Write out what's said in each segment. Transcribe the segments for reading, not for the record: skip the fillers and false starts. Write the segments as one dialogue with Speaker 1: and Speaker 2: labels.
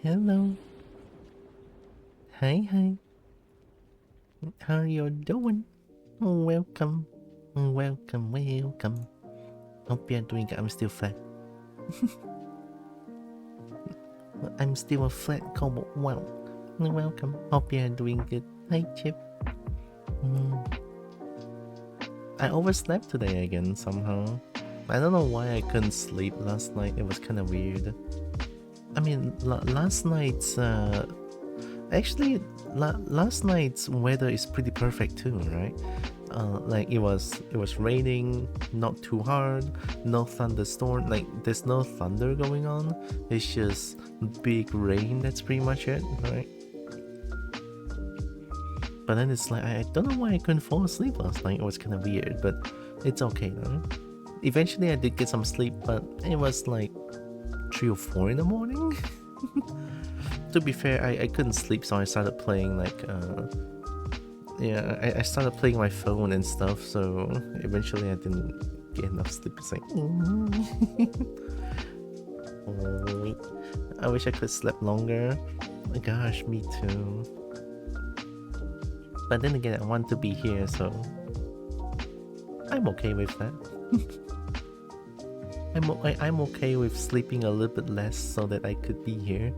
Speaker 1: Hello. Hi, hi. How you doing? Welcome. Welcome, welcome. Hope you're doing good. I'm still flat. I'm still a flat cobalt. Wow. Welcome. Hope you're doing good. Hi, Chip. I overslept today again somehow. I don't know why I couldn't sleep last night. It was kind of weird. I mean, last night's actually last night's weather is pretty perfect too, right? Like it was raining, not too hard, no thunderstorm. Like there's no thunder going on. It's just big rain. That's pretty much it, right? But then it's like I don't know why I couldn't fall asleep last night. It was kind of weird, but it's okay though. Eventually, I did get some sleep, but it was like 3 or 4 in the morning. To be fair, I couldn't sleep, so I started playing like I started playing my phone and stuff, so eventually I didn't get enough sleep. It's like oh, I wish I could sleep longer. Gosh, me too. But then again, I want to be here, so I'm okay with that. I'm okay with sleeping a little bit less so that I could be here.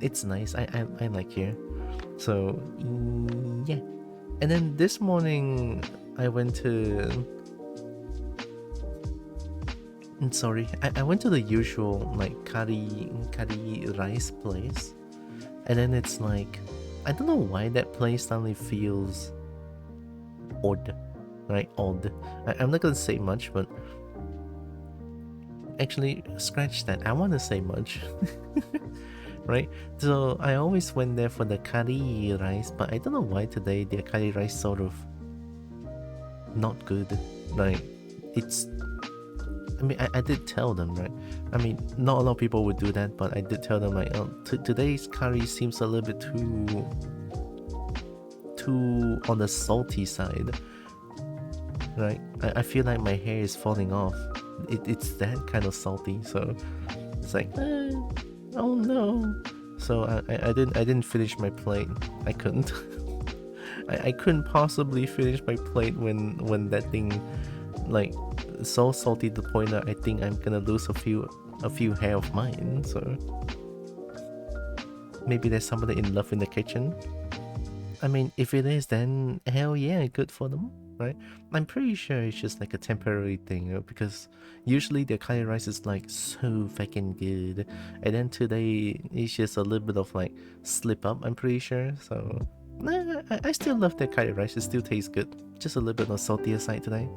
Speaker 1: It's nice. I like here. So yeah. And then this morning I went to I went to the usual like curry rice place. And then it's like I don't know why that place suddenly feels odd. Right? Odd. I'm not gonna say much, but actually scratch that. I wanna say much. Right? So I always went there for the curry rice, but I don't know why today their curry rice sort of not good. Like it's I mean I did tell them, right? I mean not a lot of people would do that, but I did tell them like today's curry seems a little bit too on the salty side. Right? I feel like my hair is falling off. It's that kind of salty, so it's like oh no. So I didn't finish my plate. I couldn't. I couldn't possibly finish my plate when that thing like so salty to the point that I think I'm gonna lose a few hair of mine. So maybe there's somebody in love in the kitchen. I mean, if it is, then hell yeah, good for them, right? I'm pretty sure it's just like a temporary thing, because usually their curry rice is like so fucking good, and then today it's just a little bit of like slip up, I'm pretty sure. So I still love their curry rice. It still tastes good, just a little bit on the saltier side today.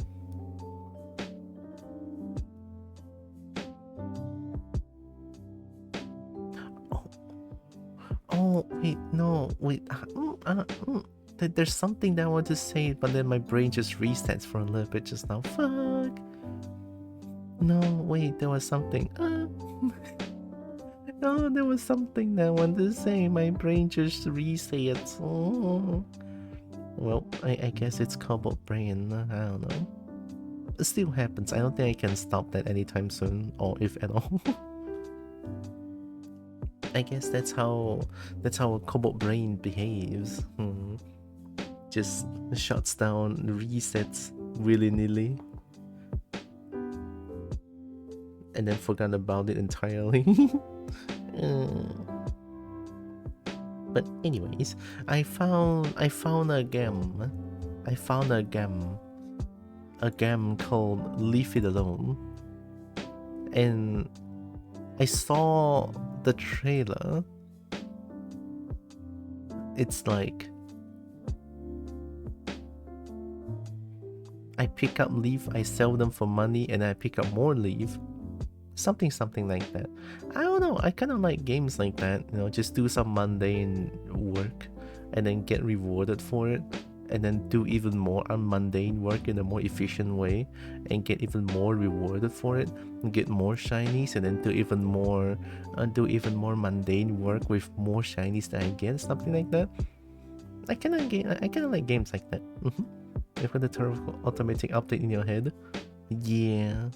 Speaker 1: Oh wait, no, wait. There's something that I want to say, but then my brain just resets for a little bit just now. Fuck. No, wait, there was something. No, there was something that I wanted to say. My brain just resets. Oh. Well, I guess it's cobalt brain. I don't know. It still happens. I don't think I can stop that anytime soon, or if at all. I guess that's how a cobalt brain behaves. Just shuts down, resets willy-nilly, and then forgot about it entirely. But anyways, I found a game. I found a game called Leave It Alone, and I saw the trailer. It's like I pick up leaf, I sell them for money, and I pick up more leaf. Something like that. I don't know, I kind of like games like that, you know, just do some mundane work and then get rewarded for it, and then do even more mundane work in a more efficient way and get even more rewarded for it, and get more shinies, and then do even more mundane work with more shinies that I get, something like that. I kind of like games like that. You've got the term automatic update in your head. Yeah.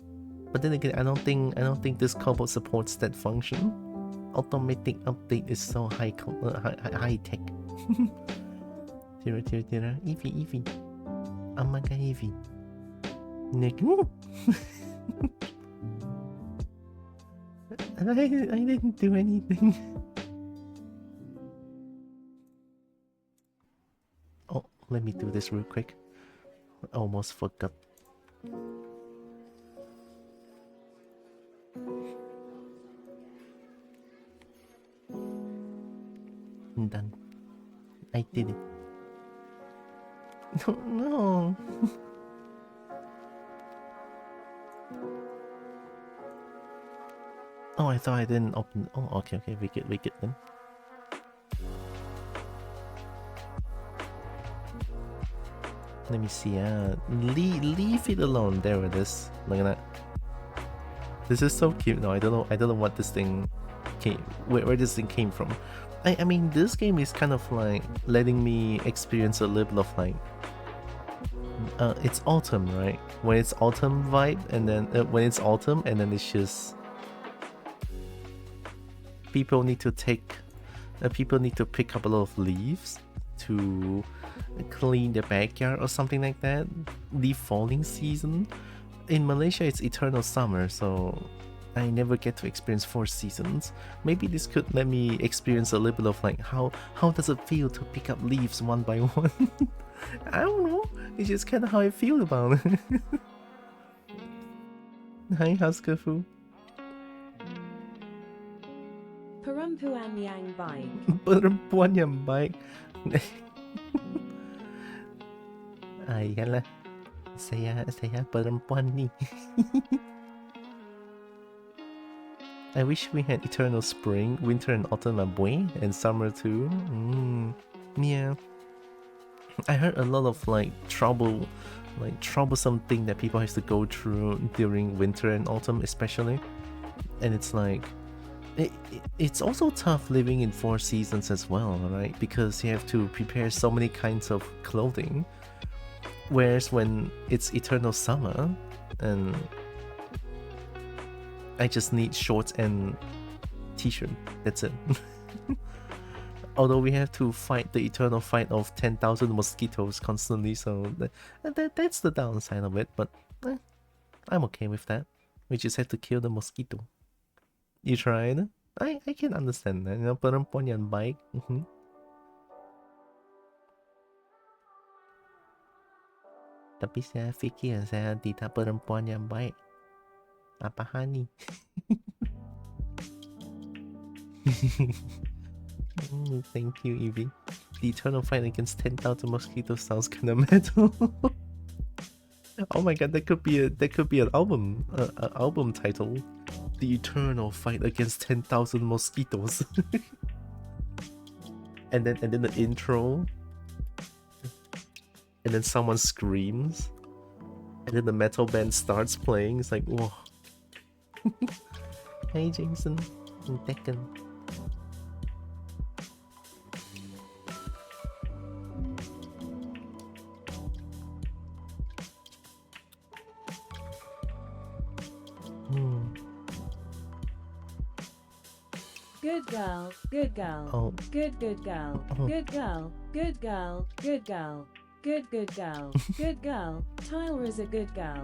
Speaker 1: But then again, I don't think this combo supports that function. Automatic update is so high tech. Tira. Eevee. Amaga Eevee. Nick. I didn't do anything. Oh, let me do this real quick. I almost forgot. Done. I did it. No. Oh, I thought I didn't open. Oh, okay. We get then. Let me see. Leave it alone. There it is. Look at that. This is so cute. No, I don't know what this thing came. Where this thing came from. I mean, this game is kind of like letting me experience a little of like. It's autumn, right? When it's autumn vibe, and then when it's autumn, and then it's just people need to pick up a lot of leaves to clean the backyard or something like that. The falling season. In Malaysia, it's eternal summer, so I never get to experience 4 seasons. Maybe this could let me experience a little bit of like how does it feel to pick up leaves one by one. I don't know. It's just kind of how I feel about it. Hi, Huskafu.
Speaker 2: Perempuan yang baik.
Speaker 1: Perempuan yang baik. Ayalah. Saya perempuan ni. I wish we had eternal spring, winter and autumn boy, and summer too. Yeah. I heard a lot of like troublesome thing that people have to go through during winter and autumn especially. And it's like it's also tough living in 4 seasons as well, right? Because you have to prepare so many kinds of clothing. Whereas when it's eternal summer, and I just need shorts and t-shirt, that's it. Although we have to fight the eternal fight of 10,000 mosquitoes constantly, so that's the downside of it, but I'm okay with that. We just have to kill the mosquito. You tried? I can understand that, you know, perempuan yang baik. Tapi saya fikir saya tidak perempuan yang baik. Apa hani? Thank you, Evie. The eternal fight against 10,000 mosquitoes sounds kind of metal. Oh my god, that could be an album, album title. The eternal fight against 10,000 mosquitoes. and then the intro. And then someone screams, and then the metal band starts playing. It's like, whoa. Hey, Jason and Tekken.
Speaker 2: Good girl, good girl.
Speaker 1: Oh.
Speaker 2: Good girl.
Speaker 1: Oh.
Speaker 2: Good girl, good girl, good girl. Good girl. Good girl. Tyler is a good girl.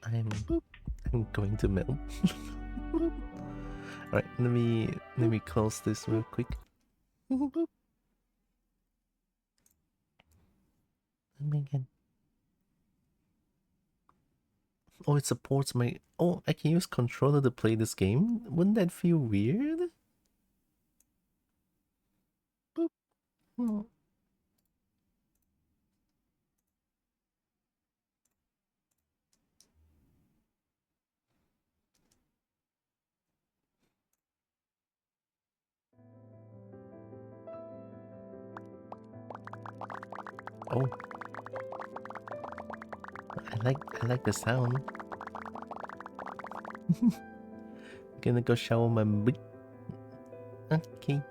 Speaker 1: I'm going to melt. Alright, let me close this real quick. Let me again. Oh, it supports my... Oh, I can use controller to play this game? Wouldn't that feel weird? Boop. Oh. Oh. I like the sound. Gonna go shower my butt. Okay.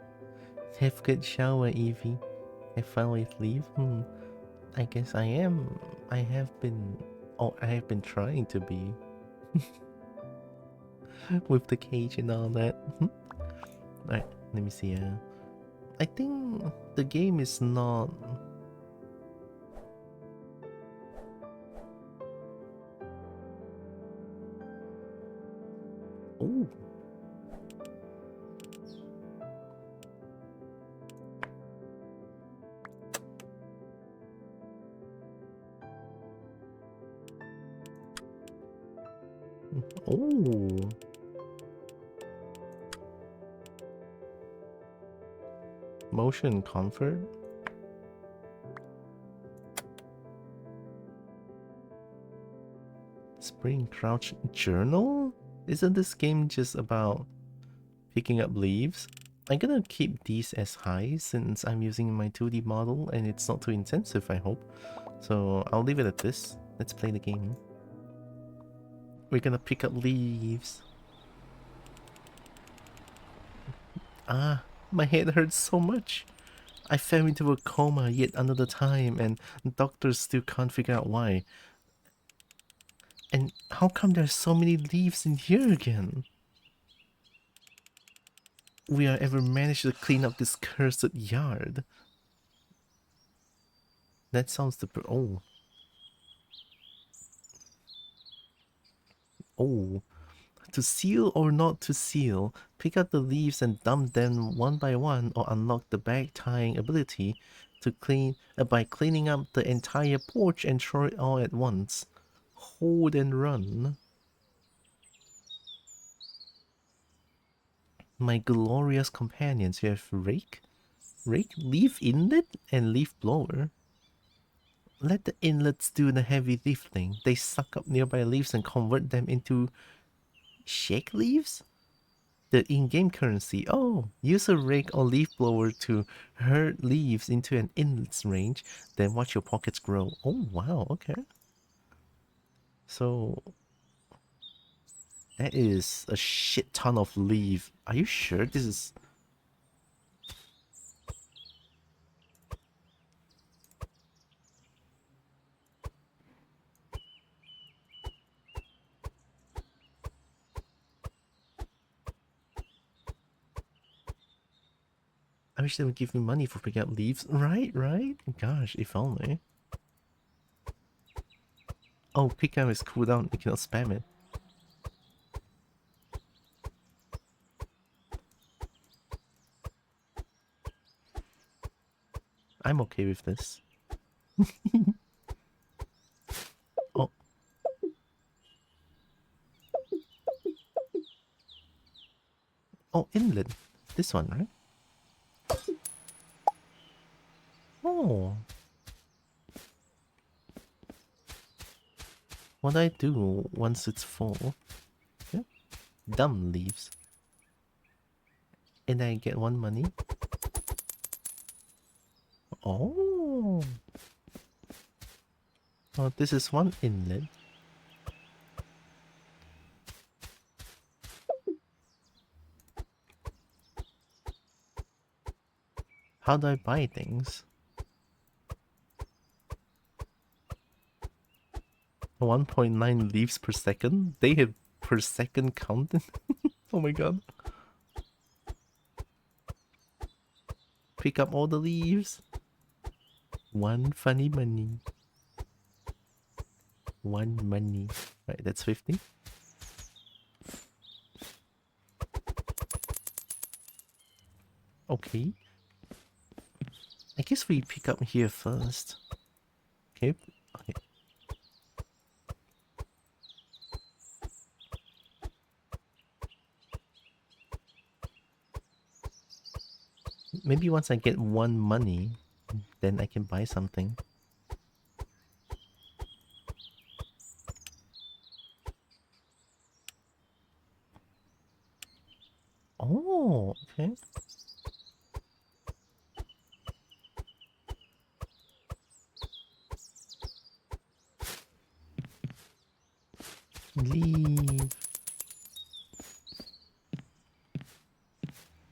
Speaker 1: Have good shower, Evie. I finally leave. I guess I am. I have been. Oh, I have been trying to be. With the cage and all that. Alright, let me see. I think the game is not. Oh. Oh. Motion comfort. Spring crouch journal? Isn't this game just about picking up leaves? I'm gonna keep these as high since I'm using my 2D model and it's not too intensive, I hope. So I'll leave it at this. Let's play the game. We're gonna pick up leaves. Ah, my head hurts so much. I fell into a coma yet another time and doctors still can't figure out why. And how come there's so many leaves in here again? We are ever managed to clean up this cursed yard? That sounds the oh. Oh. To seal or not to seal, pick up the leaves and dump them one by one or unlock the bag tying ability to clean by cleaning up the entire porch and throw it all at once. Hold and run. My glorious companions, you have rake, leaf inlet, and leaf blower. Let the inlets do the heavy lifting. They suck up nearby leaves and convert them into shake leaves? The in-game currency. Oh, use a rake or leaf blower to herd leaves into an inlet's range, then watch your pockets grow. Oh, wow, okay. So, that is a shit ton of leaf. Are you sure this is... I wish they would give me money for picking up leaves. Right, right? Gosh, if only. Oh, pick up is cooldown. You cannot spam it. I'm okay with this. Oh. Oh, inlet. This one, right? Oh. What do I do once it's full? Yeah. Dumb leaves. And I get one money. Oh. Oh, this is one inlet. How do I buy things? 1.9 leaves per second? They have per second counted? Oh my god. Pick up all the leaves. One funny money. One money. Right, that's 50. Okay. I guess we pick up here first. Okay. Okay. Maybe once I get 1 money, then I can buy something. Oh, okay. Leave.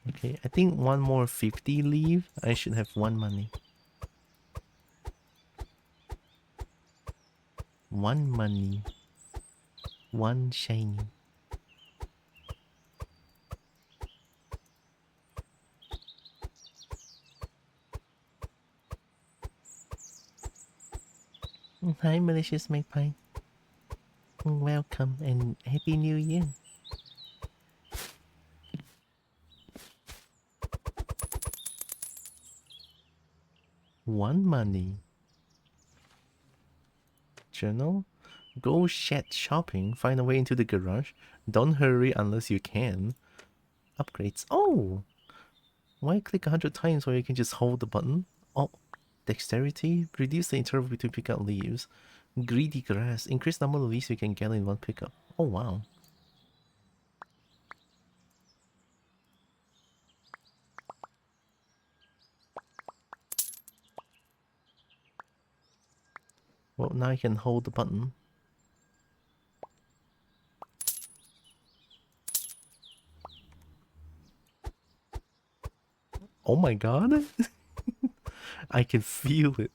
Speaker 1: Okay, I think one more 50 leave. I should have 1 money. 1 money. 1 shiny. Hi, malicious magpie. Welcome and Happy New Year. 1 money. Journal. Go shed shopping. Find a way into the garage. Don't hurry unless you can. Upgrades. Oh! Why click 100 times where you can just hold the button? Oh, dexterity. Reduce the interval between pickup leaves. Greedy grass. Increase number of leaves you can gather in one pickup. Oh wow. Well, now I can hold the button. Oh my god. I can feel it.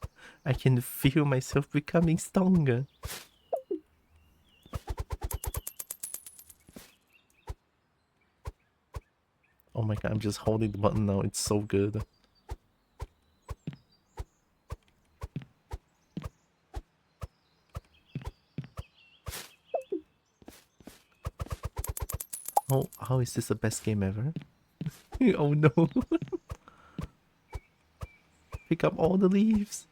Speaker 1: I can feel myself becoming stronger. Oh my god, I'm just holding the button now. It's so good. Oh, how is this the best game ever? Oh no. Pick up all the leaves.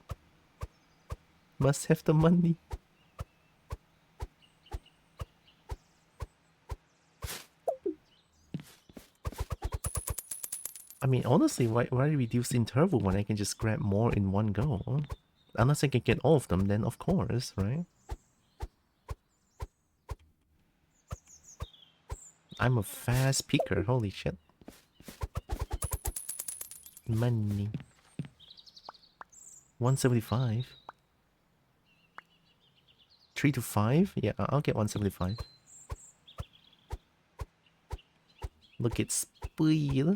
Speaker 1: Must have the money. I mean, honestly, why reduce interval when I can just grab more in one go? Unless I can get all of them, then of course, right? I'm a fast picker, holy shit. Money. 175. 3 to 5? Yeah, I'll get 175. Look at speed.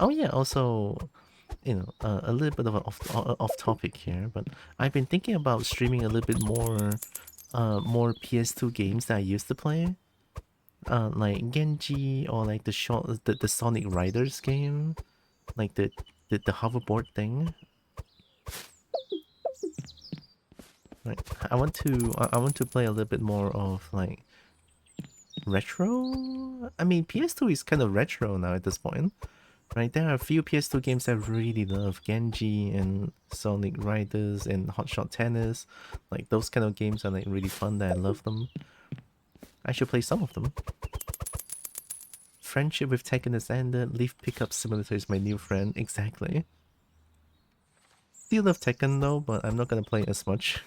Speaker 1: Oh yeah, also, you know, a little bit of an off topic here, but I've been thinking about streaming a little bit more PS2 games that I used to play. Like Genji or like the Sonic Riders game, like the hoverboard thing. Like I want to play a little bit more of like retro. I mean, PS2 is kind of retro now at this point, right? There are a few PS2 games I really love, Genji and Sonic Riders and Hot Shot Tennis. Like those kind of games are like really fun. That I love them. I should play some of them. Friendship with Tekken is ended. Leaf Pickup Simulator is my new friend. Exactly. Still love Tekken though, but I'm not gonna play as much.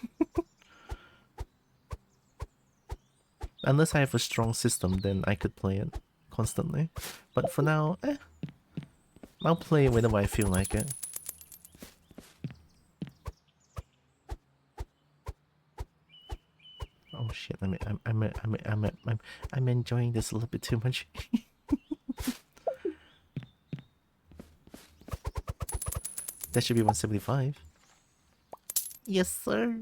Speaker 1: Unless I have a strong system, then I could play it constantly. But for now, I'll play it whenever I feel like it. Oh shit! I'm enjoying this a little bit too much. That should be 175. Yes, sir.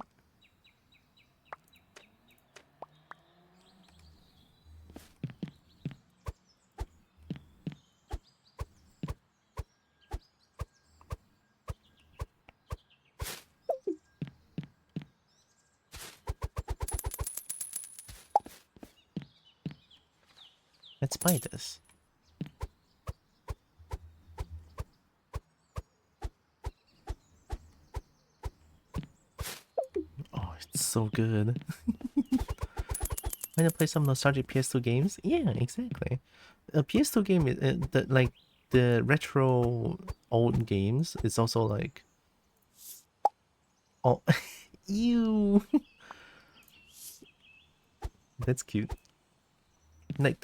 Speaker 1: Let's buy this. so good. Want to play some nostalgic PS2 games? Yeah, exactly. A PS2 game, like the retro old games, is also like, oh, ew, that's cute. Like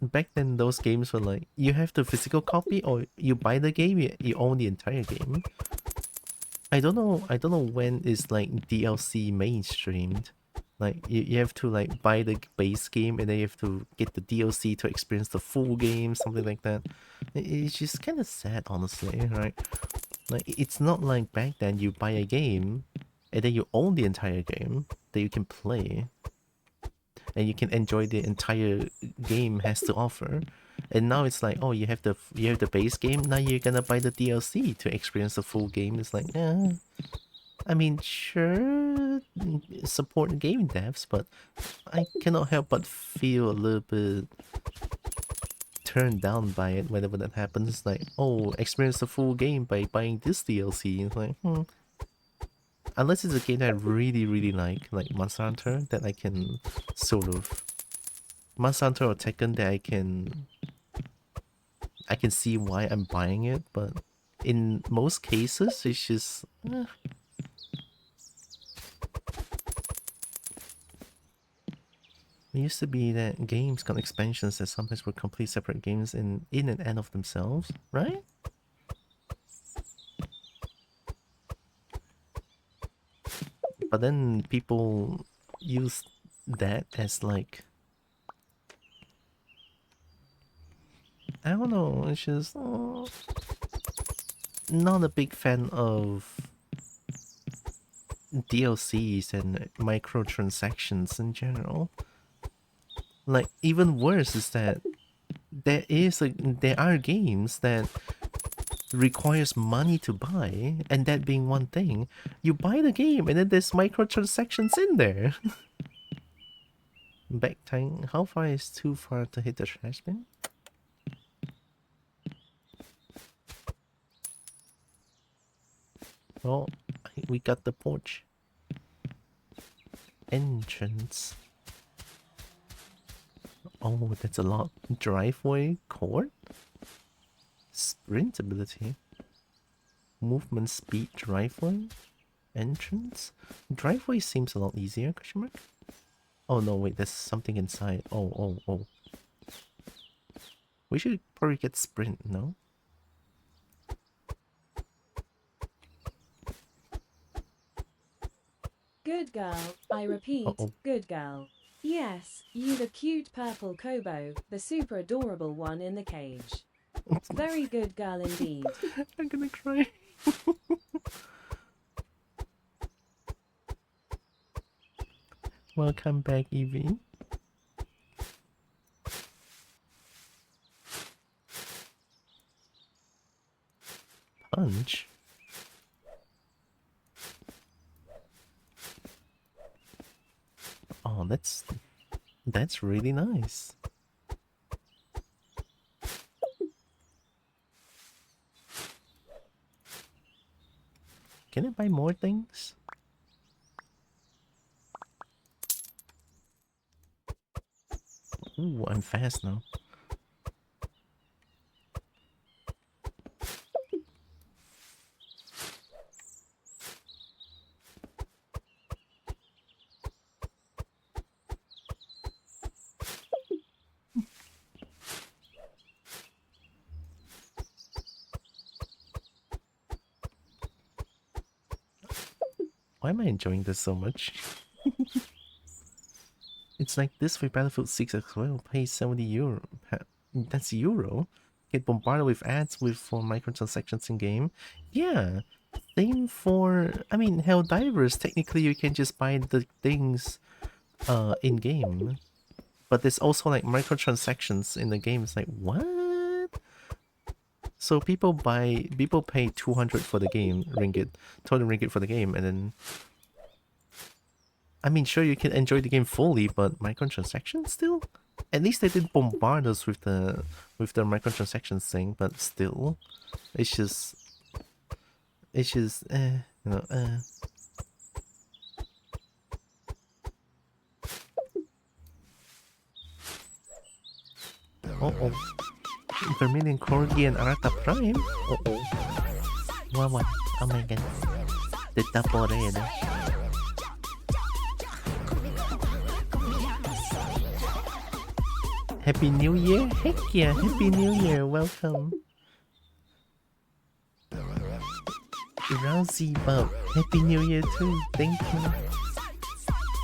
Speaker 1: back then, those games were like you have the physical copy or you buy the game, you own the entire game. I don't know. I don't know when is like DLC mainstreamed. Like you have to like buy the base game and then you have to get the DLC to experience the full game, something like that. It's just kind of sad, honestly, right? Like it's not like back then you buy a game and then you own the entire game that you can play and you can enjoy the entire game has to offer. And now it's like, oh, you have the base game. Now you're gonna buy the DLC to experience the full game. It's like, I mean, sure, support game devs, but I cannot help but feel a little bit turned down by it whenever that happens. It's like, oh, experience the full game by buying this DLC. It's like, unless it's a game that I really, really like Monster Hunter, that I can sort of Monster Hunter or Tekken that I can see why I'm buying it, but in most cases it's just It used to be that games got expansions that sometimes were complete separate games in and out of themselves, right? But then people use that as like, I don't know, it's just not a big fan of DLCs and microtransactions in general. Like, even worse is that there are games that requires money to buy, and that being one thing, you buy the game and then there's microtransactions in there. Back time, how far is too far to hit the trash bin? Oh, we got the porch. Entrance. Oh, that's a lot. Driveway, court? Sprint ability. Movement speed, driveway? Entrance? Driveway seems a lot easier, question mark? Oh no, wait, there's something inside. Oh. We should probably get sprint, no?
Speaker 2: Good girl, I repeat,
Speaker 1: Uh-oh.
Speaker 2: good girl. Yes, you the cute purple Kobo, the super adorable one in the cage. Very good girl indeed.
Speaker 1: I'm gonna cry. Welcome back, Evie. Punch? Oh, that's really nice. Can I buy more things? Ooh, I'm fast now. Why am I enjoying this so much? It's like this with Battlefield 6 as well. Pay 70 euro. That's euro. Get bombarded with ads for microtransactions in game. Yeah. Same for, I mean, Helldivers. Technically, you can just buy the things in game. But there's also like microtransactions in the game. It's like, what? So people pay 200 for the game, ringgit, 200 ringgit for the game, and then I mean, sure, you can enjoy the game fully, but microtransactions still? At least they didn't bombard us with the microtransactions thing, but still, it's just, you know, Uh-oh. Vermilion Corgi and Arata Prime? Uh-oh. What? Oh my god. The double red. Happy New Year? Heck yeah, Happy New Year, welcome. Rousey Bub, Happy New Year too, thank you.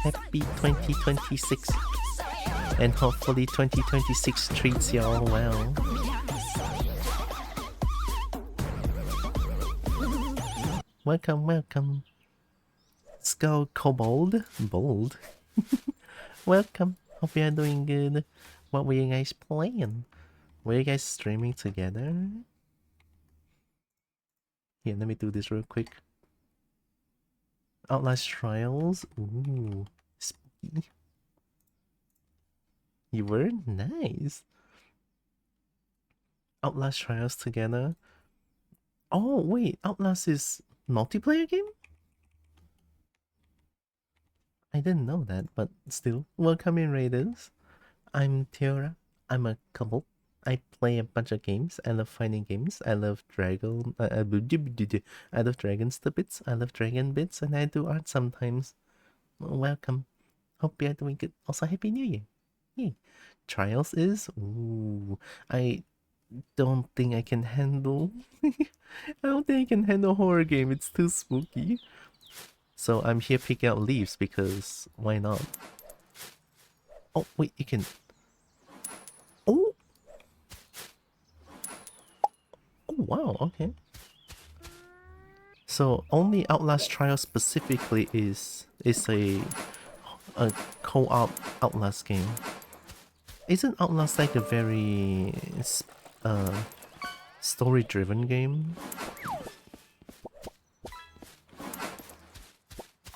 Speaker 1: Happy 2026. And hopefully 2026 treats y'all well. Welcome, welcome. Skull Kobold? Bold? Welcome, hope you're doing good. What were you guys playing? Were you guys streaming together? Here, let me do this real quick. Outlast Trials? Ooh, spooky. You were? Nice. Outlast Trials together. Oh, wait, Outlast is multiplayer game? I didn't know that, but still. Welcome in, Raiders. I'm Tiara. I'm a couple. I play a bunch of games. I love fighting games. I love I love dragon stupids. I love dragon bits, and I do art sometimes. Welcome. Hope you're doing good. Also, Happy New Year. Yay. Trials is? Ooh. I don't think I can handle... I don't think I can handle horror game. It's too spooky. So I'm here picking out leaves because why not? Oh, wait, you can... Oh! Oh, wow, okay. So only Outlast Trial specifically is a co-op Outlast game. Isn't Outlast like a very story-driven game?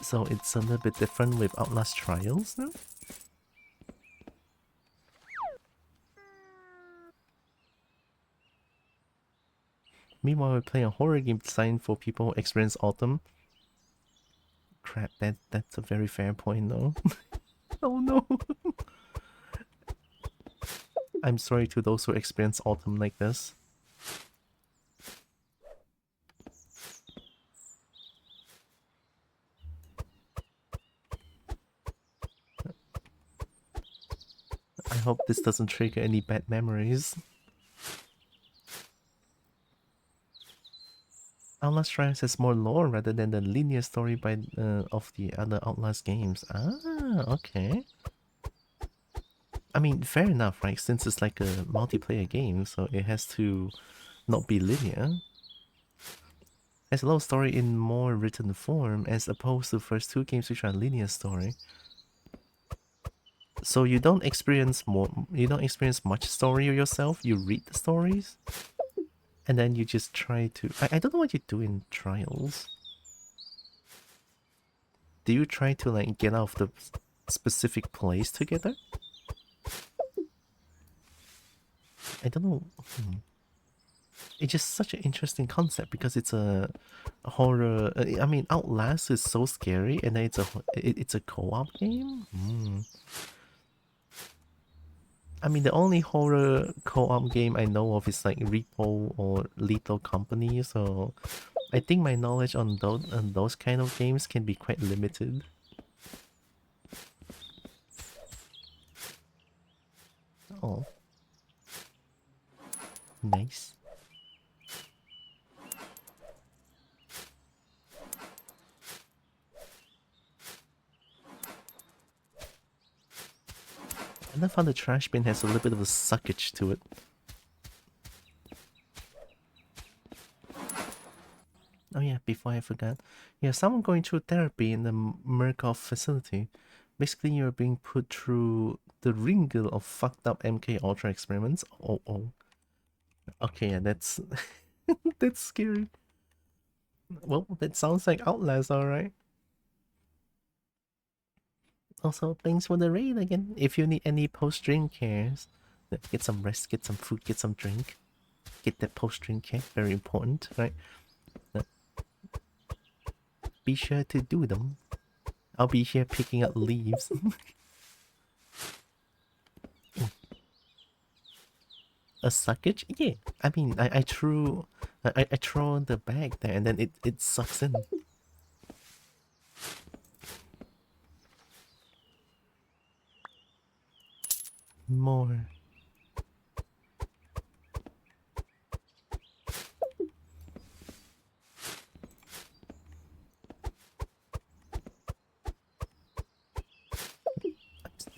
Speaker 1: So it's a little bit different with Outlast Trials now? Meanwhile, we're playing a horror game designed for people who experience autumn. Crap, that's a very fair point though. Oh no! I'm sorry to those who experience autumn like this. I hope this doesn't trigger any bad memories. Outlast Trials has more lore rather than the linear story by of the other Outlast games. Ah, okay. I mean, fair enough, right? Since it's like a multiplayer game, so it has to not be linear. Has a lot of story in more written form as opposed to the first two games which are linear story. So you don't experience much story yourself, you read the stories. And then you just try to... I don't know what you do in Trials. Do you try to like get out of the specific place together? I don't know. It's just such an interesting concept because it's a horror... I mean, Outlast is so scary and then it's a co-op game? I mean, the only horror co-op game I know of is like Repo or Lethal Company, so I think my knowledge on those kind of games can be quite limited. Oh. Nice. I love how the trash bin has a little bit of a suckage to it. Oh yeah, before I forgot. Yeah, someone going through therapy in the Murkoff facility. Basically, you're being put through the wringer of fucked up MK Ultra experiments. Oh. Okay, yeah, that's... that's scary. Well, that sounds like Outlast, alright. Also, thanks for the raid again. If you need any post-drink cares, get some rest, get some food, get some drink. Get that post-drink care, very important, right? Be sure to do them. I'll be here picking up leaves. A suckage? Yeah. I mean, I threw, I throw the bag there, and then it sucks in more.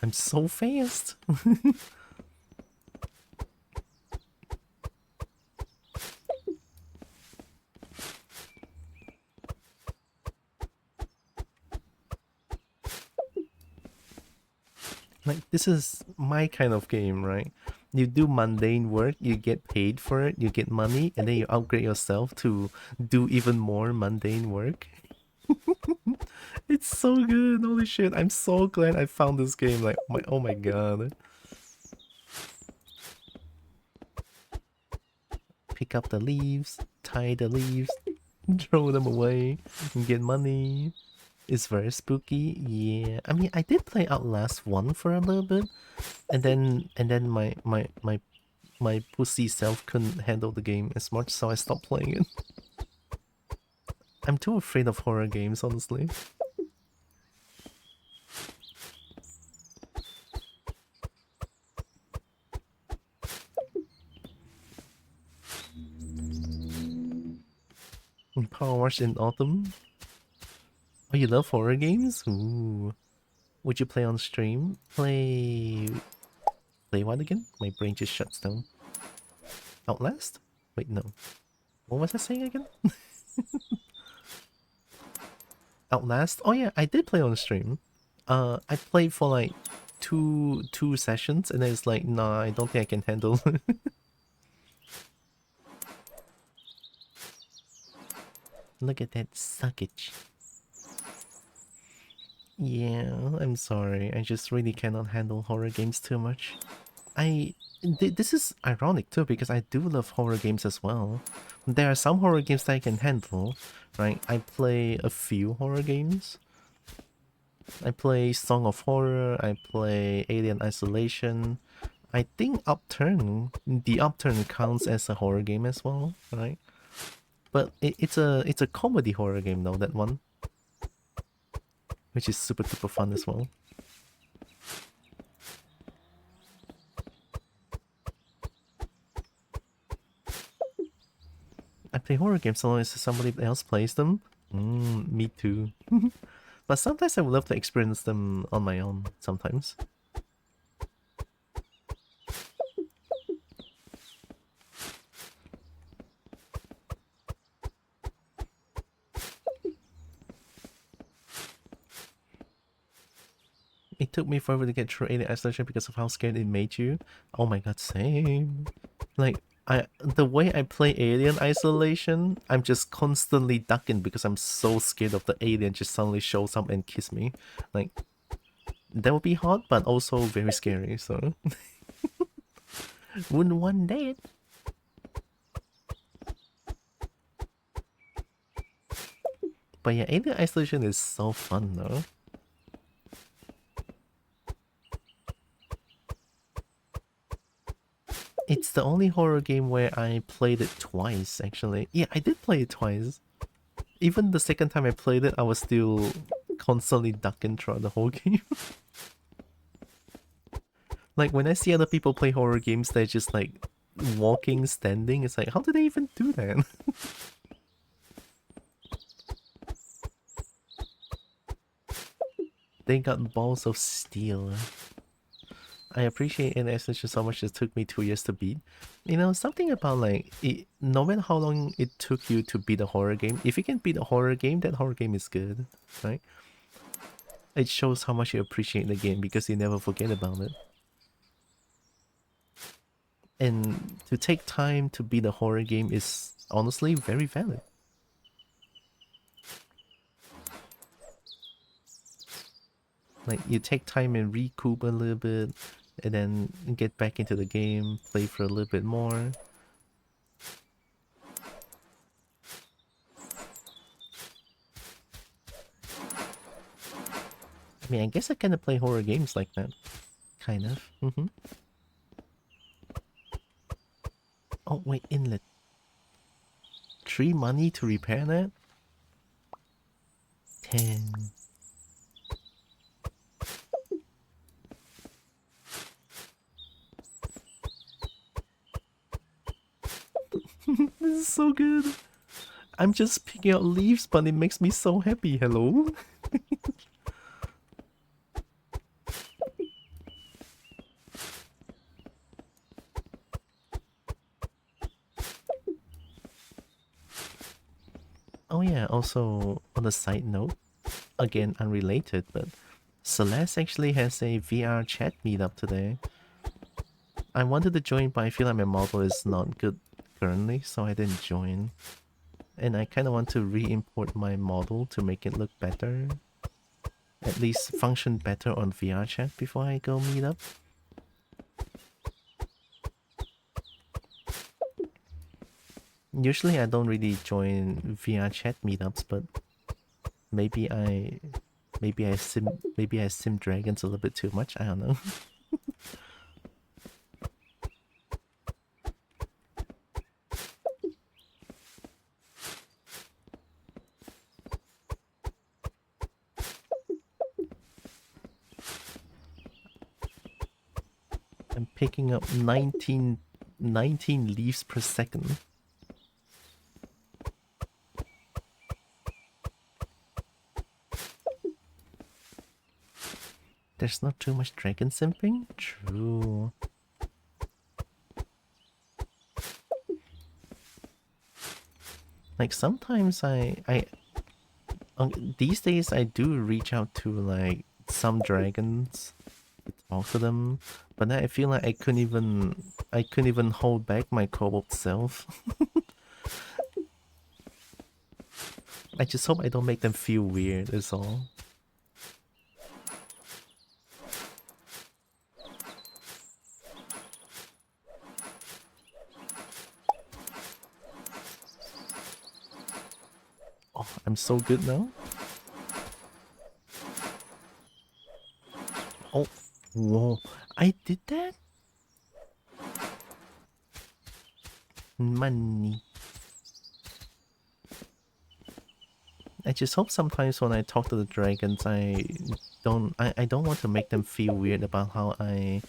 Speaker 1: I'm so fast. Like, this is my kind of game, right? You do mundane work, you get paid for it, you get money, and then you upgrade yourself to do even more mundane work. It's so good, holy shit. I'm so glad I found this game. Like, oh my god. Pick up the leaves, tie the leaves, throw them away, and get money. It's very spooky. Yeah. I mean, I did play Outlast 1 for a little bit, and then my pussy self couldn't handle the game as much, so I stopped playing it. I'm too afraid of horror games, honestly. Power Wash in Autumn. Oh, you love horror games? Ooh. Would you play on stream? Play what again? My brain just shuts down. Outlast? Wait, no. What was I saying again? Outlast? Oh yeah, I did play on stream. I played for like two sessions, and then it's like, nah, I don't think I can handle. Look at that suckage. Yeah, I'm sorry. I just really cannot handle horror games too much. This is ironic too, because I do love horror games as well. There are some horror games that I can handle, right? I play a few horror games. I play Song of Horror, I play Alien Isolation. I think the Upturn counts as a horror game as well, right? But it's a comedy horror game though, that one, which is super duper fun as well. I play horror games so long as somebody else plays them. Me too. But sometimes I would love to experience them on my own, sometimes. It took me forever to get through Alien Isolation because of how scared it made you. Oh my god, same. Like, the way I play Alien Isolation, I'm just constantly ducking because I'm so scared of the alien just suddenly shows up and kiss me. Like, that would be hot, but also very scary, so... Wouldn't want that. But yeah, Alien Isolation is so fun though. It's the only horror game where I played it twice, actually. Yeah, I did play it twice. Even the second time I played it, I was still constantly ducking throughout the whole game. Like, when I see other people play horror games, they're just like walking, standing. It's like, how do they even do that? They got balls of steel. I appreciate an Ascension so much it took me 2 years to beat. You know, something about like, no matter how long it took you to beat a horror game, if you can beat a horror game, that horror game is good, right? It shows how much you appreciate the game because you never forget about it. And to take time to beat a horror game is honestly very valid. Like, you take time and recoup a little bit, and then get back into the game, play for a little bit more. I mean, I guess I kind of play horror games like that. Kind of. Oh, wait, inlet. 3 money to repair that? 10. This is so good. I'm just picking out leaves, but it makes me so happy. Hello? Oh yeah, also on a side note, again unrelated, but Celeste actually has a VR chat meetup today. I wanted to join, but I feel like my model is not good currently, so I didn't join. And I kind of want to re-import my model to make it look better. At least function better on VR chat before I go meet up. Usually I don't really join VR chat meetups, but maybe I sim dragons a little bit too much. I don't know. I'm picking up 19 leaves per second. There's not too much dragon simping? True. Like sometimes these days I do reach out to like some dragons to talk to them, but then I feel like I couldn't even hold back my kobold self. I just hope I don't make them feel weird, is all. Oh, I'm so good now. Oh, whoa. I did that? Money. I just hope sometimes when I talk to the dragons, I don't want to make them feel weird about how I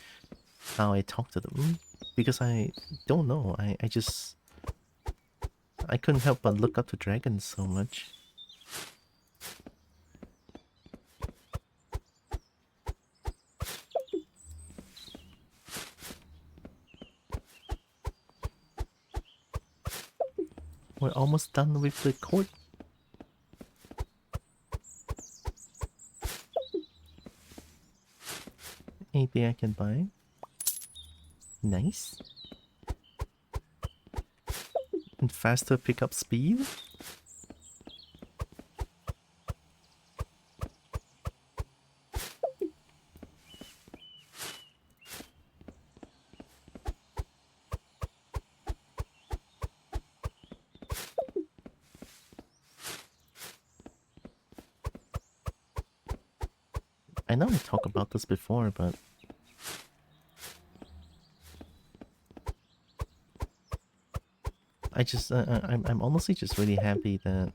Speaker 1: talk to them. Because I don't know. I couldn't help but look up to dragons so much. We're almost done with the court. Anything I can buy? Nice. And faster pickup speed? I know I talked about this before, but I'm honestly just really happy that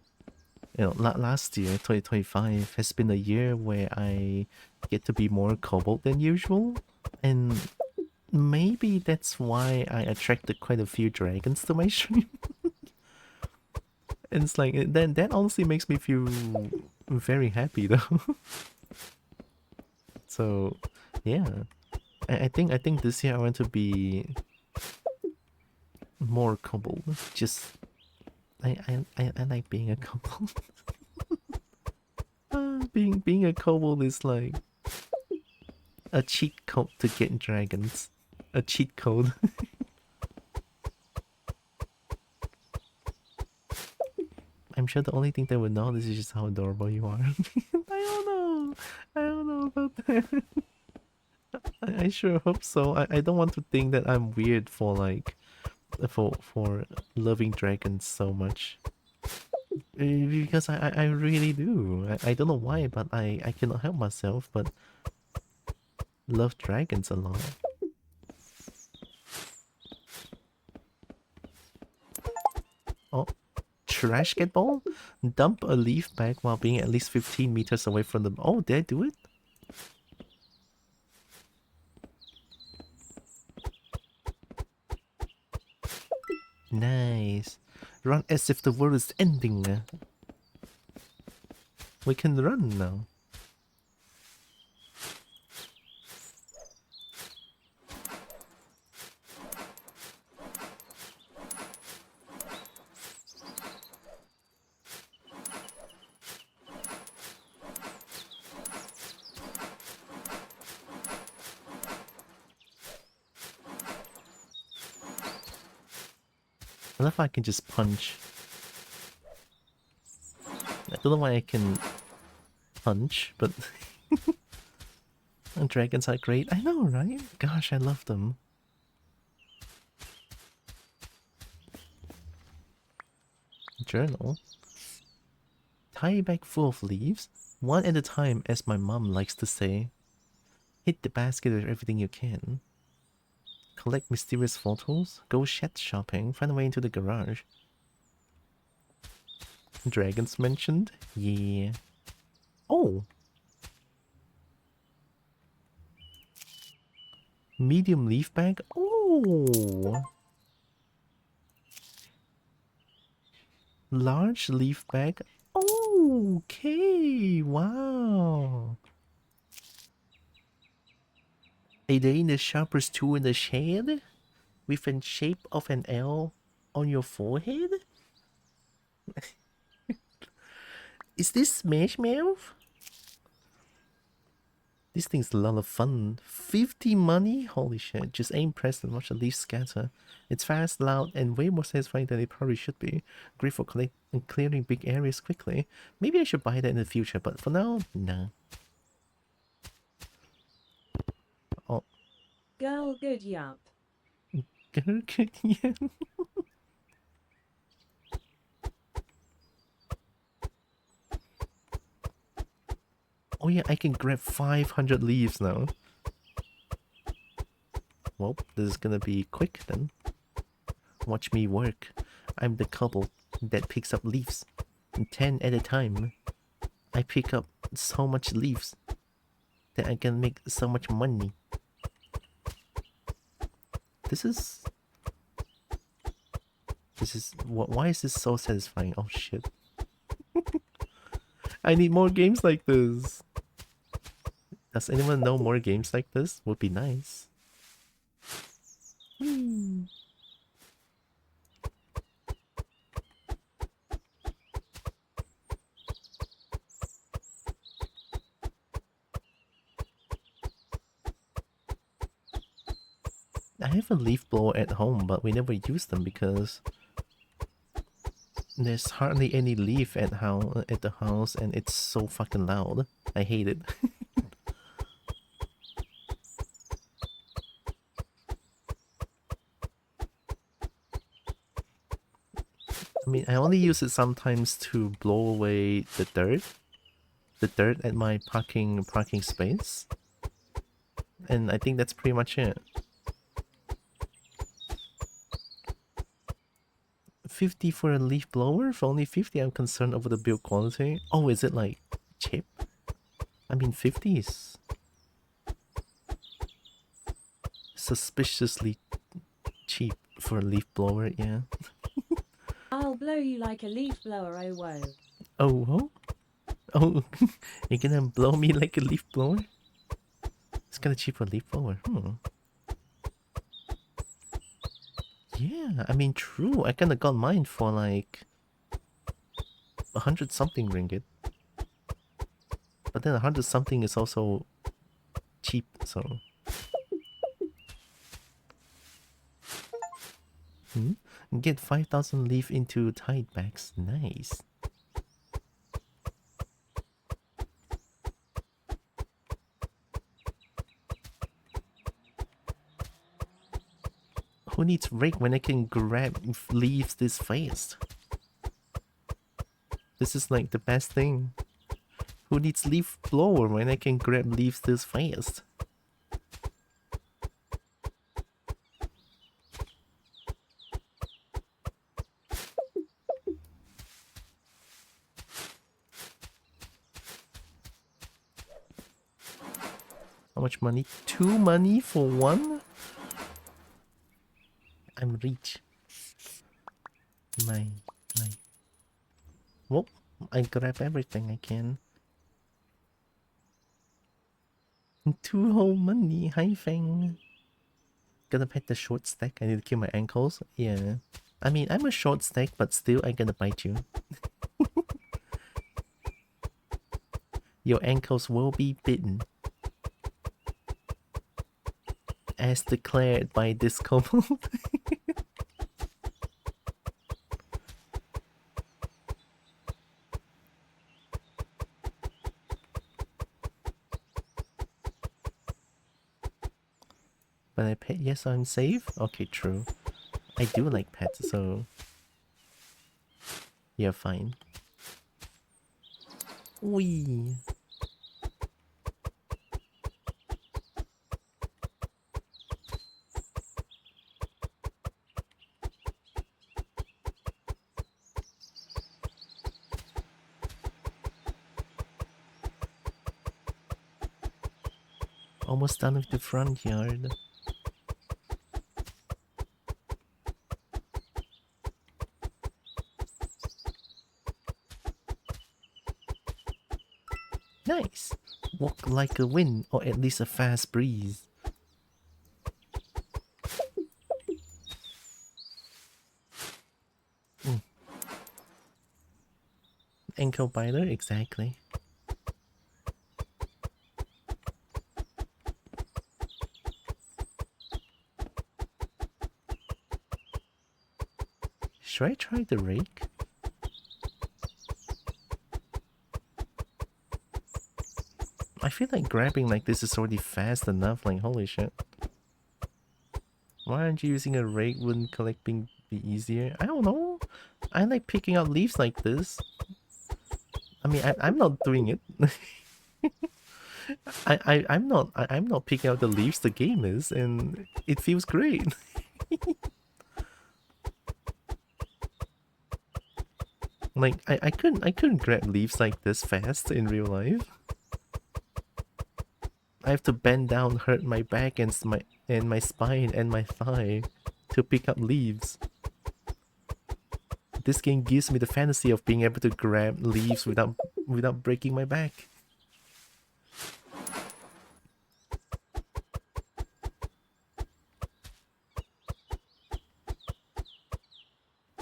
Speaker 1: last year 2025 has been a year where I get to be more kobold than usual, and maybe that's why I attracted quite a few dragons to my stream. And it's like that honestly makes me feel very happy though. So yeah, I think this year I want to be more kobold. Just I like being a kobold. Being a kobold is like a cheat code to get dragons. A cheat code. I'm sure the only thing they would notice is just how adorable you are. I don't know. I don't know about that. I sure hope so. I don't want to think that I'm weird for like for loving dragons so much. Because I really do. I don't know why, but I cannot help myself but love dragons a lot. Oh, trash get ball? Dump a leaf bag while being at least 15 meters away from them. Oh, did I do it? Nice. Run as if the world is ending. We can run now. I love how I can just punch. I don't know why I can punch, but dragons are great. I know, right? Gosh, I love them. Journal. Tie bag full of leaves, one at a time, as my mom likes to say. Hit the basket with everything you can. Collect mysterious photos, go shed shopping, find a way into the garage. Dragons mentioned? Yeah. Oh! Medium leaf bag? Oh! Large leaf bag? Okay! Wow! A day in the sharper's tool in the shade? With the shape of an L on your forehead? Is this Smash Mouth? This thing's a lot of fun. 50 money? Holy shit, just aim press and watch the leaves scatter. It's fast, loud, and way more satisfying than it probably should be. Great for clearing big areas quickly. Maybe I should buy that in the future, but for now, nah. Oh.
Speaker 2: Girl, good yup.
Speaker 1: Yeah. Oh yeah, I can grab 500 leaves now. Well, this is gonna be quick then. Watch me work. I'm the couple that picks up leaves. 10 at a time. I pick up so much leaves that I can make so much money. This is... Why is this so satisfying? Oh shit. I need more games like this. Does anyone know more games like this? Would be nice. I have a leaf blower at home, but we never use them because there's hardly any leaf at the house, and it's so fucking loud. I hate it. I mean, I only use it sometimes to blow away the dirt at my parking space, and I think that's pretty much it. 50 for a leaf blower? For only 50, I'm concerned over the build quality. Oh, is it like cheap? I mean, 50 is suspiciously cheap for a leaf blower, yeah.
Speaker 2: I'll blow you like a leaf blower, oh whoa.
Speaker 1: Oh, oh, you're gonna blow me like a leaf blower? It's kinda cheap for a leaf blower, Yeah, I mean, true. I kinda got mine for like 100 something ringgit. But then 100 something is also cheap, so... Get 5,000 leaf into tide bags. Nice. Who needs rake when I can grab leaves this fast? This is like the best thing. Who needs leaf blower when I can grab leaves this fast? How much money? 2 money for 1? I'm rich. My. Whoop. I grab everything I can. 2 whole money. Hi, Feng. Gonna pet the short stack. I need to kill my ankles. Yeah. I mean, I'm a short stack, but still, I'm gonna bite you. Your ankles will be bitten. As declared by this kobold. But I pet, yes, I'm safe? Okay, true. I do like pets, so... You're fine. Wee. Almost done with the front yard. Nice! Walk like a wind, or at least a fast breeze. Ankle biter, exactly. Should I try the rake? I feel like grabbing like this is already fast enough, like holy shit. Why aren't you using a rake? Wouldn't collecting be easier? I don't know. I like picking out leaves like this. I mean, I'm not doing it. I'm not picking out the leaves, the game is, and it feels great. Like I couldn't grab leaves like this fast in real life. I have to bend down, hurt my back and my spine and my thigh to pick up leaves. This game gives me the fantasy of being able to grab leaves without breaking my back.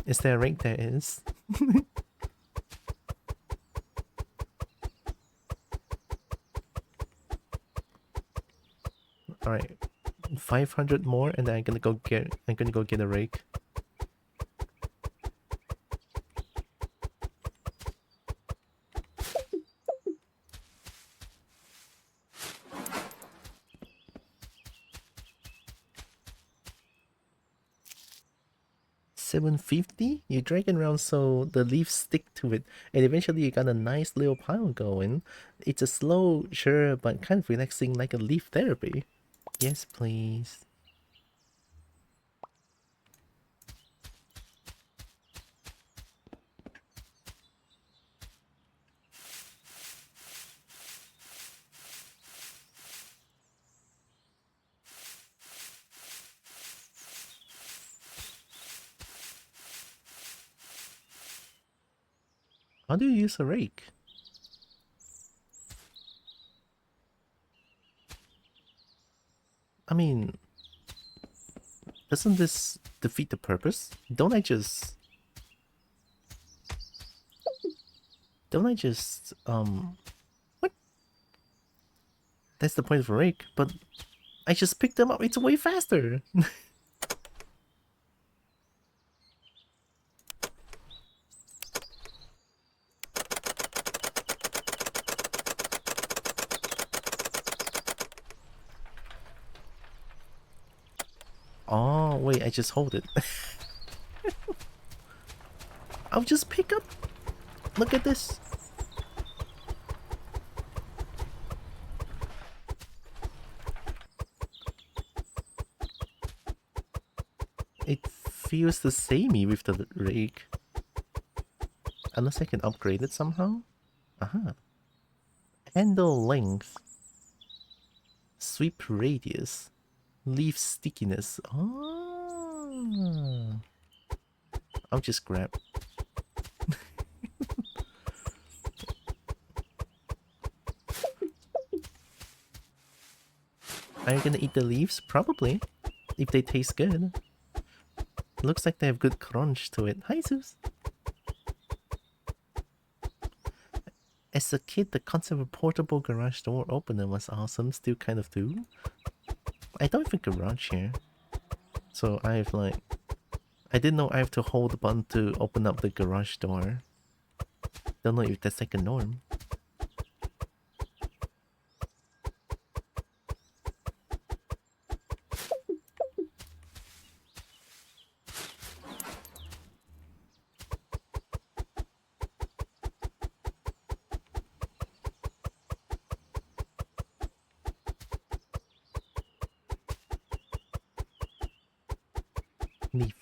Speaker 1: Is there a rake? There is. Alright. 500 more and then I'm gonna go get a rake. $750? You drag it around so the leaves stick to it, and eventually you got a nice little pile going. It's a slow, sure, but kind of relaxing, like a leaf therapy. Yes, please. How do you use a rake? I mean, doesn't this defeat the purpose? Don't I just, what? That's the point of a rake, but I just picked them up, it's way faster! Oh, wait, I just hold it. I'll just pick up. Look at this. It feels the samey with the rake. Unless I can upgrade it somehow. Aha. Handle length. Sweep radius. Leaf stickiness. Oh. I'll just grab. Are you gonna eat the leaves? Probably. If they taste good. Looks like they have good crunch to it. Hi, Zeus. As a kid, the concept of a portable garage door opener was awesome. Still kind of do. I don't have a garage here. So I have like... I didn't know I have to hold the button to open up the garage door. Don't know if that's like a norm. Leaf.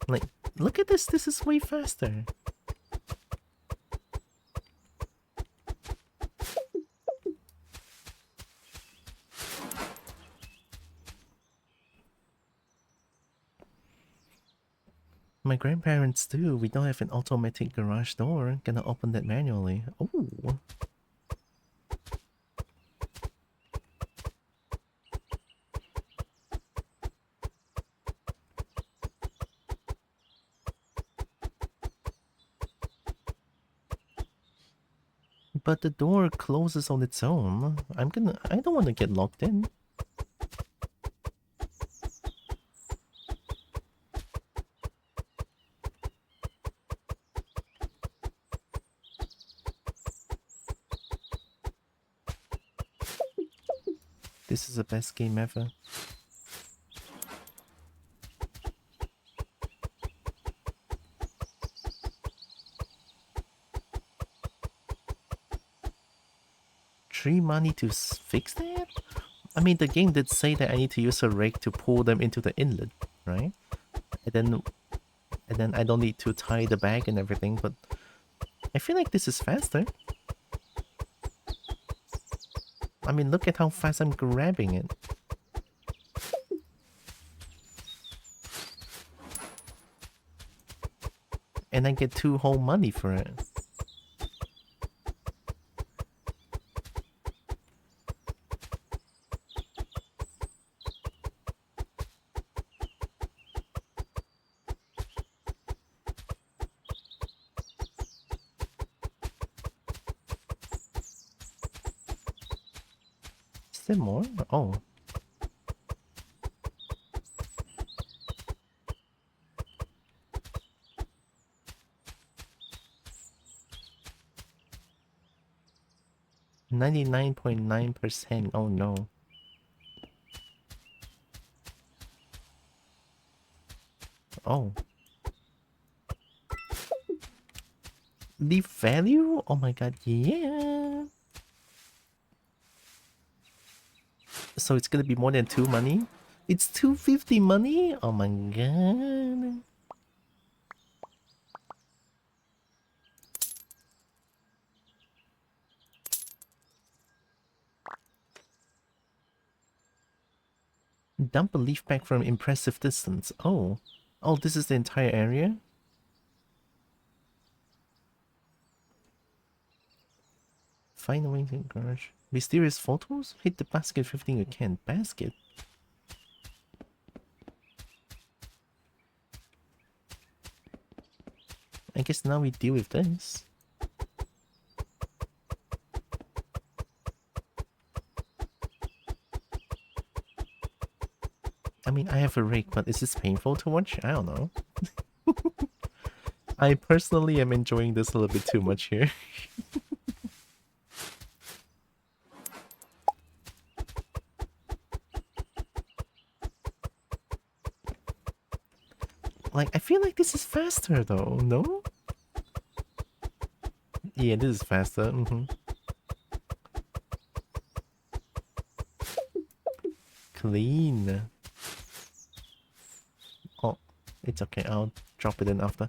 Speaker 1: Like, look at this. This is way faster. My grandparents do. We don't have an automatic garage door. Gonna open that manually. Oh. But the door closes on its own. I don't want to get locked in. This is the best game ever. Free money to fix that? I mean, the game did say that I need to use a rake to pull them into the inlet, right? And then I don't need to tie the bag and everything, but I feel like this is faster. I mean, look at how fast I'm grabbing it. And I get 2 whole money for it. Is there more? Oh. .9%. Oh no. Oh. The value? Oh my god, yeah. So it's gonna be more than 2 money? It's 250 money? Oh my god. Dump a leaf pack from impressive distance. Oh. Oh, this is the entire area? Find a way to garage. Mysterious photos? Hit the basket with everything you can. Basket? I guess now we deal with this. I mean, I have a rake, but is this painful to watch? I don't know. I personally am enjoying this a little bit too much here. Like, I feel like this is faster though, no? Yeah, this is faster. Clean. Oh, it's okay. I'll drop it in after.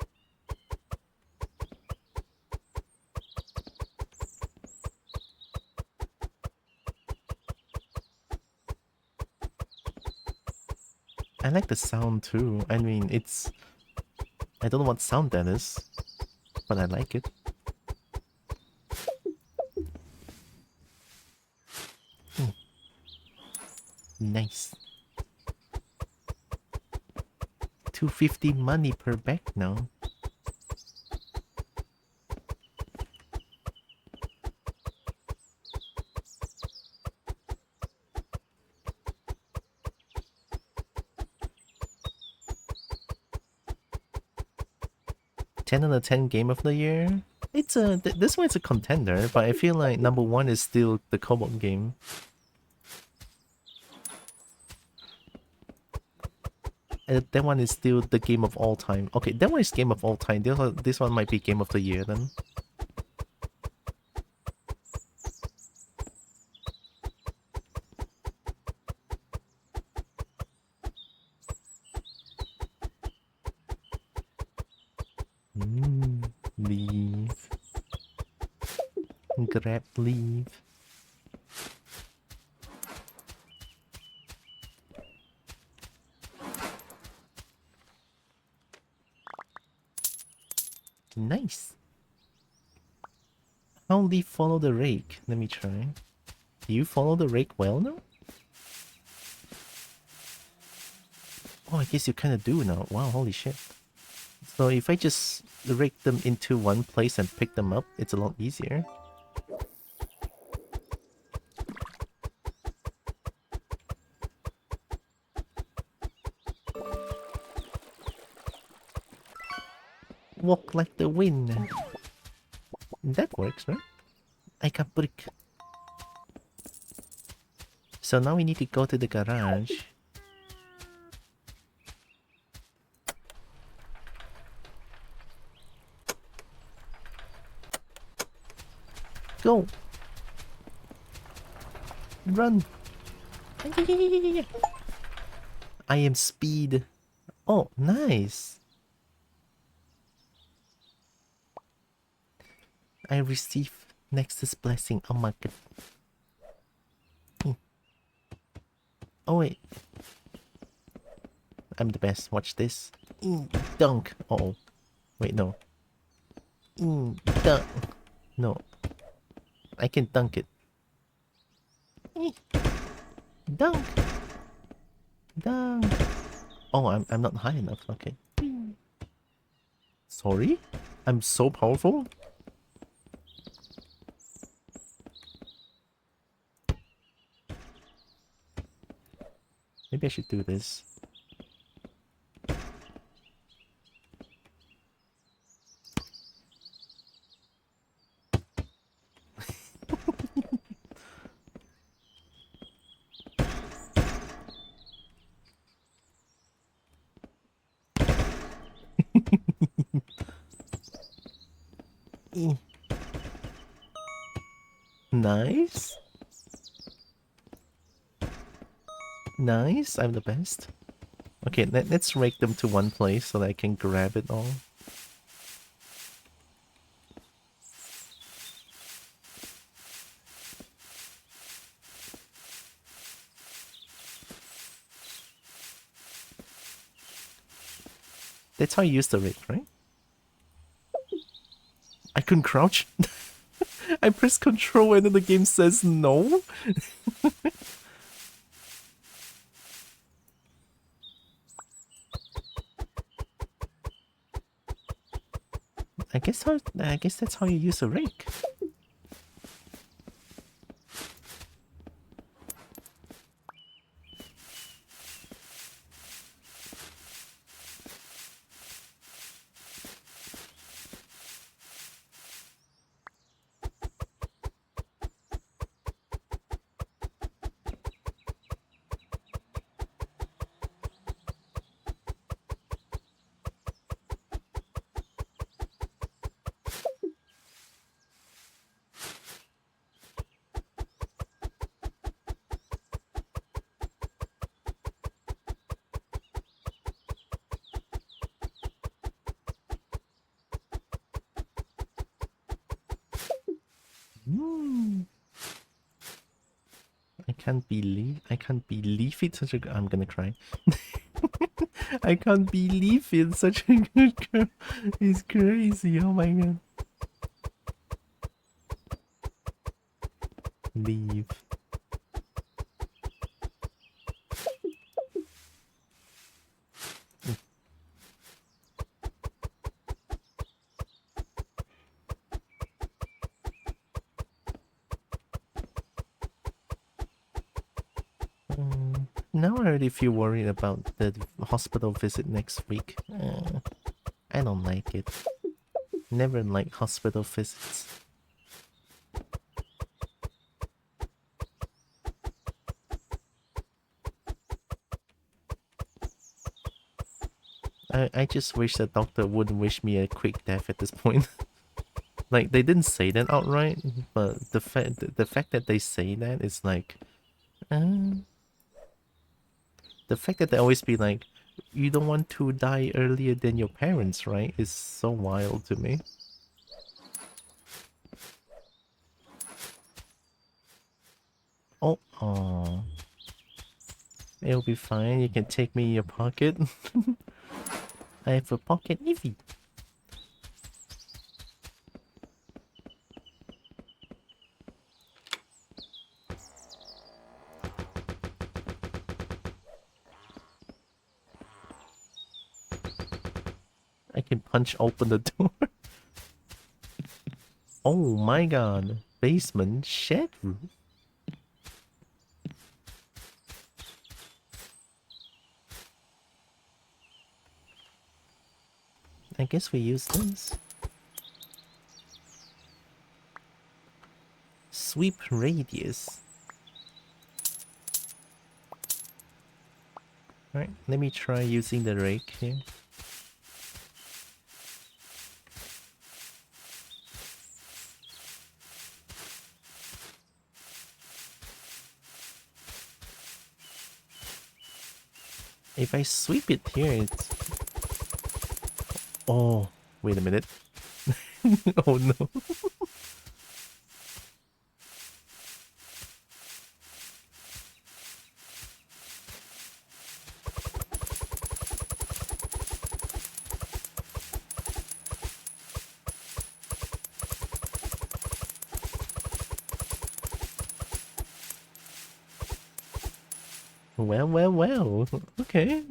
Speaker 1: I like the sound too. I mean, it's... I don't know what sound that is, but I like it. Hmm. Nice. 250 money per bag now. Ten out of 10 game of the year. It's a this one's a contender, but I feel like number one is still the co-op game. That one is still the game of all time. Okay, that one is game of all time. This one might be game of the year then. Leave. Grab leave. Nice. How do you follow the rake? Let me try. Do you follow the rake well now? Oh, I guess you kind of do now. Wow, holy shit. So if I just rake them into one place and pick them up, it's a lot easier. Walk like the wind. That works, right? I got brick. So now we need to go to the garage. Go! Run! I am speed. Oh, nice! I receive Nexus blessing. Oh my god. Oh wait. I'm the best. Watch this. Dunk. Uh oh. Wait, no. Dunk. No. I can dunk it. Dunk. Dunk. Oh, I'm not high enough. Okay. Sorry? I'm so powerful? Maybe I should do this. Nice. Nice, I'm the best. Okay, let's rake them to one place so that I can grab it all. That's how you use the rake, right? I couldn't crouch. I press control and then the game says no. I guess that's how you use a rake. I can't believe it. I'm gonna cry. I can't believe it's such a good girl. It's crazy. Oh my god. Leave. Now I already feel worried about the hospital visit next week. I don't like it. Never like hospital visits. I just wish the doctor wouldn't wish me a quick death at this point. Like, they didn't say that outright, but the fact that they say that is like, uh, the fact that they always be like, you don't want to die earlier than your parents, right? Is so wild to me. Oh, it'll be fine. You can take me in your pocket. I have a pocket Eevee. I can punch open the door. Oh my god. Basement shed room. I guess we use this. Sweep radius. Alright, let me try using the rake here. If I sweep it here, it's... Oh, wait a minute. Oh no. Well. Okay.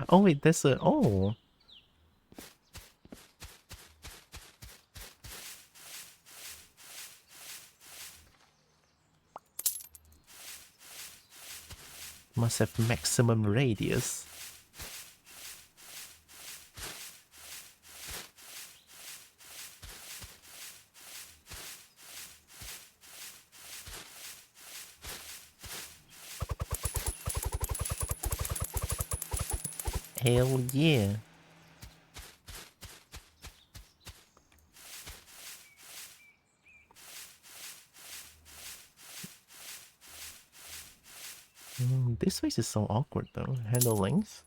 Speaker 1: Oh wait, there's a... Oh. Must have maximum radius. Hell yeah. This place is so awkward though. Handle length.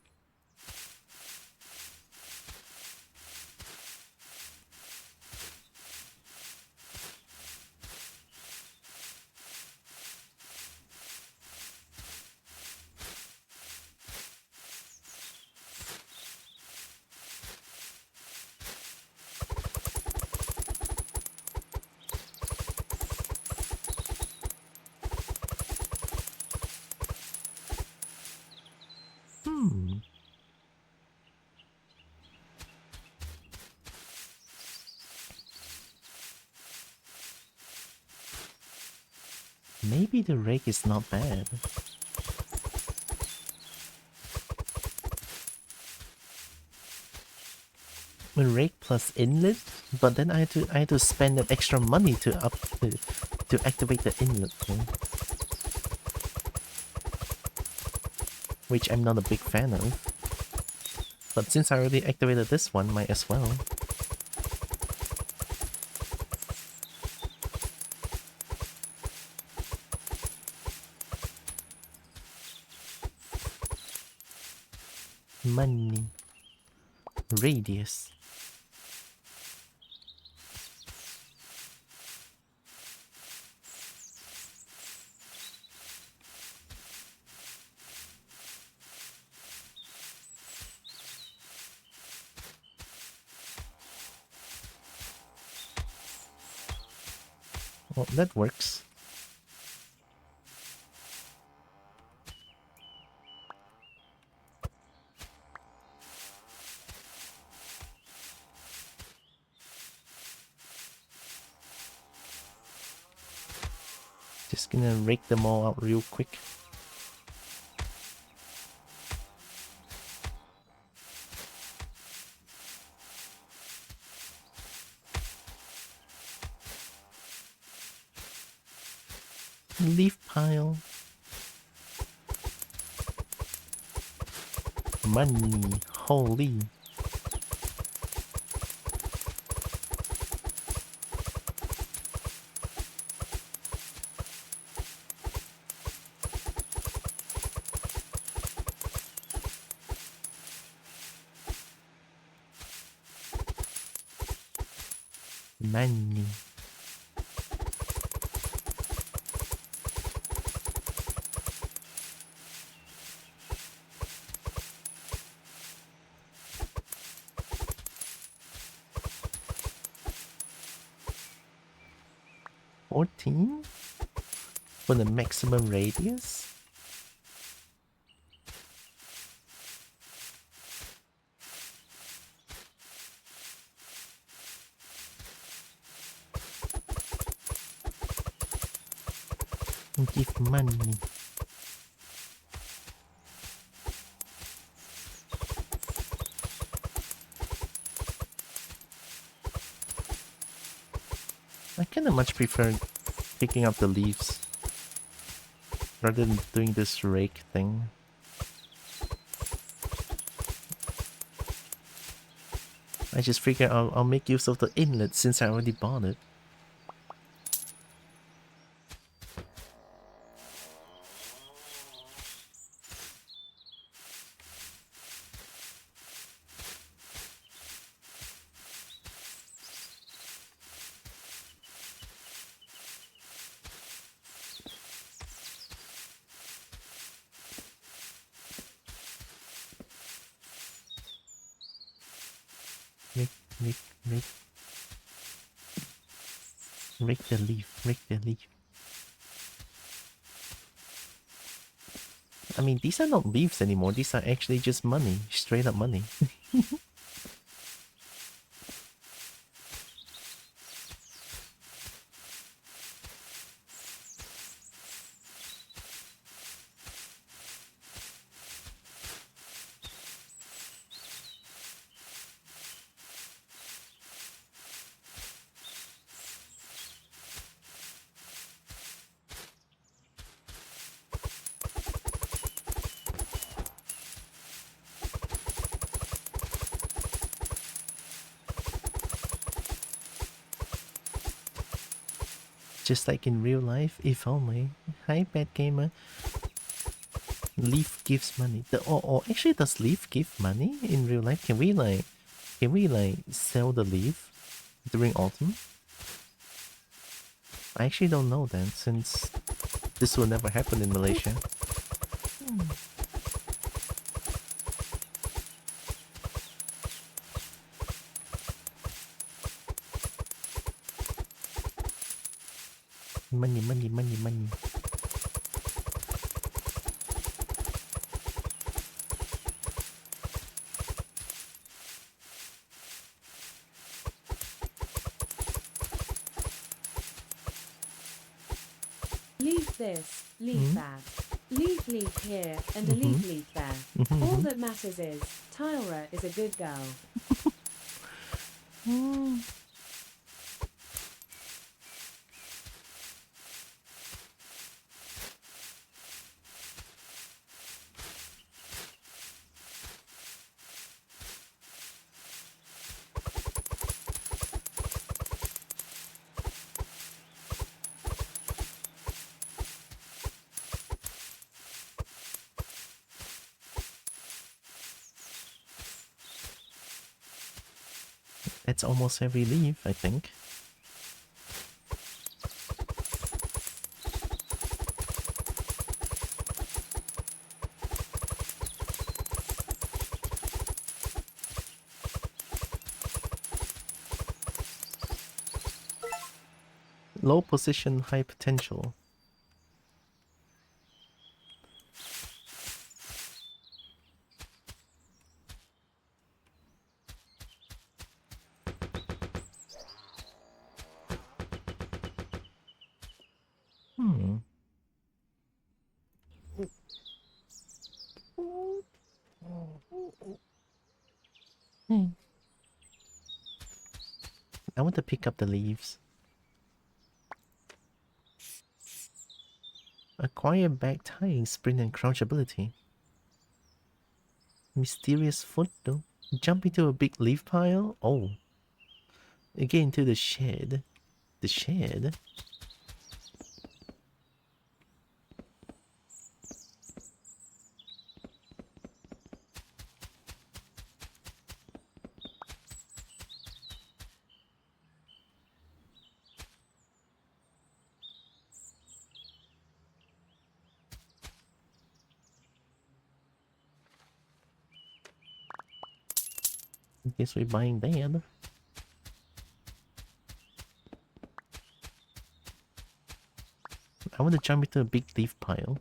Speaker 1: Maybe the rake is not bad. Rake plus inlet, but then I had to spend that extra money to activate the inlet thing, which I'm not a big fan of. But since I already activated this one, might as well. Money. Radius. Well, that works. Just gonna rake them all out real quick. Leaf pile. Money. Holy. Money. $14 for the maximum radius. Give money. I kinda much prefer picking up the leaves rather than doing this rake thing. I just figure I'll make use of the inlet since I already bought it. Rake the leaf, rake the leaf. I mean, these are not leaves anymore, these are actually just money, straight up money. Just like in real life, if only. Hi, Bad Gamer. Leaf gives money. Or actually, does leaf give money in real life? Can we sell the leaf during autumn? I actually don't know that, since this will never happen in Malaysia. Money, money, money, money.
Speaker 2: Leave this, leave that. Leave here, and a leave there. All that matters is, Tyra is a good girl.
Speaker 1: That's almost every leaf, I think. Low position, high potential. Hmm. Hmm. I want to pick up the leaves. Acquire back tying, sprint and crouch ability. Mysterious foot though. Jump into a big leaf pile? Oh. Get into the shed. The shed? I guess we're buying that. I want to jump into a big leaf pile.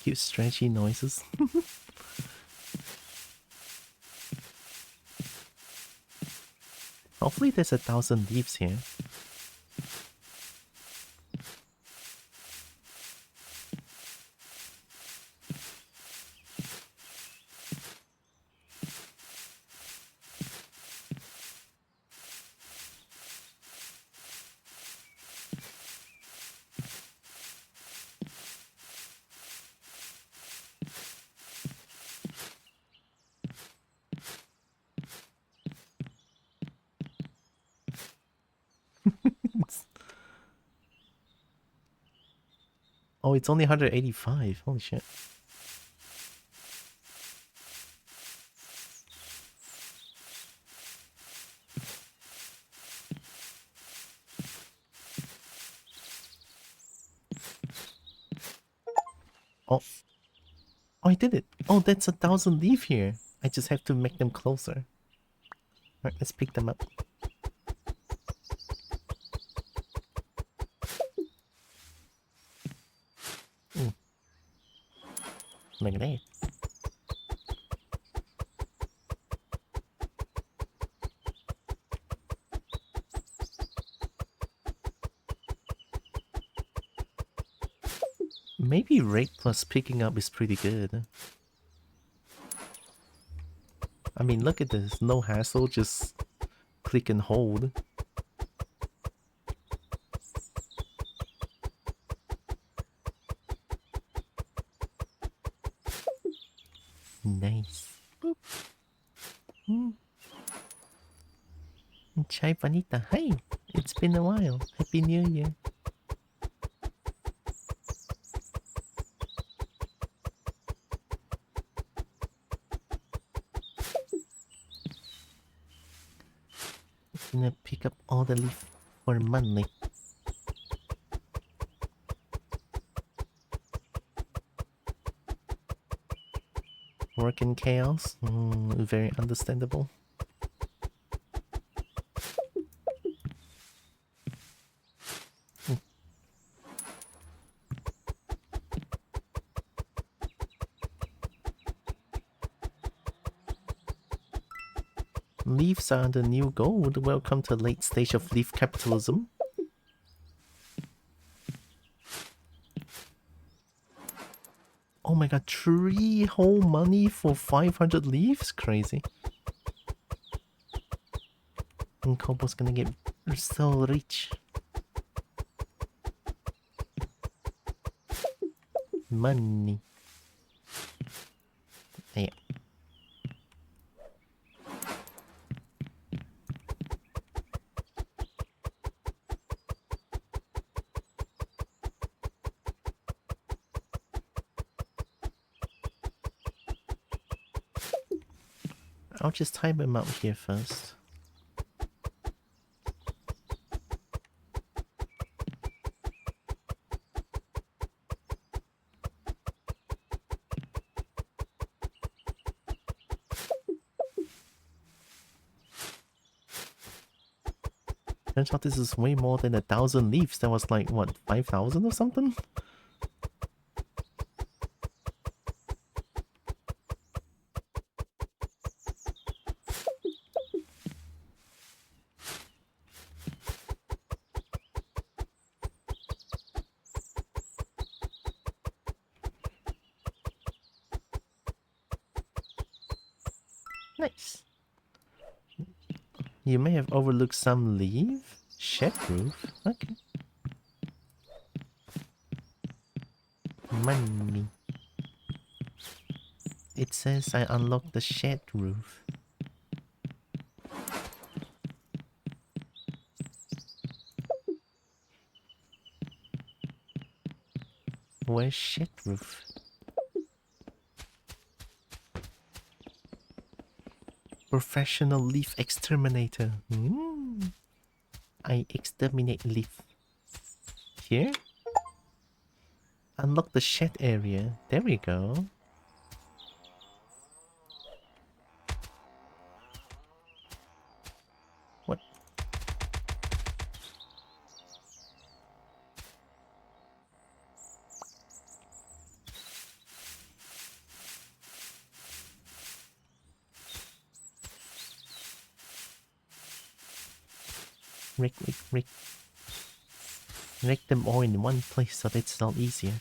Speaker 1: Cute stretchy noises. Hopefully there's 1,000 leaves here. Oh, it's only 185. Holy shit. Oh. Oh, I did it. Oh, that's 1,000 leaf here. I just have to make them closer. Alright, let's pick them up. Ooh. Look at that. Maybe rate plus picking up is pretty good. I mean, look at this. No hassle, just click and hold. Nice. Boop. Chai Panita, hi! It's been a while. Happy New Year. Gonna pick up all the leaf for money. Work in chaos? Very understandable. Leaves are the new gold. Welcome to late stage of leaf capitalism. Oh my god, 3 whole money for 500 leaves? Crazy. And Kobo's gonna get so rich. Money. Yeah. I'll just type them out here first. Turns out this is way more than 1,000 leaves. That was like, what, 5,000 or something? Nice. You may have overlooked some leaf. Shed roof? Okay. Money. It says I unlocked the shed roof. Where's shed roof? Professional leaf exterminator. I exterminate leaf. Here? Unlock the shed area. There we go. What? Rake them all in one place so that it's a lot easier.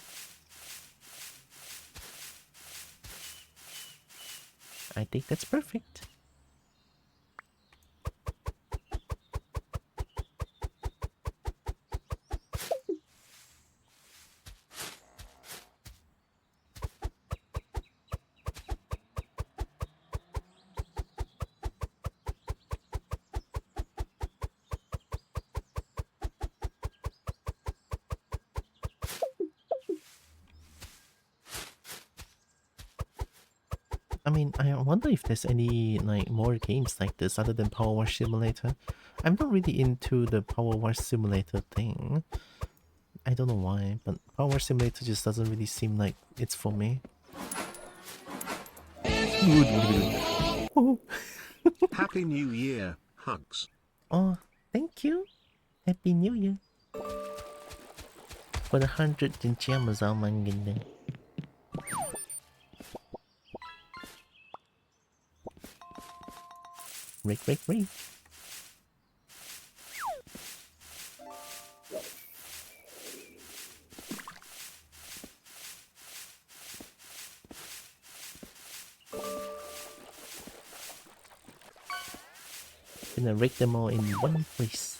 Speaker 1: I think that's perfect. I mean, I wonder if there's any like more games like this other than Power Wash Simulator. I'm not really into the Power Wash Simulator thing. I don't know why, but Power Wash Simulator just doesn't really seem like it's for me.
Speaker 3: Happy New Year, hugs.
Speaker 1: Oh, thank you. Happy New Year. For the 100 gems, oh my goodness. Rake. Gonna rake them all in one place.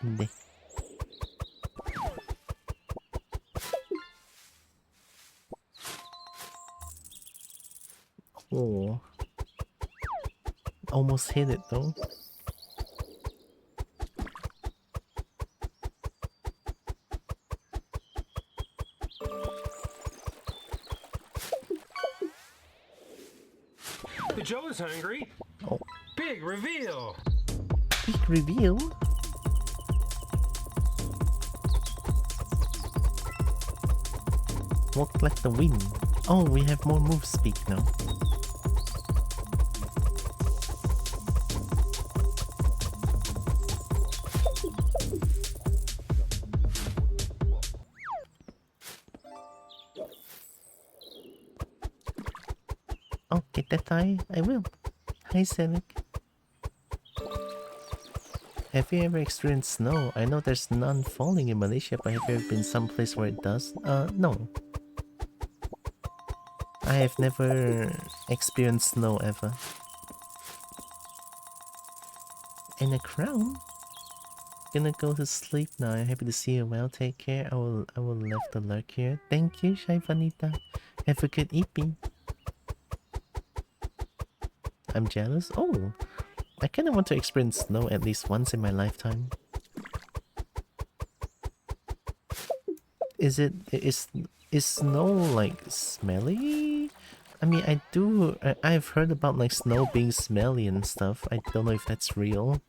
Speaker 1: There. Oh. Almost hit it though.
Speaker 4: The Joe is hungry.
Speaker 1: Oh.
Speaker 4: Big reveal.
Speaker 1: Big reveal? Walk like the wind. Oh, we have more move speed now. Oh, get that eye? I will. Hi, Selic. Have you ever experienced snow? I know there's none falling in Malaysia, but have you ever been someplace where it does? No. I have never experienced snow ever. And a crown? Gonna go to sleep now. I'm happy to see you well. Take care. I will left the lurk here. Thank you, Shai Vanita. Have a good evening. I'm jealous. Oh, I kind of want to experience snow at least once in my lifetime. Is snow like smelly? I mean, I've heard about like snow being smelly and stuff. I don't know if that's real.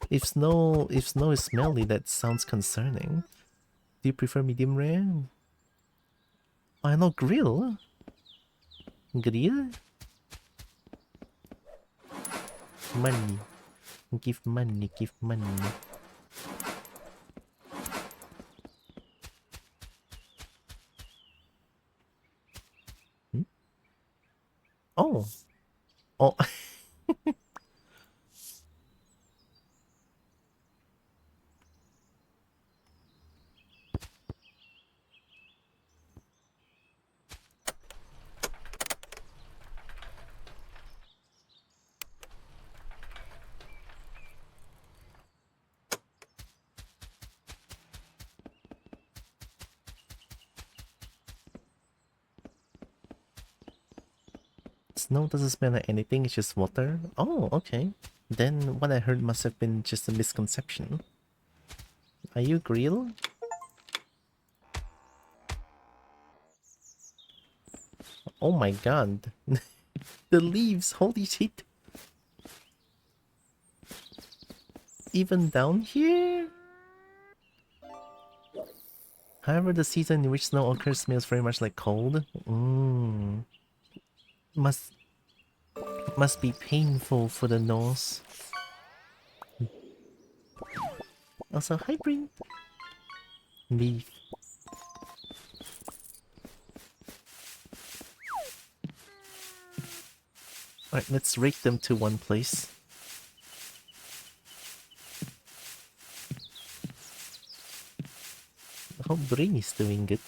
Speaker 1: If snow is smelly, that sounds concerning. Do you prefer medium rare? Why not grill? Grill? Money. Give money, give money. Hmm? Oh. Oh. Snow doesn't smell like anything, it's just water. Oh, okay. Then what I heard must have been just a misconception. Are you grill? Oh my god. The leaves, holy shit. Even down here? However, the season in which snow occurs smells very much like cold. Must be painful for the nose. Also, hi Bryn. Leaf. Alright, let's rake them to one place. I hope Bryn is doing good.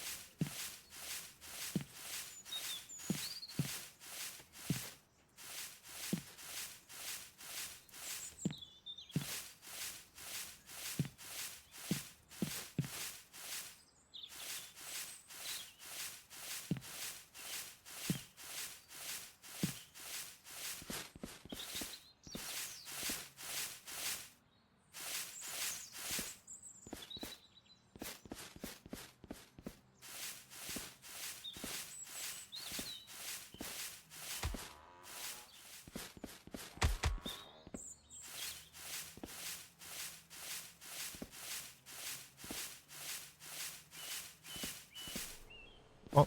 Speaker 1: Oh.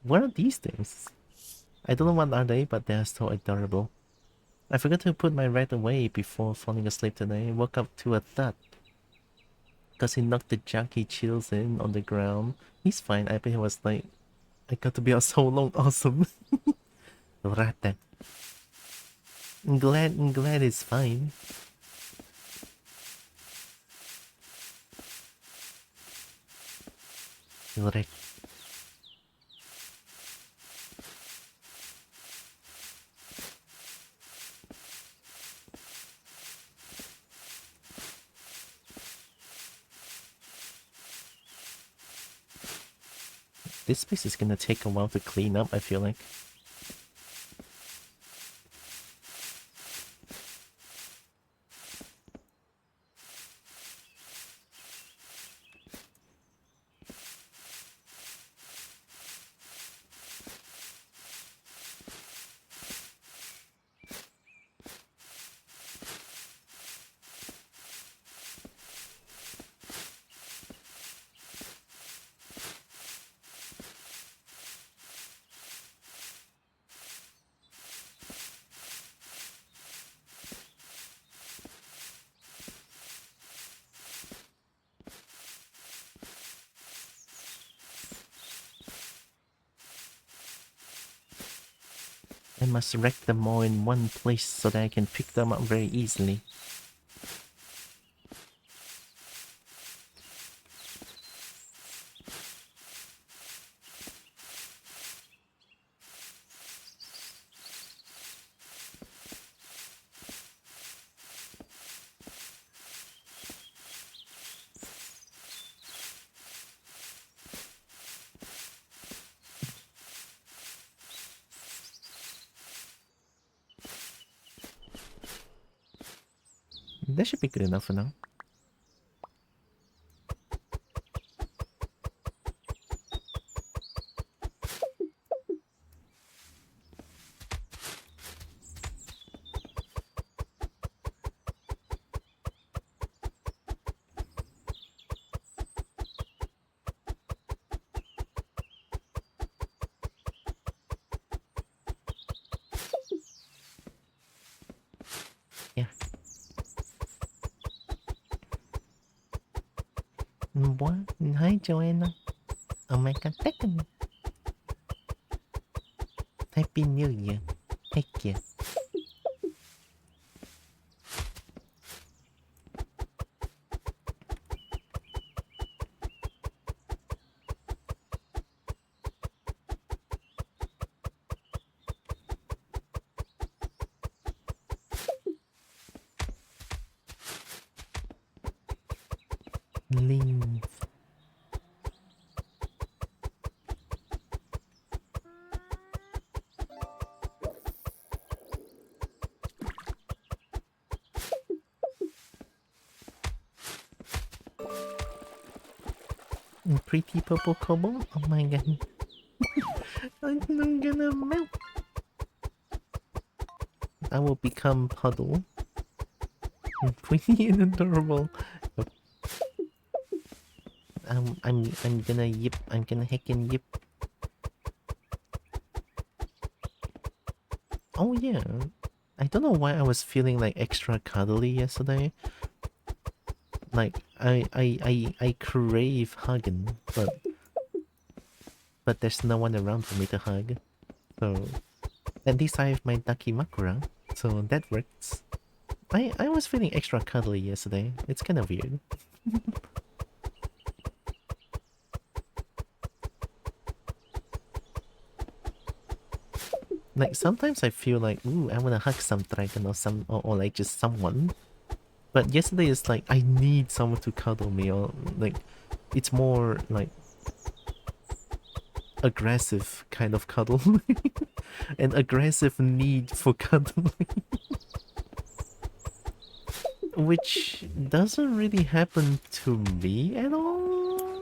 Speaker 1: What are these things? I don't know what are they, but they are so adorable. I forgot to put my rat away before falling asleep today. Woke up to a thud. Because he knocked the jug he chills in on the ground. He's fine. I bet he was like, I got to be out so long. Awesome. Rata. I'm glad it's fine. Right. This space is gonna take a while to clean up, I feel like. I must rack them all in one place so that I can pick them up very easily. that should be good enough for now. Yeah. What? Hi, Joanna. Oh my god, thank you. Happy New Year. Thank you. Leave. Pretty purple cobalt? Oh my god. I'm gonna melt. I will become puddle. Pretty and adorable. I'm gonna yip. I'm gonna heckin' yip. Oh yeah. I don't know why I was feeling like extra cuddly yesterday. Like I crave hugging, but there's no one around for me to hug. So at least I have my Dakimakura, so that works. I was feeling extra cuddly yesterday. It's kind of weird. Like sometimes I feel like, ooh, I wanna hug some dragon or like just someone. But yesterday it's like I need someone to cuddle me, or like it's more like aggressive kind of cuddle. An aggressive need for cuddling. Which doesn't really happen to me at all.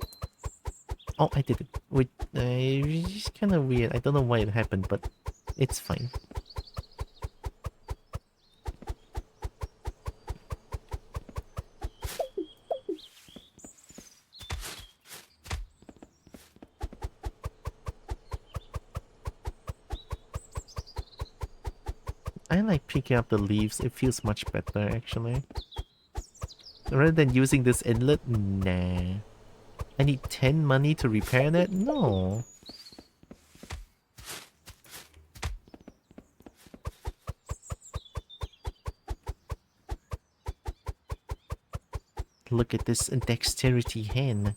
Speaker 1: Oh, I did it. Which is kind of weird. I don't know why it happened, but it's fine. I like picking up the leaves. It feels much better, actually. Rather than using this inlet, nah. I need 10 money to repair that? No. Look at this dexterity hand.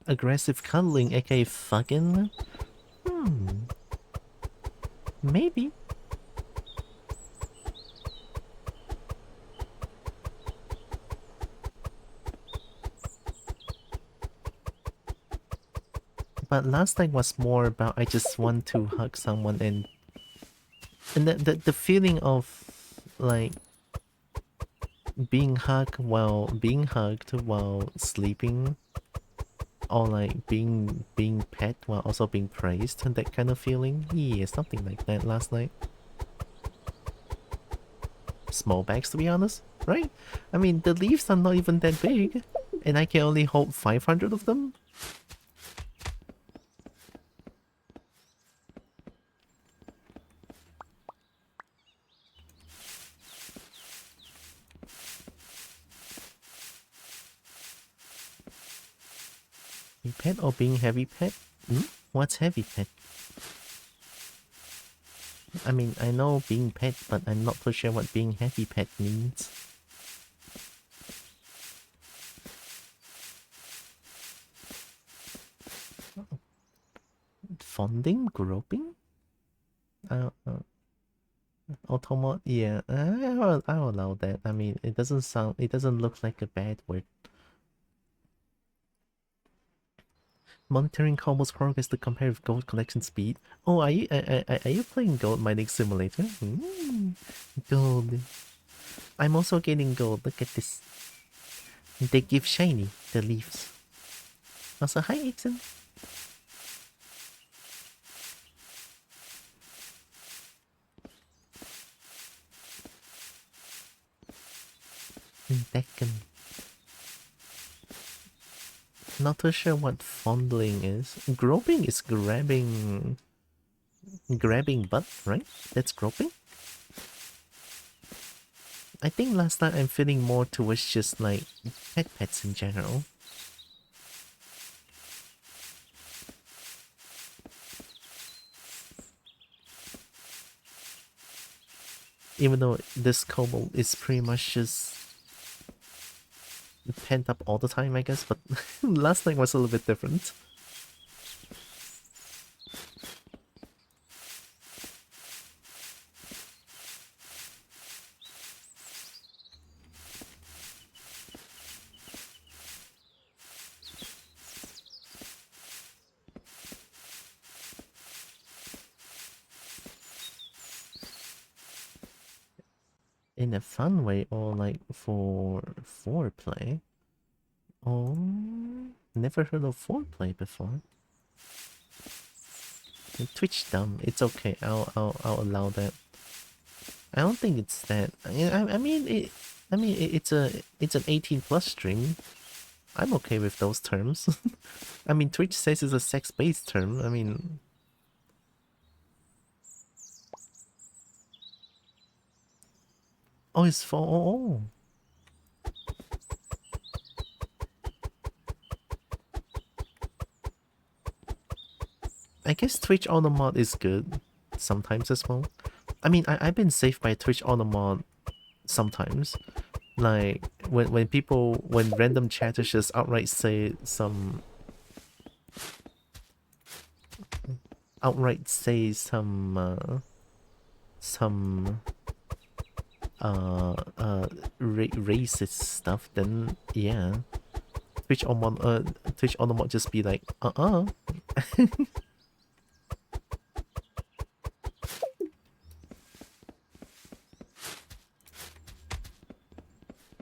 Speaker 1: Aggressive cuddling, aka fucking? Maybe. But last night was more about I just want to hug someone, and the feeling of like being hugged while sleeping, or like being pet while also being praised, and that kind of feeling. Yeah, something like that last night. Small bags, to be honest, right? I mean, the leaves are not even that big, and I can only hold 500 of them. Pet or being heavy pet? What's heavy pet? I mean, I know being pet, but I'm not too sure what being heavy pet means. Fonding? Groping? Automod? Yeah, I'll allow that. I mean, it doesn't look like a bad word. Monitoring Combo's progress to compare with gold collection speed. Oh, are you playing Gold Mining Simulator? Gold. I'm also getting gold. Look at this. They give shiny, the leaves. Also, hi, Ixen. Decken. Not too sure what fondling is. Groping is grabbing butt, right? That's groping? I think last time I'm feeling more towards just like pets in general. Even though this kobold is pretty much just pent up all the time, I guess, but last night was a little bit different. In a fun way or like for foreplay? Oh, never heard of foreplay before. Twitch dumb. It's okay. I'll allow that. I don't think it's that. It's an 18 plus stream. I'm okay with those terms. I mean, Twitch says it's a sex-based term. I mean, oh, it's for oh. I guess Twitch Automod is good sometimes as well. I mean, I've been saved by Twitch Automod sometimes. Like when random chatters just outright say some racist stuff, then yeah, Twitch Automod just be like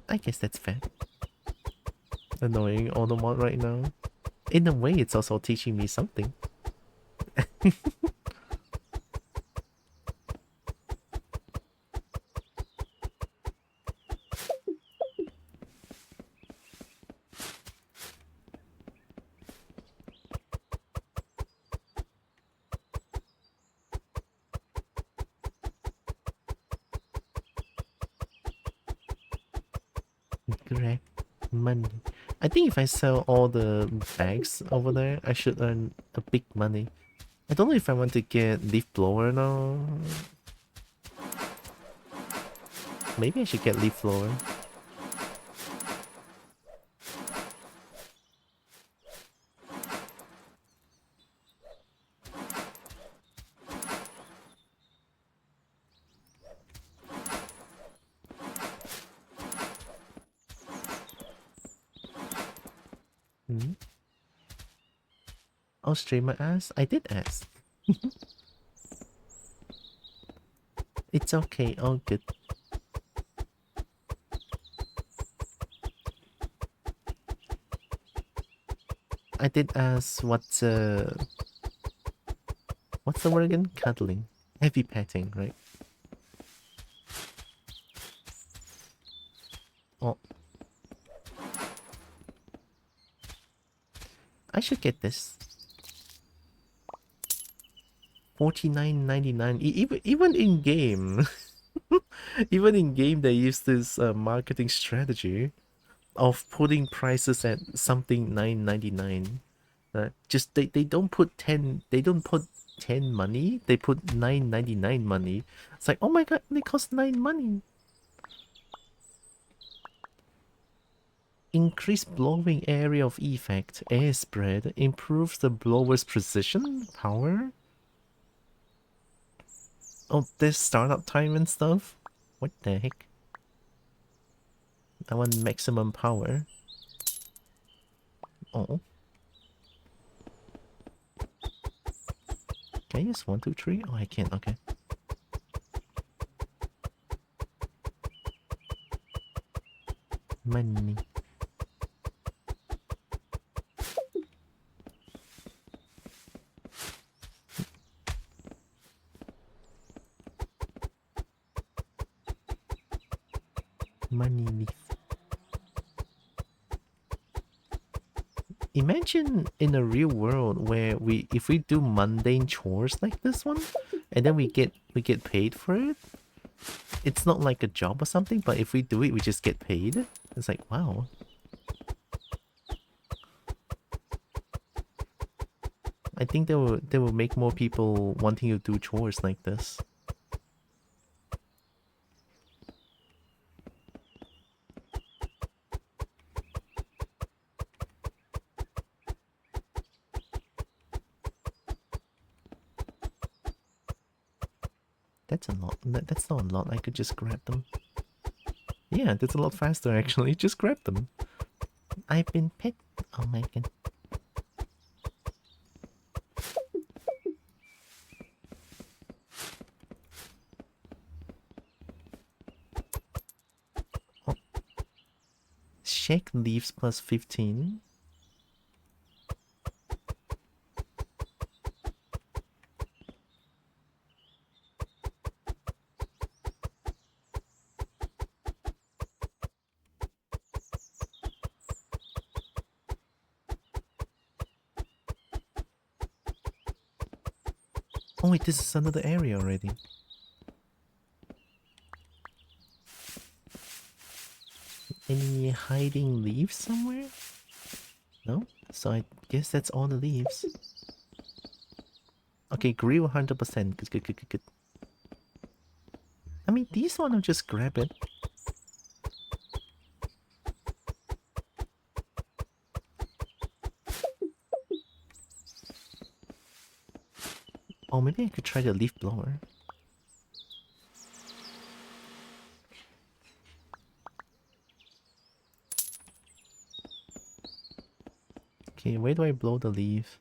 Speaker 1: I guess that's fair. Annoying Automod right now. In a way, it's also teaching me something. Correct. Money. I think if I sell all the bags over there, I should earn a big money. I don't know if I want to get leaf blower now. Maybe I should get leaf blower. I'll stream my ass. I did ask. It's okay, all good. I did ask what's the word again? Cuddling. Heavy petting, right? Oh. I should get this. 49.99. Even in game. Even in game they use this marketing strategy of putting prices at something 9.99. Just they don't put 10, they don't put 10 money, they put 9.99 money. It's like, oh my god, they cost 9 money. Increase blowing area of effect, air spread, improves the blower's precision, power. Oh, there's startup time and stuff? What the heck? I want maximum power. Oh. Can I use 1, 2, 3? Oh, I can't. Okay. Money. Money leaf. Imagine in a real world where if we do mundane chores like this one, and then we get paid for it. It's not like a job or something, but if we do it, we just get paid. It's like, wow. I think they will make more people wanting to do chores like this. That's a lot. That's not a lot. I could just grab them. Yeah, that's a lot faster actually. Just grab them. I've been pet. Oh my god. Oh. Shake leaves plus 15. Oh wait, this is another area already. Any hiding leaves somewhere? No? So I guess that's all the leaves. Okay, grill 100%. Good, good, good, good, good. I mean, these one I'll just grab it. Oh, maybe I could try the leaf blower. Okay, where do I blow the leaf?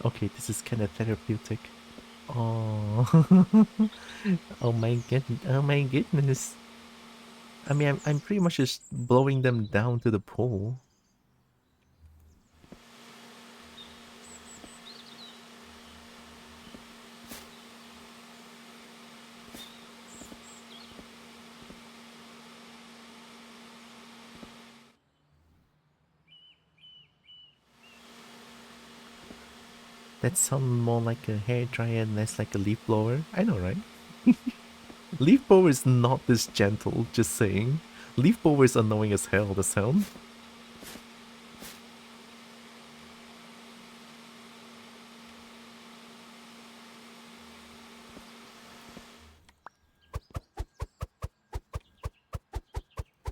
Speaker 1: Okay, this is kind of therapeutic. Oh, oh my goodness! I mean, I'm pretty much just blowing them down to the pool. That sounds more like a hair dryer and less like a leaf blower. I know, right? Leaf blower is not this gentle, just saying. Leaf blower is annoying as hell, the sound.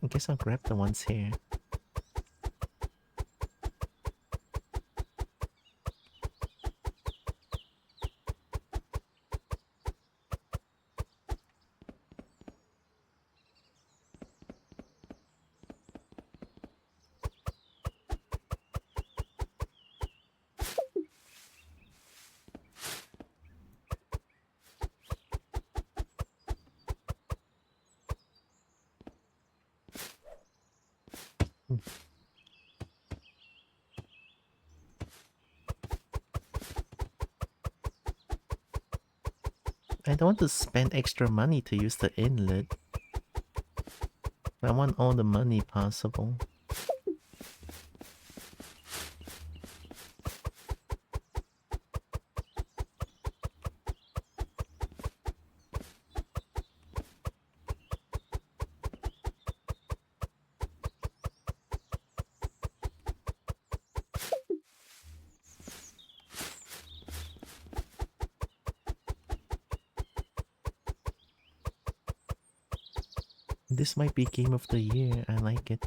Speaker 1: I guess I'll grab the ones here. I don't want to spend extra money to use the inlet. I want all the money possible. This might be game of the year. I like it.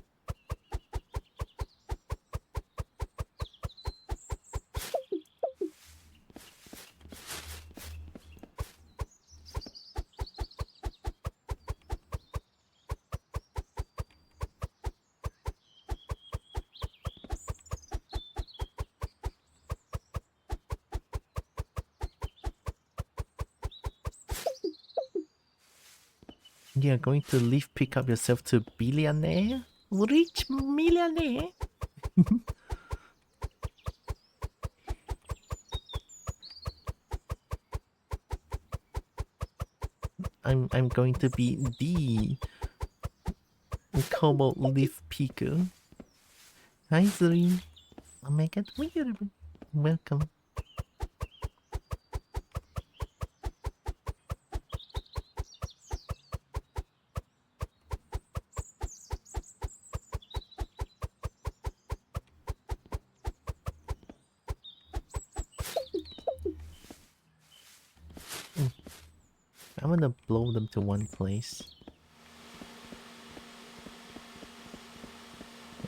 Speaker 1: You're going to leave pick up yourself to billionaire? Rich millionaire? I'm going to be the cobalt leaf picker. Hi Zuri. Oh my god, welcome. I'm gonna blow them to one place.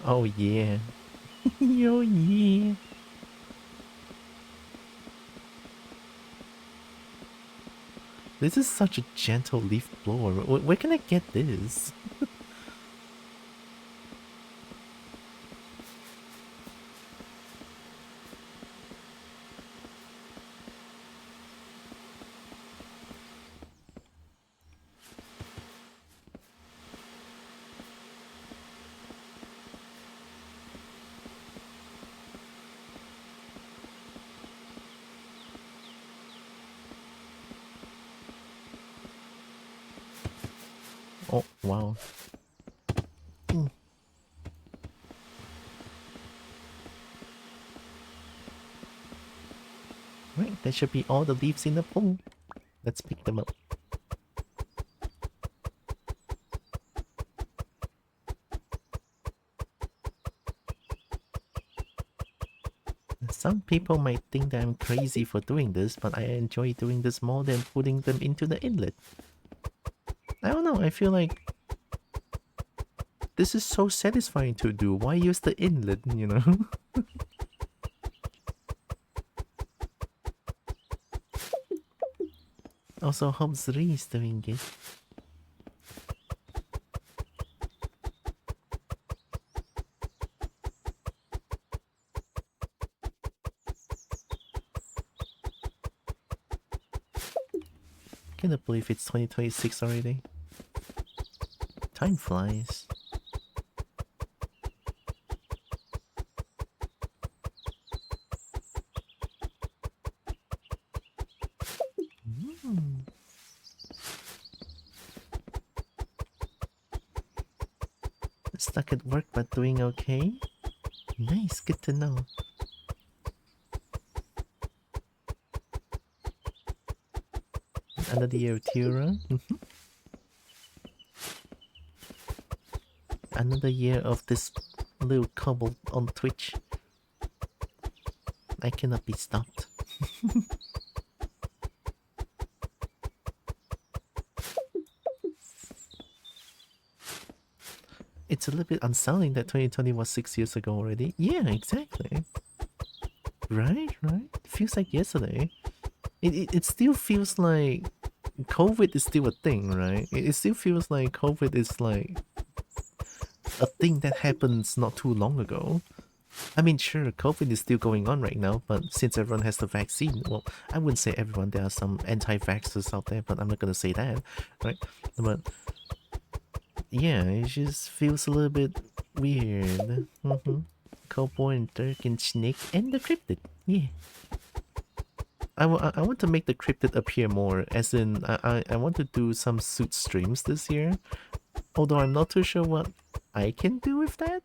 Speaker 1: Oh yeah. Oh yeah. This is such a gentle leaf blower. Where can I get this? Oh, wow. Right, there should be all the leaves in the pool. Let's pick them up. Some people might think that I'm crazy for doing this, but I enjoy doing this more than putting them into the inlet. I don't know, I feel like this is so satisfying to do. Why use the inlet, you know? Also, hope Zri is doing it. Can't believe it's 2026 already. Time flies. Stuck at work but doing okay? Nice, good to know. Another year of Tira. Another year of this little cobble on Twitch. I cannot be stopped. It's a little bit unsettling that 2020 was 6 years ago already. Yeah, exactly. Right, right. It feels like yesterday. It still feels like COVID is still a thing, right? It still feels like COVID is like a thing that happens not too long ago. I mean, sure, COVID is still going on right now, but since everyone has the vaccine, well, I wouldn't say everyone, there are some anti-vaxxers out there, but I'm not gonna say that, right? But yeah, it just feels a little bit weird. Cowboy and Dirk and Snake and the Cryptid, yeah. I want to make the Cryptid appear more, as in, I want to do some suit streams this year, although I'm not too sure what I can do with that.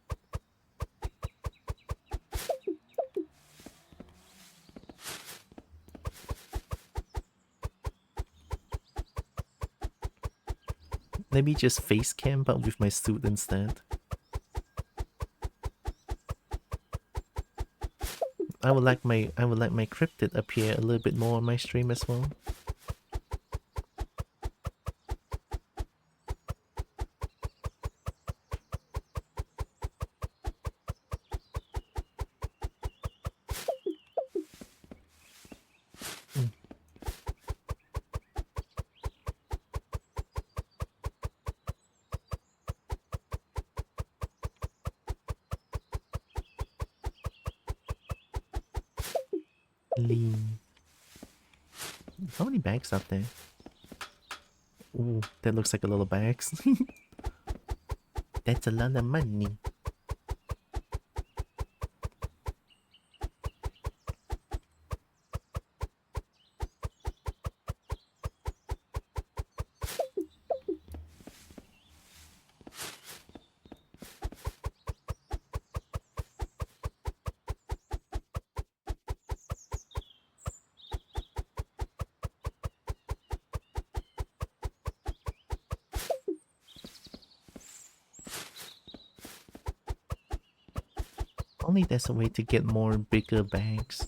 Speaker 1: Maybe just face cam but with my suit instead. I would like my cryptid appear a little bit more on my stream as well. Lean. How many bags up there? Ooh, that looks like a little bags. That's a lot of money. Only there's a way to get more bigger bags.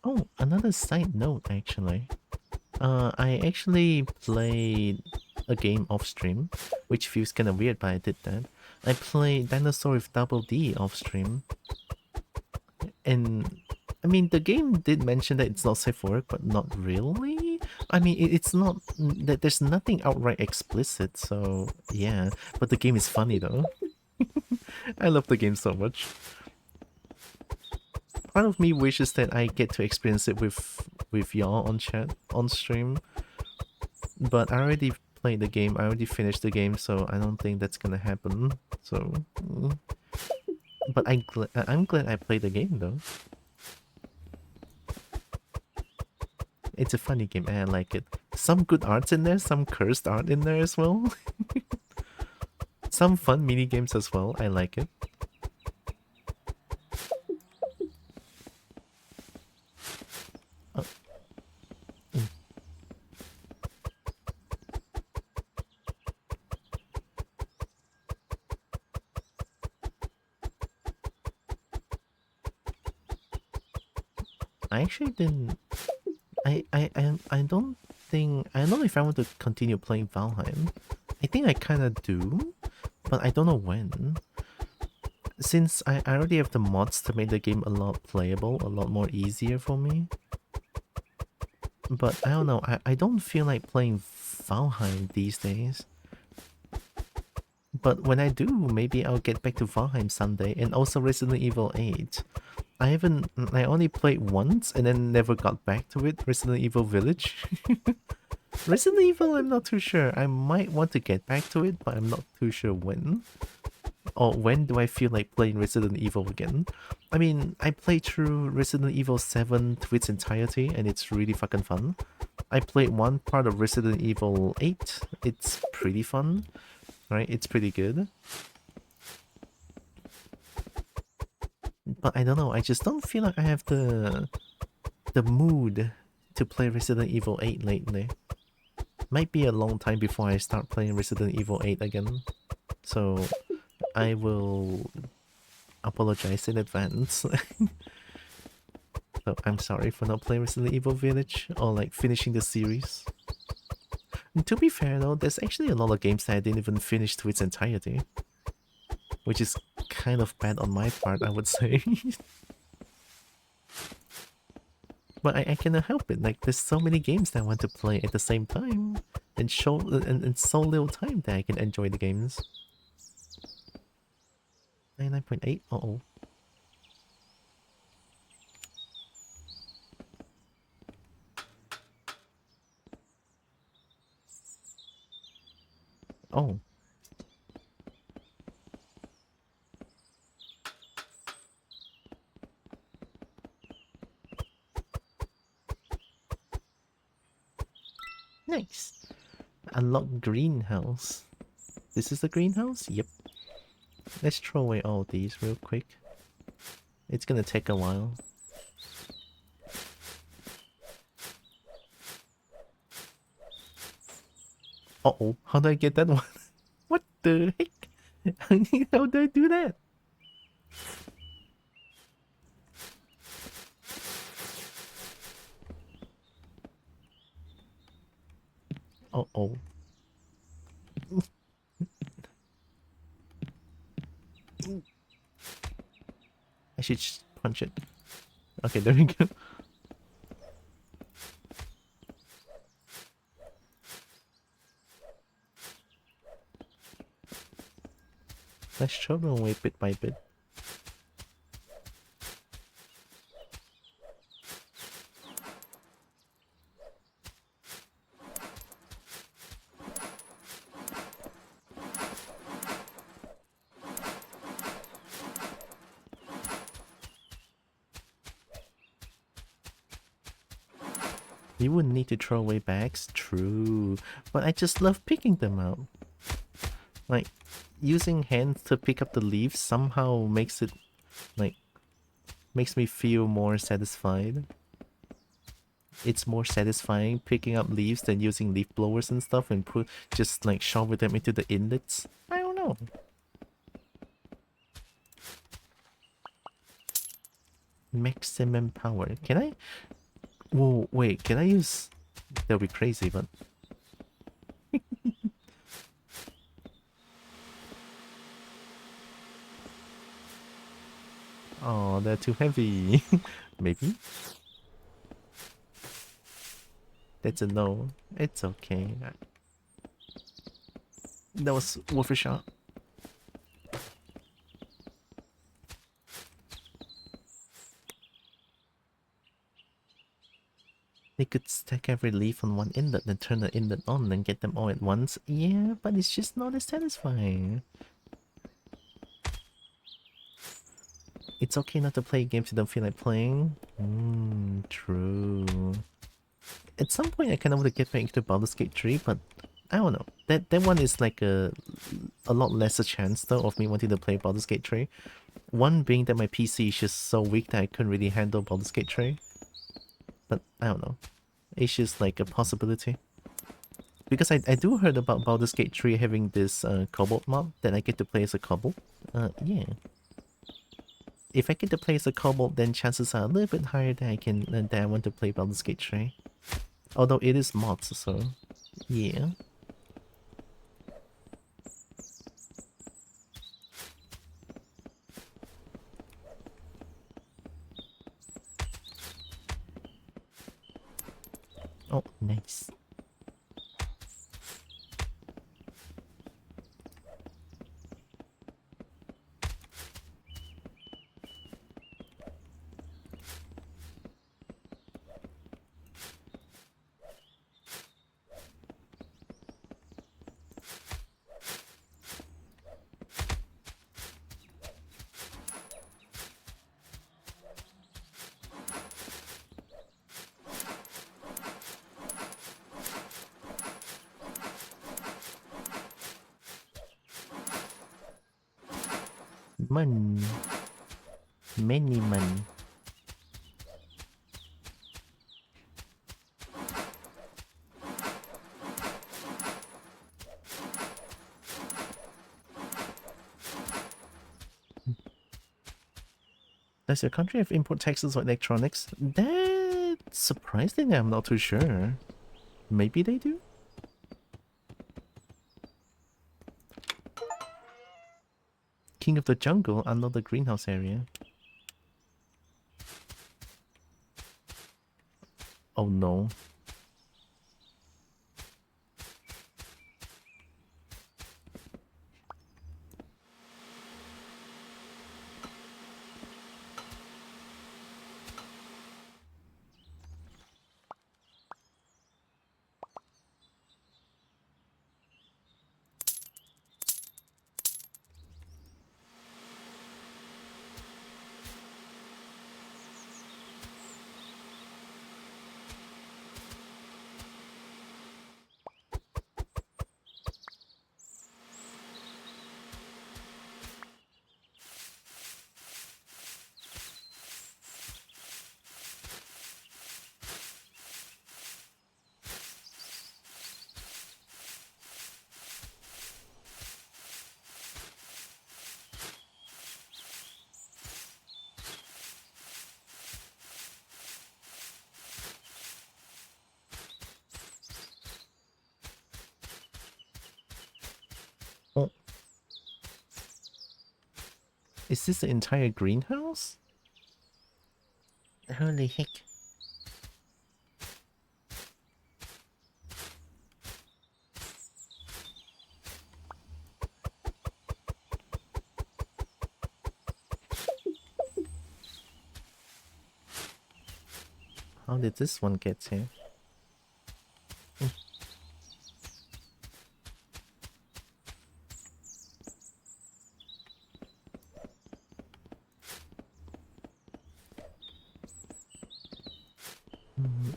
Speaker 1: Oh, another side note actually. I actually played a game off stream, which feels kind of weird, but I did that. I played Dinosaur with Double D off stream, and I mean the game did mention that it's not safe for work, but not really. I mean it's not that there's nothing outright explicit, so yeah. But the game is funny though. I love the game so much. Part of me wishes that I get to experience it with y'all on chat on stream, but I already played the game. I already finished the game, so I don't think that's gonna happen. So, but I'm glad I played the game though. It's a funny game and I like it. Some good arts in there, some cursed art in there as well. Some fun mini games as well. I like it. I actually didn't. I don't think. I don't know if I want to continue playing Valheim. I think I kind of do, but I don't know when. Since I already have the mods to make the game a lot playable, a lot more easier for me. But I don't know. I don't feel like playing Valheim these days. But when I do, maybe I'll get back to Valheim someday, and also Resident Evil 8. I only played once and then never got back to it, Resident Evil Village. Resident Evil, I'm not too sure. I might want to get back to it, but I'm not too sure when. Or when do I feel like playing Resident Evil again? I mean, I played through Resident Evil 7 to its entirety, and it's really fucking fun. I played one part of Resident Evil 8. It's pretty fun, right? It's pretty good. But I don't know, I just don't feel like I have the mood to play Resident Evil 8 lately. Might be a long time before I start playing Resident Evil 8 again. So I will apologize in advance. So I'm sorry for not playing Resident Evil Village or like finishing the series. And to be fair though, there's actually a lot of games that I didn't even finish to its entirety. Which is kind of bad on my part, I would say. But I cannot help it, like there's so many games that I want to play at the same time. And so little time that I can enjoy the games. 99.8? Uh-oh. Oh. Nice. Unlock greenhouse. This is the greenhouse? Yep. Let's throw away all these real quick. It's gonna take a while. Uh-oh, how do I get that one? What the heck? How do I do that? Oh, oh. I should just punch it. Okay, there we go. Let's chop them away bit by bit. You wouldn't need to throw away bags, true. But I just love picking them out. Like, using hands to pick up the leaves somehow makes it, like, makes me feel more satisfied. It's more satisfying picking up leaves than using leaf blowers and stuff and just like shovel them into the inlets. I don't know. Maximum power. Can I? Whoa, wait, can I use... That'll be crazy, but... Oh, they're too heavy. Maybe? That's a no. It's okay. That was worth a shot. They could stack every leaf on one inlet, then turn the inlet on, and get them all at once. Yeah, but it's just not as satisfying. It's okay not to play games you don't feel like playing. True. At some point I kind of want to get back into Baldur's Gate 3, but I don't know. That one is like a lot lesser chance though of me wanting to play Baldur's Gate 3. One being that my PC is just so weak that I couldn't really handle Baldur's Gate 3. But I don't know. It's just like a possibility. Because I do heard about Baldur's Gate 3 having this kobold mod that I get to play as a kobold. Yeah. If I get to play as a kobold, then chances are a little bit higher that I want to play Baldur's Gate 3. Although it is mods, so yeah. Oh, nice. Man. Many man. Does your country have import taxes on electronics? That surprisingly, I'm not too sure. Maybe they do? King of the Jungle, unlock the greenhouse area. Oh no. Is this the entire greenhouse? Holy heck. How did this one get here?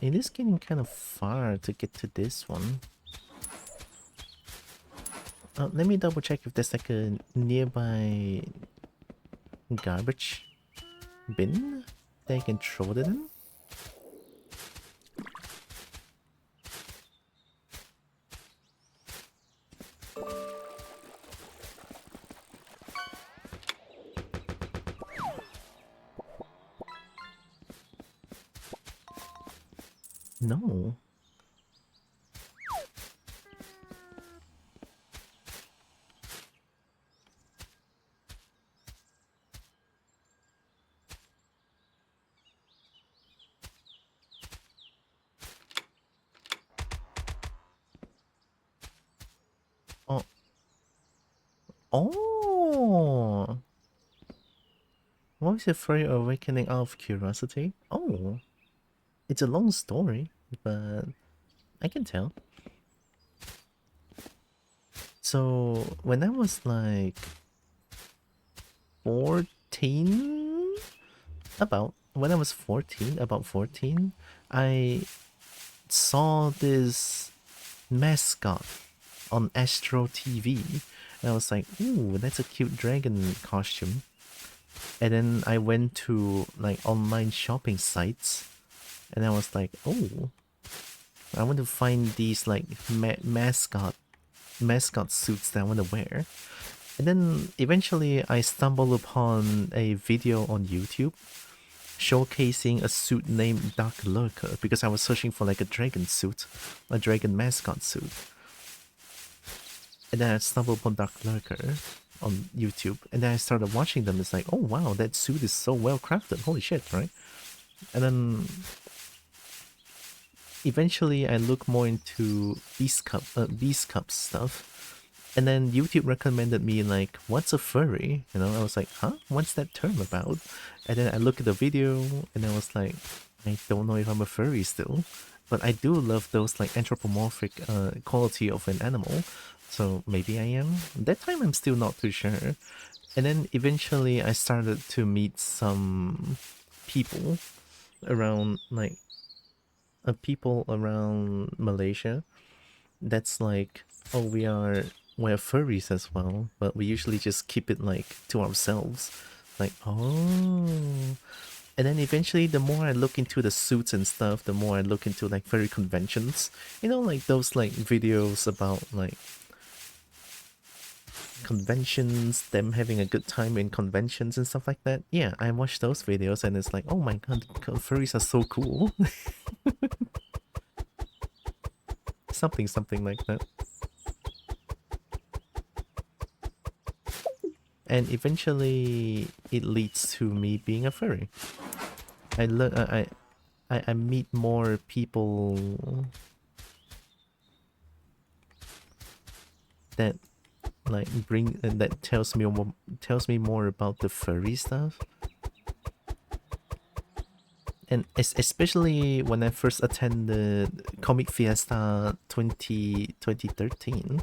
Speaker 1: It is getting kind of far to get to this one. Let me double check if there's like a nearby garbage bin that I can throw it in. No. Oh. Oh. What was your furry awakening out of curiosity? Oh. It's a long story, but I can tell. So, when I was like 14, when I was 14, about 14, I saw this mascot on Astro TV, and I was like, ooh, that's a cute dragon costume. And then I went to like online shopping sites, and I was like, oh, I want to find these like mascot suits that I want to wear. And then eventually I stumbled upon a video on YouTube showcasing a suit named Dark Lurker, because I was searching for like a dragon suit, a dragon mascot suit. And then I stumbled upon Dark Lurker on YouTube, and then I started watching them. It's like, oh wow, that suit is so well crafted, holy shit, right? And then eventually I look more into Beast Cup stuff. And then YouTube recommended me like, what's a furry? You know, I was like, huh? What's that term about? And then I look at the video and I was like, I don't know if I'm a furry still. But I do love those like anthropomorphic quality of an animal. So maybe I am. That time I'm still not too sure. And then eventually I started to meet some people around like people around Malaysia that's like, oh, we're furries as well, but we usually just keep it like to ourselves. Like, oh. And then eventually the more I look into the suits and stuff, the more I look into like furry conventions. You know, like those like videos about like conventions, them having a good time in conventions and stuff like that. Yeah, I watch those videos and it's like, oh my god, furries are so cool. something like that. And eventually it leads to me being a furry. I meet more people that like that tells me more about the furry stuff. And especially when I first attended Comic Fiesta 2013.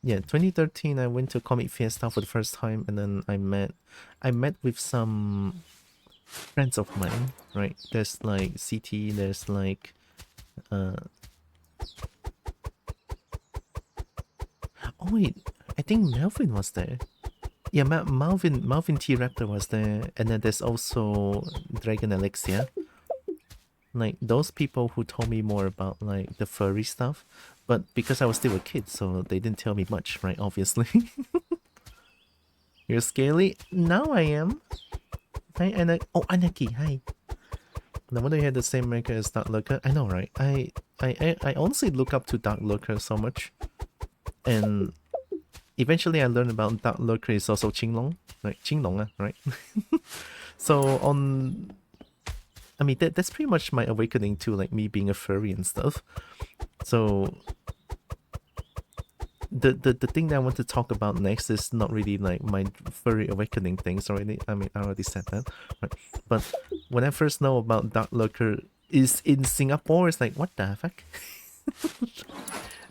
Speaker 1: Yeah, 2013 I went to Comic Fiesta for the first time, and then I met with some friends of mine, right? There's like CT, there's like oh wait, I think Melvin was there. Yeah, Malvin T Raptor was there, and then there's also Dragon Alexia. Like those people who told me more about like the furry stuff, but because I was still a kid, so they didn't tell me much, right? Obviously. You're scaly? Now I am. Hi, oh, Anaki, hi. No wonder you had the same maker as Dark Lurker. I know, right? I honestly look up to Dark Lurker so much, and eventually I learned about Dark Lurker is also Qinglong, right? Qinglong, right? So on, I mean that's pretty much my awakening to like me being a furry and stuff. So the thing that I want to talk about next is not really like my furry awakening things already. I mean I already said that, right? But when I first know about Dark Lurker is in Singapore, it's like what the fuck?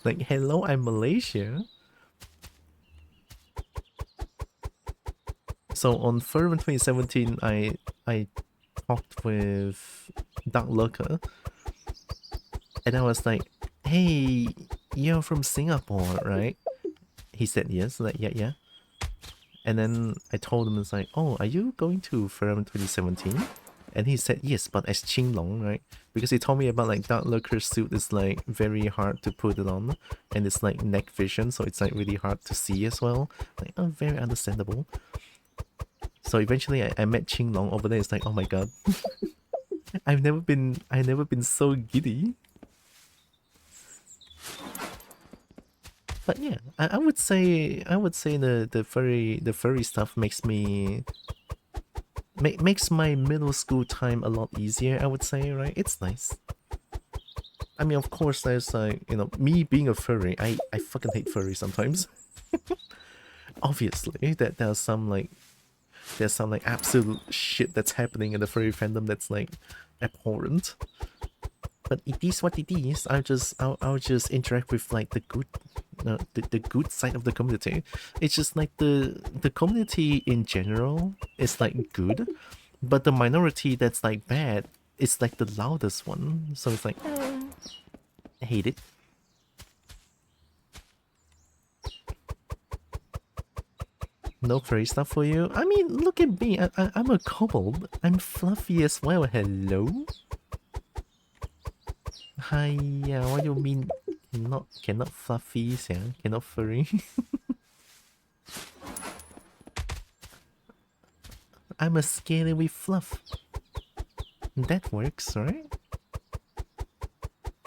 Speaker 1: Like hello, I'm Malaysia. So on Furman 2017, I talked with Dark Lurker, and I was like, "Hey, you're from Singapore, right?" He said yes. Like yeah. And then I told him, it's like, "Oh, are you going to Furman 2017?" And he said yes, but as Qinglong, right? Because he told me about like Dark Lurker's suit is like very hard to put it on, and it's like neck vision, so it's like really hard to see as well. Like, oh, very understandable. So eventually I met Qinglong over there. It's like, oh my god. I've never been so giddy. But yeah, I would say the furry stuff makes me makes my middle school time a lot easier, I would say, right? It's nice. I mean, of course there's like, you know, me being a furry, I fucking hate furry sometimes. Obviously, that there's some like absolute shit that's happening in the furry fandom that's like abhorrent. But it is what it is. I'll just interact with like the good, the good side of the community. It's just like the community in general is like good, but the minority that's like bad is like the loudest one. So it's like I hate it. No furry stuff for you. I mean, look at me. I'm a kobold. I'm fluffy as well. Hello. Hi, yeah, what do you mean cannot fluffy, yeah? Cannot furry? I'm a scaly with fluff. That works, right?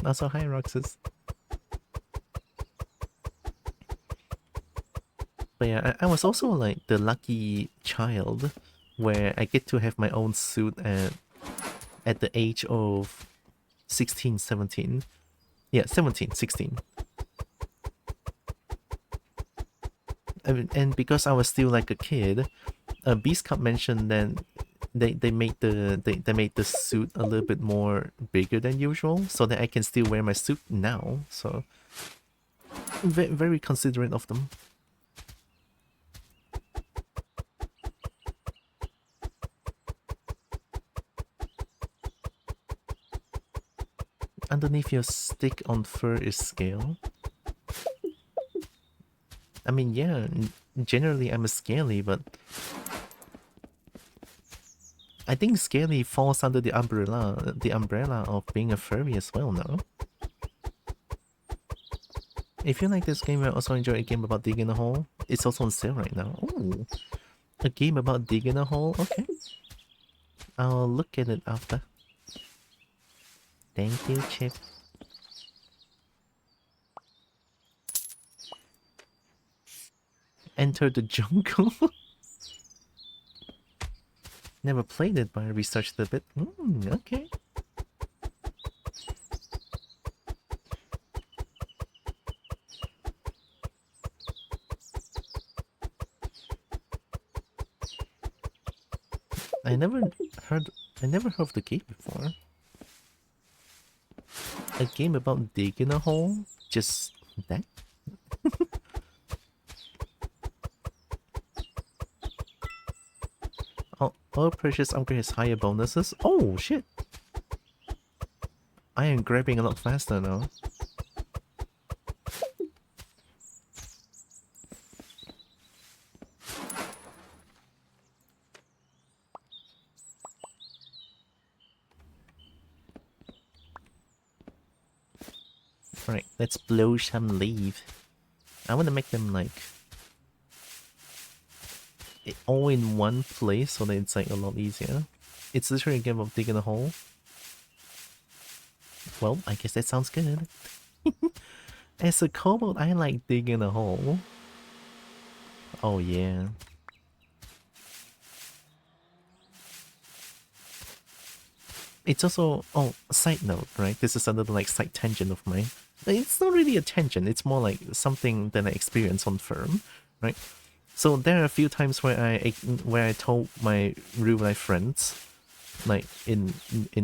Speaker 1: Also, hi Roxas. But yeah, I was also like the lucky child where I get to have my own suit at the age of 16, 17. Yeah, 17, 16. And because I was still like a kid, Beast Cup mentioned that they made they made the suit a little bit more bigger than usual, so that I can still wear my suit now. So very considerate of them. Underneath your stick on fur is scale. I mean, yeah, generally I'm a scaly, but I think scaly falls under the umbrella of being a furry as well, no? If you like this game, I also enjoy a game about digging a hole. It's also on sale right now. Ooh, a game about digging a hole? Okay. I'll look at it after. Thank you, Chip. Enter the jungle? Never played it, but I researched a bit. Okay. I never heard of the game before. A game about digging a hole? Just that? Oh, all purchase upgrade has higher bonuses. Oh shit! I am grabbing a lot faster now. Alright, let's blow some leaf. I want to make them like all in one place so that it's like a lot easier. It's literally a game of digging a hole. Well, I guess that sounds good. As a kobold, I like digging a hole. Oh yeah. It's also, oh, side note, right? This is another like side tangent of mine. It's not really a tangent, it's more like something that I experience on firm, right? So there are a few times where I told my real life friends, like in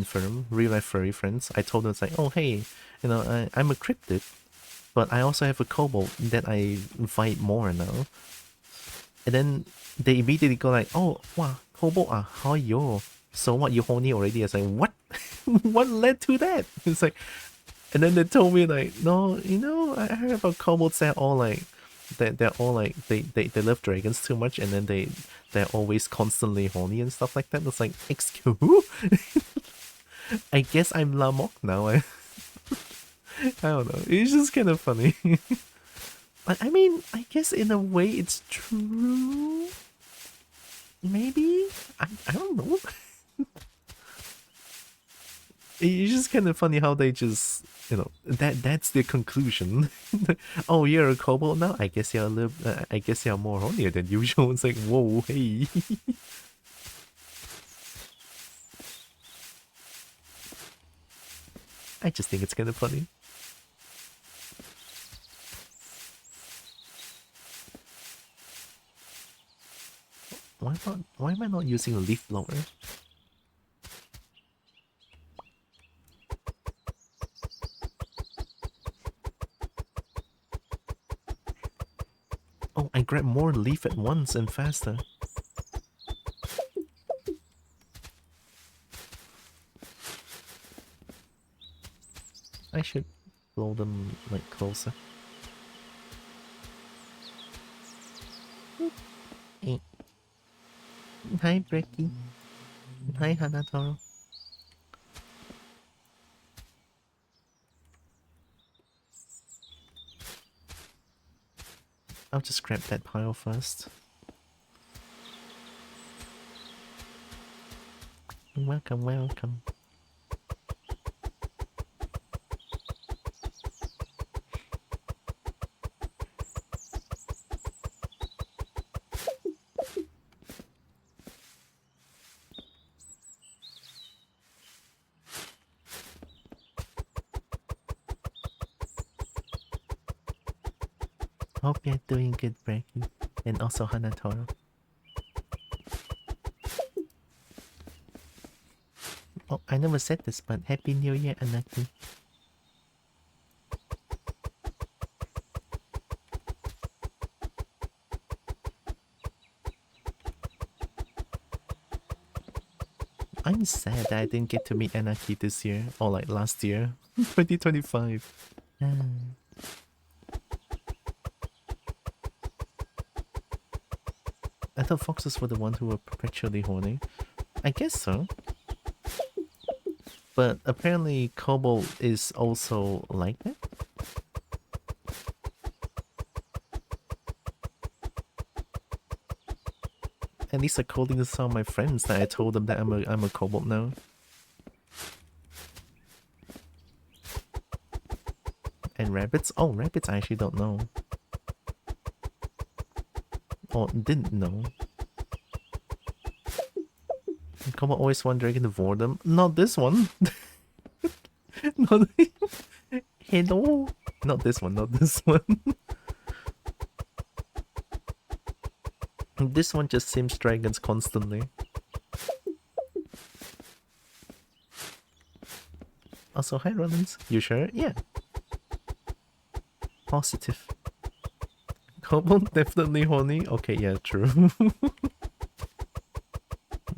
Speaker 1: firm, real life furry friends, I told them it's like, oh hey, I'm a cryptid, but I also have a kobold that I fight more now. And then they immediately go like, oh wow, kobold how are you? So what, you horny already? I was like, what? What led to that? It's like, and then they told me like, no, I heard about kobolds, they're all like, they're all like, they love dragons too much, and then they're always constantly horny and stuff like that. It's like, excuse who? I guess I'm Lamok now. I don't know. It's just kind of funny. But I mean, I guess in a way it's true. Maybe? I don't know. It's just kind of funny how they just, that's the conclusion. Oh, you're a kobold now? I guess you're I guess you're more hornier than usual. It's like, whoa, hey. I just think it's kind of funny. Why am I not using a leaf blower? Oh, I grab more leaf at once and faster. I should blow them like closer. Hey. Hi, Brecky. Hi, Hanatoro. I'll just grab that pile first. Welcome, welcome. Hope you're doing good, Brecky. And also Hanatoro. Oh, I never said this, but Happy New Year, Anaki. I'm sad that I didn't get to meet Anaki this year, or like last year, 2025. Ah. I thought foxes were the ones who were perpetually horny. I guess so. But apparently Kobold is also like that. At least according to some of my friends that I told them that I'm a kobold now. And rabbits? Oh, rabbits I actually don't know. Or didn't know. Kobold always want dragon to devour them. Not this one. Not hello. Not this one, not this one. This one just sims dragons constantly. Also, hi Rollins. You sure? Yeah. Positive. Kobold definitely horny. Okay, yeah, true.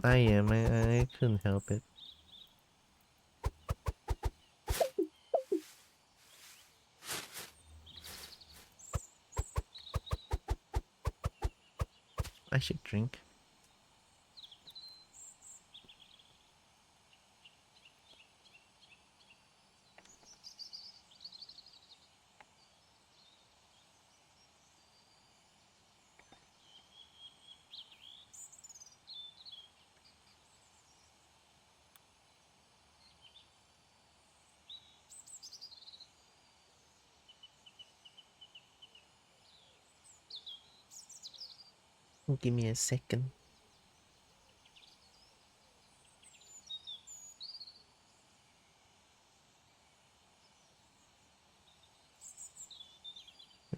Speaker 1: I am. I couldn't help it. I should drink. Give me a second.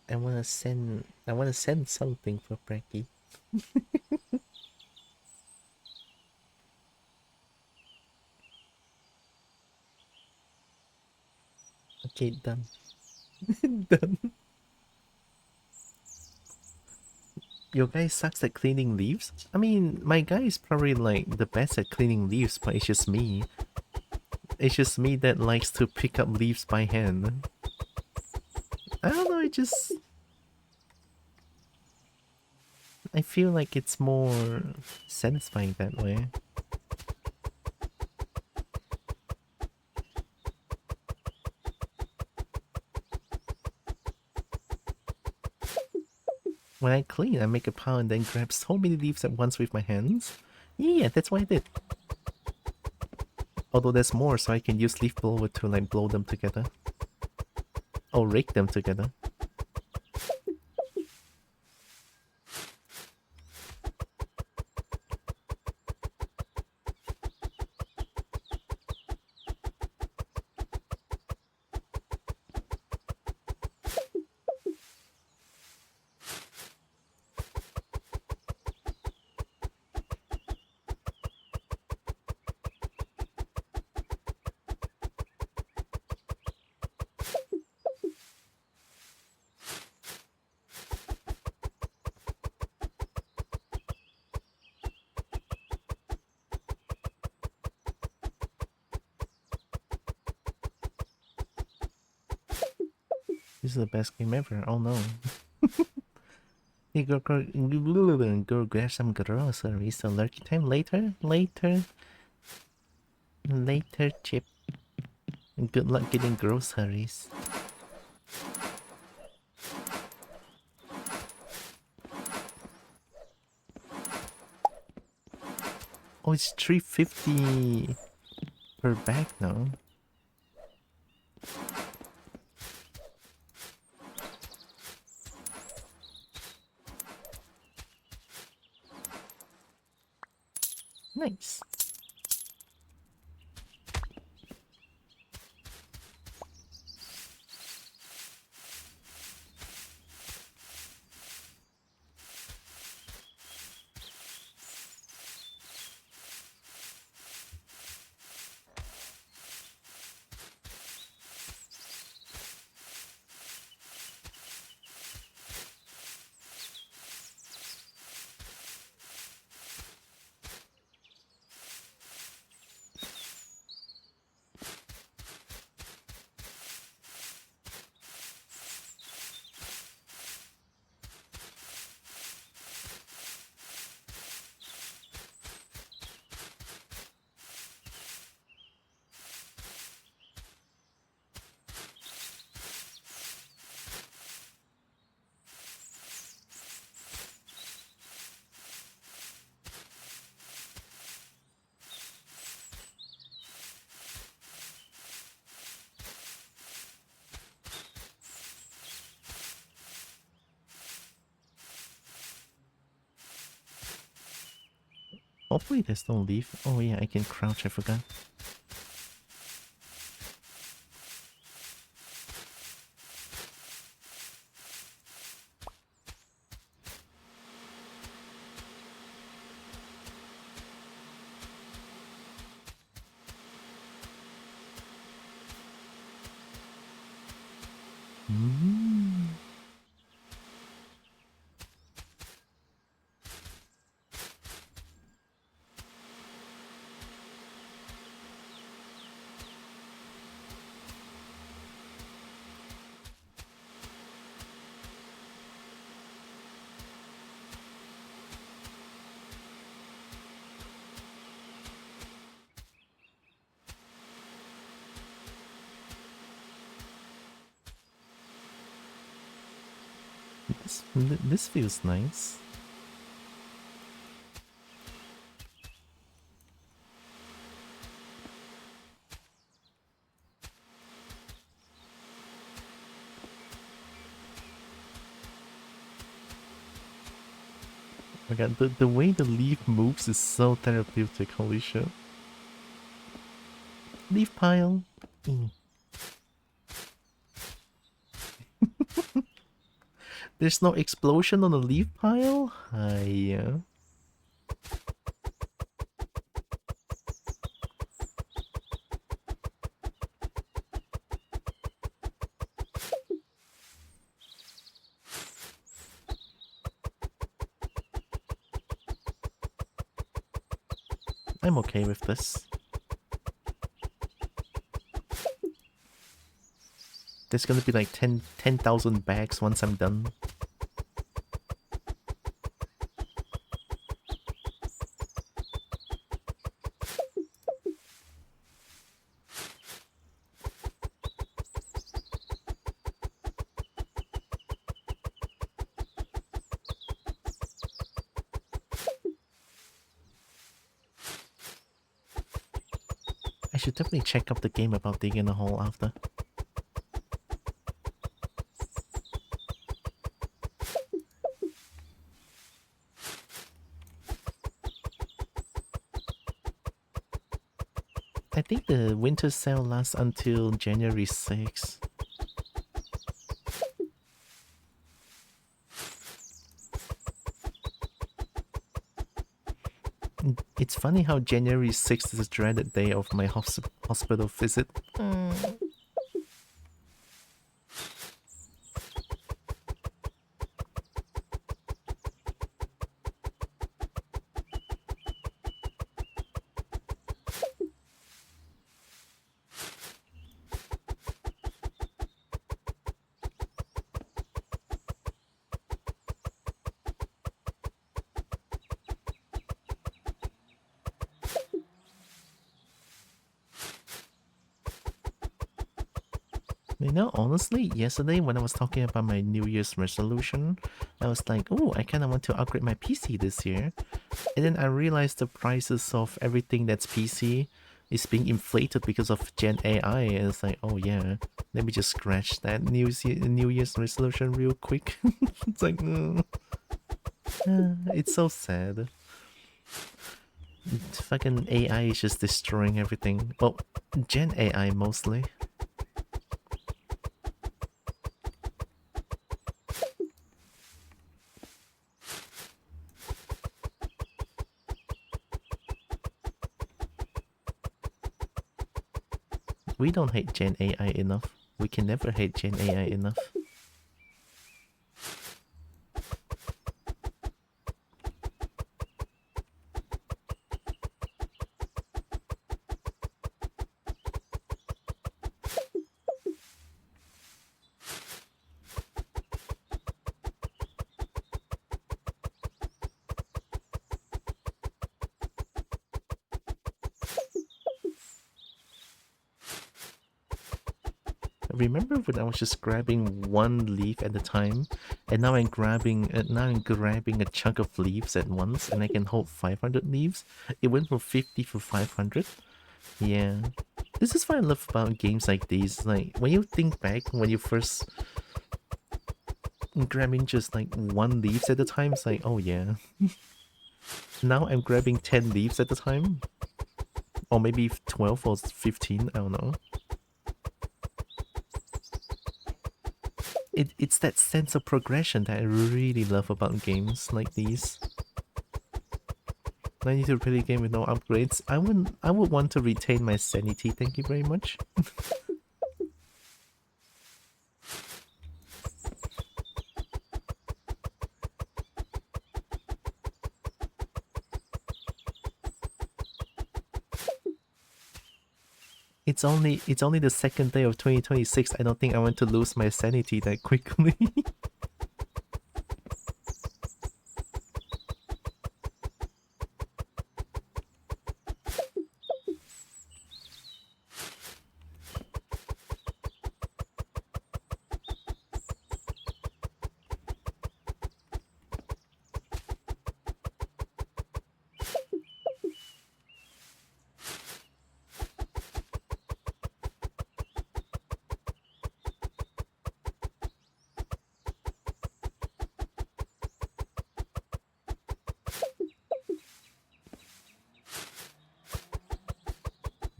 Speaker 1: I wanna send something for Precky. Okay, done. Done. Your guy sucks at cleaning leaves? I mean, my guy is probably like the best at cleaning leaves, but it's just me. It's just me that likes to pick up leaves by hand. I don't know, I feel like it's more satisfying that way. When I clean, I make a pile and then grab so many leaves at once with my hands. Yeah, that's what I did. Although there's more, so I can use leaf blower to like blow them together. Or rake them together. This is the best game ever. Oh no. Hey, go grab some groceries. So lurky time later? Later, Chip. Good luck getting groceries. Oh, it's 350 per bag now. Nice. Hopefully there's no leaf. Oh yeah, I can crouch, I forgot. Mm. This feels nice. my god, the way the leaf moves is so therapeutic, holy shit. Leaf pile. Mm. There's no explosion on the leaf pile? Yeah. I'm okay with this. There's gonna be like 10,000 bags once I'm done. I should definitely check up the game about digging a hole after. I think the winter sale lasts until January 6th. It's funny how January 6th is the dreaded day of my hospital visit. You know, honestly, yesterday when I was talking about my New Year's resolution, I was like, oh, I kind of want to upgrade my PC this year. And then I realized the prices of everything that's PC is being inflated because of Gen AI. And it's like, oh yeah, let me just scratch that New Year's resolution real quick. It's like, it's so sad. Fucking AI is just destroying everything. Well, Gen AI mostly. We don't hate Gen AI enough. We can never hate Gen AI enough. Remember when I was just grabbing one leaf at a time, and now I'm grabbing a chunk of leaves at once, and I can hold 500 leaves. It went from 50 to 500. Yeah, this is what I love about games like these. Like when you think back when you first grabbing just like one leaves at a time, it's like, oh yeah. Now I'm grabbing 10 leaves at a time, or maybe 12 or 15. I don't know. It's that sense of progression that I really love about games like these. I need to play a game with no upgrades. I would want to retain my sanity, thank you very much. It's only the second day of 2026. I don't think I want to lose my sanity that quickly.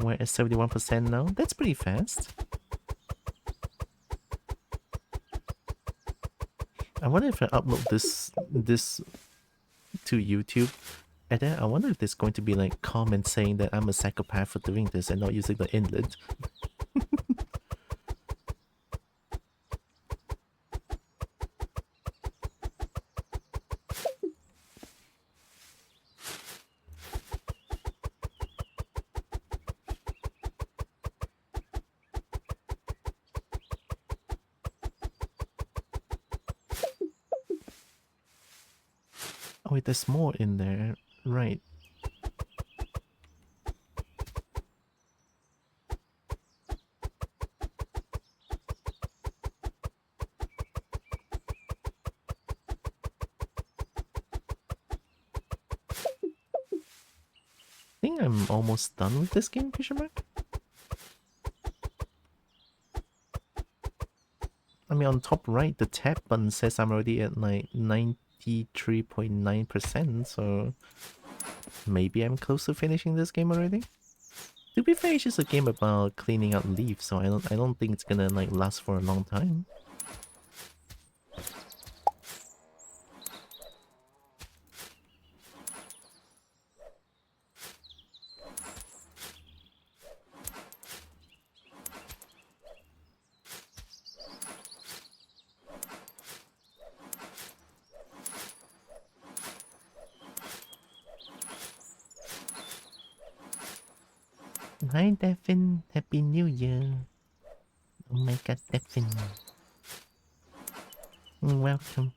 Speaker 1: We're at 71% now. That's pretty fast. I wonder if I upload this to YouTube, and then I wonder if there's going to be like comments saying that I'm a psychopath for doing this and not using the inlet. Oh wait, there's more in there. Right. I think I'm almost done with this game, question mark? I mean, on top right, the tab button says I'm already at like 93.9%, so maybe I'm close to finishing this game already. To be fair, it's just a game about cleaning out leaves, so I don't think it's gonna like last for a long time. Hi, Devin. Happy New Year. Oh my god, Devin. Welcome.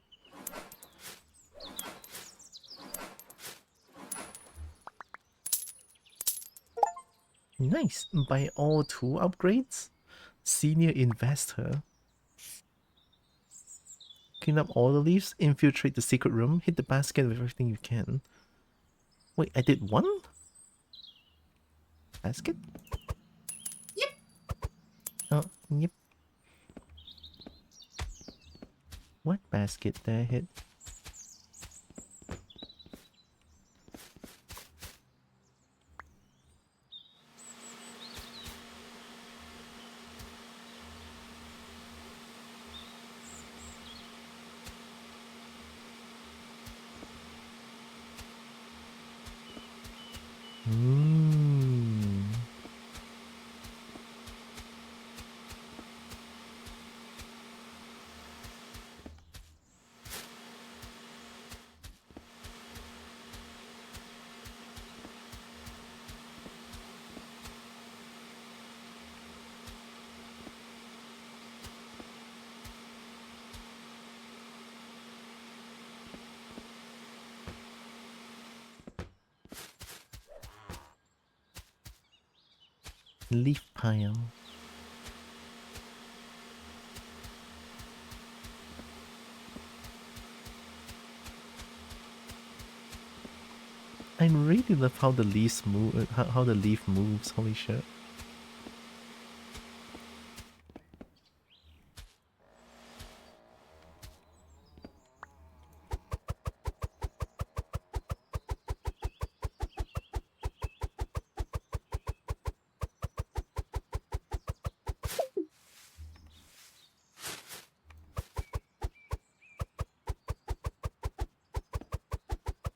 Speaker 1: Nice. Buy all 2 upgrades? Senior investor. Clean up all the leaves, infiltrate the secret room, hit the basket with everything you can. Wait, I did 1? Basket?
Speaker 5: Yep.
Speaker 1: Oh, yep. What basket did I hit? Leaf pile. I really love how the leaves move, how the leaf moves, holy shit.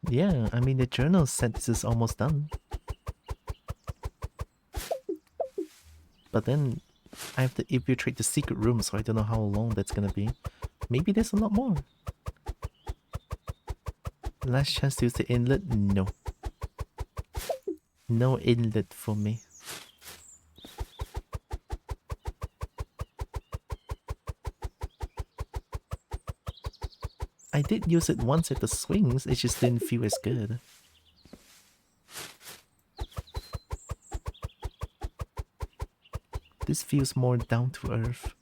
Speaker 1: Yeah, I mean the journal said this is almost done. But then I have to infiltrate the secret room, so I don't know how long that's gonna be. Maybe there's a lot more. Last chance to use the inlet? No. No inlet for me. I did use it once at the swings, it just didn't feel as good. This feels more down to earth.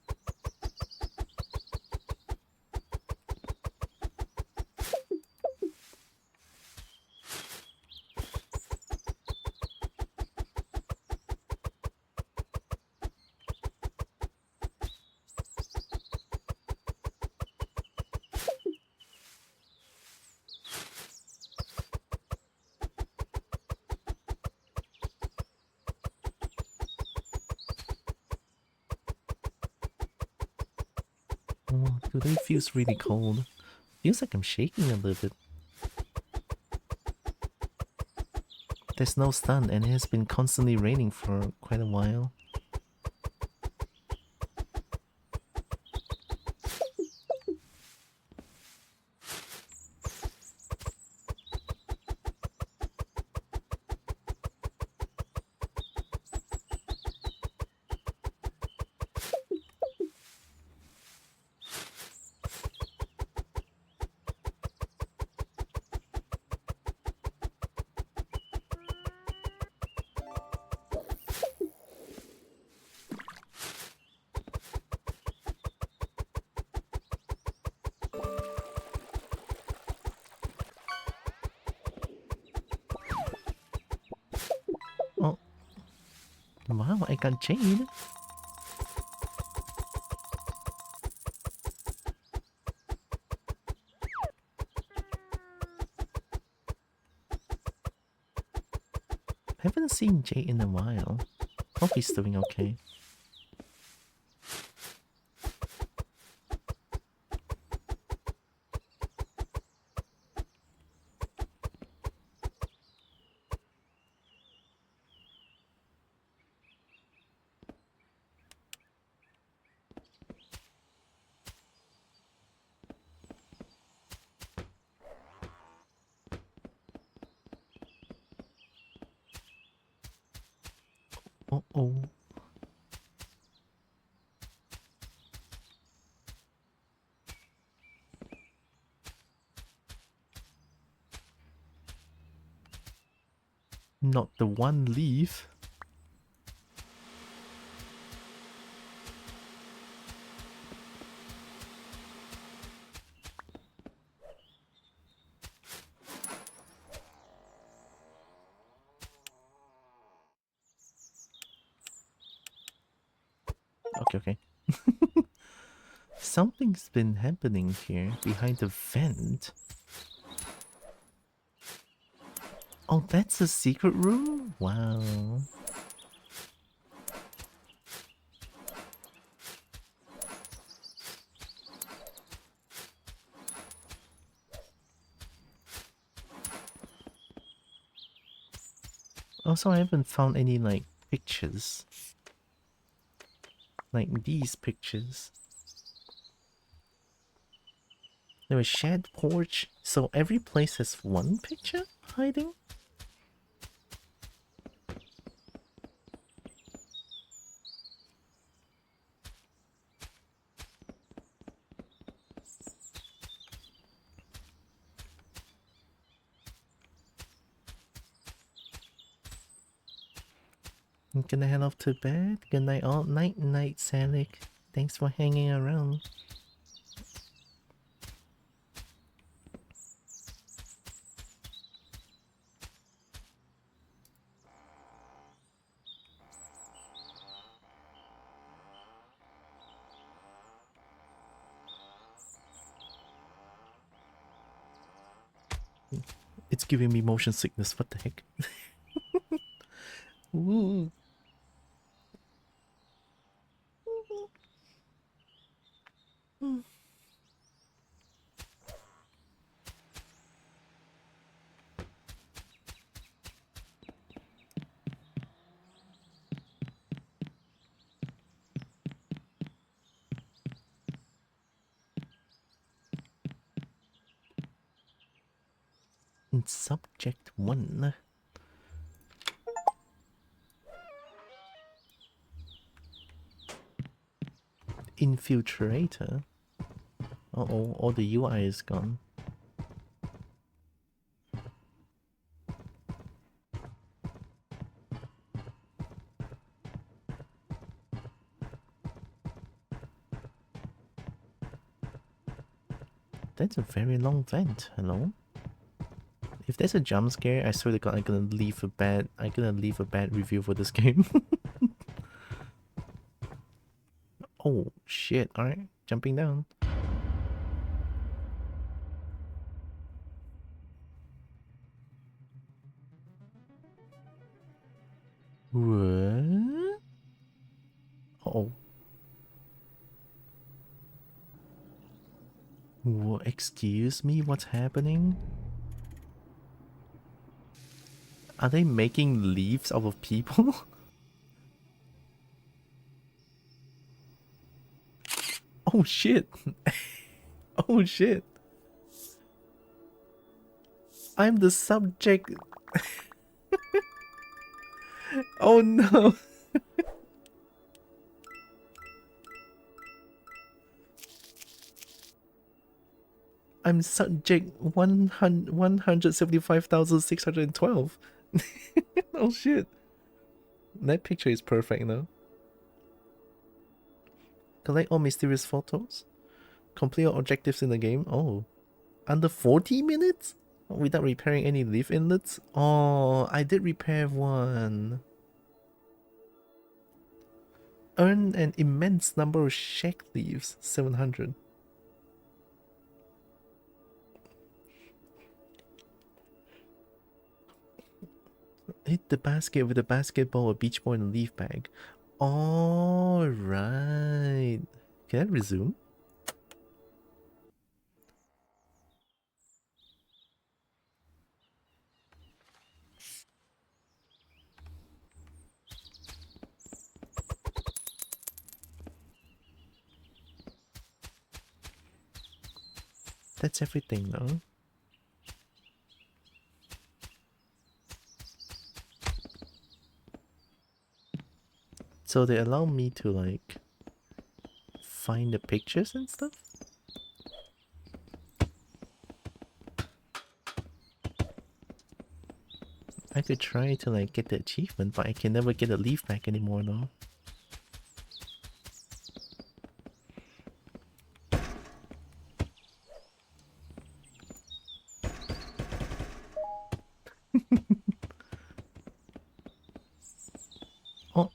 Speaker 1: Today feels really cold. Feels like I'm shaking a little bit. There's no sun and it has been constantly raining for quite a while. Oh, wow, I got jade. Haven't seen Jay in a while. Hope he's doing okay. Uh-oh. Not the one leaf. Okay, okay. Something's been happening here behind the vent. Oh, that's a secret room? Wow. Also, I haven't found any, like, pictures. Like these pictures. There was shared porch, so every place has one picture hiding? I'm gonna head off to bed. Good night all night, Salik. Thanks for hanging around. It's giving me motion sickness, what the heck? Ooh. Subject 1. Infiltrator. Uh-oh, all the UI is gone. That's a very long vent. Hello? If there's a jump scare, I swear to God, I'm gonna leave a bad review for this game. Oh shit! All right, jumping down. What? Oh. Excuse me, what's happening? Are they making leaves out of people? Oh shit. Oh shit. I'm the subject. Oh no. I'm subject 175,612. Oh shit. That picture is perfect now. Collect all mysterious photos. Complete all objectives in the game. Oh. Under 40 minutes? Without repairing any leaf inlets? Oh, I did repair one. Earn an immense number of shack leaves. 700. Hit the basket with a basketball, a beach ball, and a leaf bag. Alright. Can I resume? That's everything though. So they allow me to like find the pictures and stuff? I could try to like get the achievement, but I can never get a leaf back anymore though. Oh.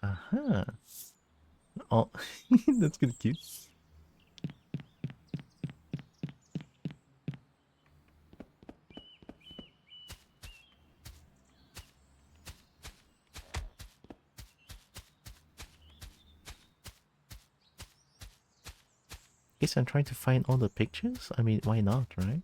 Speaker 1: Aha. Oh, that's kind of cute. Guess I'm trying to find all the pictures? I mean, why not, right?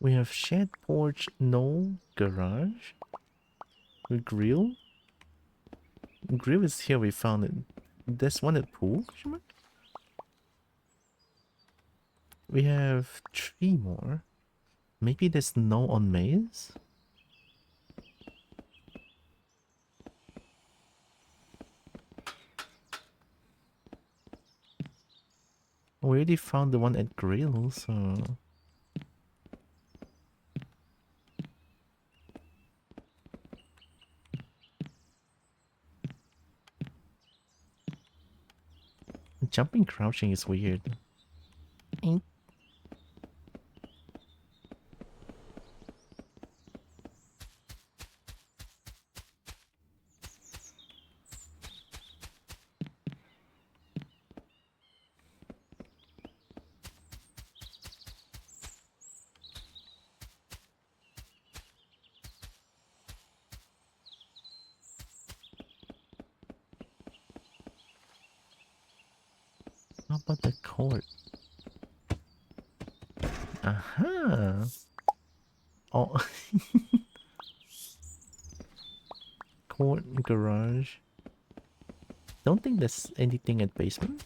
Speaker 1: We have shed porch, no garage. The grill? Grill is here, we found it. There's one at pool? We have 3 more. Maybe there's no on maze? We already found the one at grill, so... Jumping crouching is weird. Ain't. How about the court? Aha! Oh. Court, garage. Don't think there's anything at basement.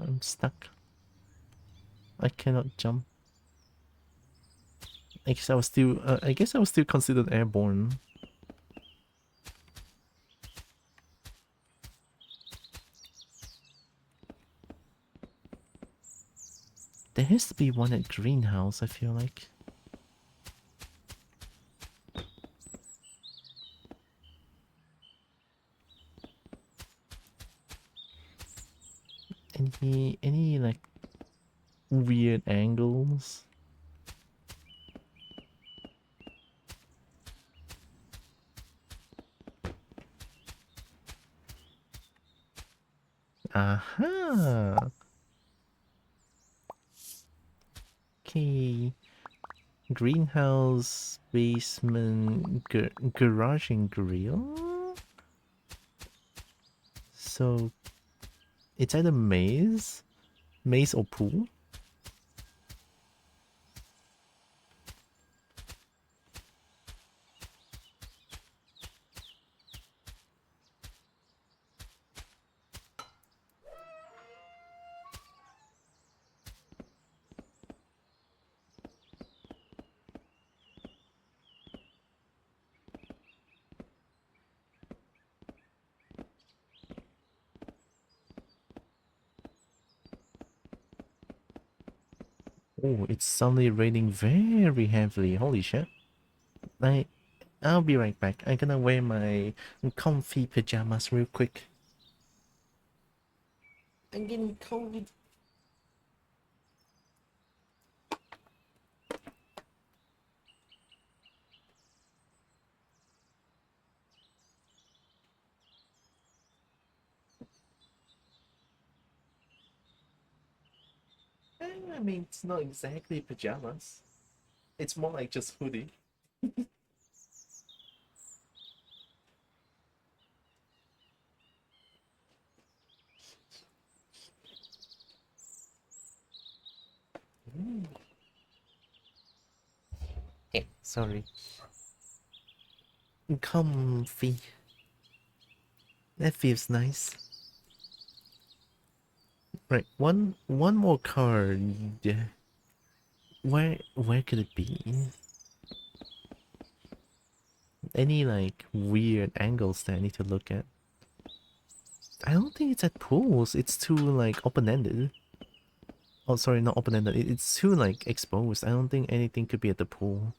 Speaker 1: I'm stuck. I cannot jump. I guess I was still considered airborne. There has to be one at greenhouse, I feel like. Any like weird angles? Aha! Okay. Greenhouse, basement, garage and grill? So, it's either maze or pool? Oh, it's suddenly raining very heavily. Holy shit. I'll be right back. I'm gonna wear my comfy pajamas real quick. I'm getting cold. I mean, it's not exactly pajamas. It's more like just hoodie. Yeah, sorry. Comfy. That feels nice. Right, one more card. Where could it be? Any like weird angles that I need to look at? I don't think it's at pools. It's too like open-ended. Oh, sorry, not open-ended. It's too like exposed. I don't think anything could be at the pool.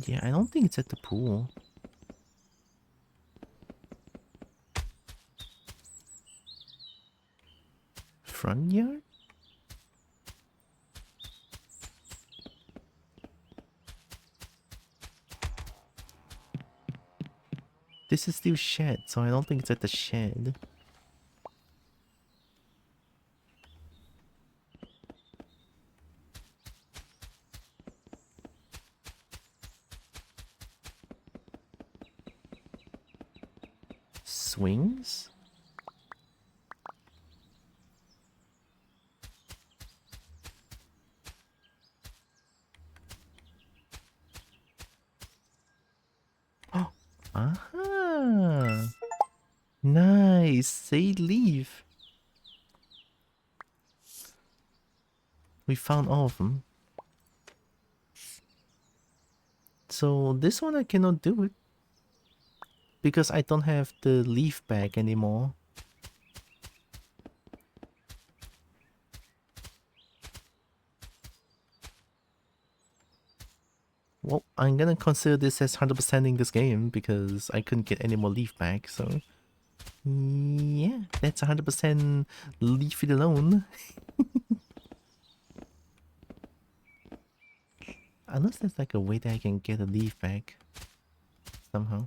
Speaker 1: Yeah, I don't think it's at the pool. Front yard? This is still shed, so I don't think it's at the shed. Swings? Oh, aha! Nice! Say leave! We found all of them. So this one I cannot do it. Because I don't have the leaf bag anymore. Well, I'm gonna consider this as 100%ing this game because I couldn't get any more leaf back, so... Yeah, that's 100% leave it alone. Unless there's like a way that I can get a leaf back. Somehow.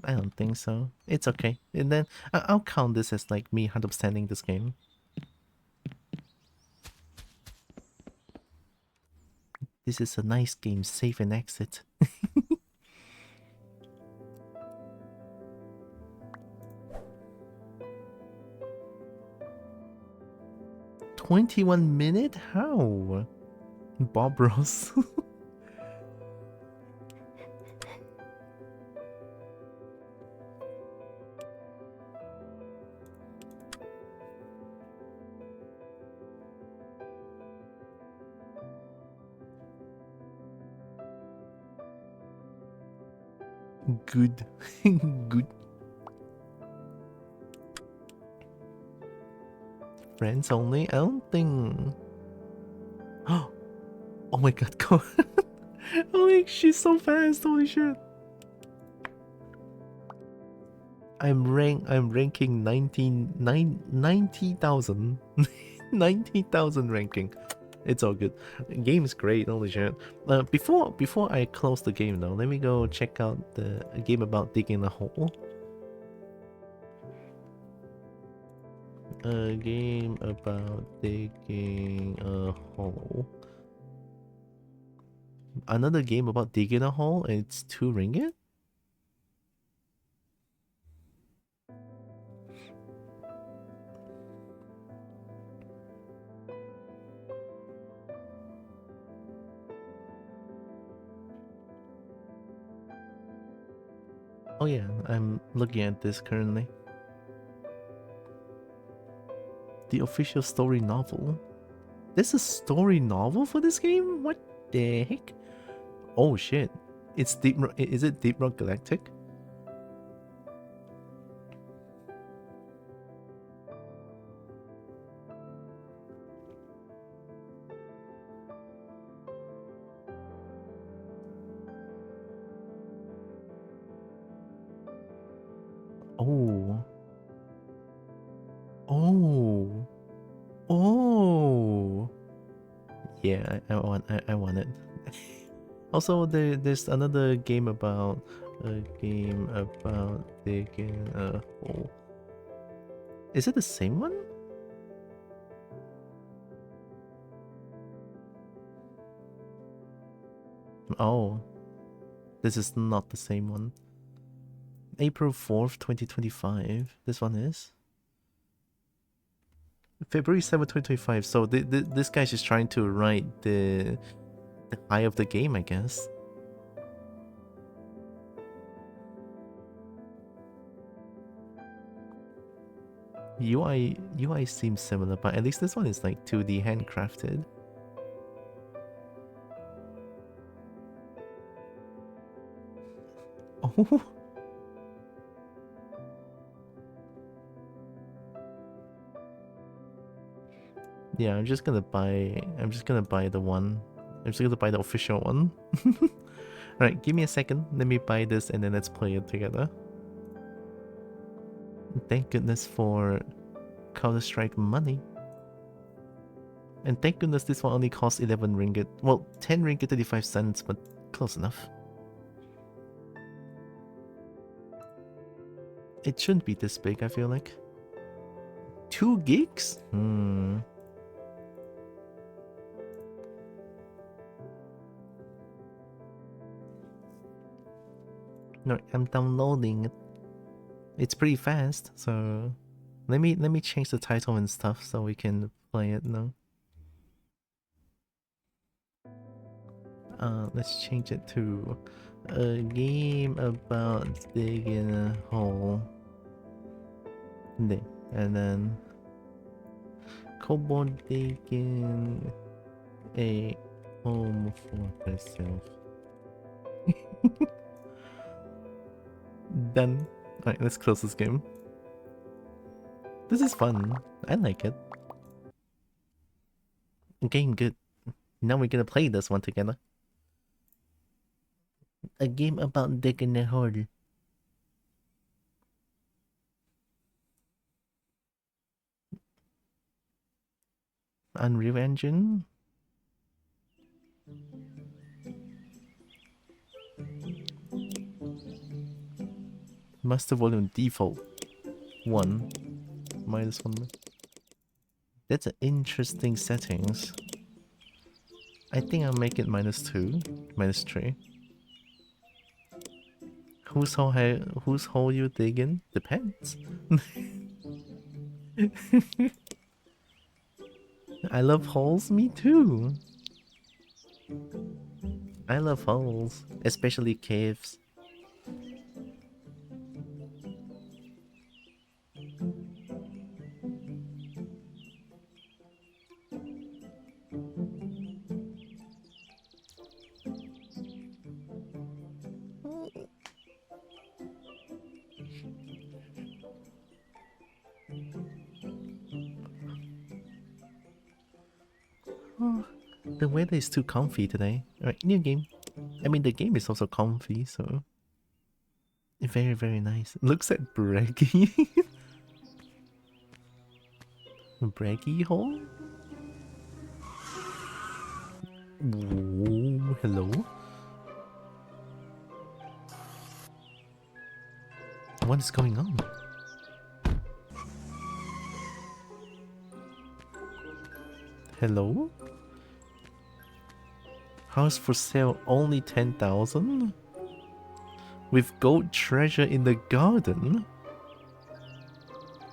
Speaker 1: I don't think so. It's okay. And then I'll count this as like me 100%ing this game. This is a nice game. Save and exit. 21 minute? How? Bob Ross. Good. Good. Friends only? I don't think... Oh my god, go. Holy, she's so fast, holy shit. I'm ranking 90,000. 90,000 ranking. It's all good. Game's great, holy shit. Before I close the game though, let me go check out the game about digging a hole. A game about digging a hole. Another game about digging a hole, and it's 2 ringgit? Oh yeah, I'm looking at this currently. The official story novel. There's a story novel for this game? What the heck? Oh shit. It's is it Deep Rock Galactic? Oh. Oh. Oh. Yeah, I want it. Also, there's another game about digging a hole. Is it the same one? Oh, this is not the same one. April 4th, 2025. This one is February 7th, 2025. So this guy's just trying to write the high of the game, I guess. UI seems similar, but at least this one is like 2D handcrafted. Oh. Yeah, I'm just gonna buy the one. I'm just gonna buy the official one. Alright, give me a second. Let me buy this and then let's play it together. Thank goodness for Counter-Strike money. And thank goodness this one only costs 11 ringgit. Well, 10 ringgit 35 cents, but close enough. It shouldn't be this big, I feel like. 2 gigs? No, I'm downloading it. It's pretty fast, so let me change the title and stuff so we can play it now. Let's change it to a game about digging a hole. There. And then Kobo digging a home for herself. Done. Alright, let's close this game. This is fun. I like it. Game good. Now we're gonna play this one together. A game about digging a hole. Unreal Engine. Master volume default 1. -1. That's an interesting settings. I think I'll make it -2, -3. Whose hole you digging? Depends. I love holes, me too. I love holes, especially caves. Oh, the weather is too comfy today. Alright, new game. I mean, the game is also comfy, so... Very, very nice. Looks like braggy. Braggy hole? Whoa, hello? What is going on? Hello? House for sale only 10,000? With gold treasure in the garden?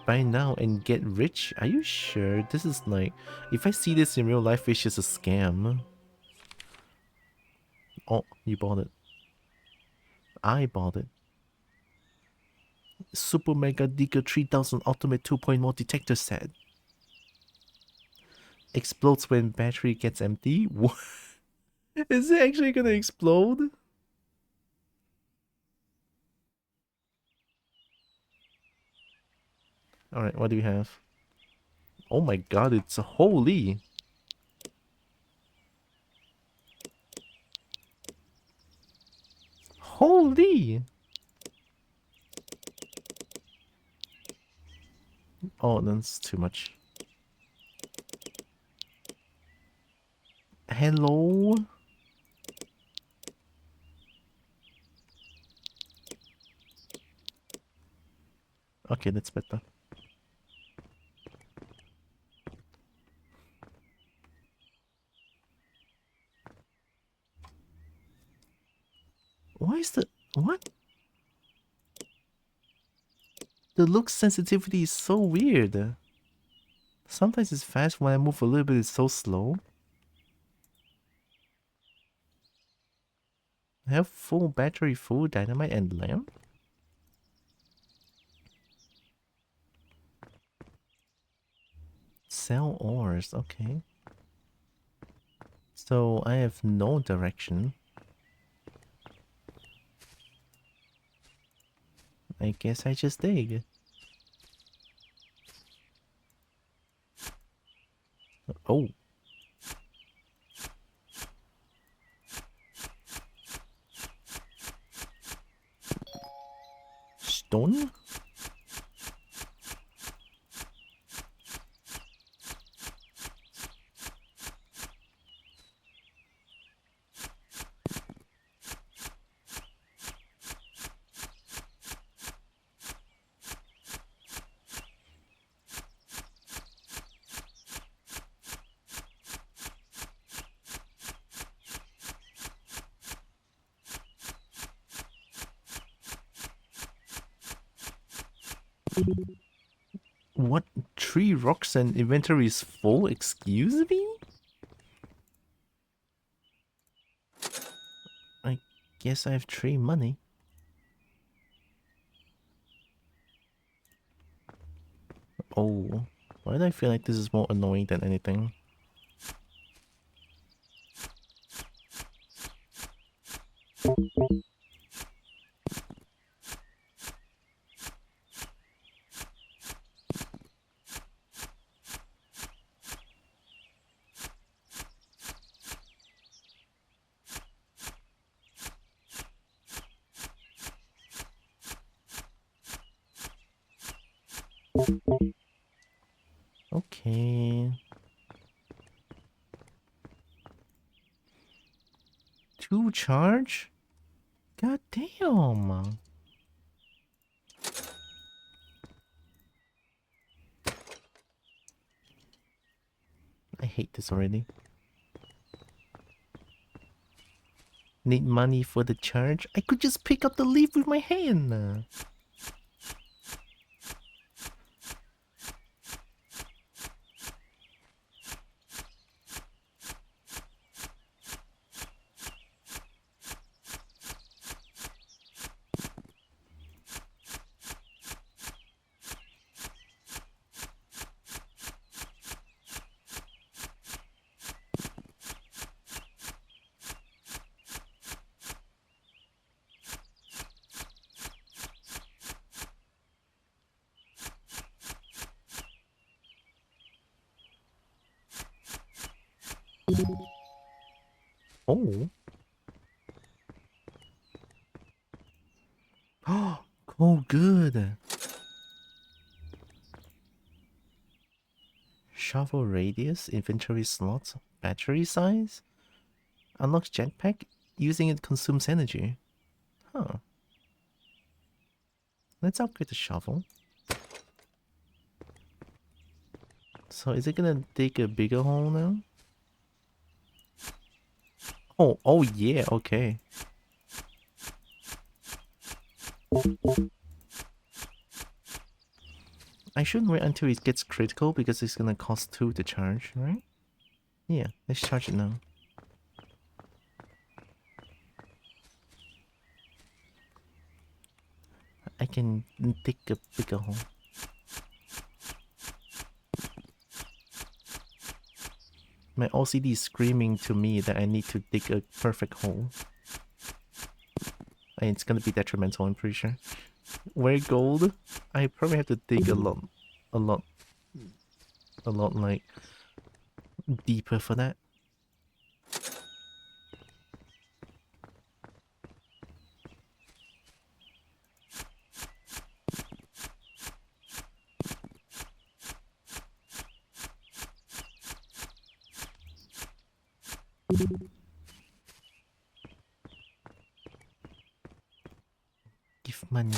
Speaker 1: Buy now and get rich? Are you sure? This is like... If I see this in real life, it's just a scam. Oh, you bought it. I bought it. Super Mega Digger 3000 Ultimate 2.0 detector set. Explodes when battery gets empty? What? Is it actually gonna explode? Alright, what do we have? Oh my god, it's a holy! Holy! Oh, that's too much. Hello? Okay, that's better. Why is the... What? The look sensitivity is so weird. Sometimes it's fast, when I move a little bit it's so slow. I have full battery, full dynamite and lamp? Sell ores, okay. So I have no direction. I guess I just dig. Oh. Stone? What? 3 rocks and inventory is full? Excuse me? I guess I have 3 money. Oh. Why do I feel like this is more annoying than anything? Okay. 2 charge? God damn. hate this already. Need money for the charge? I could just pick up the leaf with my hand. Oh. Oh, good. Shovel radius, inventory slots, battery size. Unlocks jetpack. Using it consumes energy. Huh. Let's upgrade the shovel. So is it gonna dig a bigger hole now? Oh yeah, okay. I shouldn't wait until it gets critical because it's gonna cost 2 to charge, right? Yeah, let's charge it now. I can dig a bigger hole. My OCD is screaming to me that I need to dig a perfect hole. And it's gonna be detrimental, I'm pretty sure. Where gold? I probably have to dig a lot like deeper for that. Give money.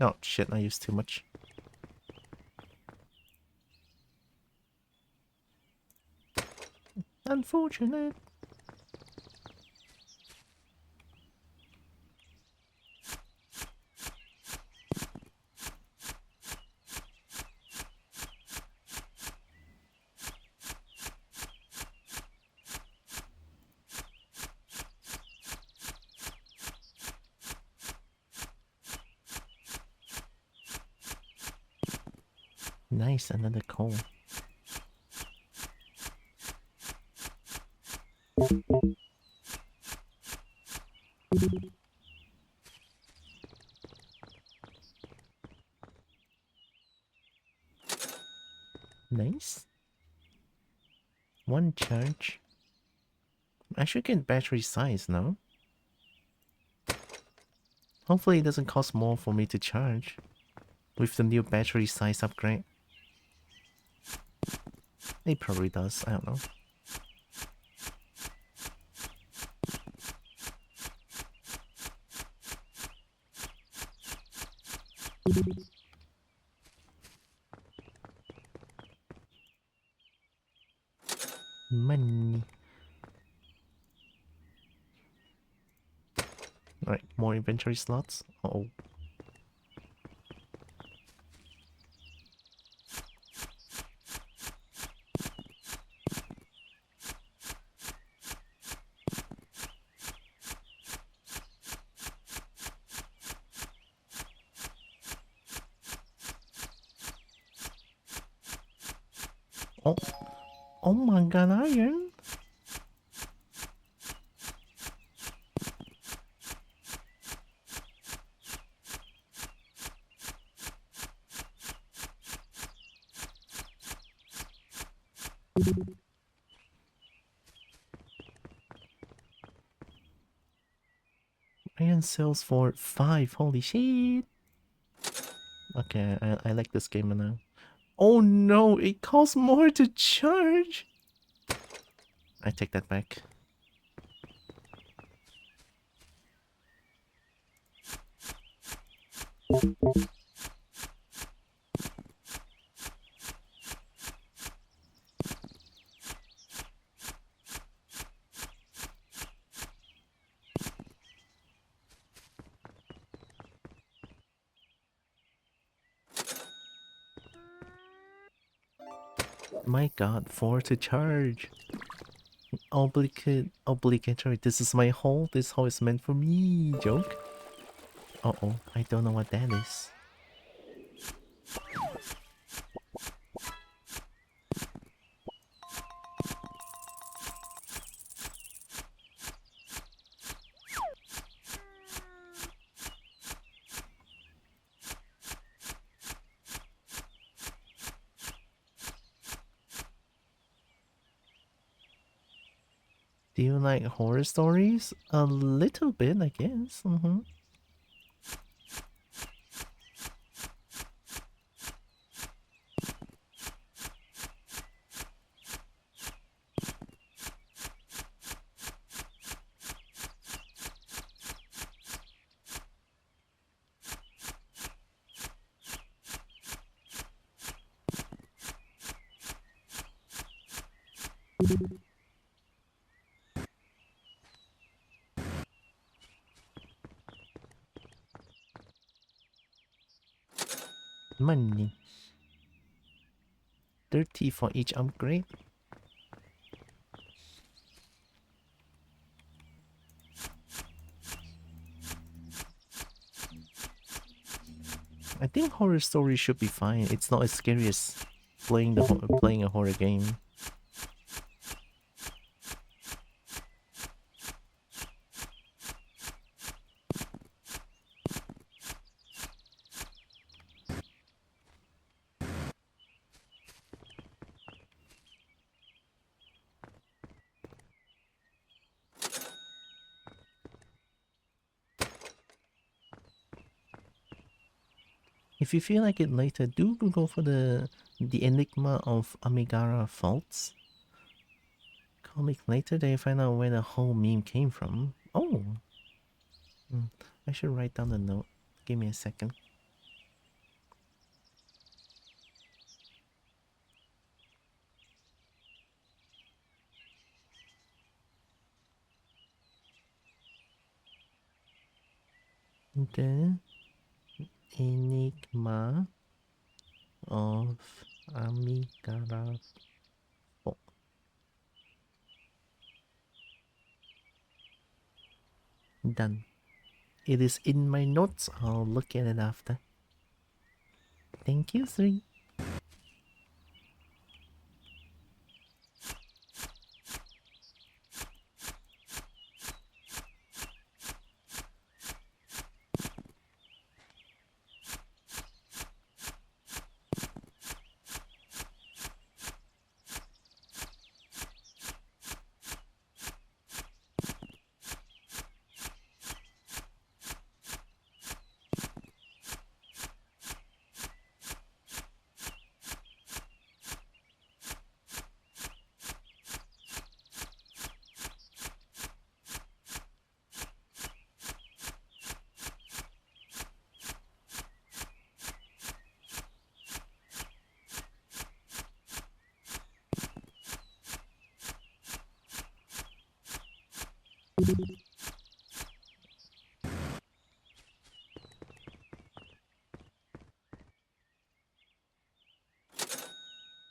Speaker 1: Oh shit, I used too much. Unfortunate. Nice, another coal. Nice. One charge. I should get battery size now. Hopefully it doesn't cost more for me to charge with the new battery size upgrade. It probably does, I don't know. Money. Alright, more inventory slots. Uh-oh. Oh, oh my god, iron. Iron sells for 5. Holy shit. Okay, I like this game now. Oh no, it costs more to charge. I take that back. My god, 4 to charge. Obligatory. This is my hole. This hole is meant for me. Joke. Uh-oh, I don't know what that is. Do you like horror stories? A little bit, I guess. Money. 30 for each upgrade. I think horror stories should be fine. It's not as scary as playing a horror game. If you feel like it later, do go for the Enigma of Amigara Faults comic later. They find out where the whole meme came from. Oh, I should write down the note. Give me a second. The Enigma of Amigara. Oh. Done. It is in my notes. I'll look at it after. Thank you, 3.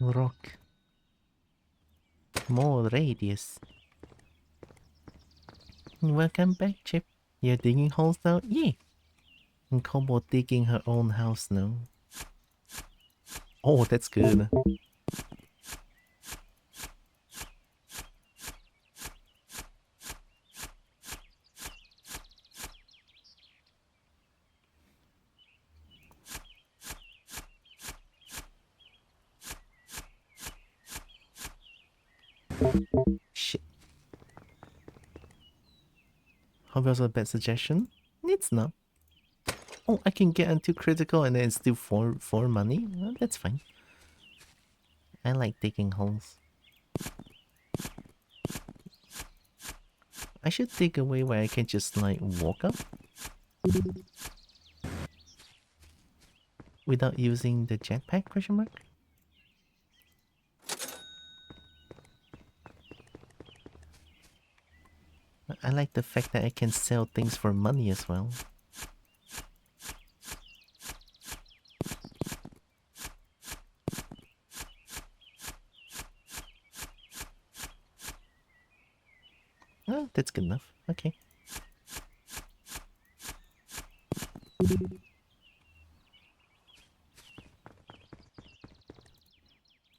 Speaker 1: Rock. More radius. Welcome back, Chip. You're digging holes now? Yeah. And Kobo digging her own house now. Oh, that's good. Shit. Hope was a bad suggestion? It's not. Oh, I can get into critical and then it's still four money? Well, that's fine. I like digging holes. I should take a way where I can just like walk up without using the jetpack question mark. I like the fact that I can sell things for money as well. Oh, that's good enough. Okay.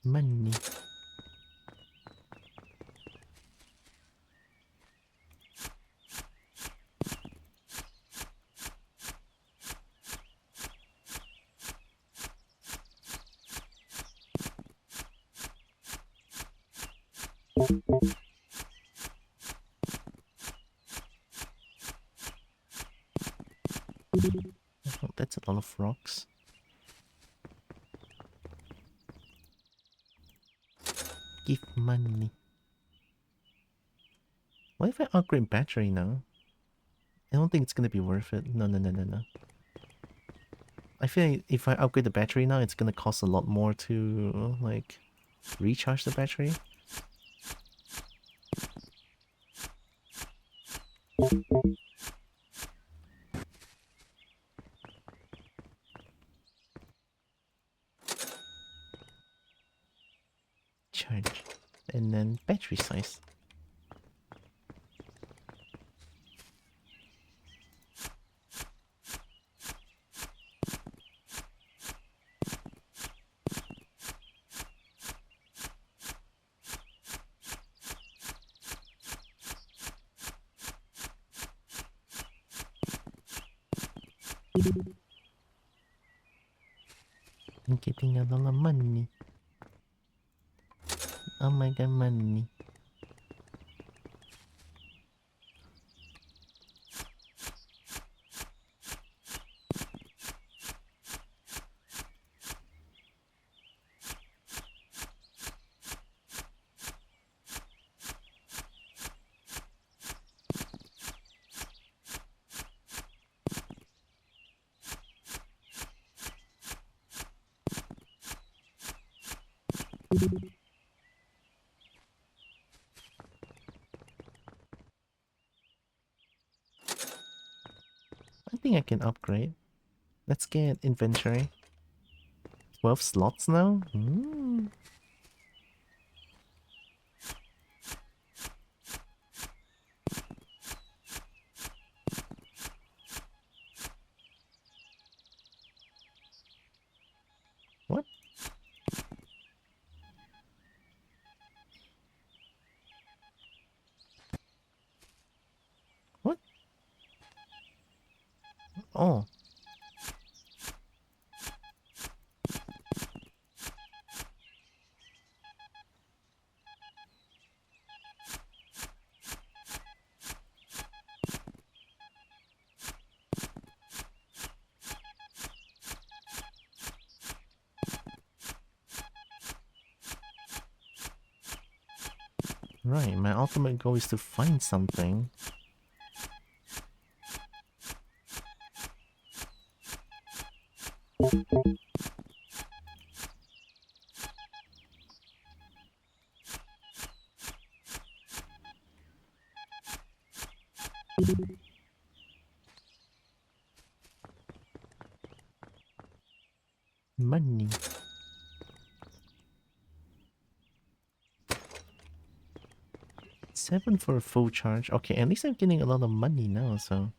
Speaker 1: Money. Oh, that's a lot of rocks. Give money. What if I upgrade battery now? I don't think it's gonna be worth it. No, no, no, no, no. I feel like if I upgrade the battery now, it's gonna cost a lot more to, like, recharge the battery. Charge. And then battery size. I'm getting a lot of money. Oh my god, money. I think I can upgrade. Let's get inventory. 12 slots now? Hmm. What? What? Oh. Right, my ultimate goal is to find something. Money. Seven for a full charge. Okay, at least I'm getting a lot of money now, so...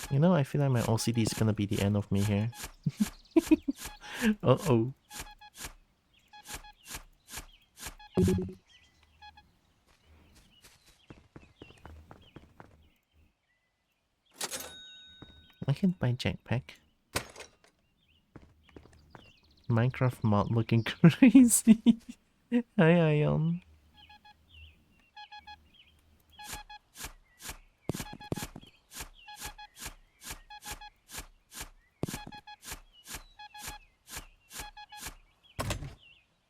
Speaker 1: You know, I feel like my OCD is gonna be the end of me here. Uh-oh. I can buy jetpack. Minecraft mod looking crazy. Hi, Ion.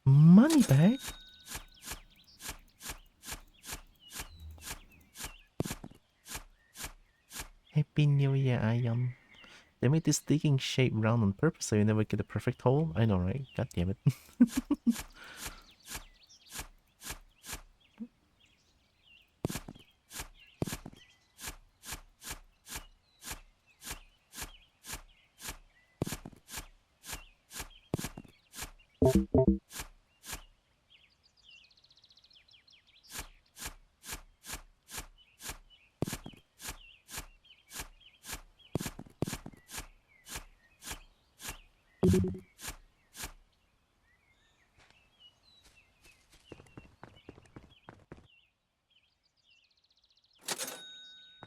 Speaker 1: Money bag? Happy New Year, Ion. They made this digging shape round on purpose so you never get a perfect hole. I know, right? God damn it.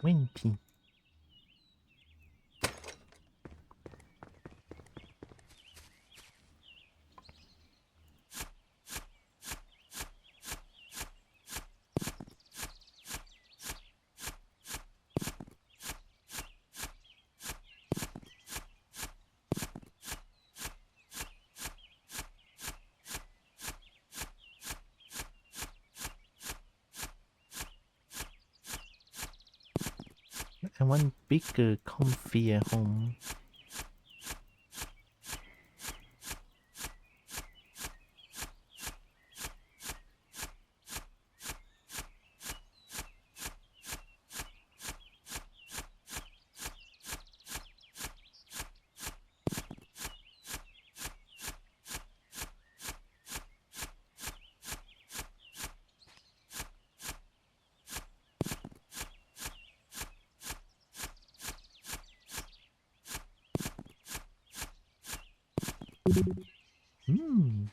Speaker 1: Wimpy. I want bigger, comfier home. Hmm.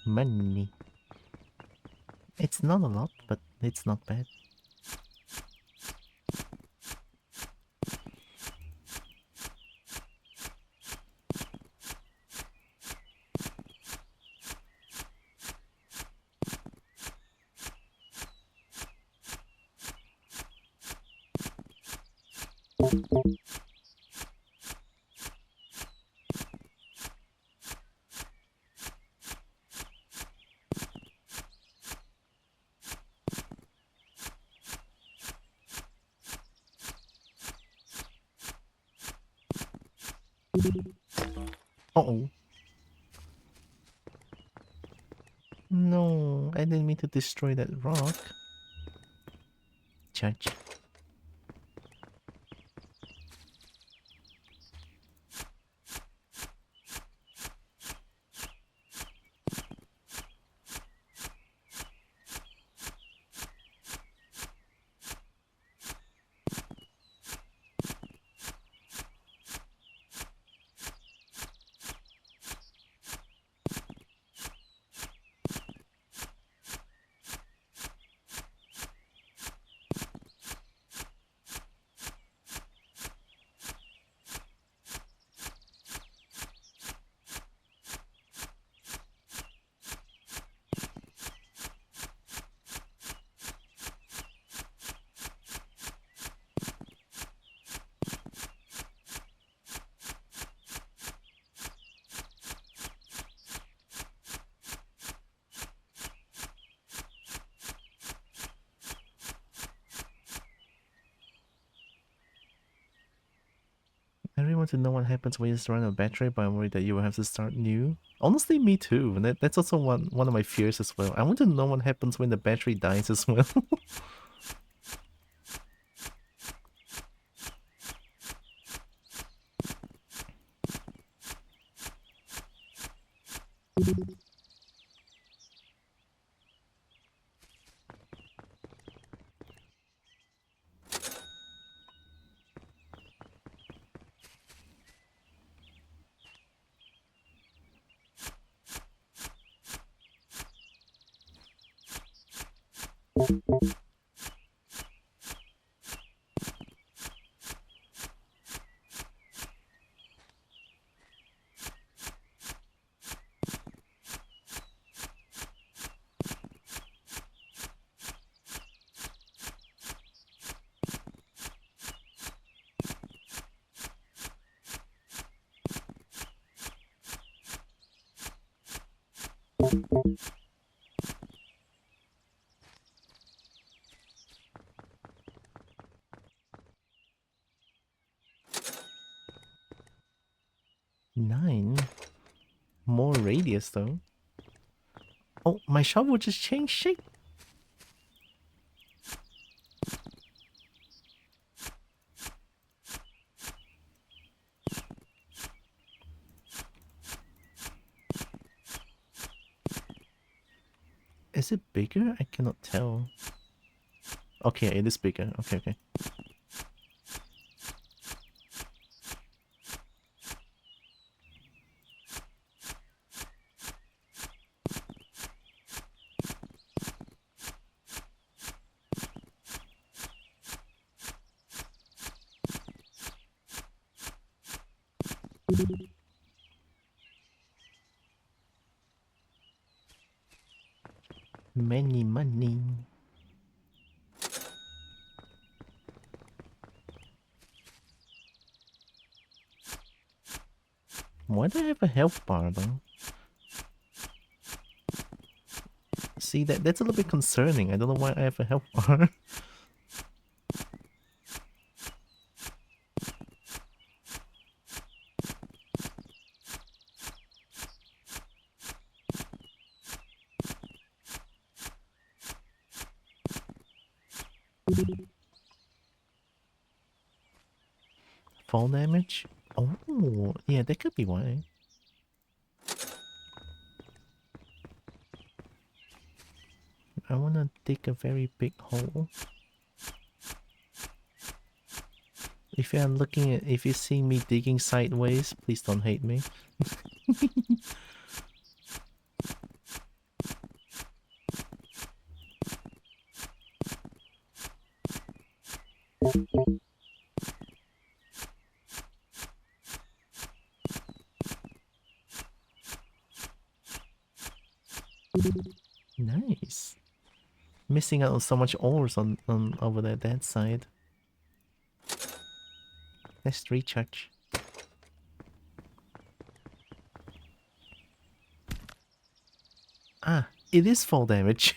Speaker 1: Money. It's not a lot, but it's not bad. Uh-oh. No, I didn't mean to destroy that rock. Judge. I really want to know what happens when you run out of battery, but I'm worried that you will have to start new. Honestly, me too. And that's also one of my fears as well. I want to know what happens when the battery dies as well. 9. More radius though. Oh, my shovel just changed shape. Is it bigger? I cannot tell. Okay, it is bigger. Okay, okay. Many money. Why do I have a health bar though? See, that's a little bit concerning. I don't know why I have a health bar. Fall damage? Oh, yeah, that could be why. I wanna dig a very big hole. If you see me digging sideways, please don't hate me. Nice. Missing out on so much ores on over there that side. Let's recharge. Ah, it is fall damage.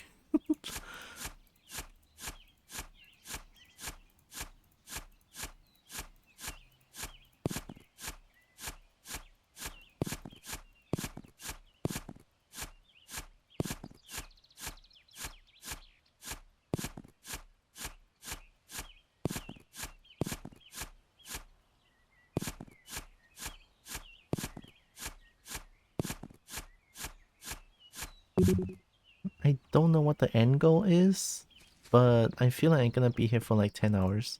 Speaker 1: I don't know what the end goal is, but I feel like I'm gonna be here for like 10 hours.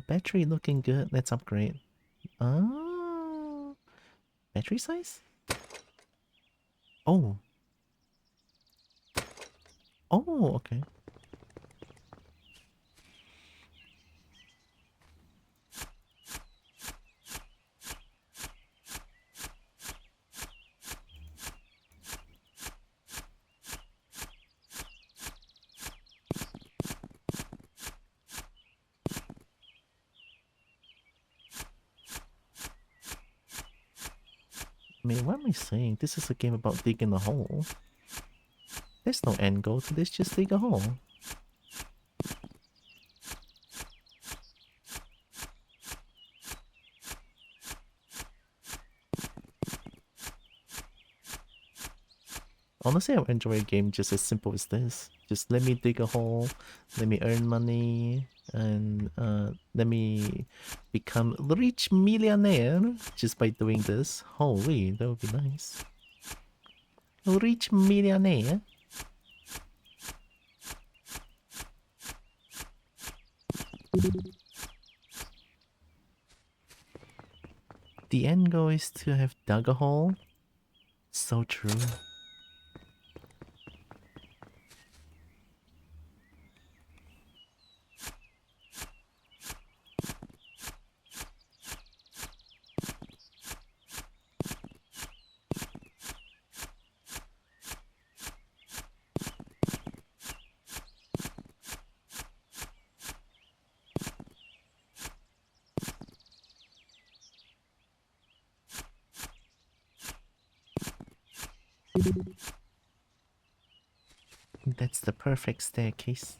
Speaker 1: Battery looking good. Let's upgrade. Battery size? Oh. Oh, okay. I mean, what am I saying? This is a game about digging a hole. There's no end goal to this, just dig a hole. Honestly, I would enjoy a game just as simple as this. Just let me dig a hole, let me earn money, and let me become rich millionaire just by doing this. Holy, that would be nice. Rich millionaire. The end goal is to have dug a hole. So true. That's the perfect staircase.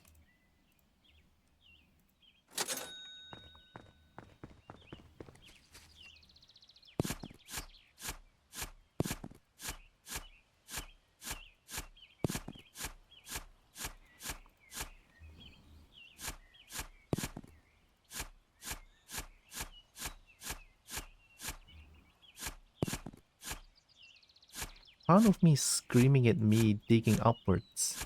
Speaker 1: Part of me is screaming at me digging upwards.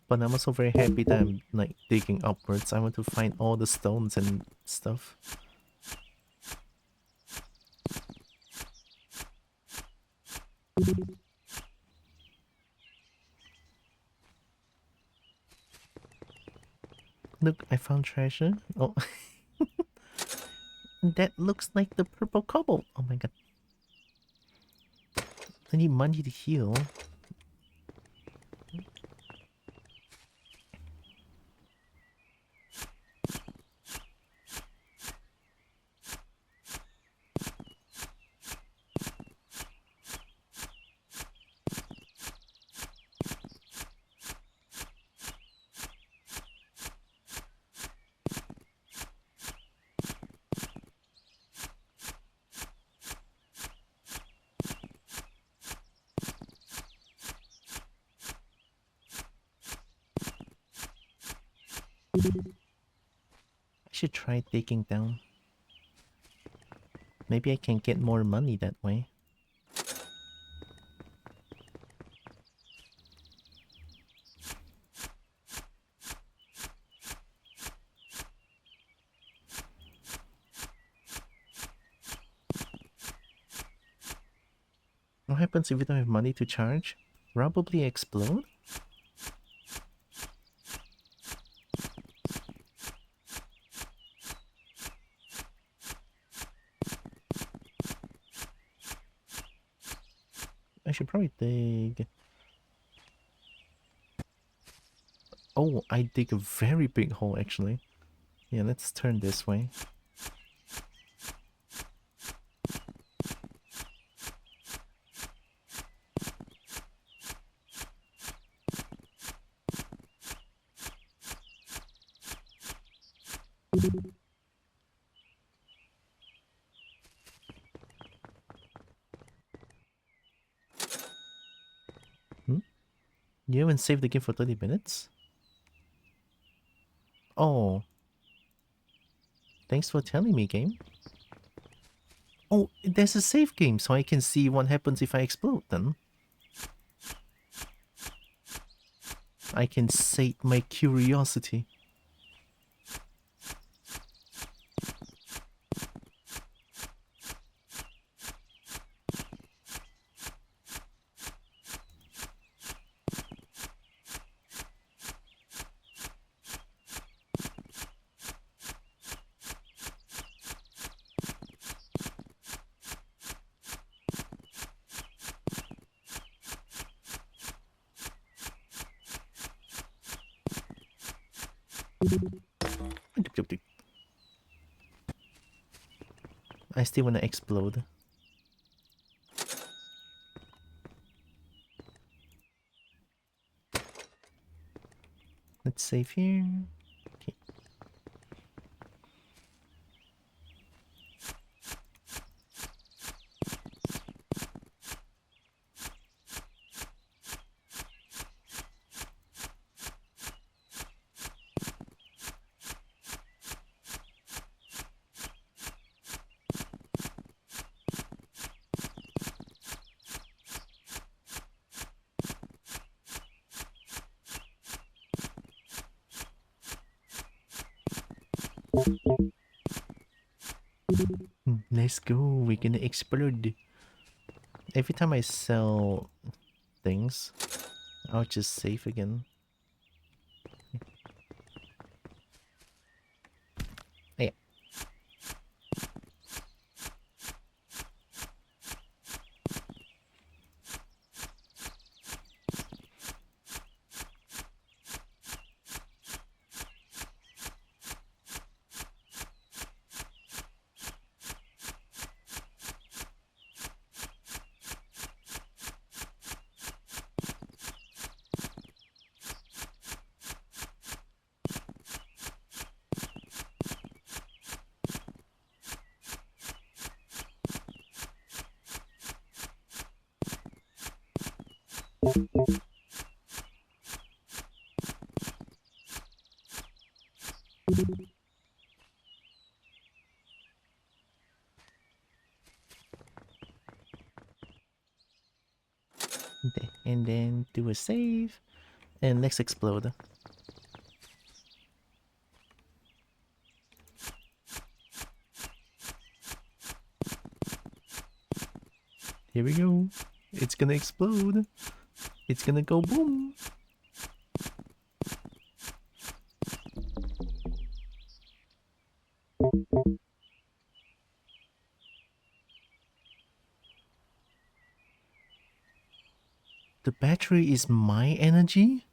Speaker 1: But I'm also very happy that I'm like digging upwards. I want to find all the stones and stuff. Look, I found treasure. Oh, that looks like the purple cobalt. Oh my god. I need money to heal. I should try digging down. Maybe I can get more money that way. What happens if you don't have money to charge? Probably explode? I should probably dig... Oh, I dig a very big hole actually. Yeah, let's turn this way. You haven't saved the game for 30 minutes? Oh. Thanks for telling me, game. Oh, there's a save game, so I can see what happens if I explode then. I can sate my curiosity. I still wanna explode. Let's save here. Okay. Let's go, we're gonna explode. Every time I sell things, I'll just save again. Yeah. And then do a save. And let's explode. Here we go. It's gonna explode. It's gonna go boom. The battery is my energy?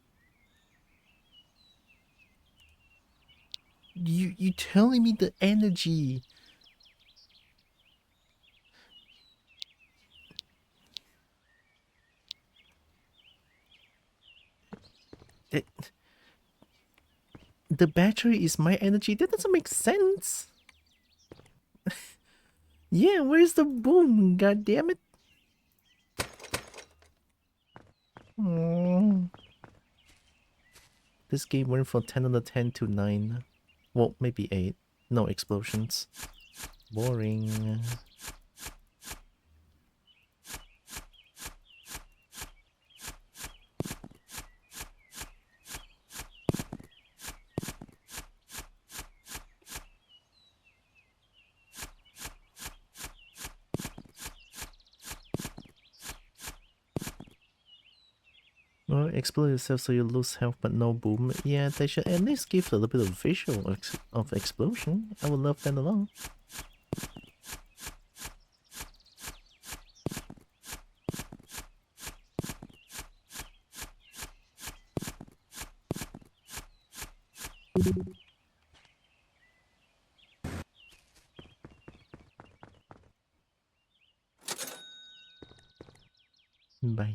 Speaker 1: You telling me the energy? It, the battery is my energy? That doesn't make sense. Yeah, where's the boom? God damn it. Oh. This game went from 10 out of 10 to 9. Well, maybe 8. No explosions. Boring. Well, explode yourself so you lose health but no boom. Yeah, they should at least give a little bit of visual of explosion. I would love that a lot. Bye.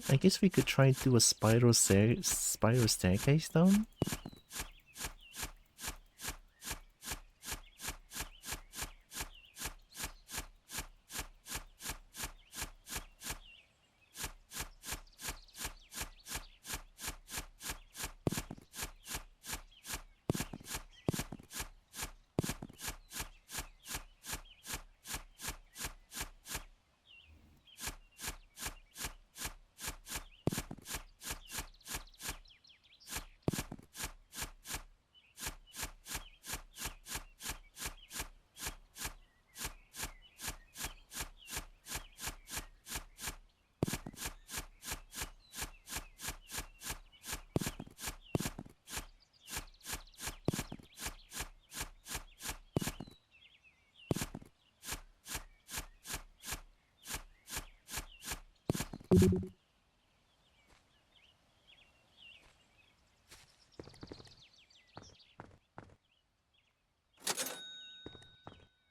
Speaker 1: I guess we could try to do a spiral staircase down.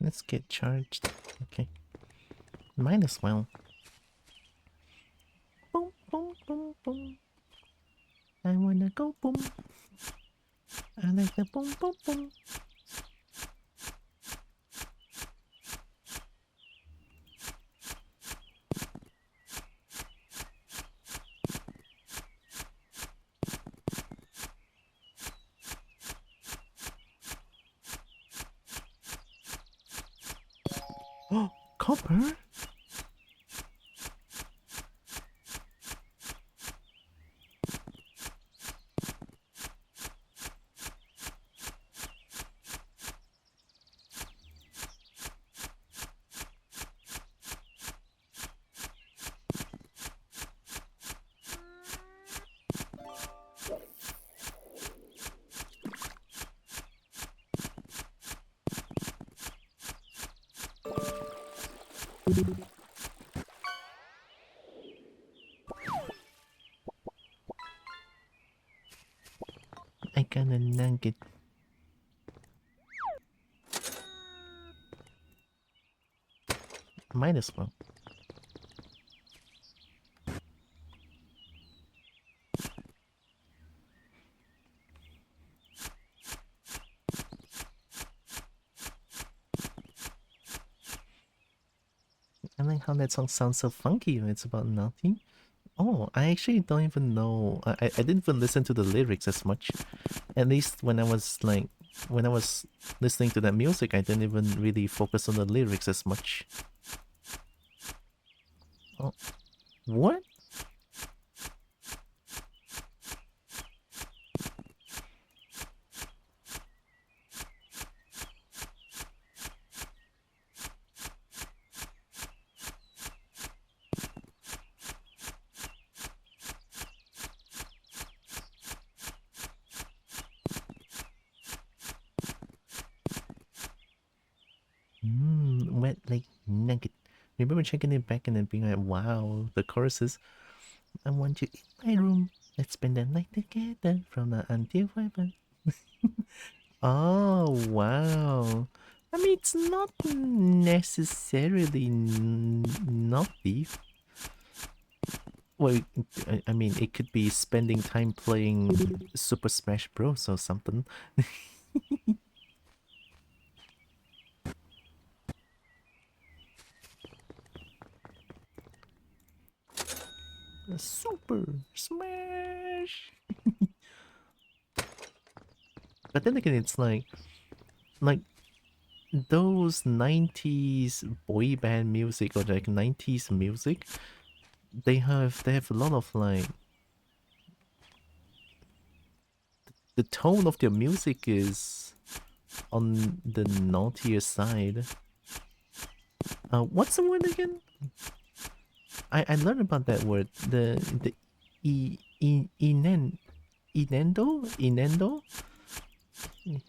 Speaker 1: Let's get charged. Okay. Might as well. Boom, boom, boom, boom. I wanna go boom. I like the boom, boom, boom. Oh, copper? I got a nugget. Might as well. I like how that song sounds so funky when it's about nothing. Oh, I actually don't even know. I didn't even listen to the lyrics as much. At least when I was listening to that music, I didn't even really focus on the lyrics as much. Oh, what? Wet like nugget. Remember checking it back and then being like, wow, the choruses. I want you in my room. Let's spend the night together from now until forever. Oh, wow. I mean, it's not necessarily naughty. Well, I mean, it could be spending time playing Super Smash Bros. Or something. Super Smash! But then again, it's like those 90s boy band music or like 90s music, they have a lot of like the tone of their music is on the naughtier side. What's the word again? I learned about that word. The inendo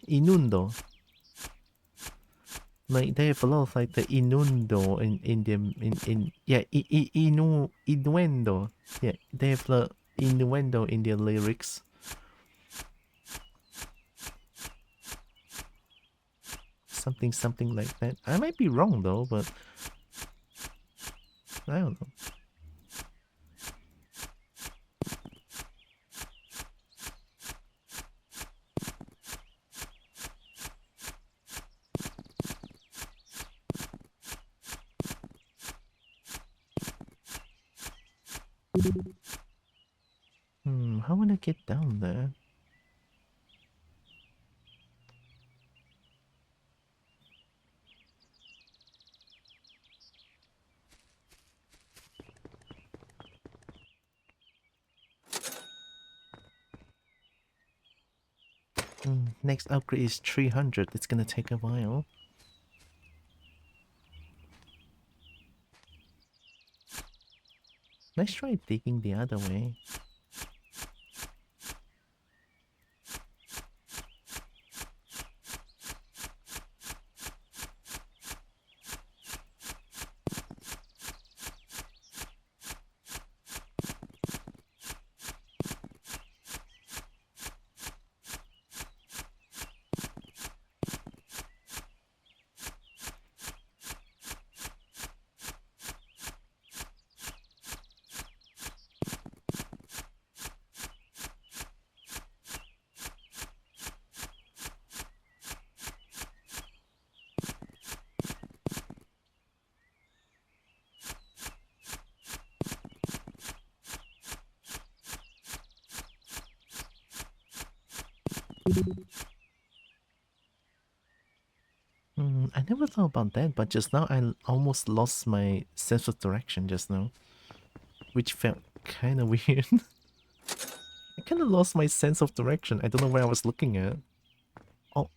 Speaker 1: inundo. Like they have a lot of like the inundo in them in yeah inuendo. Yeah, they have the innuendo in their lyrics. Something like that. I might be wrong though, but I don't know. How would I get down there? Next upgrade is 300. It's gonna take a while. Let's try digging the other way. I never thought about that, but just now I almost lost my sense of direction just now, which felt kind of weird. I kind of lost my sense of direction. I don't know where I was looking at. Oh,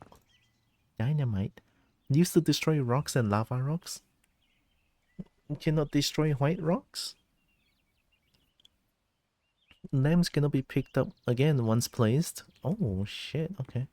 Speaker 1: dynamite. Used to destroy rocks and lava rocks. You cannot destroy white rocks. Lamps cannot be picked up again once placed. Oh shit, okay.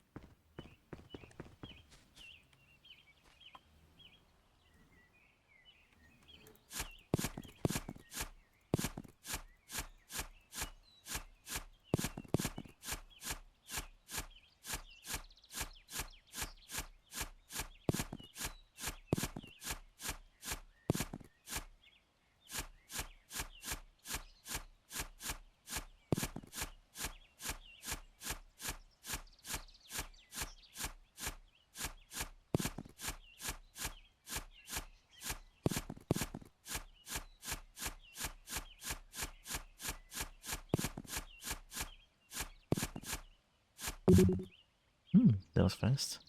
Speaker 1: That was fast.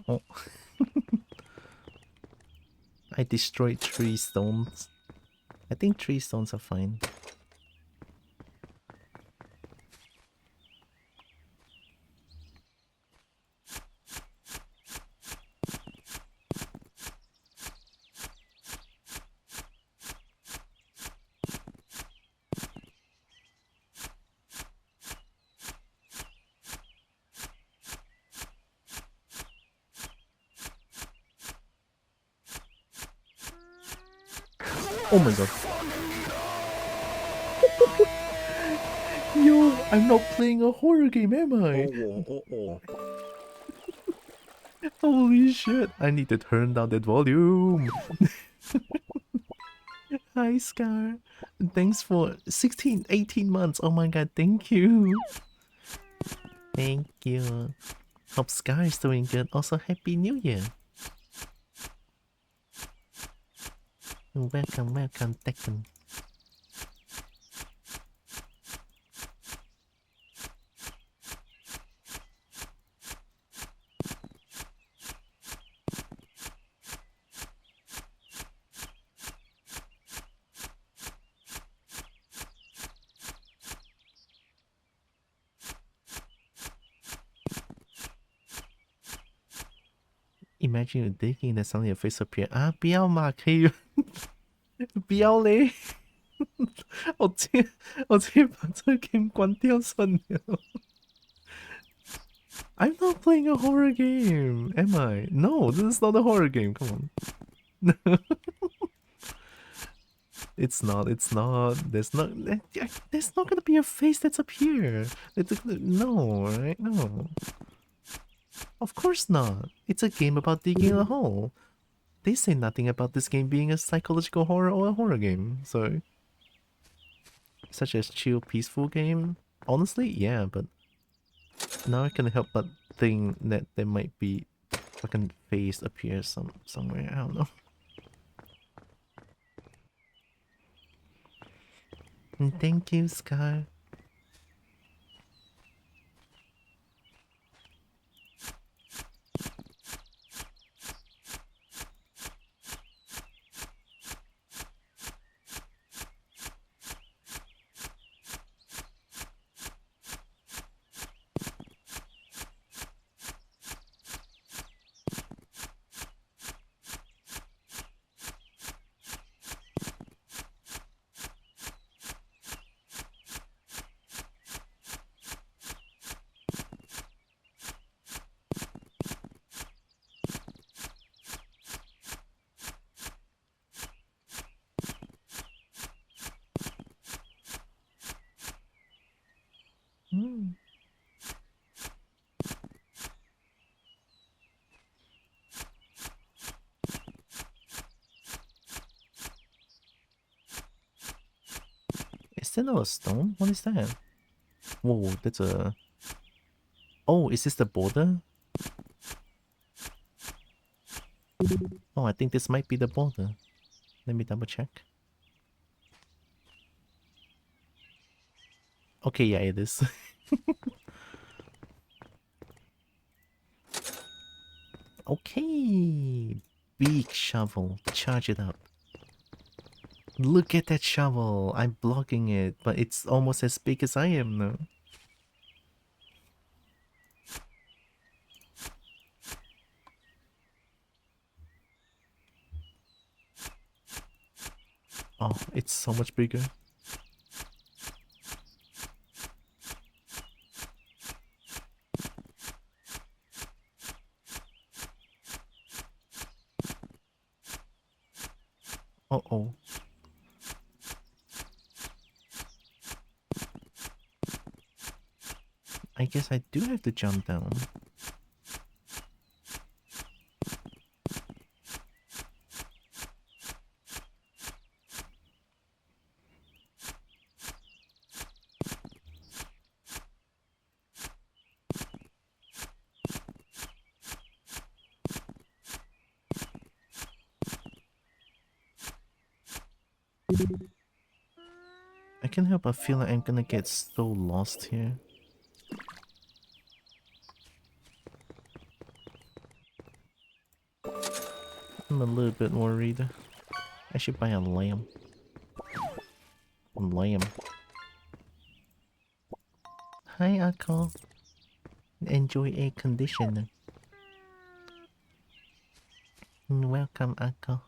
Speaker 1: Oh. I destroyed 3 stones. I think 3 stones are fine. Oh my god. Yo, I'm not playing a horror game, am I? Holy shit, I need to turn down that volume. Hi, Scar. Thanks for 16, 18 months. Oh my god, thank you. Thank you. Hope Scar is doing good. Also, Happy New Year. Welcome, welcome, Tekken. Imagine you digging and suddenly your face appear. 啊，不要嘛，可以不要嘞。我直接把这个 game 关掉算了。I'm not playing a horror game, am I? No, this is not a horror game. Come on. It's not. It's not. There's not gonna be a face that's up here. No, right? No. Of course not. It's a game about digging a hole. They say nothing about this game being a psychological horror or a horror game. So, such as chill, peaceful game. Honestly, yeah, but now I can help but think that there might be fucking face appear somewhere. I don't know. And thank you, Sky. Is that not a stone? What is that? Whoa, that's a... Oh, is this the border? Oh, I think this might be the border. Let me double check. Okay, yeah, it is. Okay. Big shovel. Charge it up. Look at that shovel. I'm blocking it, but it's almost as big as I am now. Oh, it's so much bigger. Uh-oh. I guess I do have to jump down. I can't help but feel like I'm gonna get so lost here. I'm a little bit worried. I should buy a lamb. Lamb. Hi, Akko. Enjoy air conditioner. Welcome, Akko.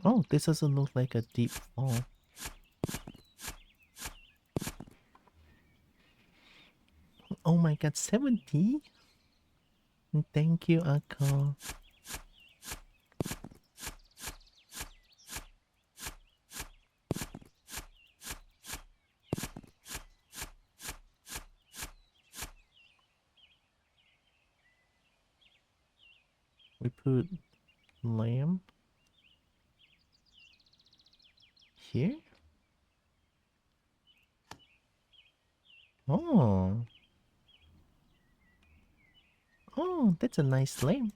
Speaker 1: Oh, this doesn't look like a deep fall. Oh my god, 70? Thank you, Akko. We put lamb here? Oh. Oh, that's a nice lamb.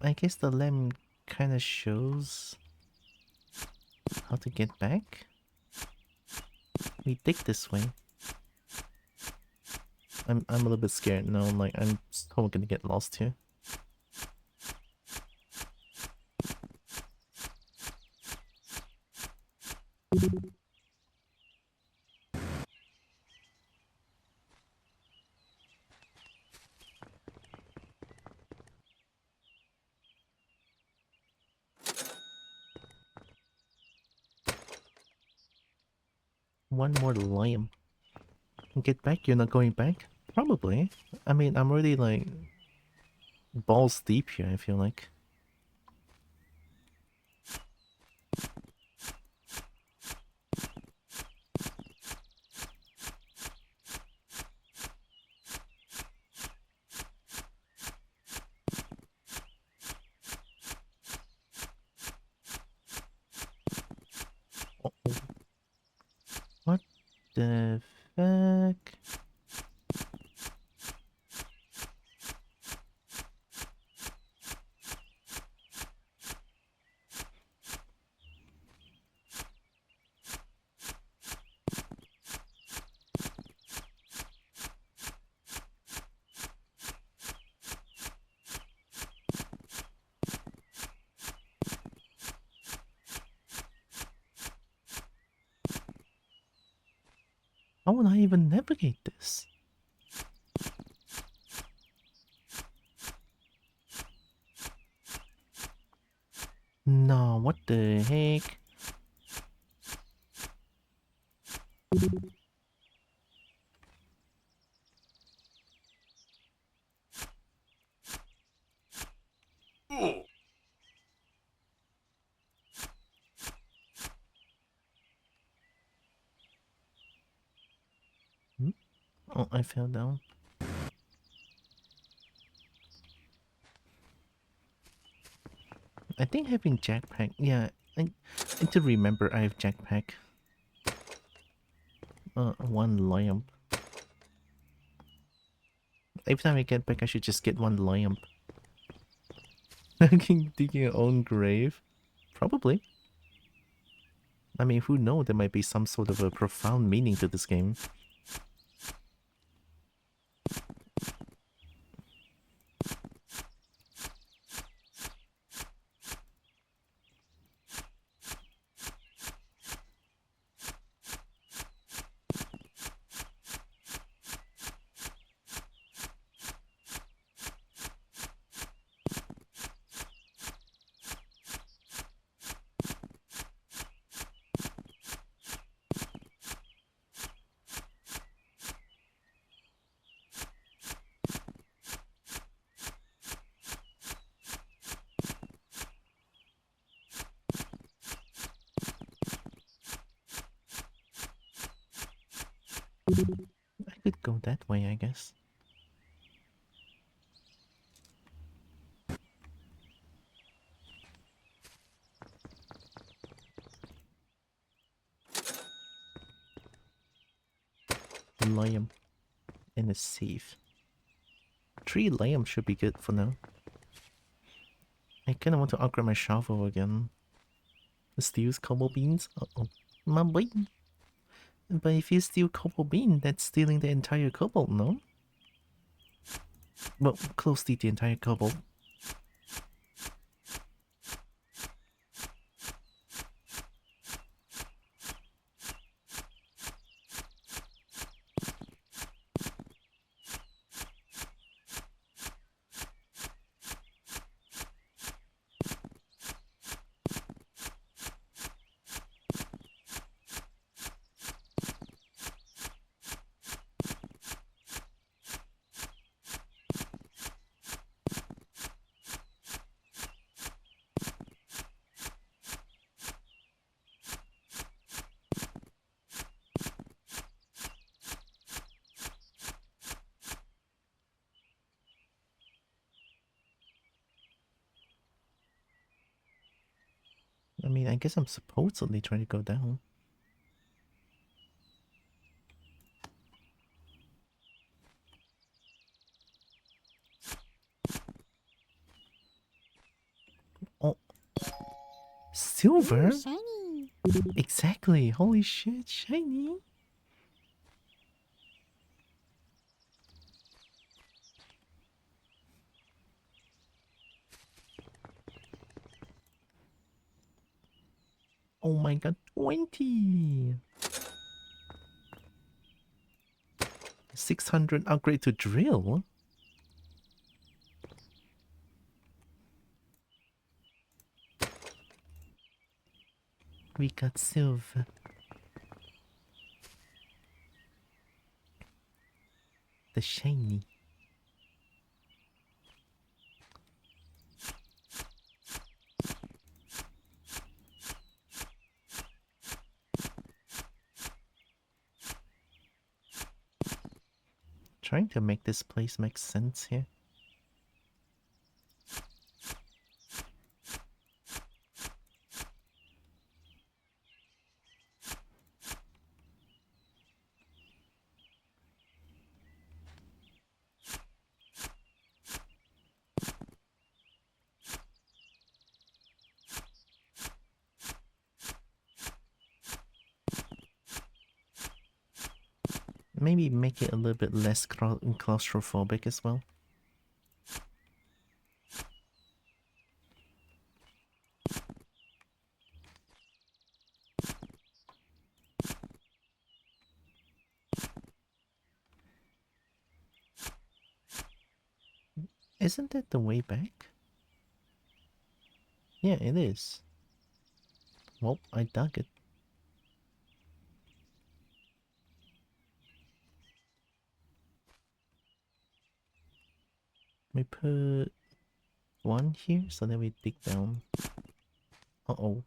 Speaker 1: I guess the lamb kind of shows how to get back. We dig this way. I'm a little bit scared now, like I'm so gonna get lost here. One more lamb. Get back? You're not going back? Probably. I mean, I'm already like balls deep here, I feel like. Oh, what the fuck? How would I even navigate this? No, what the heck? Hmm? Oh, I fell down. I think having jackpack, yeah, I need to remember I have jackpack. One lamp. Every time I get back, I should just get one lamp. Digging your own grave? Probably. I mean, who knows? There might be some sort of a profound meaning to this game. I could go that way, I guess. Liam in a safe. 3 liam should be good for now. I kinda want to upgrade my shovel again. Steals cobble beans? Uh-oh. My boy. But if you steal cobble bean, that's stealing the entire cobble, no? Well, close to the entire cobble. I mean, I guess I'm supposedly trying to go down. Oh, silver?
Speaker 6: Ooh, shiny.
Speaker 1: Exactly. Holy shit, shiny. Oh my god, 20! 600 upgrade to drill? We got silver. The shiny. Trying to make this place make sense here. Maybe make it a little bit less claustrophobic as well. Isn't that the way back? Yeah, it is. Well, I dug it. We put one here so that we dig down. Uh-oh.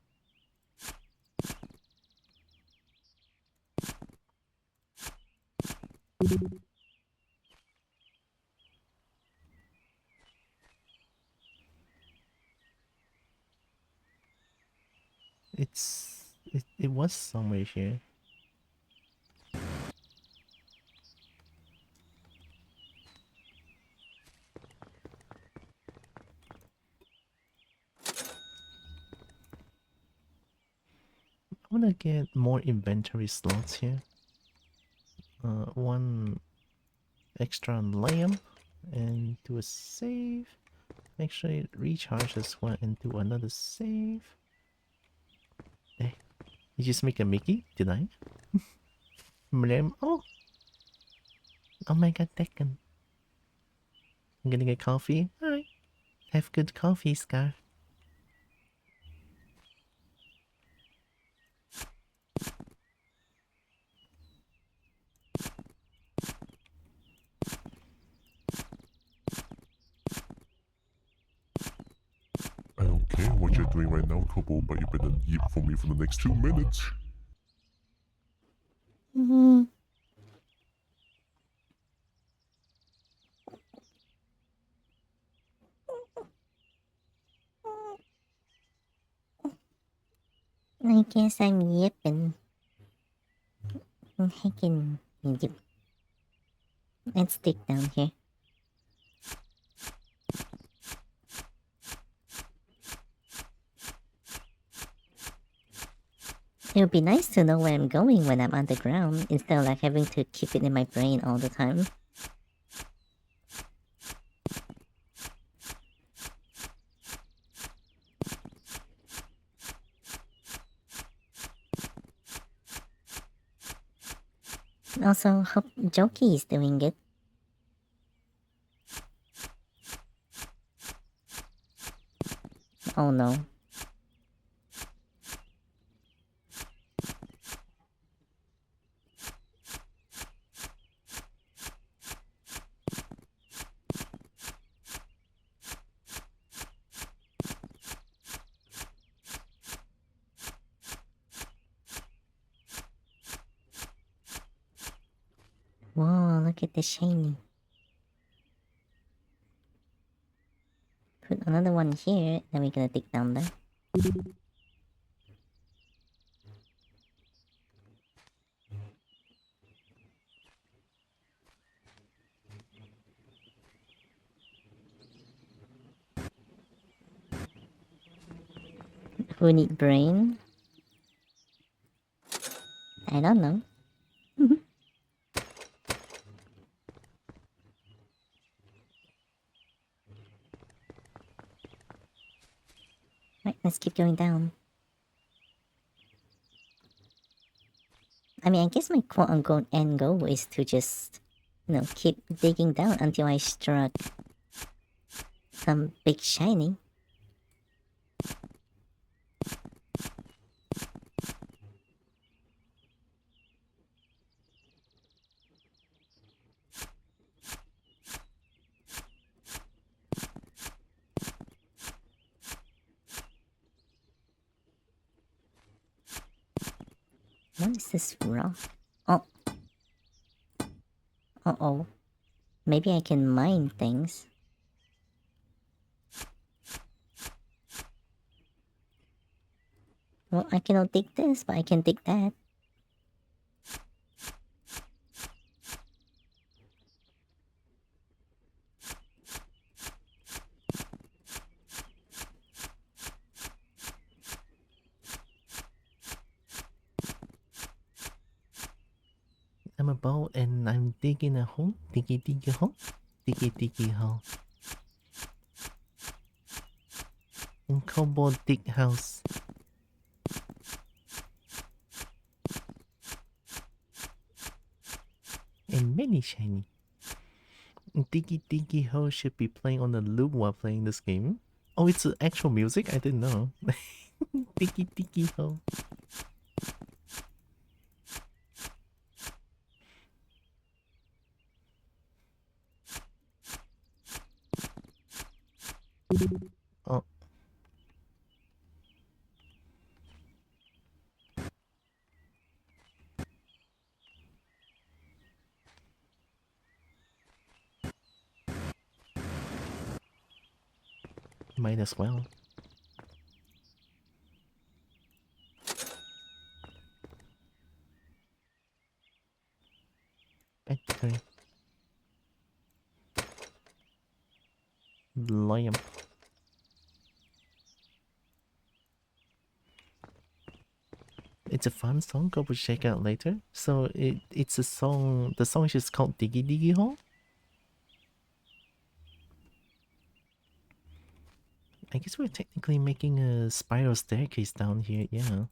Speaker 1: It was somewhere here. I wanna get more inventory slots here. One extra lamp and do a save. Make sure it recharges one and do another save. Eh, you just make a Mickey? Did I? Oh! Oh my god, Tekken. I'm gonna get coffee. Alright. Have good coffee, Scar.
Speaker 7: I don't care what you're doing right now, Kobo, but you better yip for me for the next 2 minutes.
Speaker 6: guess I'm yipping. Heckin' yip. Let's dig down here. It would be nice to know where I'm going when I'm underground, instead of like having to keep it in my brain all the time. Also, hope Jokey is doing it. Oh no. Whoa, look at the shiny. Put another one here, then we're gonna dig down there. Who need brain? I don't know. Right, let's keep going down. I mean, I guess my quote-unquote end goal is to just, you know, keep digging down until I struck some big shiny. What is this rock? Oh. Uh-oh. Maybe I can mine things. Well, I cannot dig this, but I can dig that.
Speaker 1: I'm about and I'm digging a hole. Diggy diggy hole. Diggy diggy hole. In cobalt dig house. And many shiny. Diggy diggy hole should be playing on the loop while playing this game. Oh, it's actual music? I didn't know. Diggy diggy hole. Oh. Might as well. Battery. Lamp. It's a fun song, go check out later. So it's a song, the song is just called Diggy Diggy Hole? I guess we're technically making a spiral staircase down here, yeah.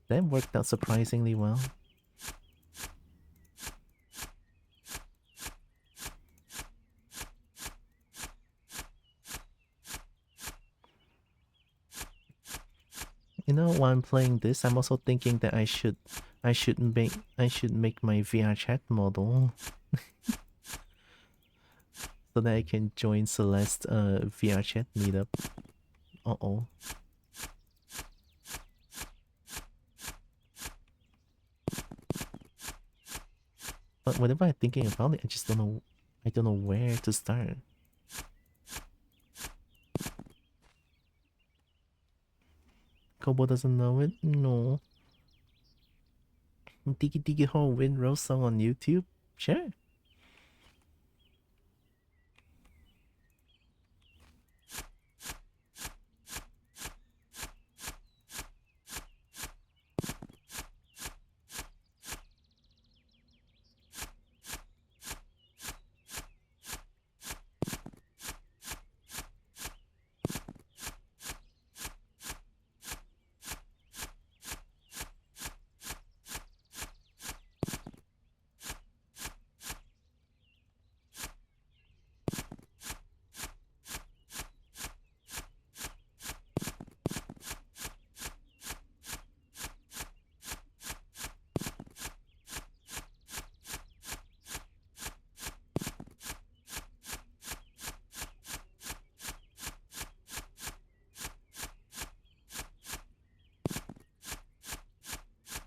Speaker 1: That worked out surprisingly well. You know, while I'm playing this, I'm also thinking that I should make my VR chat model so that I can join Celeste VR chat meetup. Uh-oh. But whenever I'm thinking about it, I don't know where to start. Kobo doesn't know it? No. Diggy Diggy Hole Windrose song on YouTube? Sure.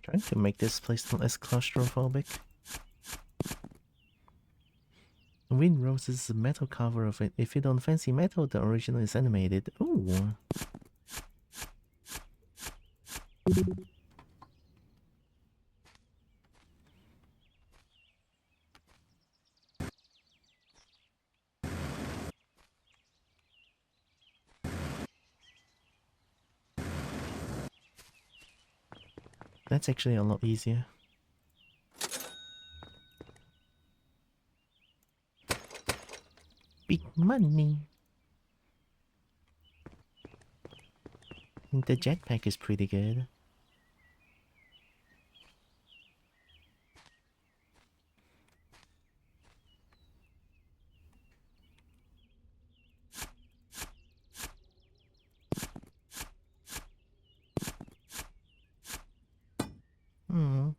Speaker 1: Trying to make this place less claustrophobic. Windrose is a metal cover of it. If you don't fancy metal, the original is animated. Ooh. That's actually a lot easier. Big money. The jetpack is pretty good. Hmm.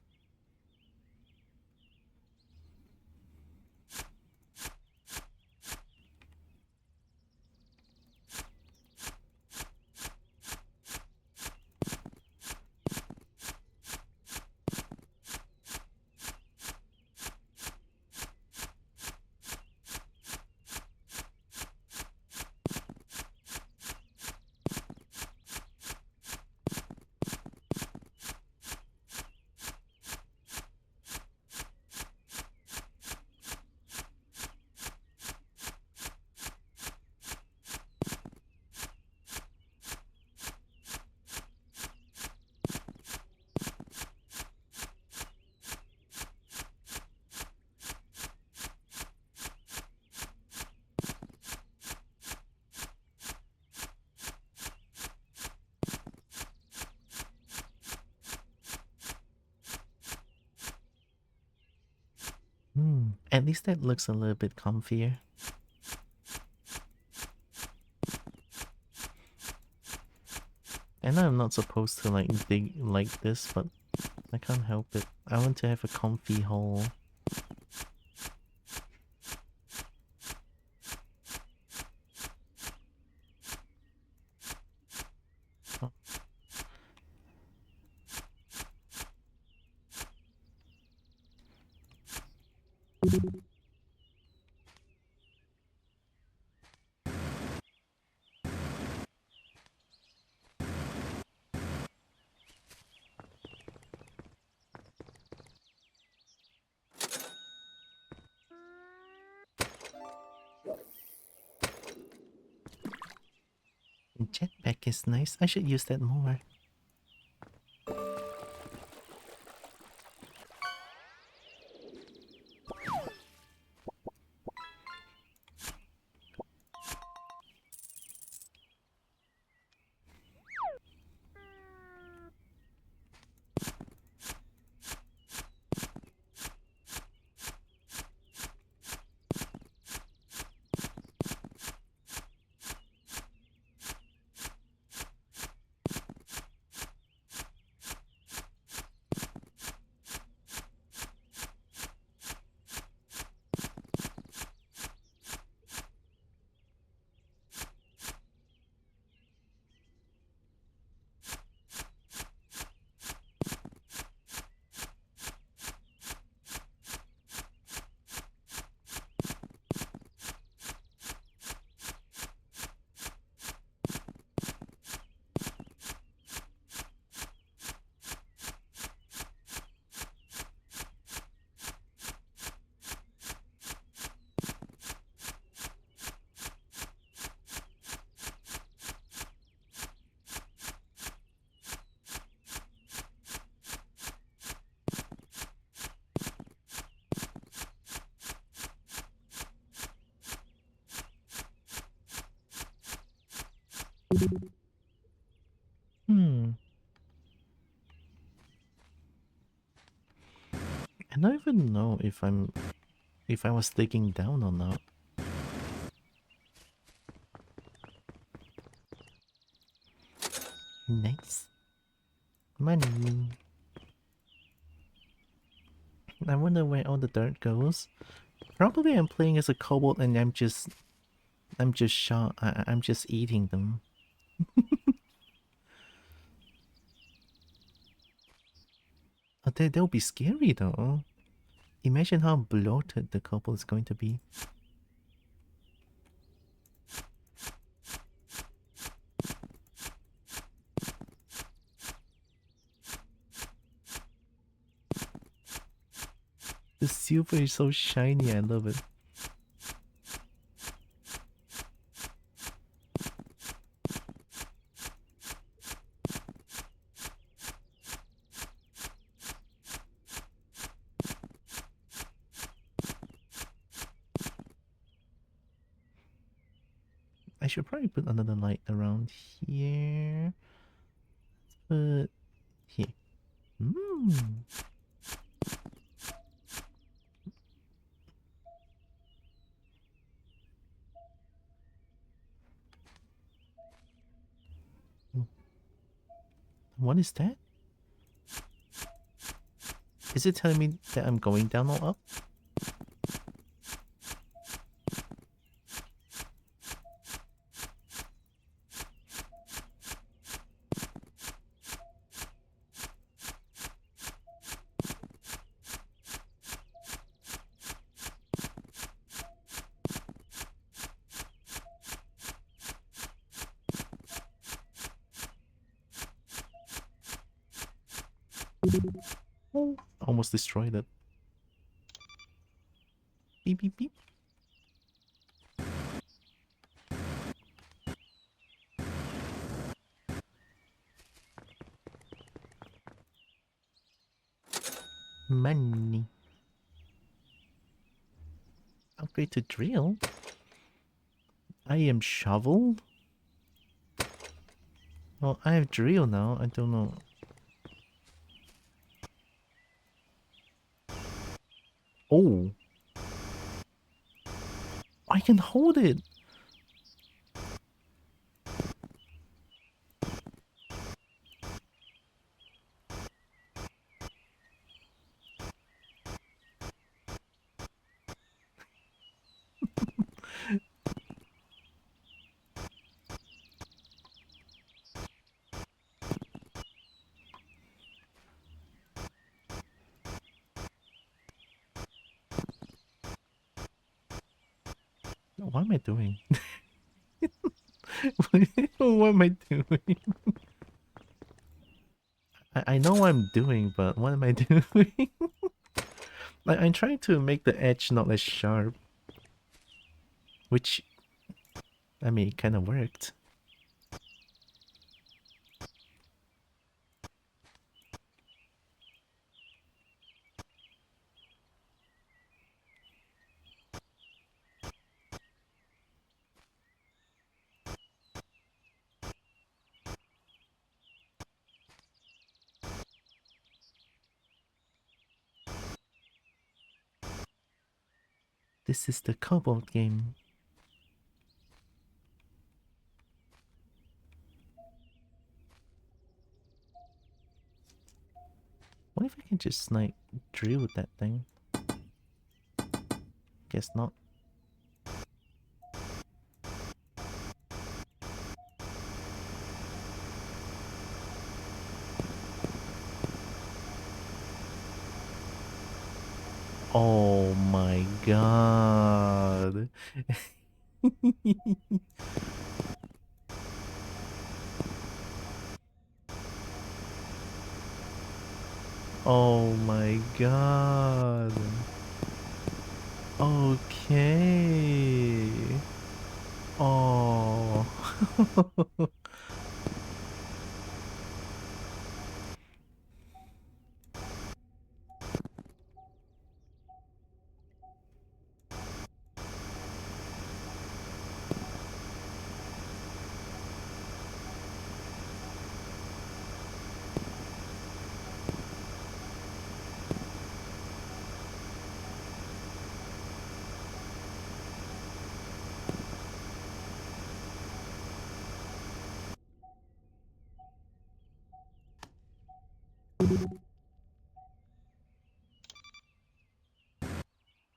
Speaker 1: At least that looks a little bit comfier. I know I'm not supposed to like dig like this, but I can't help it. I want to have a comfy hole. Oh. Jetpack is nice. I should use that more. Hmm. I don't even know if I was digging down or not. Nice. Money. I wonder where all the dirt goes. Probably I'm playing as a kobold and I'm just shot. I'm just eating them. They'll be scary though. Imagine how bloated the kobold is going to be. The silver is so shiny, I love it. I should probably put another light around here. But here. Hmm. What is that? Is it telling me that I'm going down or up? Oh, almost destroyed it. Beep beep beep. Money. Upgrade to drill. I am shovel. Well, I have drill now. I don't know. Oh, I can hold it. What am I doing? What am I doing? I know what I'm doing, but what am I doing? Like, I'm trying to make the edge not as sharp. Which, I mean, it kind of worked. This is the Cobalt game. What if I can just, like, drill that thing? Guess not. Oh my god. Oh my god. Okay. Oh.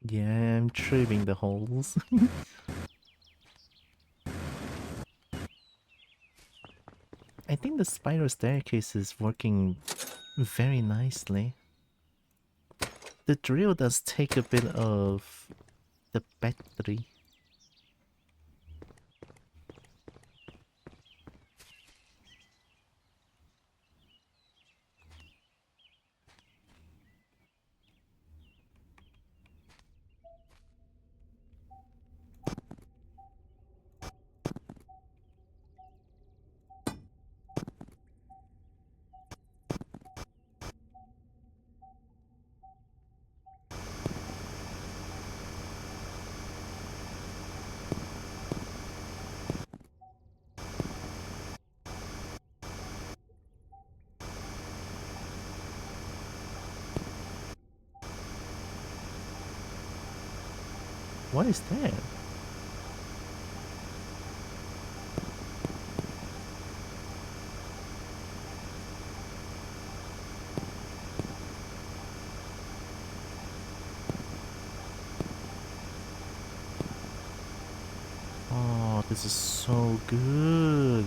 Speaker 1: Yeah, I'm trimming the holes. I think the spiral staircase is working very nicely. The drill does take a bit of the battery. What is that? Oh, this is so good.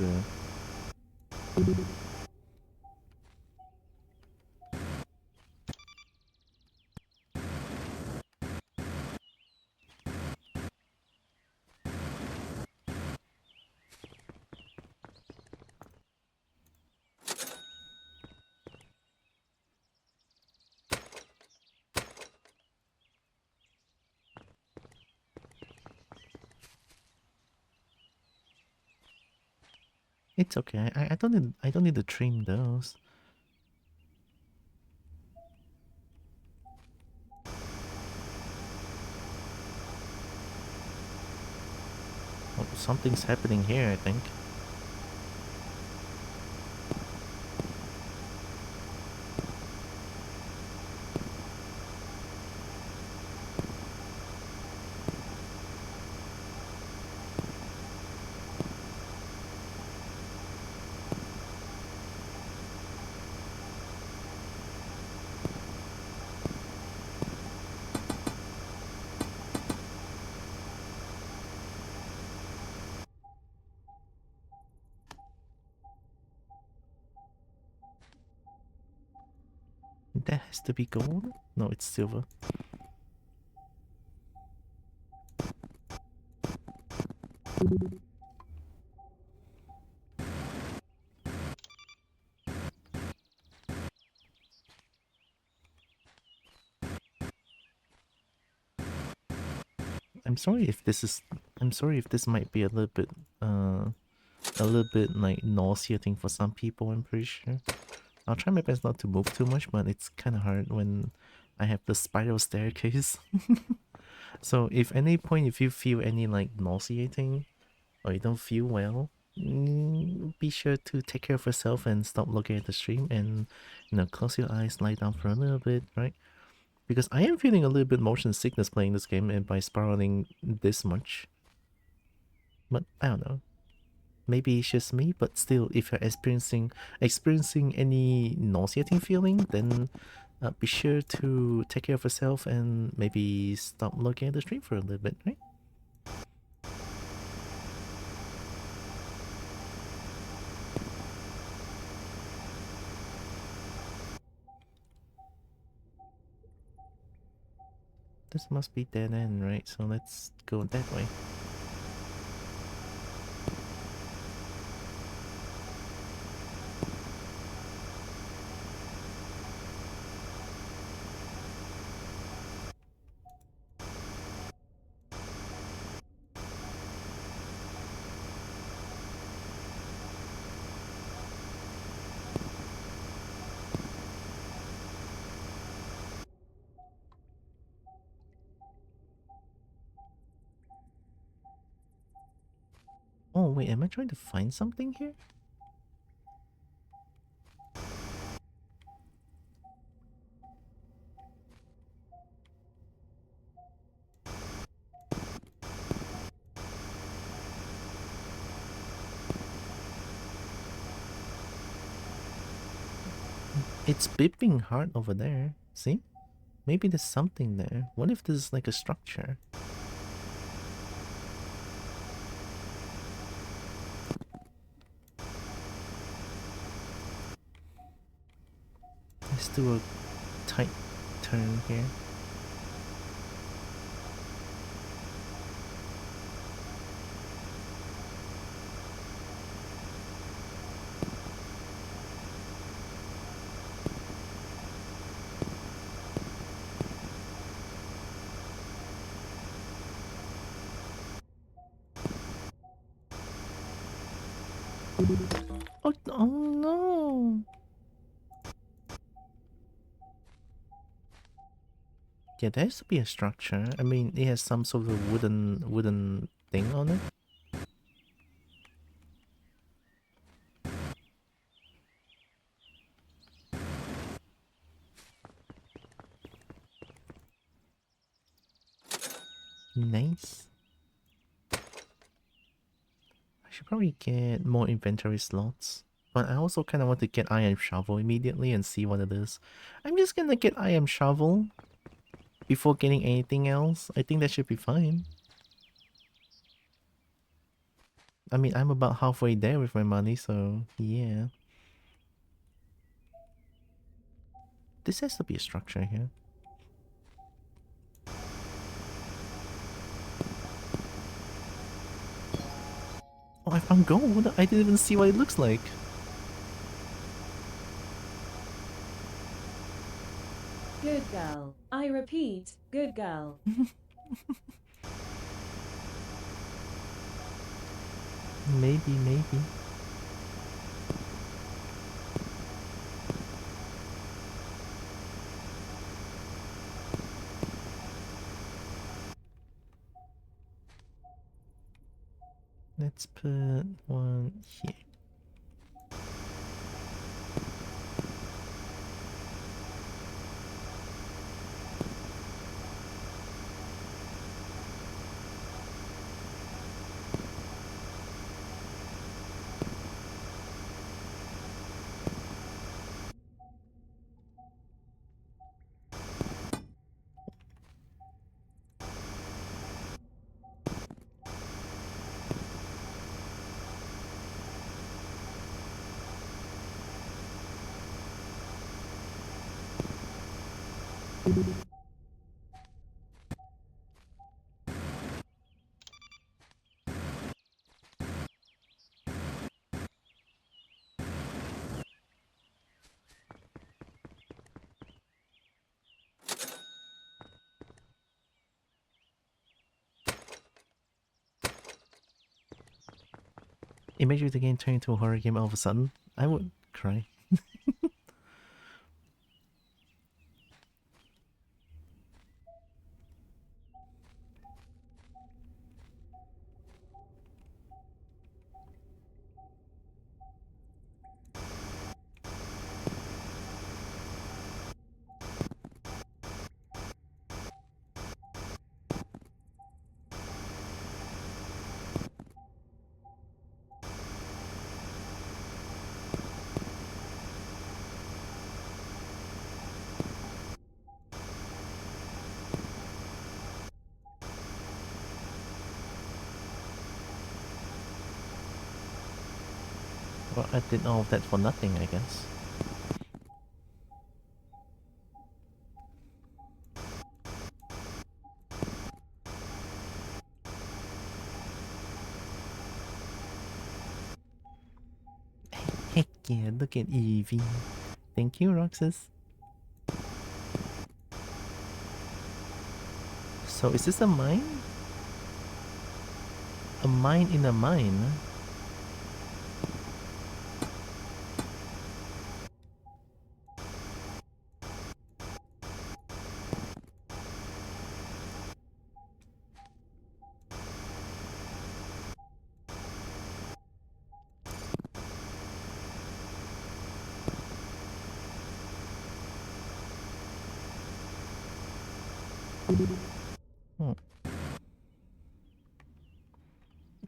Speaker 1: It's okay. I don't need to trim those. Oh, something's happening here, I think. That has to be gold? No, it's silver. I'm sorry if this might be a little bit like nauseating for some people, I'm pretty sure. I'll try my best not to move too much, but it's kind of hard when I have the spiral staircase. So if any point if you feel any like nauseating or you don't feel well, be sure to take care of yourself and stop looking at the stream and close your eyes, lie down for a little bit, right? Because I am feeling a little bit motion sickness playing this game and by spiraling this much. But I don't know. Maybe it's just me, but still, if you're experiencing any nauseating feeling, then be sure to take care of yourself and maybe stop looking at the stream for a little bit, right? This must be dead end, right? So let's go that way. Oh wait, am I trying to find something here? It's beeping hard over there. See? Maybe there's something there. What if this is like a structure? Let's do a tight turn here. Oh no! Yeah, there has to be a structure. I mean, it has some sort of wooden thing on it. Nice. I should probably get more inventory slots. But I also kind of want to get iron shovel immediately and see what it is. I'm just gonna get iron shovel before getting anything else. I think that should be fine. I mean, I'm about halfway there with my money, so yeah. This has to be a structure here. Oh, I found gold! I didn't even see what it looks like.
Speaker 2: Good girl. I repeat, good girl.
Speaker 1: Maybe. Let's put one here. Imagine if the game turned into a horror game all of a sudden. I would cry. Well, I did all of that for nothing, I guess. Heck yeah, look at Evie. Thank you, Roxas. So is this a mine? A mine in a mine? Hmm.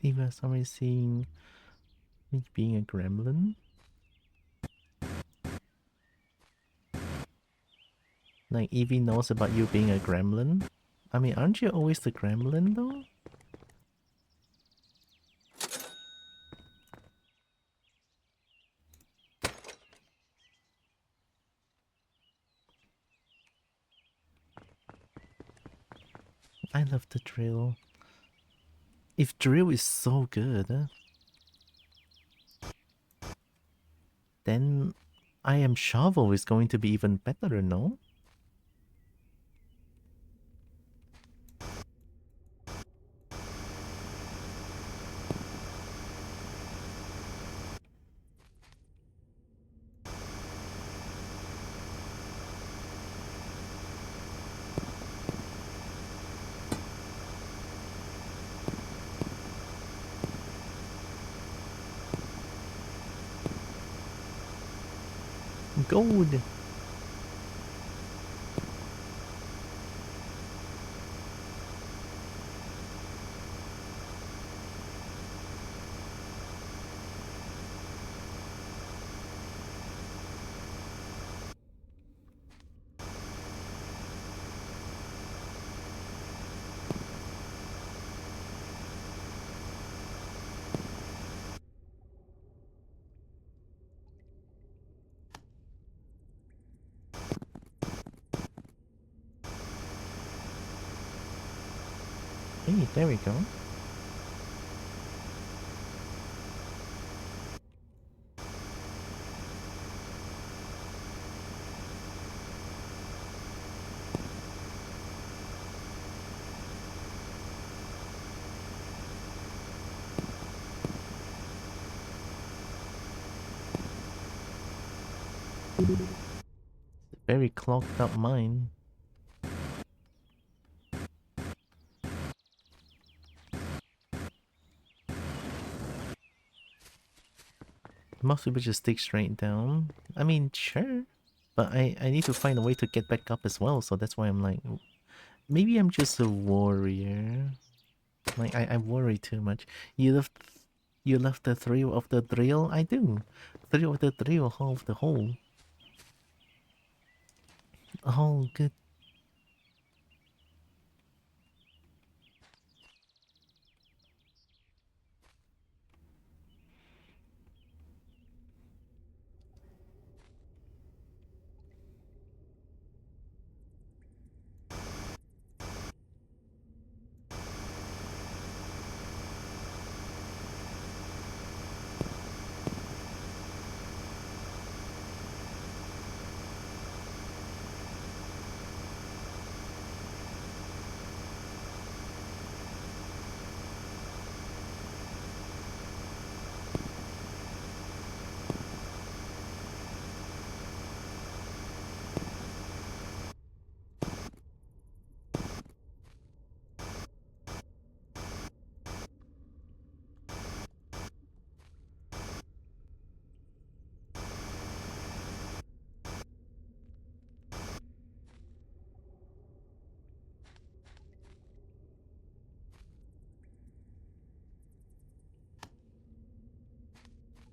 Speaker 1: Eva, somebody seeing me being a gremlin? Like Evie knows about you being a gremlin. I mean, aren't you always the gremlin though? I love the drill. If drill is so good, then I am shovel is going to be even better, no? Gold. Hey, there we go. Very clogged up mine. Most people just stick straight down. I mean, sure. But I need to find a way to get back up as well, so that's why I'm like, maybe I'm just a warrior. Like, I worry too much. You love the thrill of the drill? I do. Thrill of the drill, hole of the hole. Oh, good.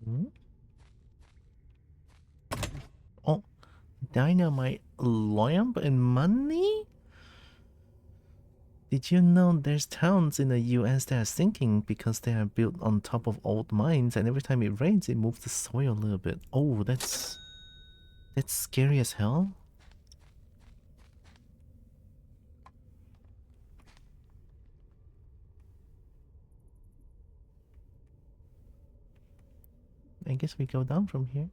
Speaker 1: Hmm? Oh, dynamite lamp and money? Did you know there's towns in the US that are sinking because they are built on top of old mines, and every time it rains it moves the soil a little bit. Oh, that's scary as hell. I guess we go down from here.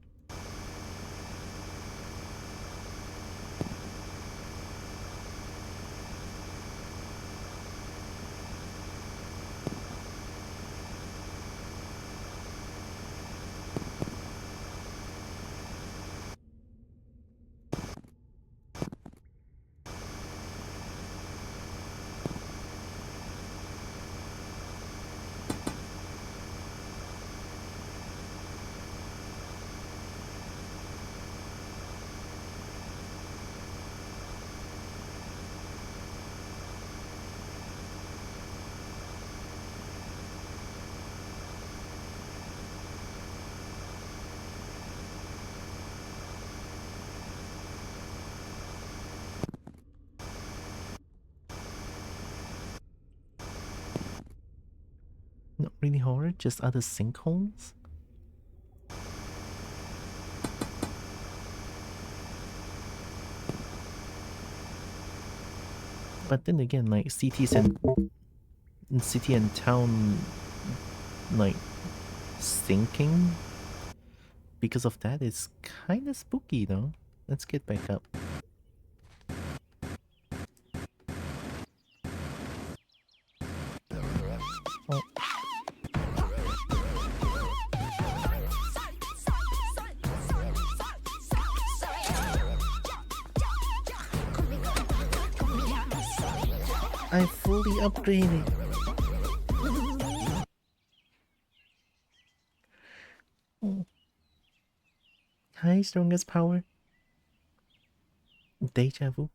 Speaker 1: really hard, just other sinkholes. But then again, like cities and city and town, like sinking because of that is kind of spooky though. Let's get back up. Oh. I fully upgraded. Oh. Hi, strongest power. Deja vu.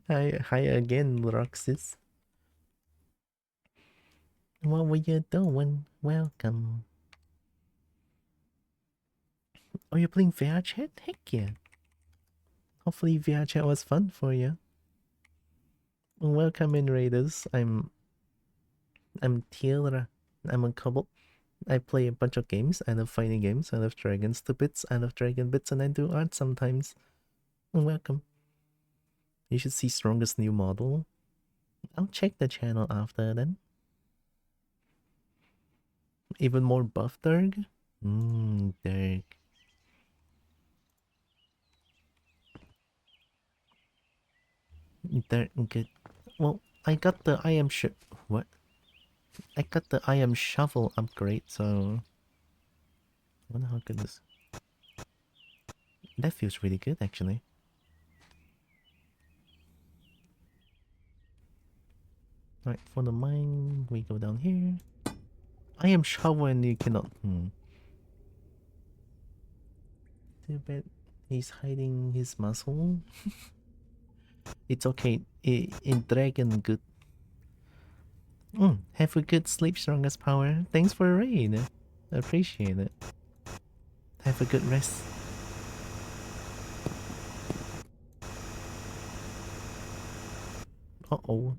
Speaker 1: Hi again, Roxas. What were you doing? Welcome. Oh, you're playing VR chat? Heck yeah. Hopefully VR chat was fun for you. Welcome in, Raiders. I'm Tierra. I'm a couple. I play a bunch of games. I love fighting games. I love dragons to bits. I love dragon bits, and I do art sometimes. Welcome. You should see strongest new model. I'll check the channel after then. Even more buff Derg? Derg. Derg, good. Well, I got the what? I got the I am shovel upgrade, so I wonder how good this. That feels really good actually. Alright, for the mine, we go down here. I am shovel and you cannot. Too bad he's hiding his muscle. It's okay. In dragon good. Have a good sleep, strongest power. Thanks for a raid. I appreciate it. Have a good rest. Uh-oh.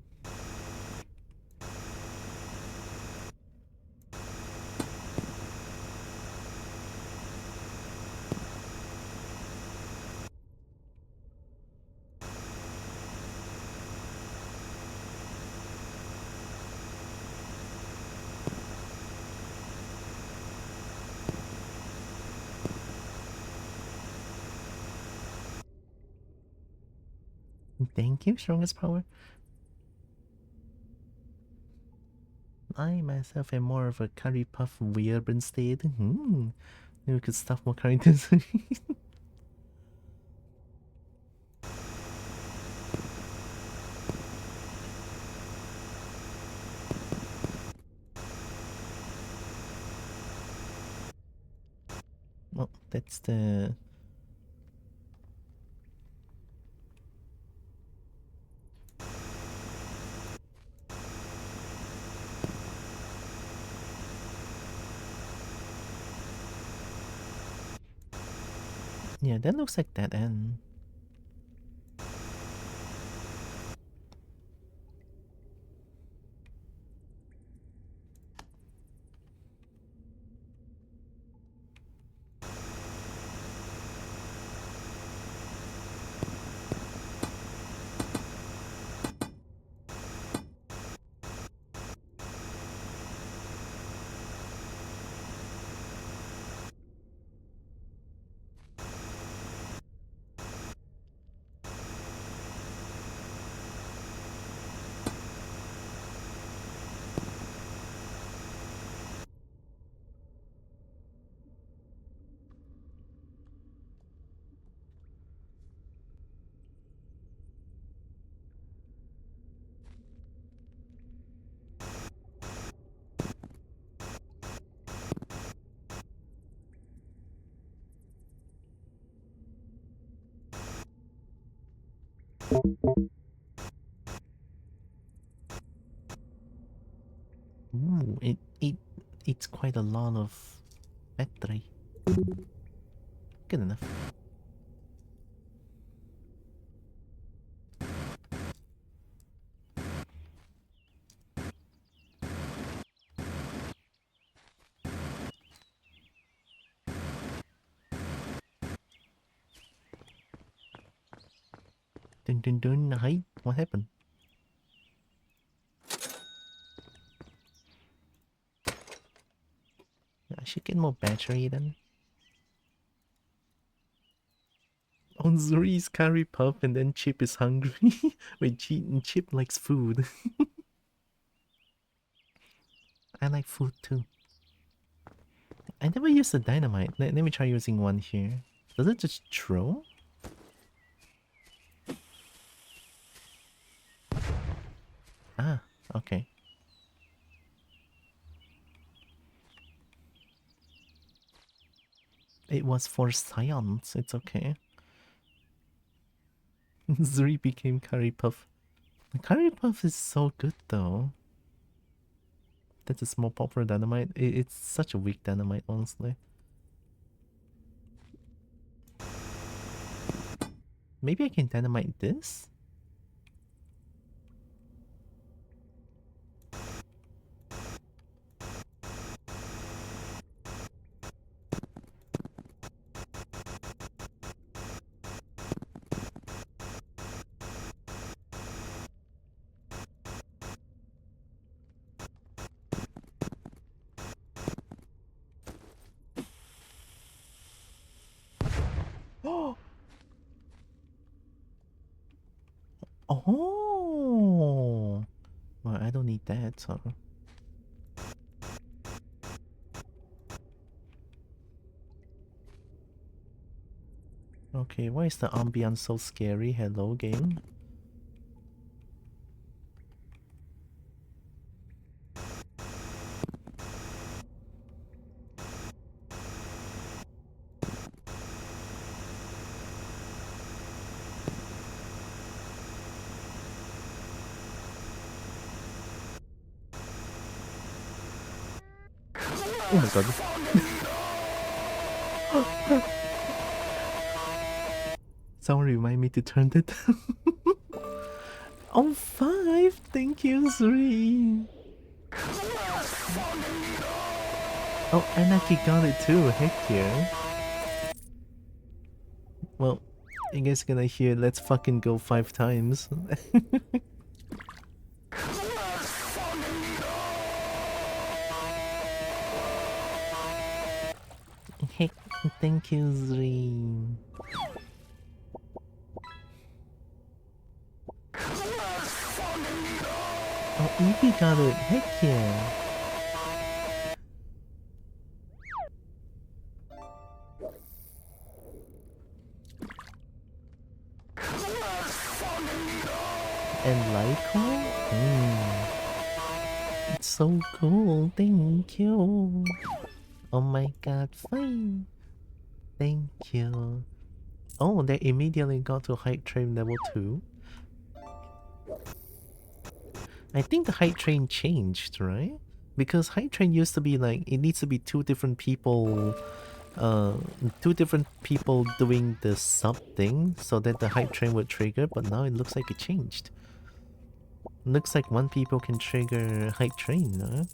Speaker 1: Thank you, strongest power. I myself am more of a curry puff weird instead. Maybe we could stuff more characters. Well, that's the... Yeah, that looks like that end. Ooh, it eats quite a lot of battery. Good enough. Dun dun dun. Hi. What happened? I should get more battery then. On Zuri's curry puff and then Chip is hungry. Wait, Chip likes food. I like food too. I never used the dynamite. Let me try using one here. Does it just throw? Ah, okay. It was for science. It's okay. Zuri became curry puff. The curry puff is so good though. That's a small pop for dynamite. It's such a weak dynamite, honestly. Maybe I can dynamite this? Oh! Well, I don't need that, so... Okay, why is the ambience so scary? Hello, game? Oh my god. Someone remind me to turn that down. Oh, 5! Thank you, 3! Oh, Anarchy got it too, heck yeah. Well, you guys gonna hear let's fucking go 5 times. Heck, thank you, 3. Oh, Evie got it, heck yeah. And Lyco? It's so cool, thank you. Oh my god, fine. Thank you. Oh, they immediately got to hype train level 2. I think the hype train changed, right? Because hype train used to be like, it needs to be two different people doing the sub thing so that the hype train would trigger, but now it looks like it changed. Looks like one people can trigger hype train, no?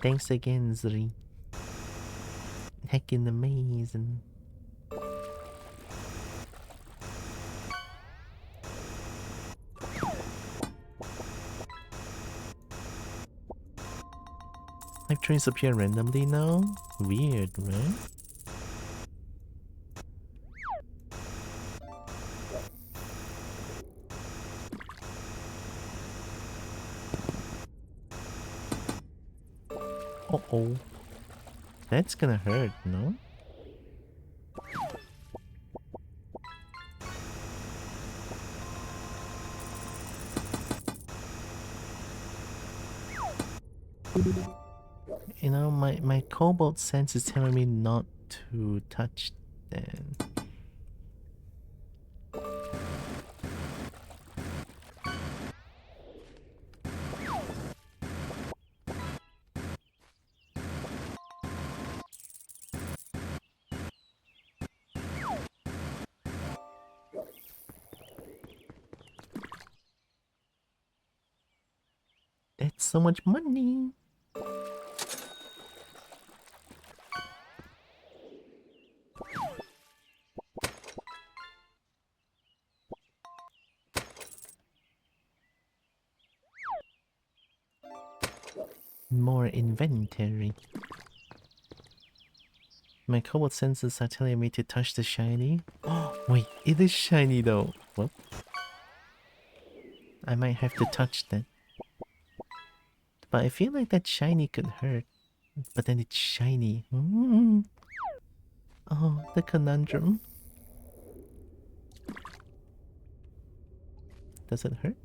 Speaker 1: Thanks again, Zri. Heckin' amazing. Hype trains appear randomly now? Weird, right? Uh-oh. That's gonna hurt, no? You know, my cobalt sense is telling me not to touch that. That's so much money. More inventory. My cobalt senses are telling me to touch the shiny. Oh, wait, it is shiny though. Well, I might have to touch that. But I feel like that shiny could hurt. But then it's shiny. Oh, the conundrum. Does it hurt?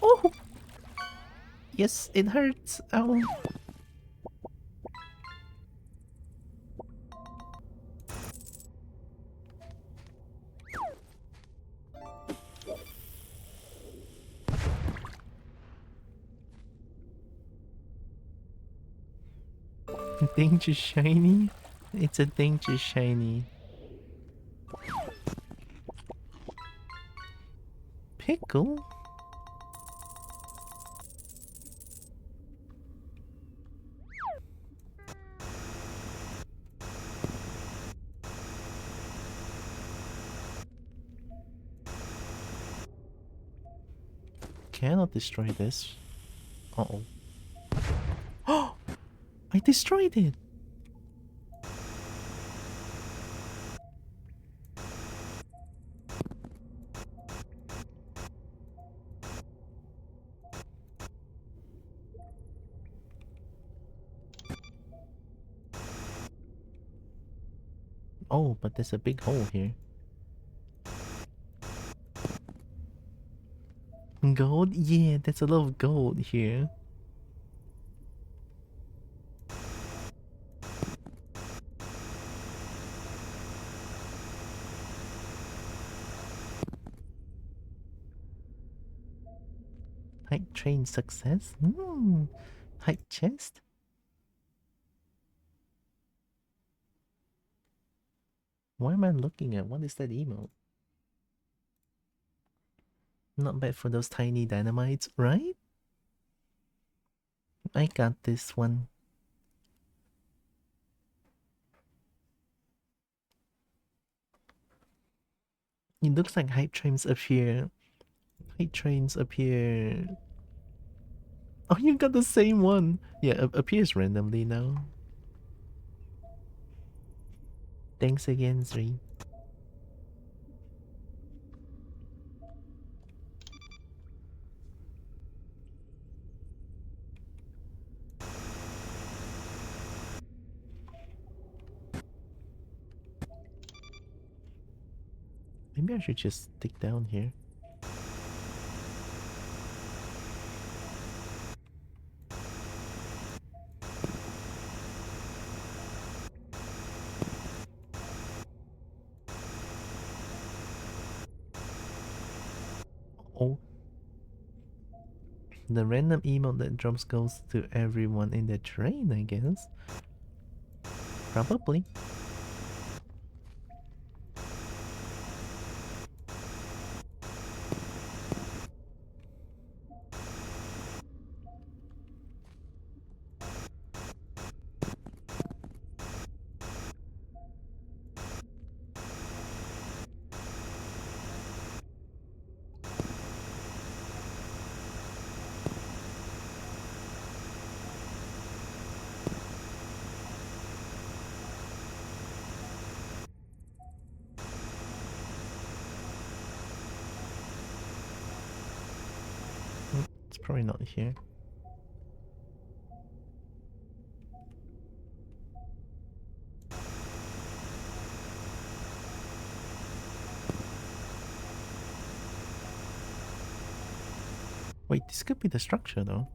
Speaker 1: Oh! Yes, it hurts. Ow. Danger shiny? It's a danger shiny. Pickle? Cannot destroy this. Uh-oh. Oh! I destroyed it! Oh, but there's a big hole here. Gold? Yeah, there's a lot of gold here. Hype train success? Hype chest? What am I looking at? What is that emote? Not bad for those tiny dynamites, right? I got this one. It looks like hype trains appear. Hype trains appear. Oh, you got the same one. Yeah, appears randomly now. Thanks again, Zri. Maybe I should just stick down here. Oh. The random emote that drops goes to everyone in the train, I guess. Probably. It's probably not here. Wait, this could be the structure though.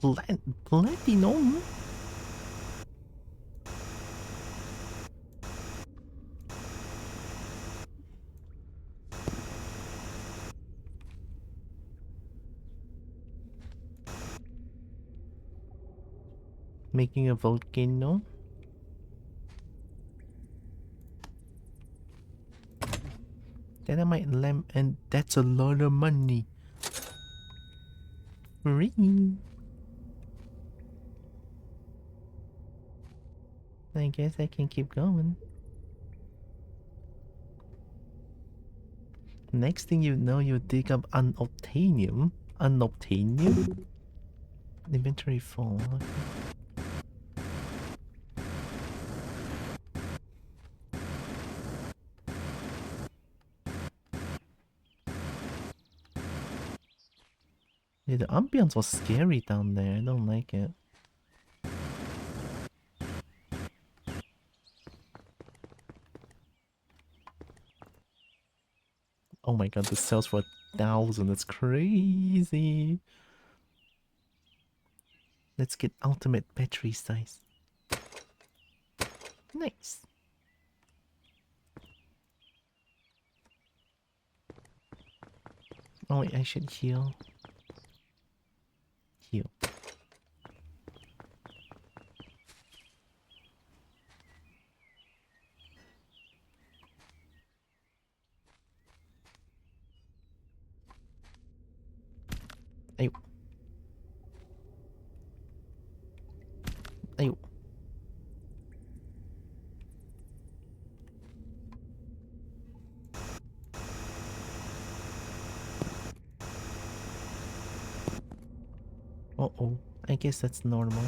Speaker 1: Platinum? Making a volcano? Dynamite lamp, and that's a lot of money. Free. I guess I can keep going. Next thing you know, you dig up unobtainium. Unobtainium? Inventory full. Okay. Yeah, the ambience was scary down there. I don't like it. Oh my god, this sells for 1,000. That's crazy. Let's get ultimate battery size. Nice. Oh wait, I should heal. Heal. Ayo. Ayo. Uh-oh. I guess that's normal.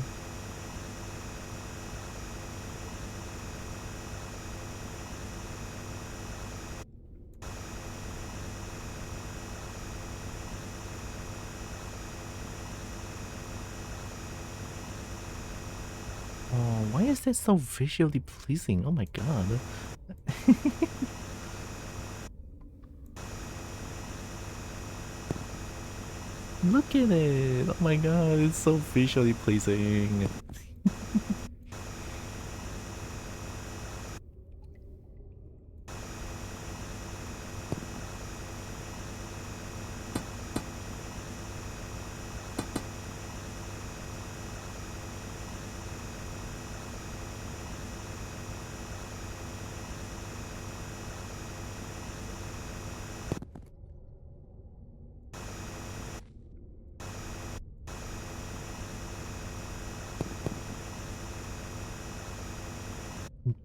Speaker 1: Oh, why is that so visually pleasing? Oh my god. Look at it! Oh my god, it's so visually pleasing.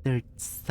Speaker 1: Dirts.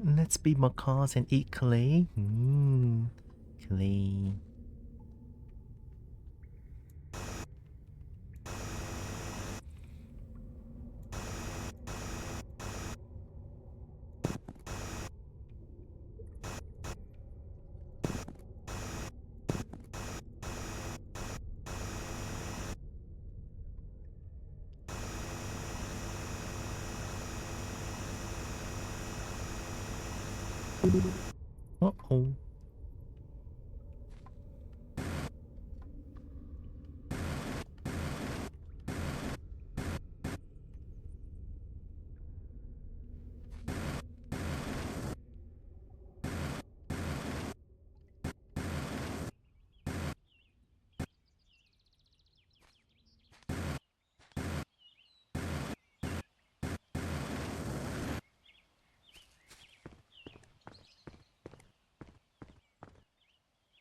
Speaker 1: Let's be macaws and eat clay. Clay. Uh-oh.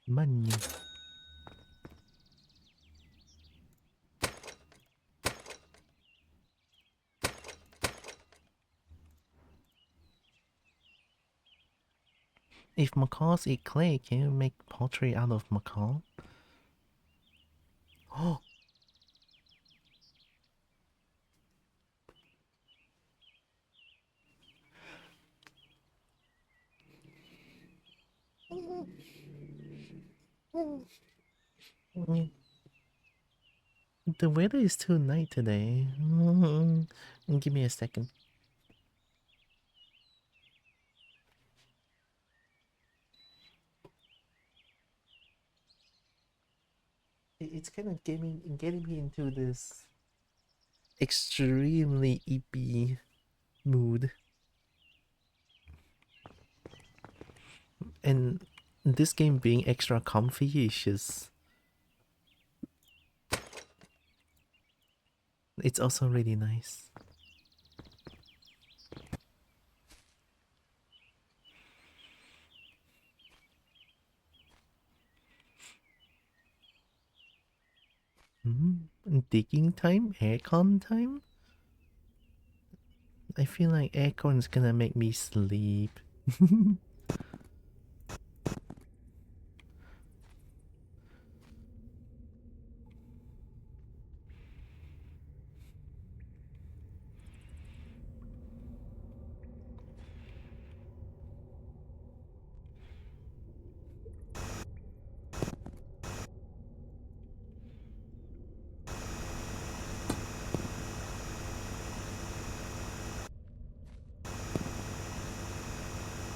Speaker 1: money. If macaws eat clay, can you make pottery out of macaw? Oh, the weather is too nice today. Give me a second. It's kind of getting me into this extremely eepy mood. And this game being extra comfy is just... It's also really nice. Digging time? Aircon time? I feel like aircon's gonna make me sleep.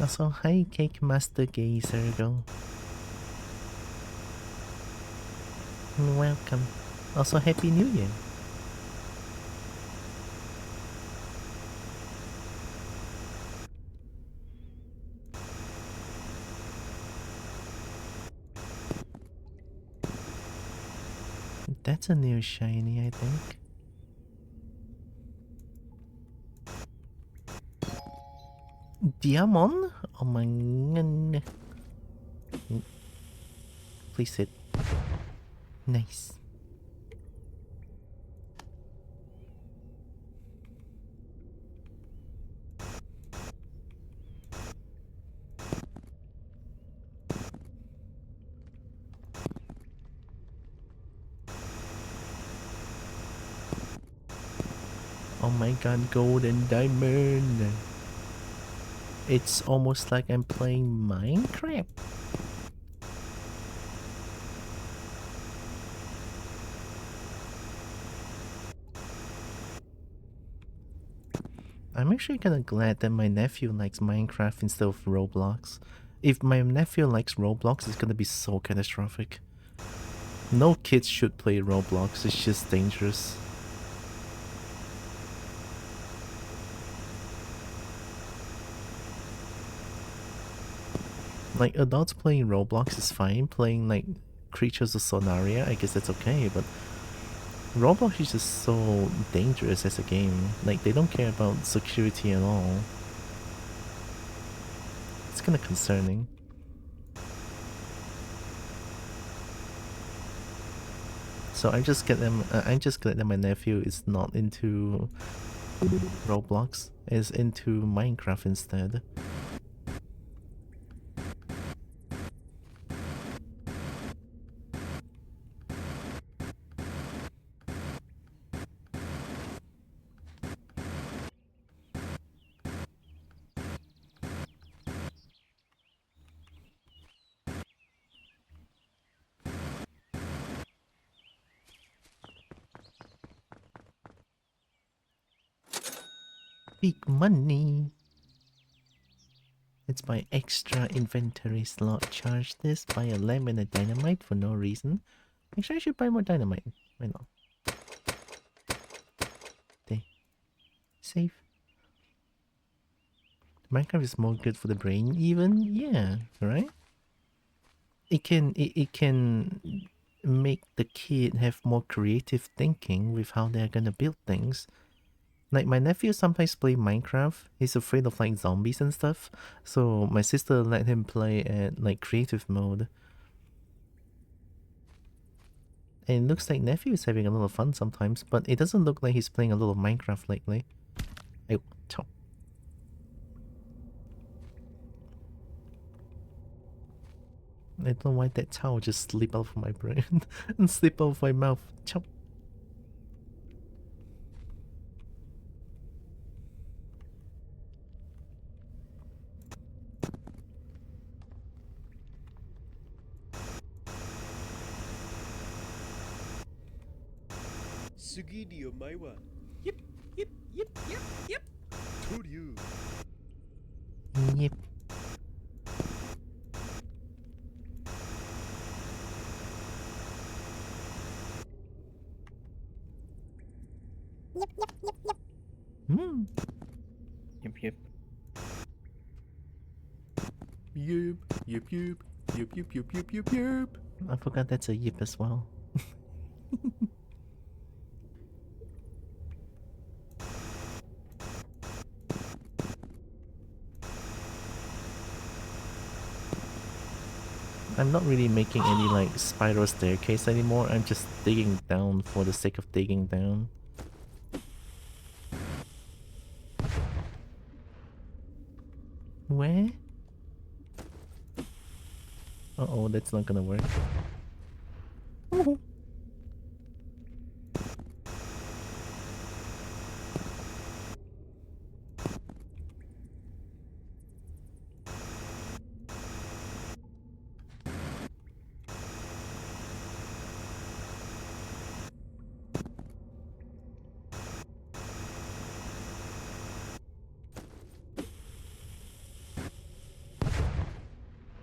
Speaker 1: Also, hi Cake Master Gay Circle. Welcome. Also, Happy New Year. That's a new shiny, I think. Diamond? Oh my god. Please sit. Nice. Oh my god, golden diamond. It's almost like I'm playing Minecraft. I'm actually kinda glad that my nephew likes Minecraft instead of Roblox. If my nephew likes Roblox, it's gonna be so catastrophic. No kids should play Roblox, it's just dangerous. Like, adults playing Roblox is fine, playing like Creatures of Sonaria, I guess that's okay, but Roblox is just so dangerous as a game. Like, they don't care about security at all. It's kinda concerning. So I'm just glad that my nephew is not into Roblox, is into Minecraft instead. Big money. Let's buy extra inventory slot. Charge this, buy a lamp and a dynamite for no reason. Actually, I should buy more dynamite. Why not? Okay. Save. Minecraft is more good for the brain even? Yeah, right? It can make the kid have more creative thinking with how they're gonna build things. Like, my nephew sometimes play Minecraft. He's afraid of like zombies and stuff. So my sister let him play at like creative mode. And it looks like nephew is having a little fun sometimes, but it doesn't look like he's playing a little Minecraft lately. Ayo, chow. I don't know why that chow just slip out of my brain and slip out of my mouth. Chow.
Speaker 8: Sugidio Maiwa. Yep, yep, yep, yep, yep. Toryu.
Speaker 1: Yep. Hmm.
Speaker 9: Yep, yep.
Speaker 1: Yep, yep, yep, yep, yep, yep, yep, yep, yep. I forgot that's a yip as well. I'm not really making any like spiral staircase anymore. I'm just digging down for the sake of digging down. Where? Uh-oh, that's not gonna work.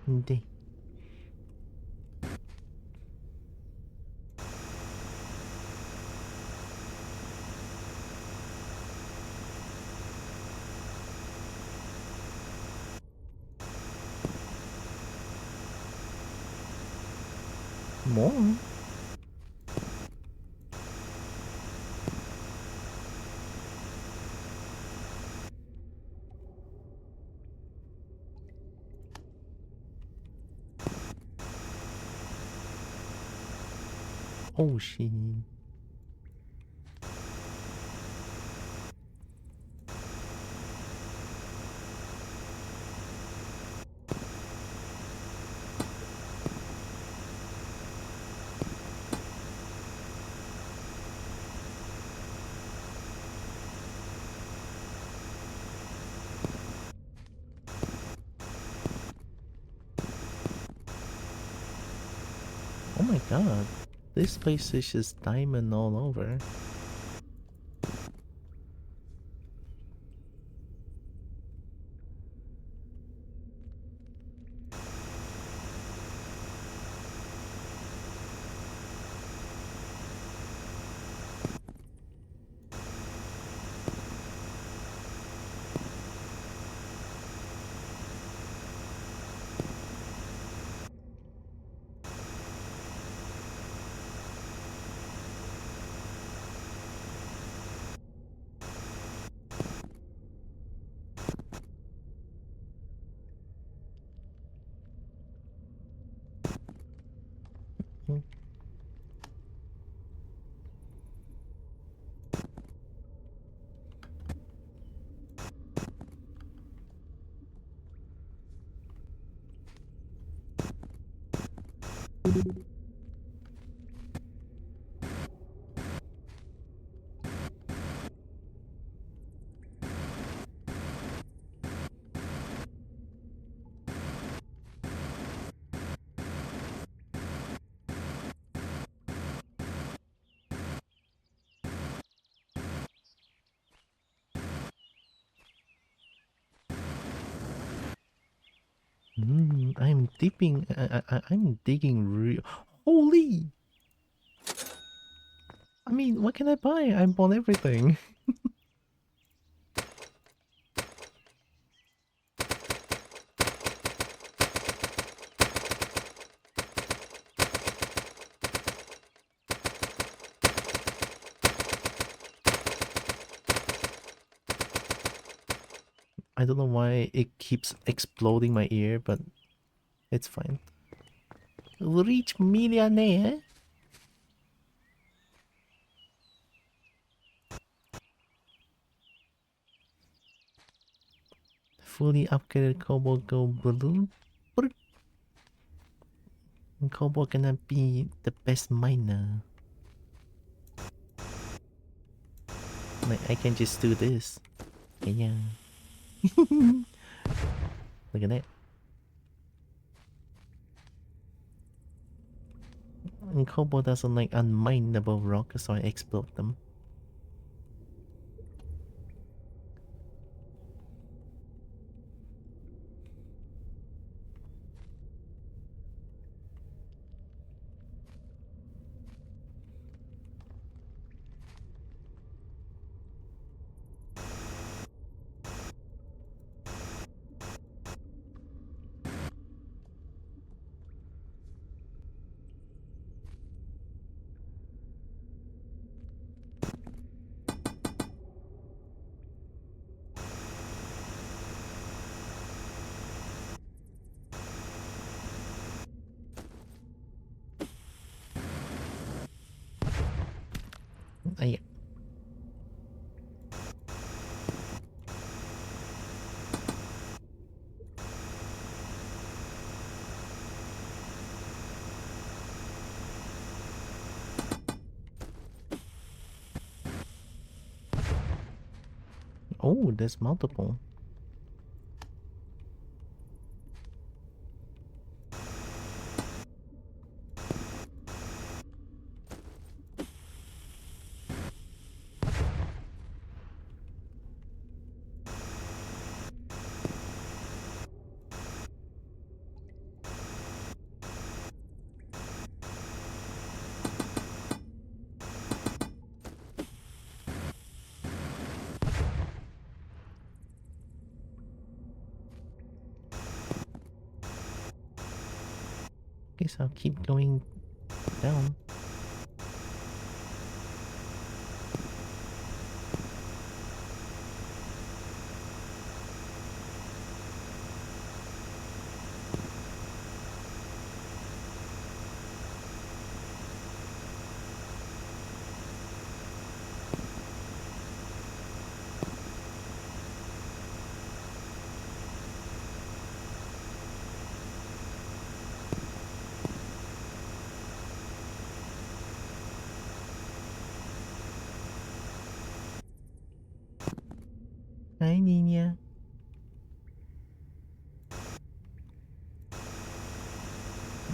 Speaker 1: Hindi. More? Oh, shit. Oh my god. This place is just diamond all over. Hmm. I'm dipping. I'm digging real. Holy! I mean, what can I buy? I bought everything. I don't know why it keeps exploding my ear, but it's fine. Rich millionaire. Fully upgraded Kobo Go balloon. And Kobo gonna be the best miner. Like I can just do this. Yeah. Look at that. And Kobo doesn't like unminable rocks, so I explode them. Yeah. Oh, there's multiple. Guess I'll keep going down. Hi, Nina.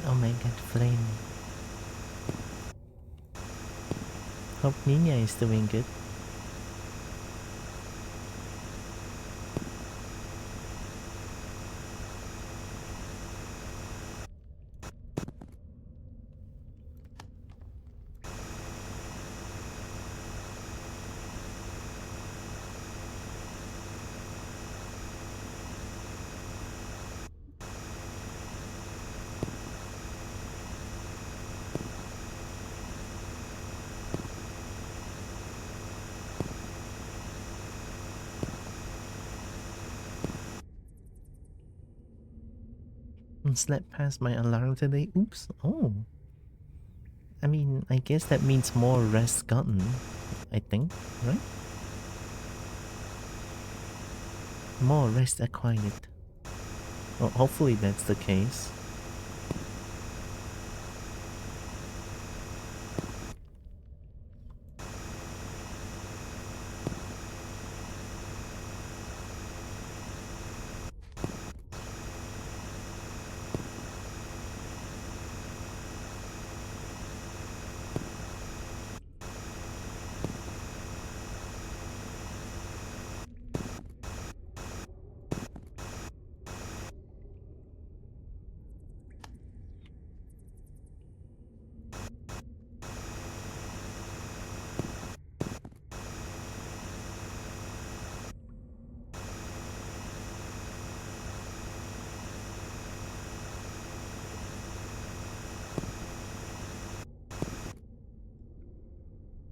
Speaker 1: Oh my god, flame. Hope Nina is doing good. Slept past my alarm today. Oops. Oh. I mean, I guess that means more rest gotten. I think, right? More rest acquired. Well, hopefully that's the case.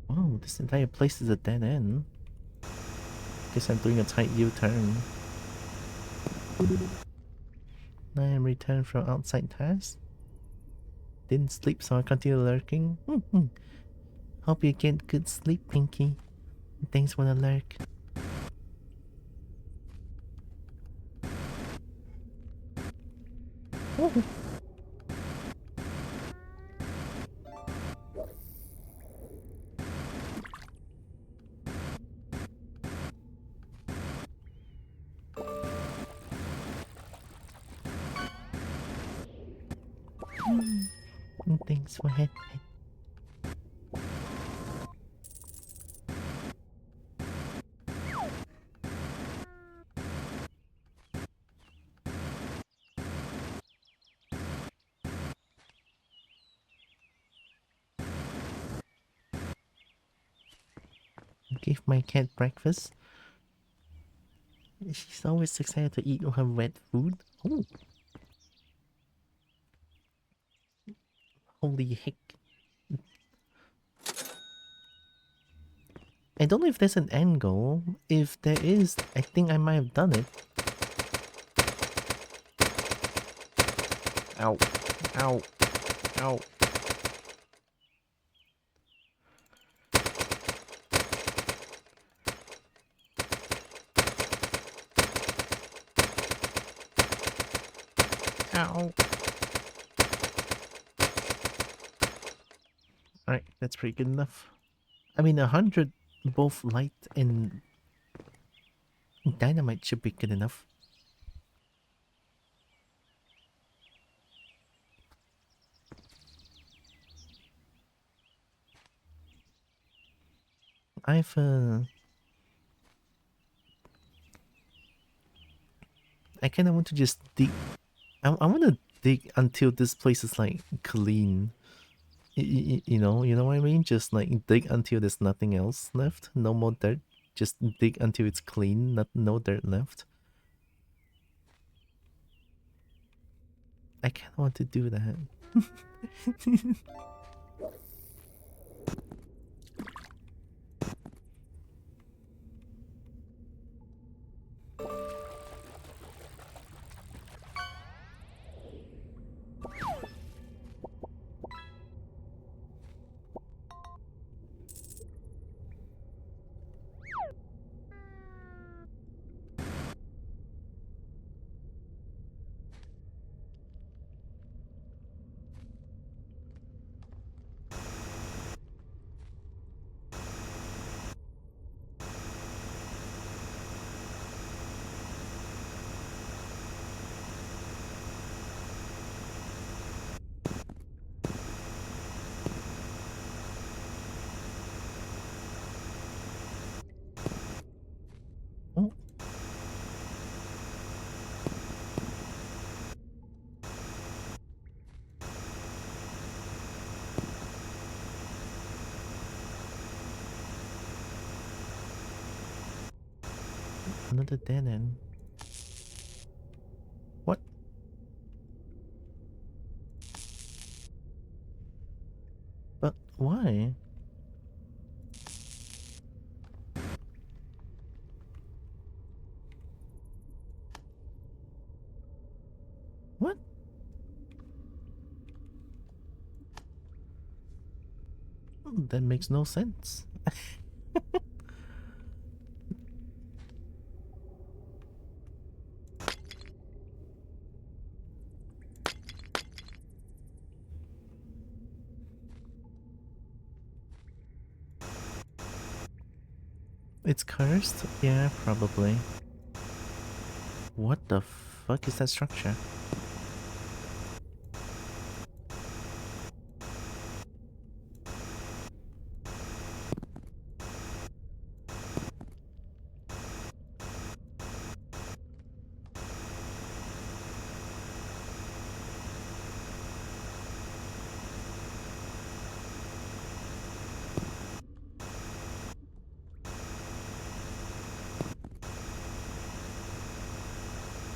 Speaker 1: Wow, this entire place is a dead end. Guess I'm doing a tight U-turn. I am returned from outside task. Didn't sleep, so I continue lurking. Hope you get good sleep, Pinky. Thanks for the lurk. Oh. Thanks for head. Give my cat breakfast. She's always excited to eat her wet food. Oh. Holy heck. I don't know if there's an end goal. If there is, I think I might have done it. Ow. Ow. Ow. Ow. Alright, that's pretty good enough. I mean, 100 both light and dynamite should be good enough. I've I kind of want to just dig. I want to dig until this place is like clean. You know what I mean? Just like dig until there's nothing else left, no more dirt. Just dig until it's clean, no dirt left. I kind of want to do that. Oh. Another dead end. What? But why? What? That makes no sense. It's cursed? Yeah, probably. What the fuck is that structure?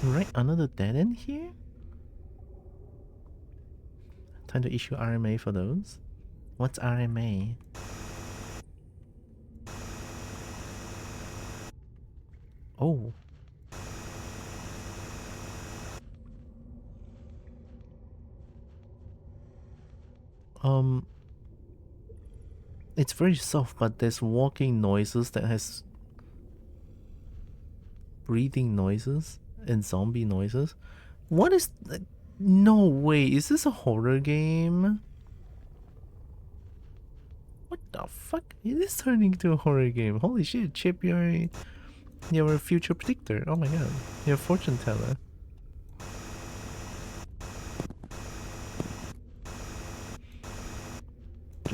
Speaker 1: Right, another dead end here? Time to issue RMA for those. What's RMA? Oh. It's very soft, but there's walking noises that has breathing noises and zombie noises. What is that? No way, is this a horror game? What the fuck? It is turning into a horror game. Holy shit, Chip, you're a future predictor. Oh my god. You're a fortune teller.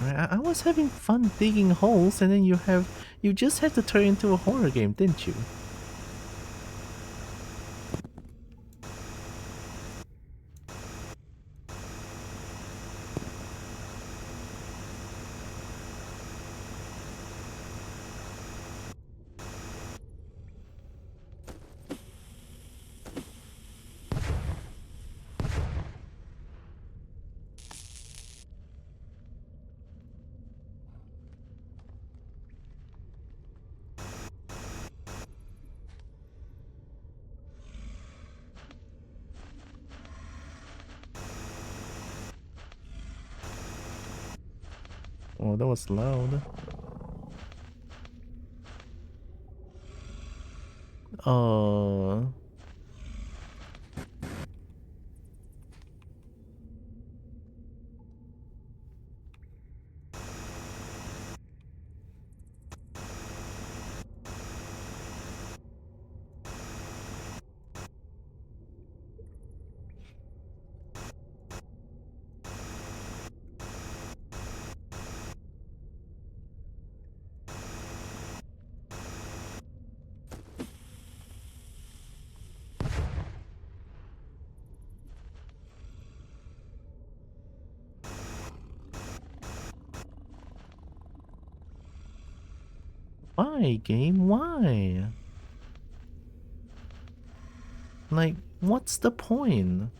Speaker 1: I was having fun digging holes and then you just had to turn into a horror game, didn't you? Oh, that was loud. Oh. Why, game? Why? Like, what's the point?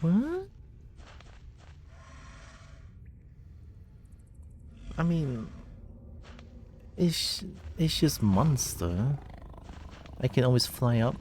Speaker 1: What? I mean, it's just monster. I can always fly up.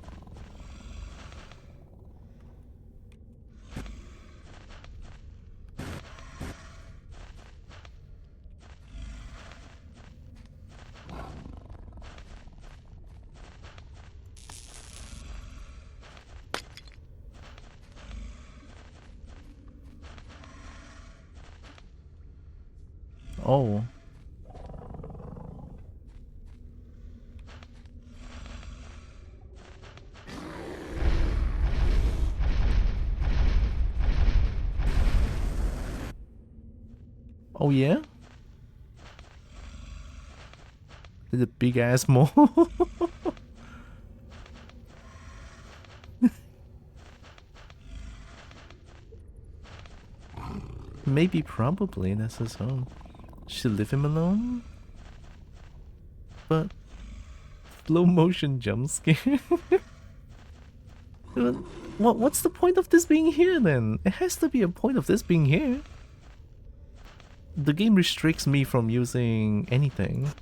Speaker 1: Oh. Oh yeah? There's a big ass mole. Maybe, probably, that's his home. Should leave him alone? But slow motion jump scare. What's the point of this being here then? It has to be a point of this being here. The game restricts me from using anything.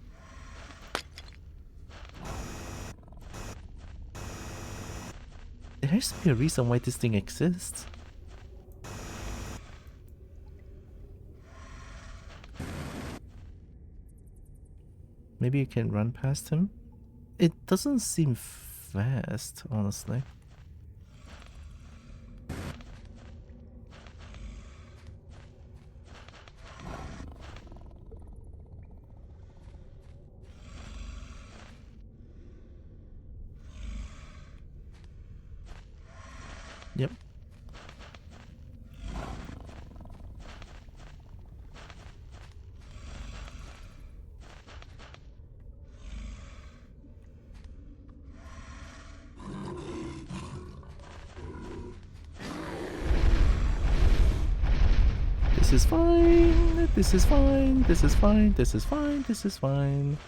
Speaker 1: There has to be a reason why this thing exists. Maybe you can run past him? It doesn't seem fast, honestly. Yep. This is fine. This is fine. This is fine. This is fine. This is fine.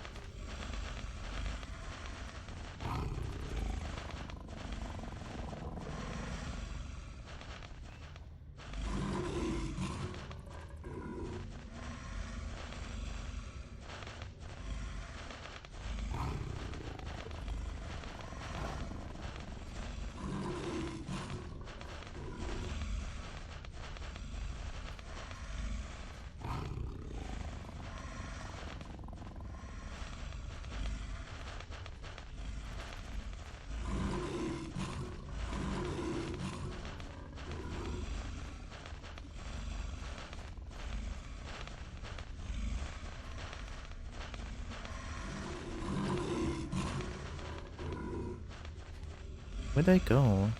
Speaker 1: Where'd I go?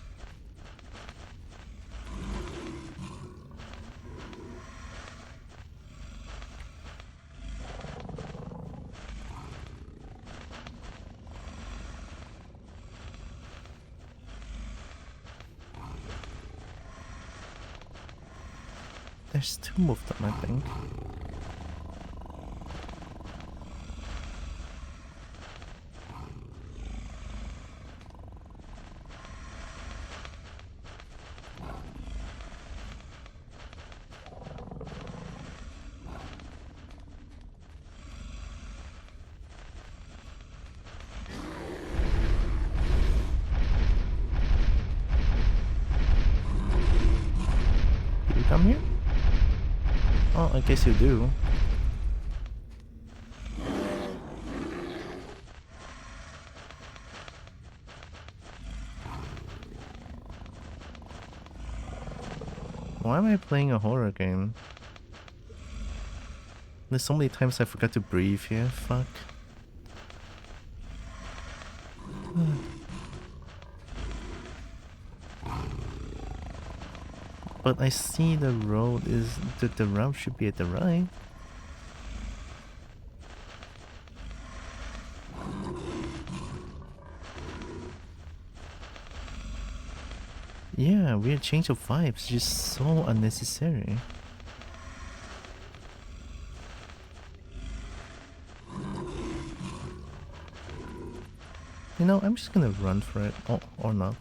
Speaker 1: There's two of them, I think. Do you come here? Oh, I guess you do. Why am I playing a horror game? There's so many times I forgot to breathe here, fuck. But I see the road is... the route should be at the right. Yeah, weird change of vibes, just so unnecessary. You know, I'm just gonna run for it. Oh, or not.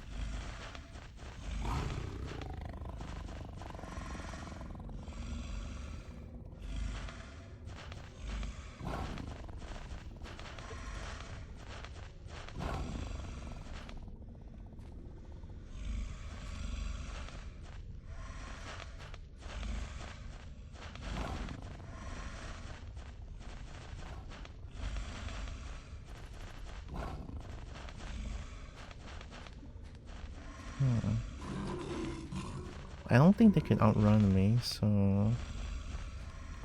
Speaker 1: I don't think they can outrun me, so...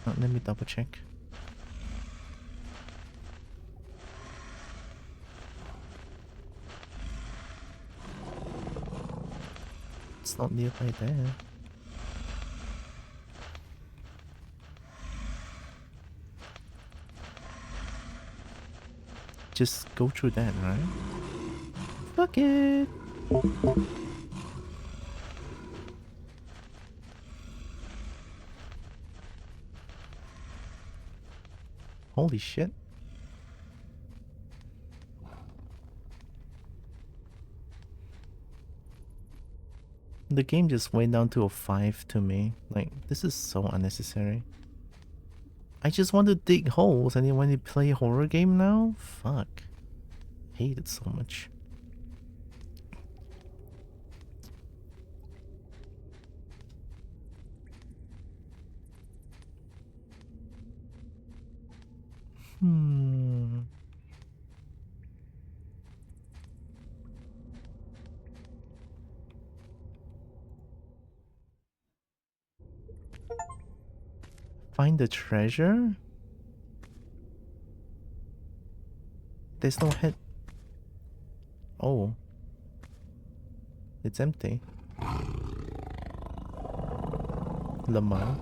Speaker 1: let me double check. It's not nearby there. Just go through that, right? Fuck it! Holy shit. The game just went down to a 5 to me. Like, this is so unnecessary. I just want to dig holes and you want to play a horror game now? Fuck. Hate it so much. Find the treasure? There's no head. Oh. It's empty. Lamar.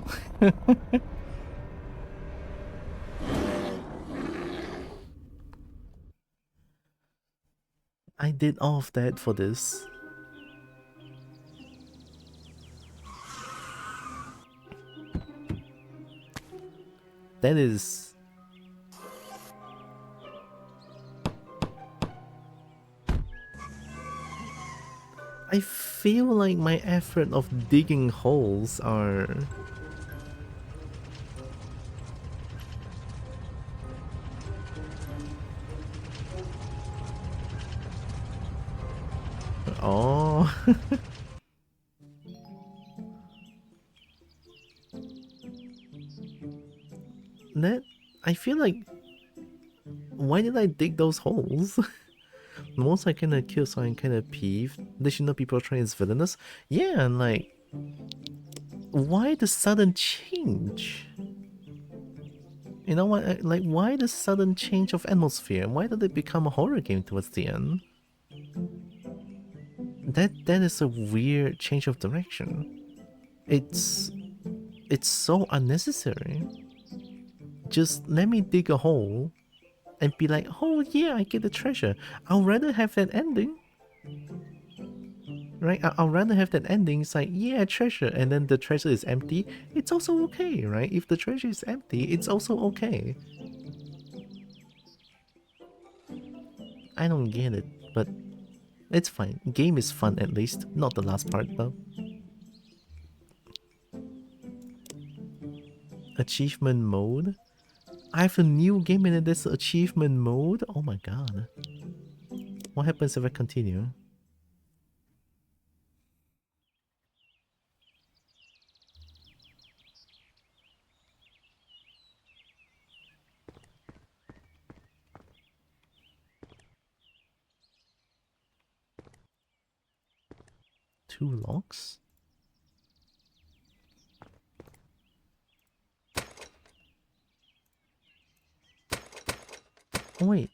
Speaker 1: I did all of that for this. That is... I feel like my effort of digging holes are... Oh... That... I feel like... Why did I dig those holes? The most I kinda kill, so I'm kinda peeved. They should know people are trying as villainous. Yeah, and like... Why the sudden change? You know what? Like, why the sudden change of atmosphere? Why did it become a horror game towards the end? that is a weird change of direction. It's so unnecessary. Just let me dig a hole and be like, oh yeah, I get the treasure. I'll rather have that ending. Right? I'll rather have that ending. It's like, yeah, treasure, and then the treasure is empty. It's also okay, right? If the treasure is empty, it's also okay. I don't get it, but it's fine. Game is fun at least. Not the last part though. Achievement mode? I have a new game in this achievement mode? Oh my god. What happens if I continue? Two locks? Oh wait.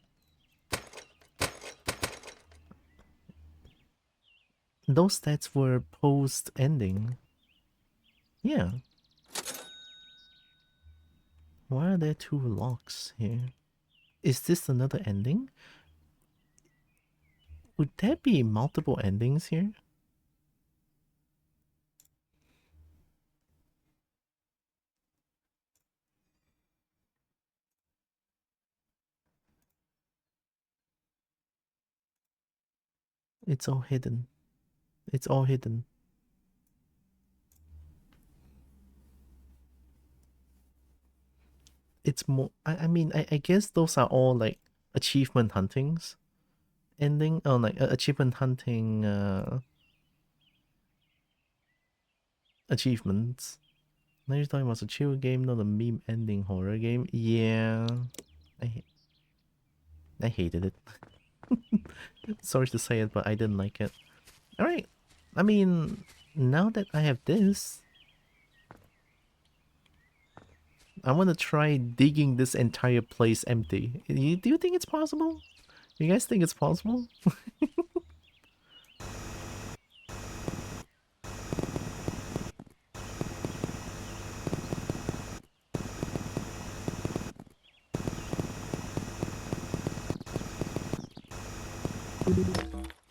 Speaker 1: Those stats were post-ending. Yeah. Why are there two locks here? Is this another ending? Would there be multiple endings here? It's all hidden. It's all hidden. It's more... I mean, I guess those are all like achievement huntings. Ending? Oh, like achievement hunting achievements. Now you're talking about a chill game, not a meme ending horror game. Yeah. I hated it. Sorry to say it, but I didn't like it. Alright. I mean, now that I have this, I want to try digging this entire place empty. Do you think it's possible? You guys think it's possible?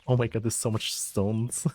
Speaker 1: Oh my god, there's so much stones.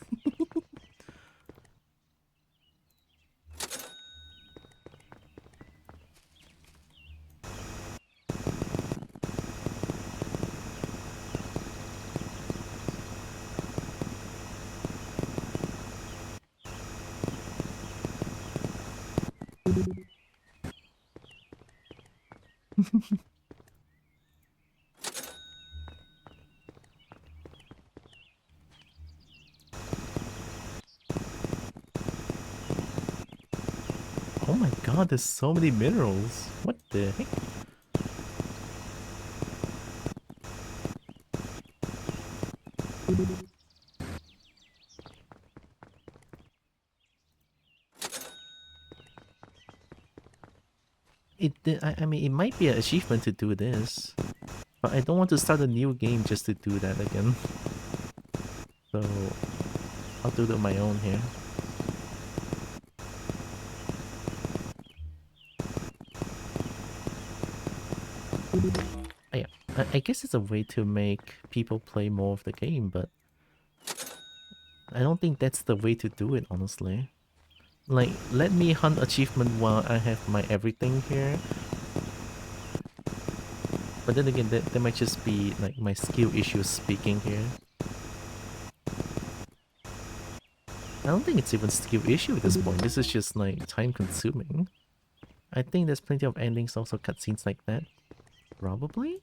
Speaker 1: Oh my god, there's so many minerals. What the heck? I mean, it might be an achievement to do this, but I don't want to start a new game just to do that again. So, I'll do it on my own here. Yeah, I guess it's a way to make people play more of the game, but I don't think that's the way to do it, honestly. Like, let me hunt achievement while I have my everything here. But then again, that might just be like my skill issues speaking here. I don't think it's even skill issue at this point. This is just like time consuming. I think there's plenty of endings, also cutscenes like that. Probably?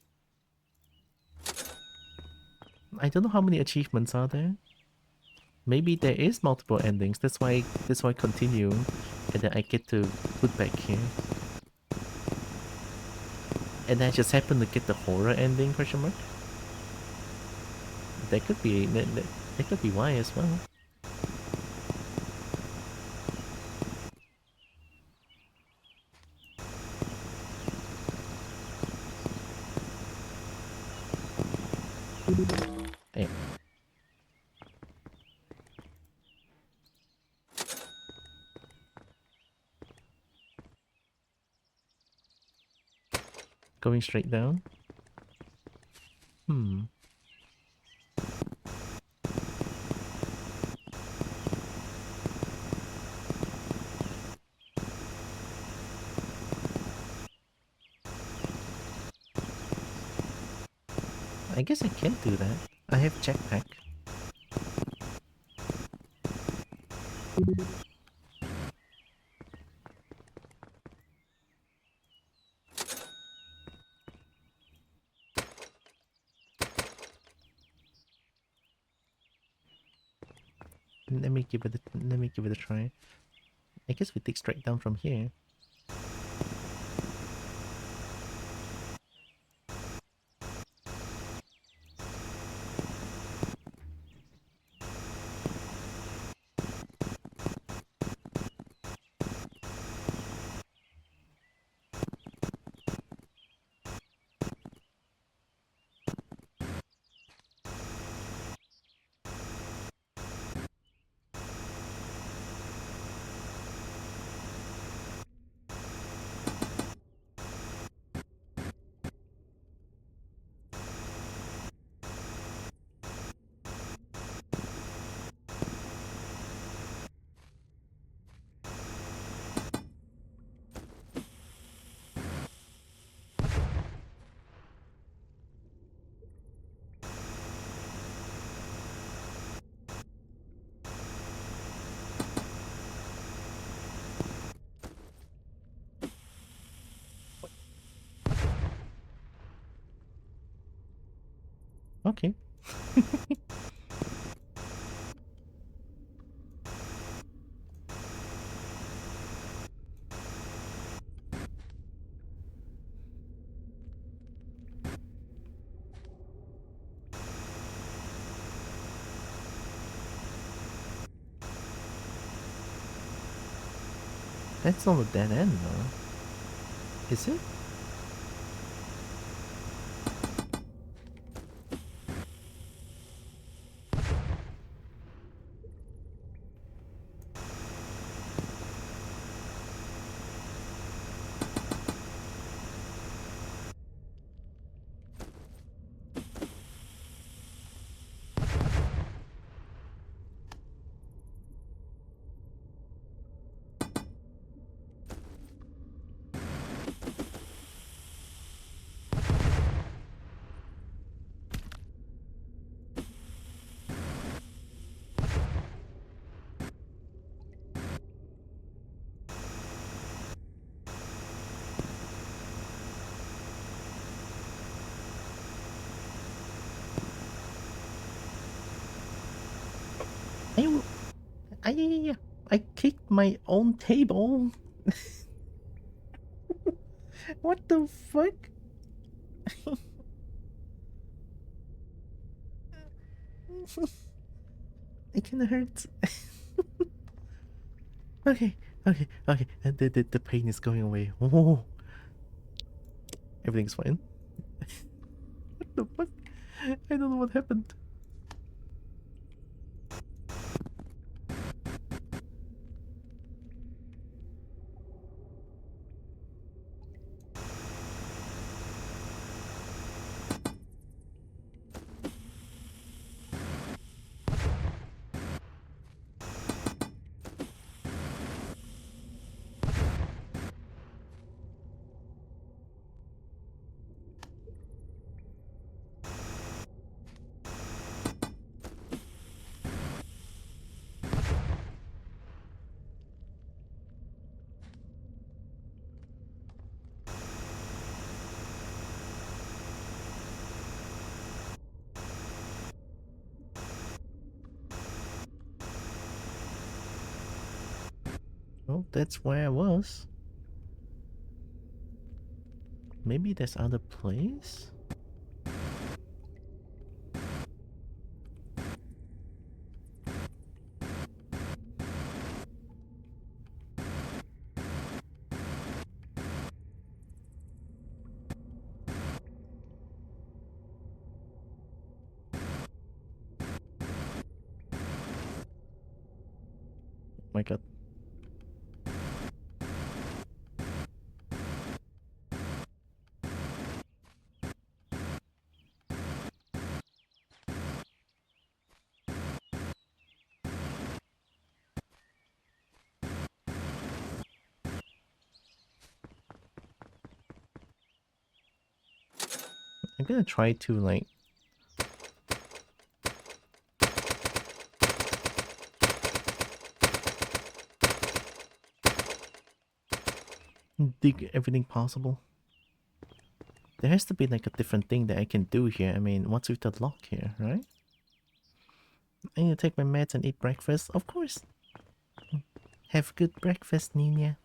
Speaker 1: I don't know how many achievements are there. Maybe there is multiple endings. That's why I continue, and then I get to put back here. And I just happen to get the horror ending, question mark? That could be that could be why as well. Yeah. Going straight down? Hmm. I guess I can't do that. I have jetpack. Let me give it a try. I guess we take straight down from here. Okay. That's not a dead end, though. Is it? I kicked my own table. What the fuck? It kinda hurts. Okay. The pain is going away. Oh, everything's fine. What the fuck? I don't know what happened. Well, that's where I was. Maybe there's other place? My god. I'm gonna try to like dig everything possible. There has to be like a different thing that I can do here. I mean, what's with the lock here, right? I need to take my meds and eat breakfast, of course. Have good breakfast, Nina.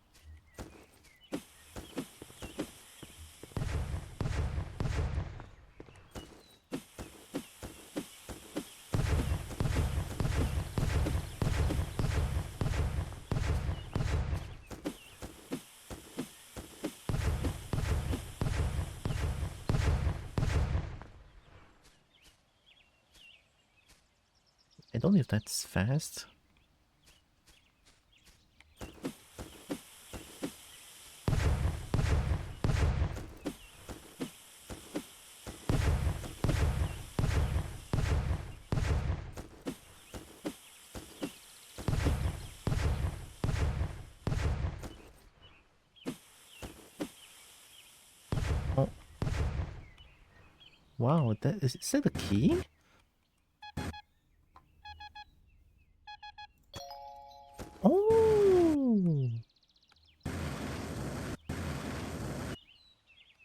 Speaker 1: I don't know if that's fast. Oh. Wow, is that a key? Oh!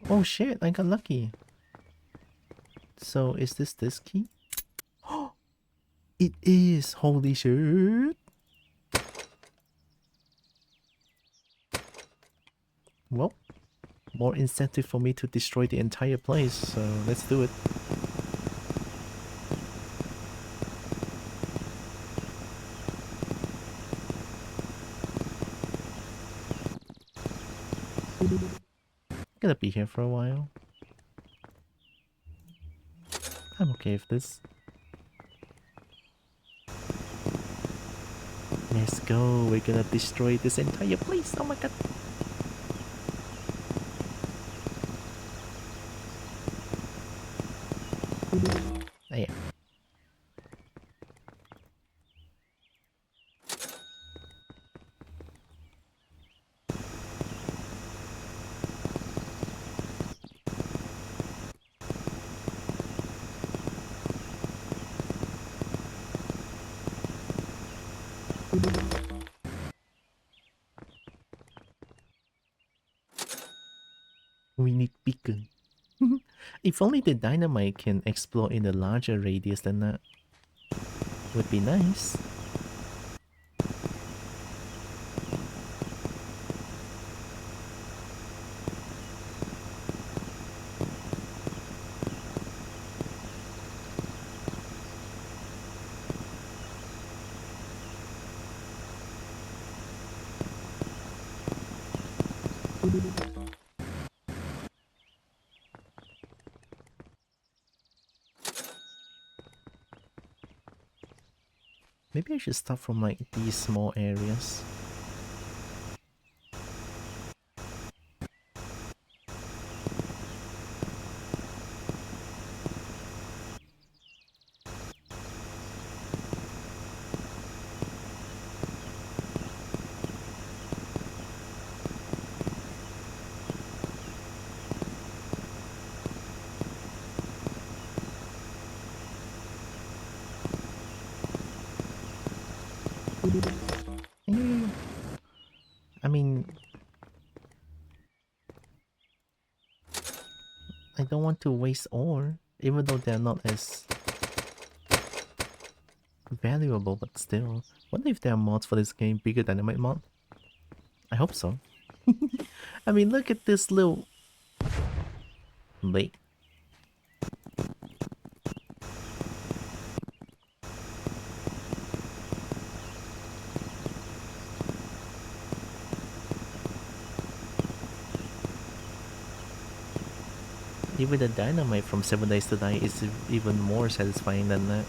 Speaker 1: Oh shit, I got lucky. So is this key? Oh, it is! Holy shit! Well, more incentive for me to destroy the entire place, so let's do it. Gonna be here for a while. I'm okay with this. Let's go, we're gonna destroy this entire place, oh my god. Ah, yeah. We need beacon. If only the dynamite can explode in a larger radius than that. Would be nice. Maybe I should start from like these small areas. Eh, I mean, I don't want to waste ore, even though they're not as valuable, but still. Wonder if there are mods for this game bigger than Dynamite mod? I hope so. I mean, look at this little lake. Even the dynamite from 7 Days to Die is even more satisfying than that.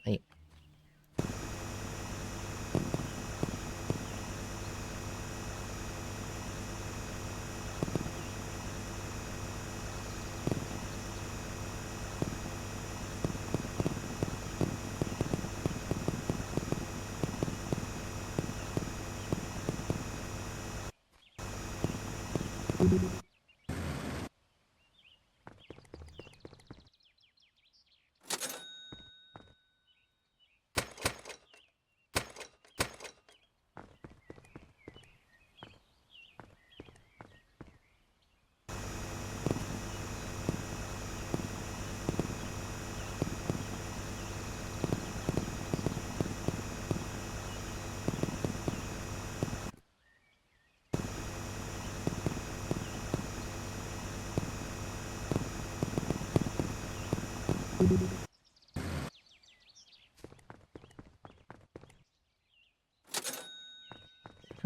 Speaker 1: Ay. I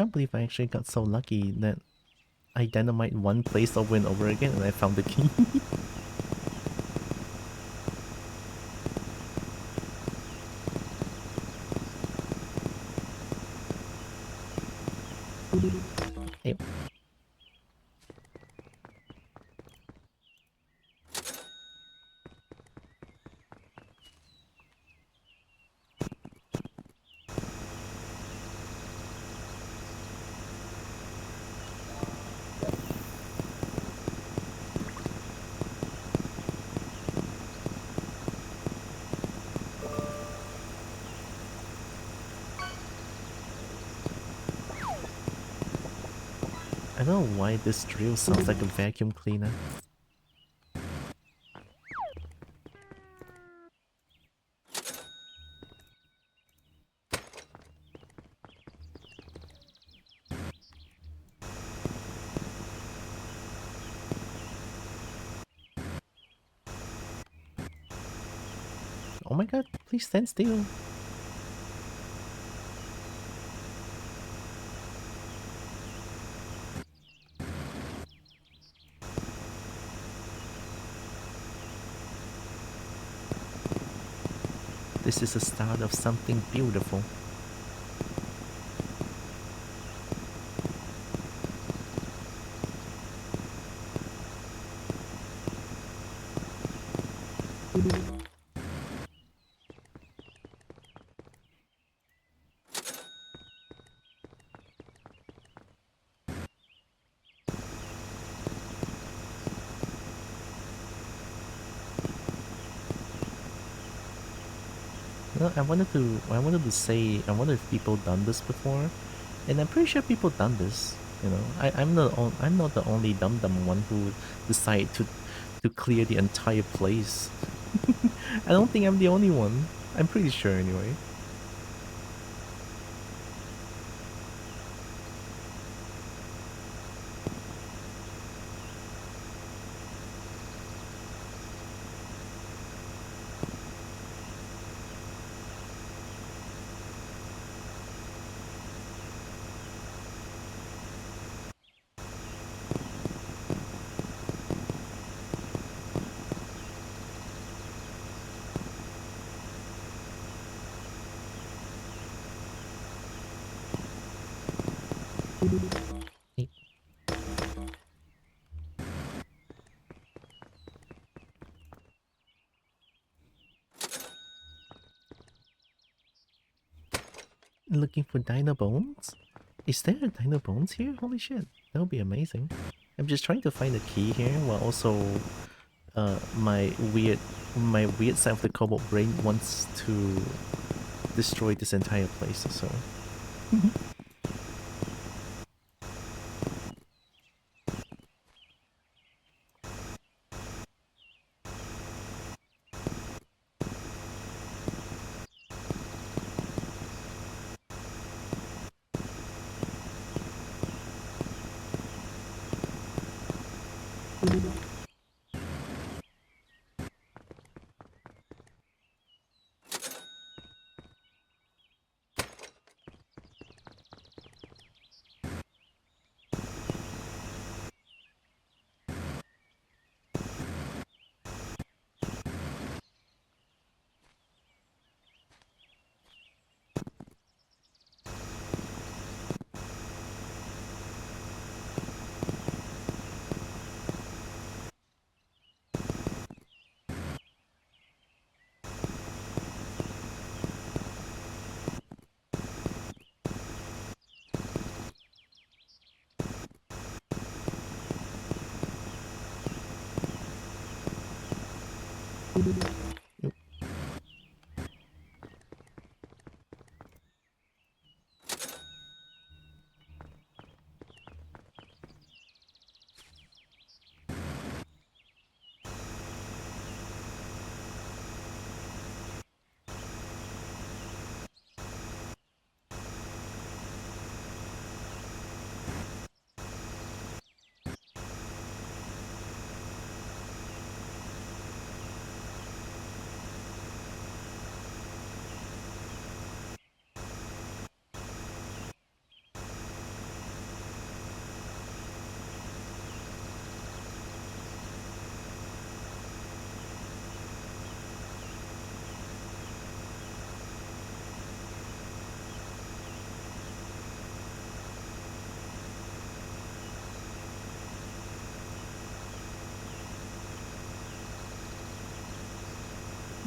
Speaker 1: can't believe I actually got so lucky that I dynamite one place over and over again and I found the key. Hey. I don't know why this drill sounds like a vacuum cleaner. Oh my god, please stand still. This is the start of something beautiful. No, I wanted to say, I wonder if people done this before, and I'm pretty sure people done this. You know, I'm not the only dumb one who decided to clear the entire place. I don't think I'm the only one. I'm pretty sure anyway. Hey. Looking for dino bones? Is there a dino bones here? Holy shit, that would be amazing. I'm just trying to find a key here while also my weird side of the cobalt brain wants to destroy this entire place, so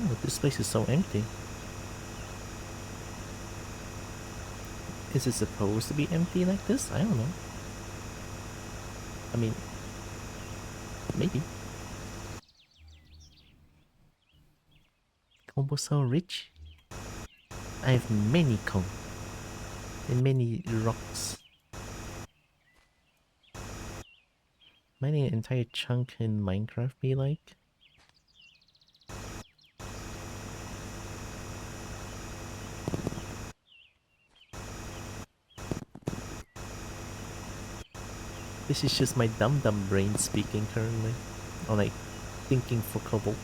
Speaker 1: Oh, this place is so empty. Is it supposed to be empty like this? I don't know. I mean, maybe. Combo so rich. I have many comb and many rocks. Mining an entire chunk in Minecraft be like? This is just my dumb brain speaking currently. Or like thinking for cobalt.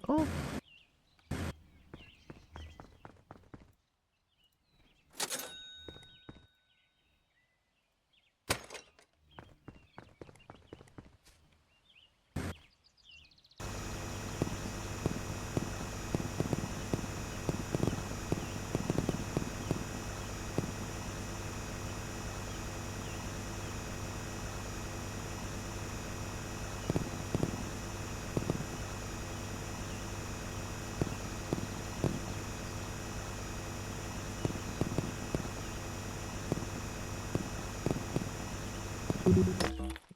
Speaker 1: Oh.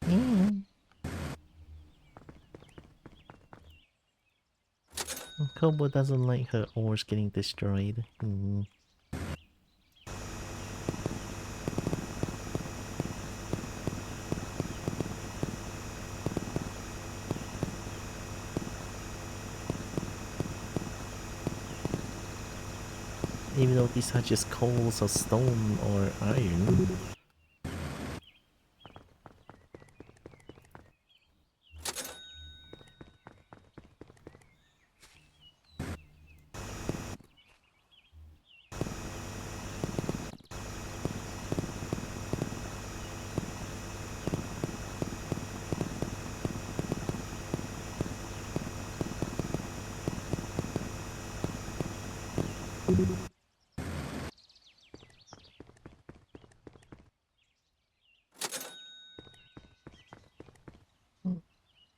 Speaker 1: Mm. Kobo doesn't like her ores getting destroyed. Mm. Even though these are just coals or stone or iron.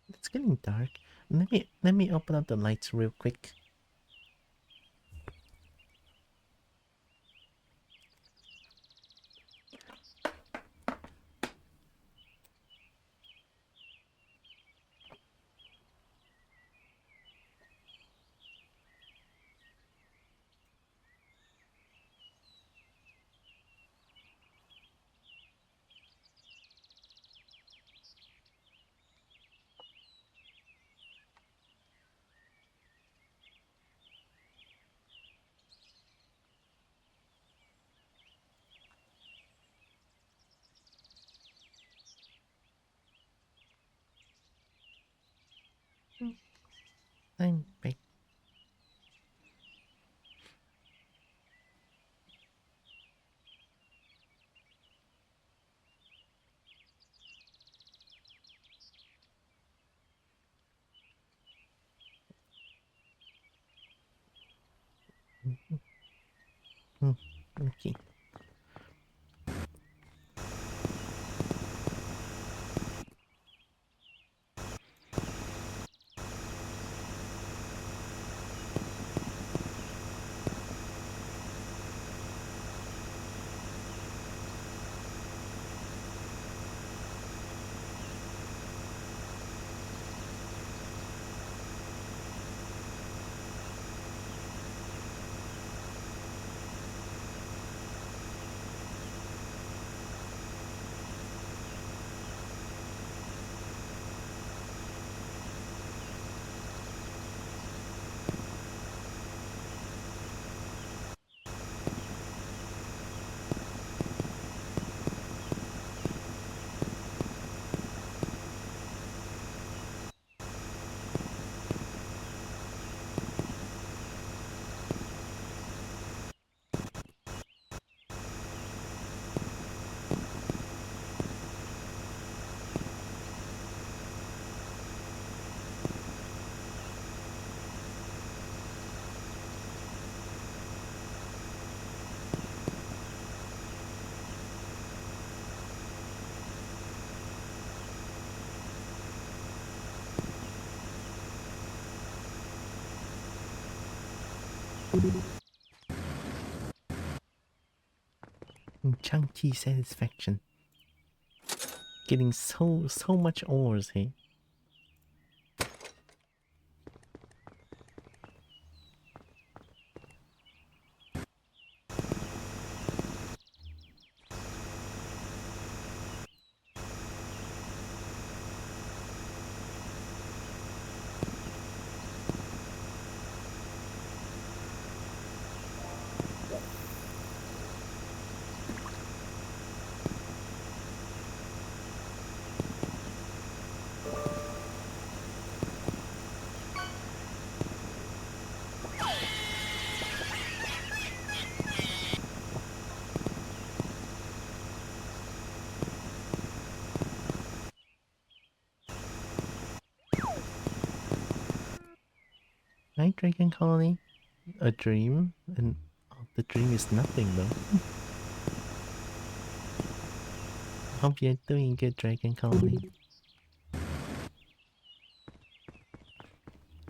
Speaker 1: It's getting dark. Let me open up the lights real quick. I'm back. Okay. Chunky satisfaction. Getting so much ores, hey? Night Dragon Colony? A dream? And the dream is nothing though. Hope you're doing good, Dragon Colony.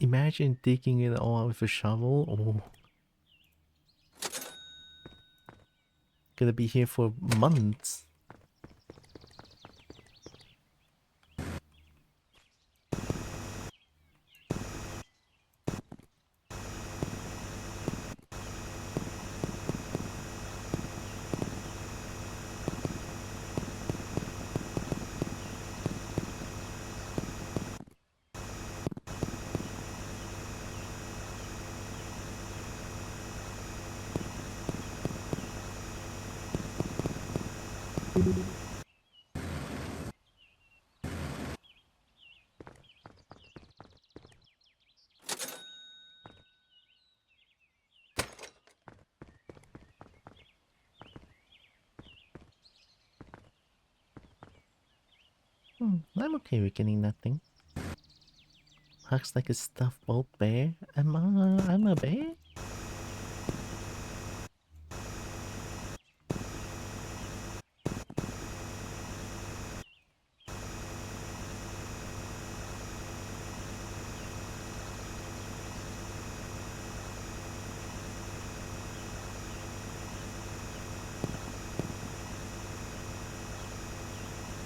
Speaker 1: Imagine digging it all out with a shovel. Oh. Gonna be here for months. I'm okay with getting nothing. Looks like a stuffed old bear. I'm a bear?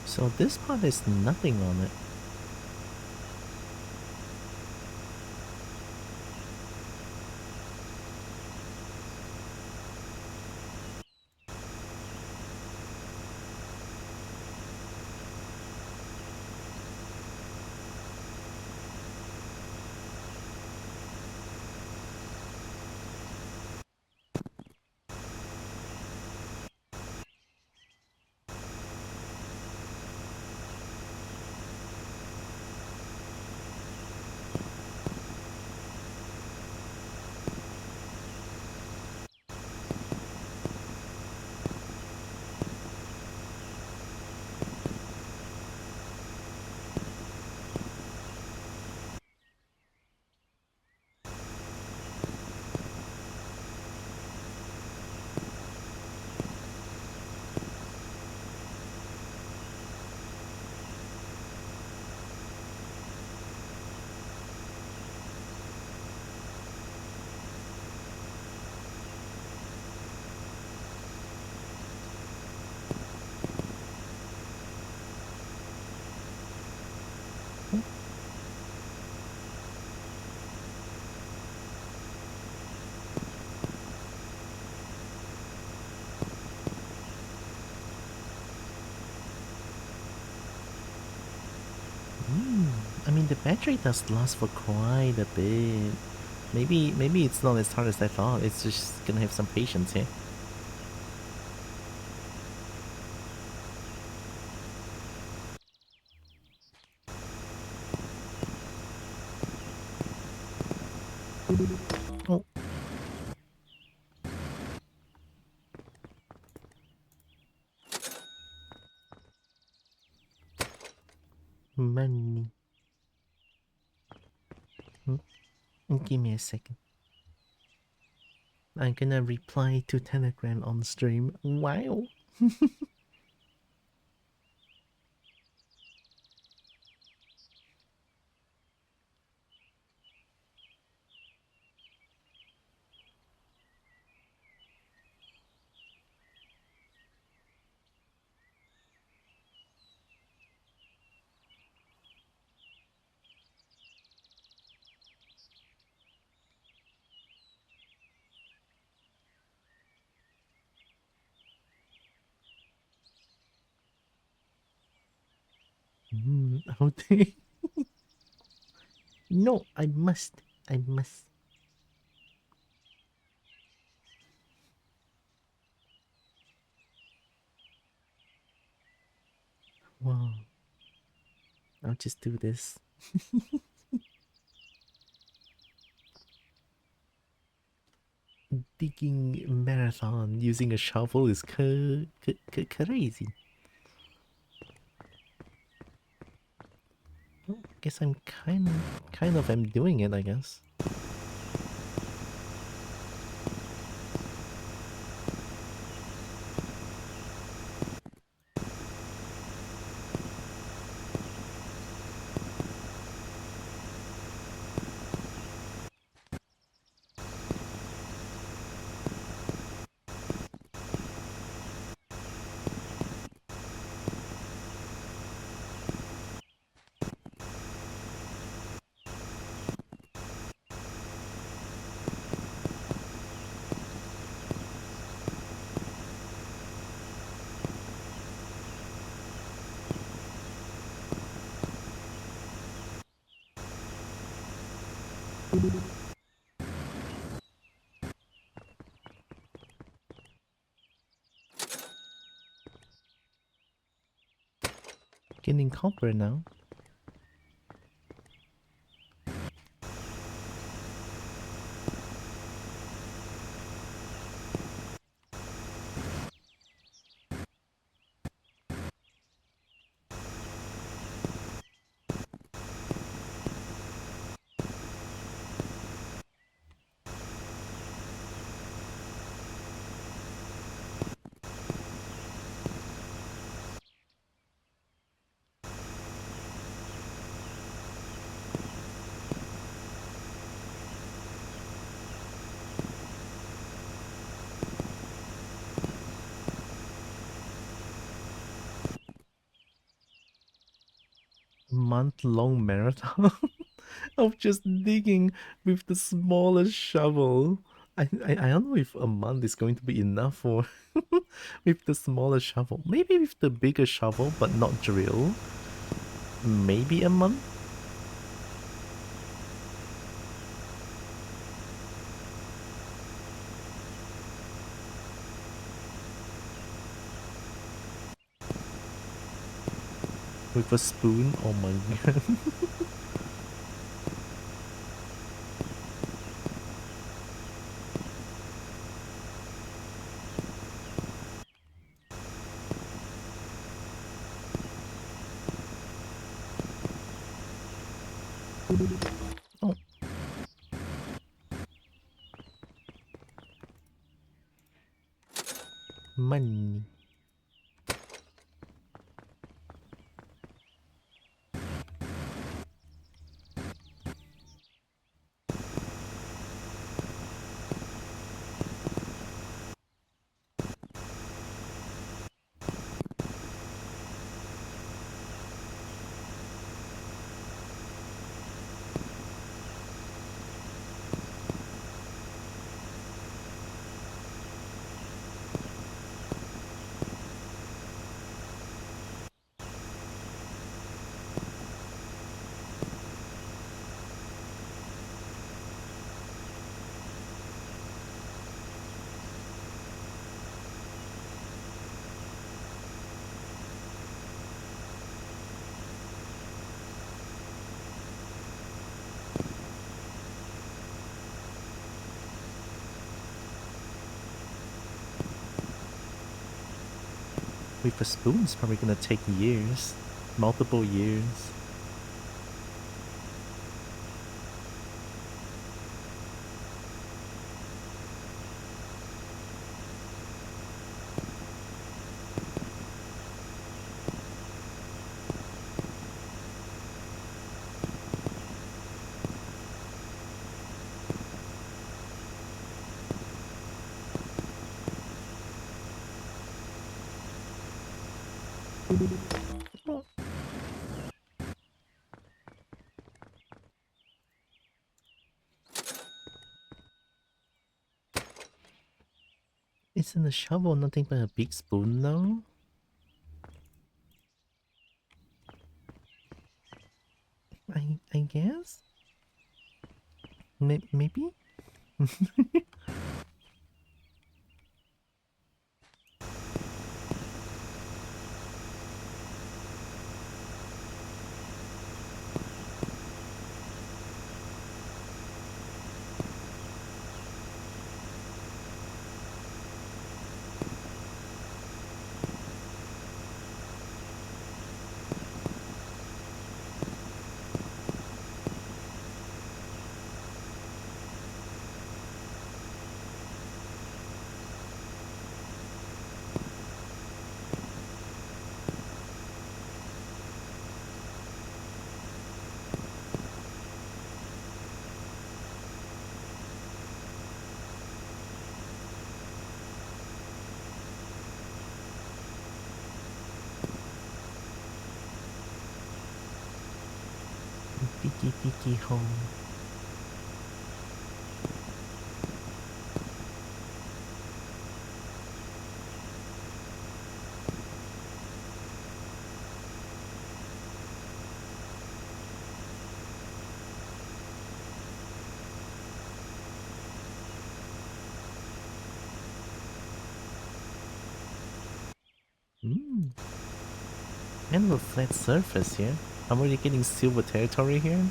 Speaker 1: So this part has nothing on it. I mean the battery does last for quite a bit. Maybe it's not as hard as I thought. It's just gonna have some patience here. Oh. Money. Give me a second. I'm gonna reply to Telegram on stream. Wow. Okay. No, I must. I must. Wow. I'll just do this. Digging marathon using a shovel is crazy. Well, guess I'm kind of am doing it, I guess. Getting copper now. Month-long marathon of just digging with the smallest shovel. I don't know if a month is going to be enough for with the smaller shovel. Maybe with the bigger shovel but not drill. Maybe a month? With a spoon? Oh my god. Oh. Money. With a spoon it's probably gonna take years. Multiple years. Oh. Isn't a shovel nothing but a big spoon now? Maybe? Peeky peeky home. Mm. And a flat surface here. I'm already getting silver territory here.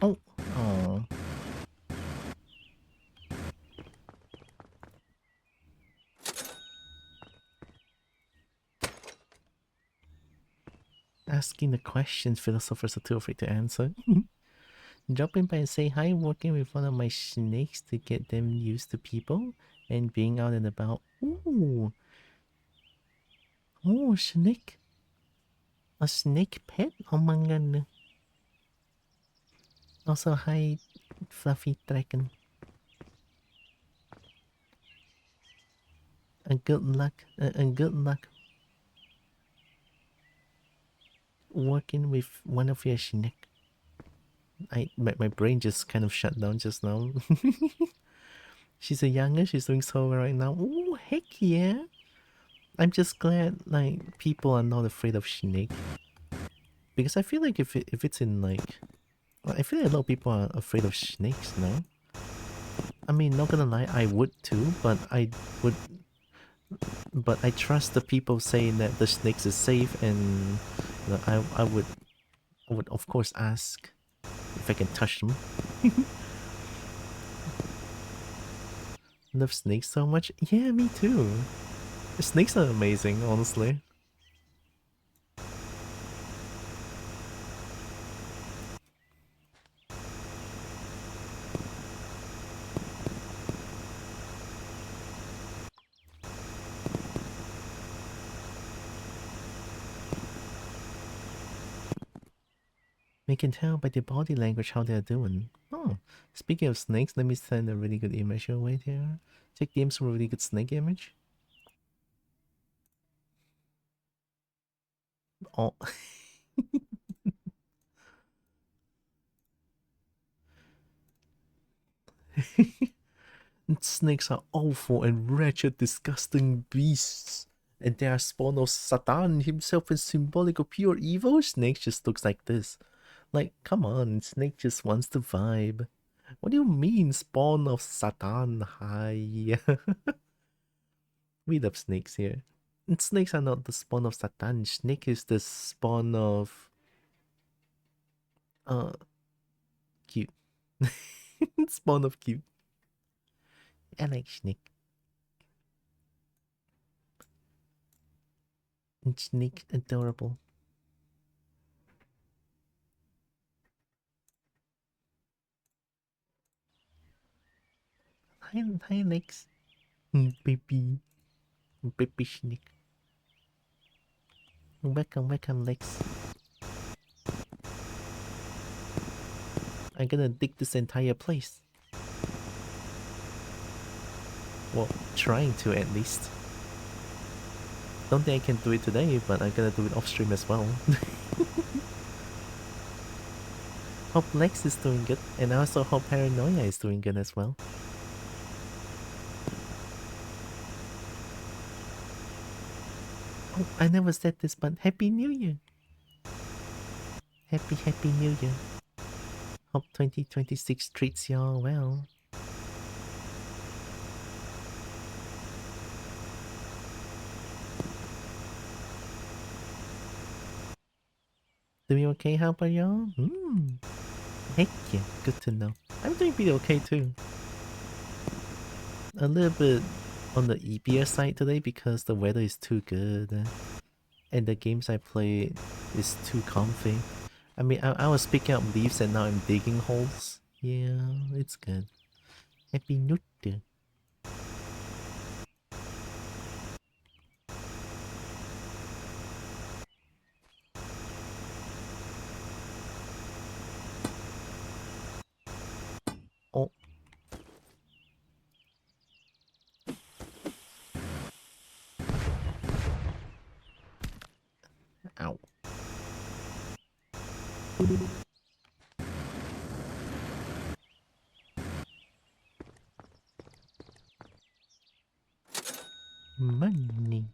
Speaker 1: Oh, oh. Asking the questions philosophers are too afraid to answer. Dropping by and say hi, working with one of my snakes to get them used to people and being out and about. Ooh. Oh, snake. A snake pet? Oh my god. Also, hi, Fluffy Dragon. And good luck. And good luck working with one of your snake. My brain just kind of shut down just now. She's a younger, she's doing so well right now. Oh, heck yeah. I'm just glad, like, people are not afraid of snake. Because I feel like if it's in, like... I feel like a lot of people are afraid of snakes now. I mean, not gonna lie, I would too, but I would... But I trust the people saying that the snakes is safe and... You know, I would of course ask if I can touch them. Love snakes so much? Yeah, me too. Snakes are amazing, honestly. We can tell by their body language how they're doing. Oh, speaking of snakes, let me send a really good image your way here. Take games from a really good snake image. Oh. Snakes are awful and wretched, disgusting beasts. And they are spawn of Satan himself and symbolic of pure evil. Snake just looks like this. Like, come on, Snake just wants to vibe. What do you mean, spawn of Satan? Hi. We love snakes here. And snakes are not the spawn of Satan. Snake is the spawn of... Cute. Spawn of cute. I like snake. And snake adorable. Hi Lex. Baby. Baby snake. Welcome Lex. I'm gonna dig this entire place. Well, trying to at least. Don't think I can do it today, but I'm gonna do it off stream as well. Hope Lex is doing good, and I also hope Paranoia is doing good as well. Oh, I never said this, but Happy New Year! Happy New Year. Hope 2026 treats y'all well. Doing okay? How about y'all? Heck yeah, good to know. I'm doing pretty okay too. A little bit on the easier side today because the weather is too good. And the games I play is too comfy. I mean, I was picking up leaves and now I'm digging holes. Yeah, it's good. Happy New Year. Oh. Ow. Money.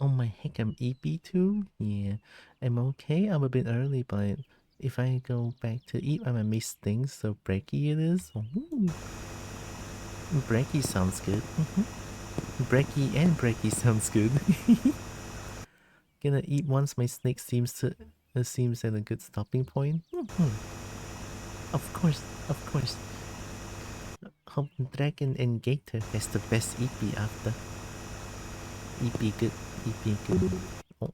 Speaker 1: Oh my heck, I'm EP too? Yeah, I'm okay. I'm a bit early, but if I go back to eat, I might miss things, so breaky it is. Ooh. Breaky sounds good. Breaky and breaky sounds good. Gonna eat once my snake seems at a good stopping point. Of course, of course. Hope Dragon and Gator has the best EP after. EP good, EP good. Oh.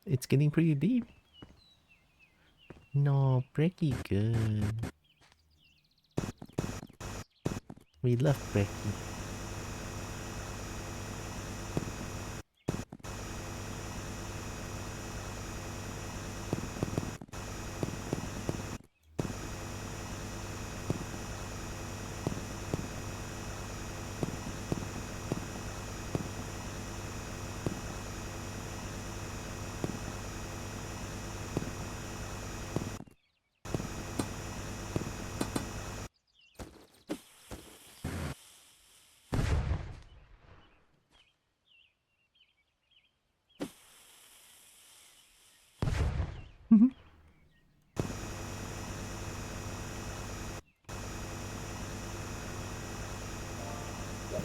Speaker 1: It's getting pretty deep. No, Brecky good. We love Brecky.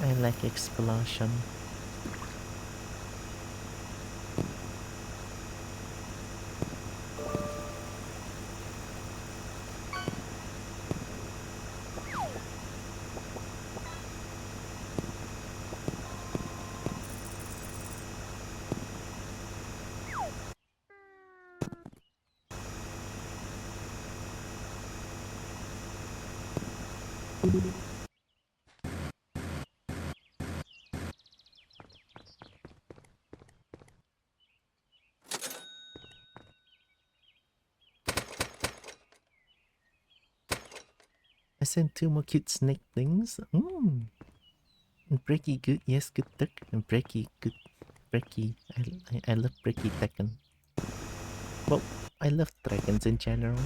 Speaker 1: I like explosion. I sent 2 more cute snake things. Breaky good, yes, good duck. And Breaky good, Breaky. I love Breaky Tekken. Well, I love dragons in general.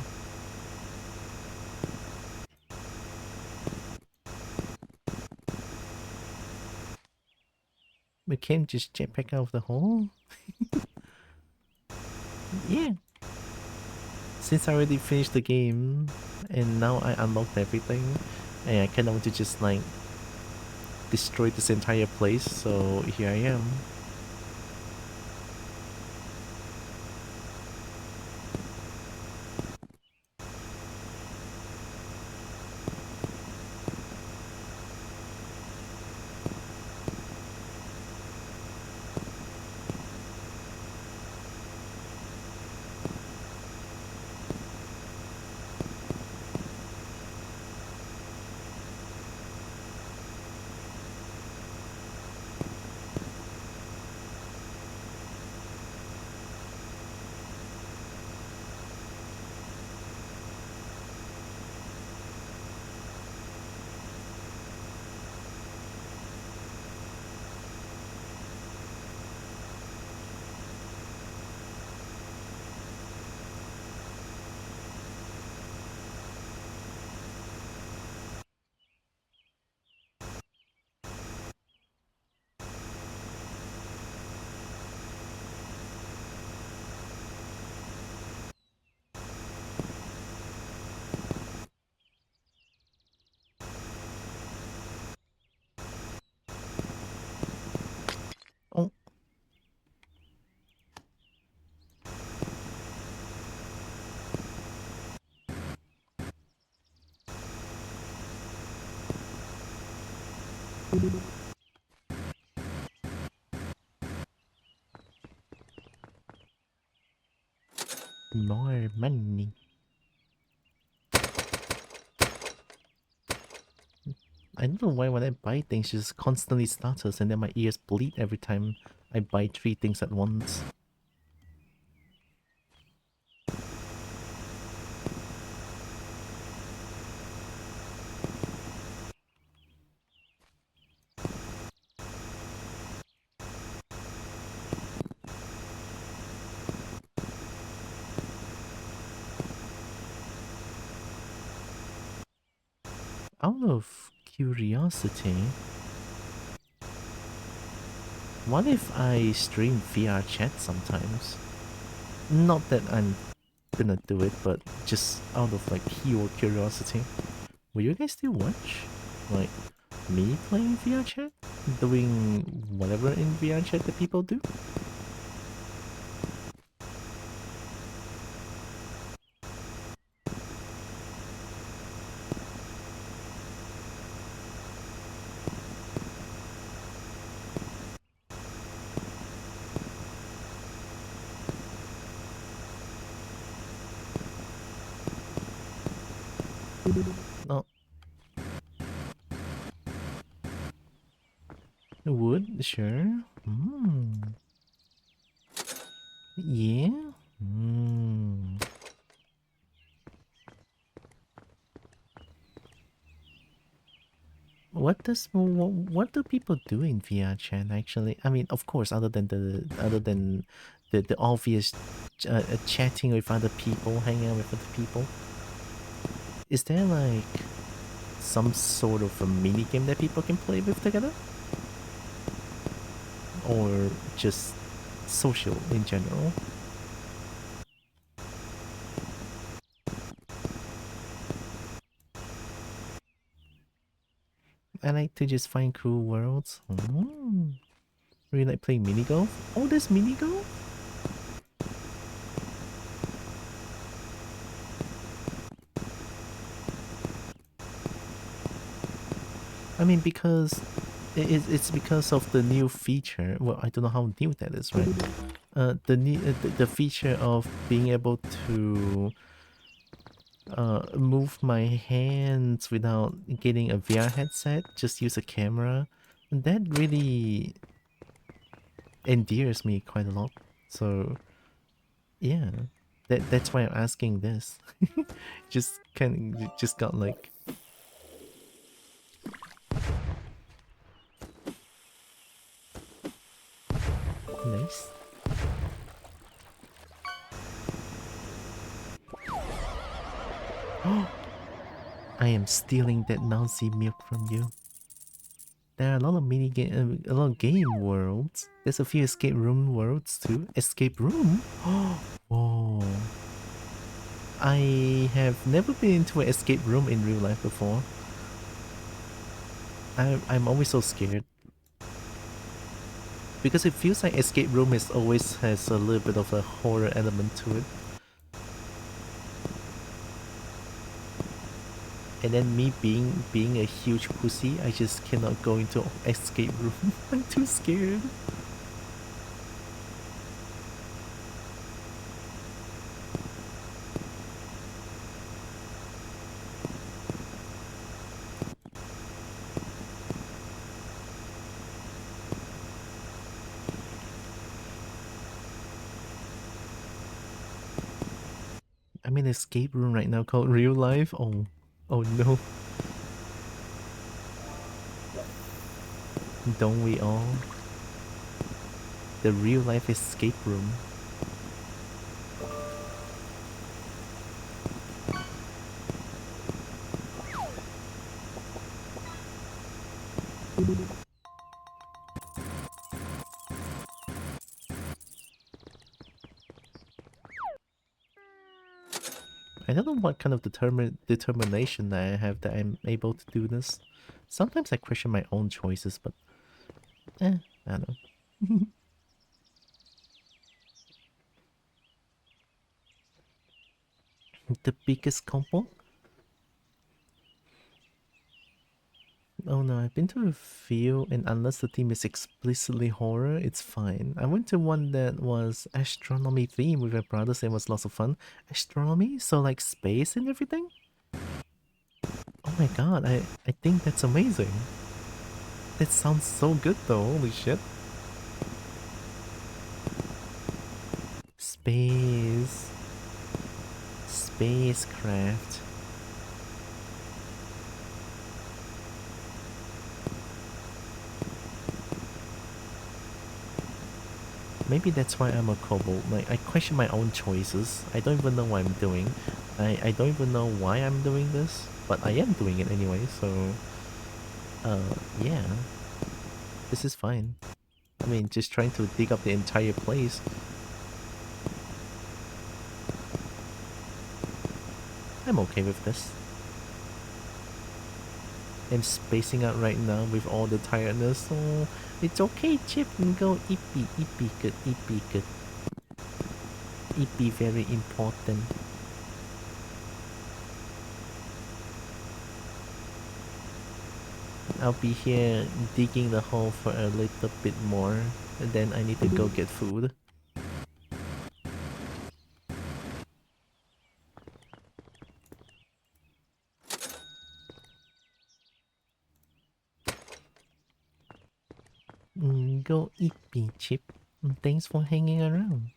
Speaker 1: We can't just jetpack out of the hole. Yeah. Since I already finished the game, and now I unlocked everything, and I kind of want to just like destroy this entire place, so here I am. Oh. More money. I don't know why when I buy things, just constantly stutters and then my ears bleed every time I buy 3 things at once. Out of curiosity, what if I stream VR chat sometimes? Not that I'm gonna do it, but just out of like pure curiosity. Will you guys still watch? Like, me playing VR chat? Doing whatever in VR chat that people do? No. Would? Sure. Yeah? What do people do in VR chat actually? I mean, of course, other than the obvious chatting with other people, hanging out with other people, is there like some sort of a mini game that people can play with together, or just social in general? I like to just find cool worlds. Really like playing mini golf. Oh, there's mini golf. I mean, because it's because of the new feature. Well, I don't know how new that is, right? The feature of being able to move my hands without getting a VR headset, just use a camera. And that really endears me quite a lot. So yeah, that's why I'm asking this. Just got like Nice. I am stealing that Nazi milk from you. There are a lot of mini game, a lot of game worlds. There's a few escape room worlds too. Escape room? Whoa. I have never been into an escape room in real life before. I'm always so scared. Because it feels like escape room is always has a little bit of a horror element to it. And then me being a huge pussy, I just cannot go into escape room. I'm too scared. I'm in an escape room right now called real life. Oh no. Don't we all? The real life escape room. I don't know what kind of determination that I have that I'm able to do this. Sometimes I question my own choices, but I don't know. The biggest combo? Oh no, I've been to a few, and unless the theme is explicitly horror, it's fine. I went to one that was astronomy theme with my brothers, and it was lots of fun. Astronomy? So like space and everything? Oh my god, I think that's amazing. That sounds so good though, holy shit. Space. Spacecraft. Maybe that's why I'm a kobold. Like, I question my own choices. I don't even know what I'm doing. I don't even know why I'm doing this, but I am doing it anyway, so... yeah. This is fine. I mean, just trying to dig up the entire place. I'm okay with this. I'm spacing out right now with all the tiredness, so it's okay, Chip. Go ippy, ippy good, ippy good. Ippy very important. I'll be here digging the hole for a little bit more, and then I need to go get food. Go eat me, Chip. Thanks for hanging around.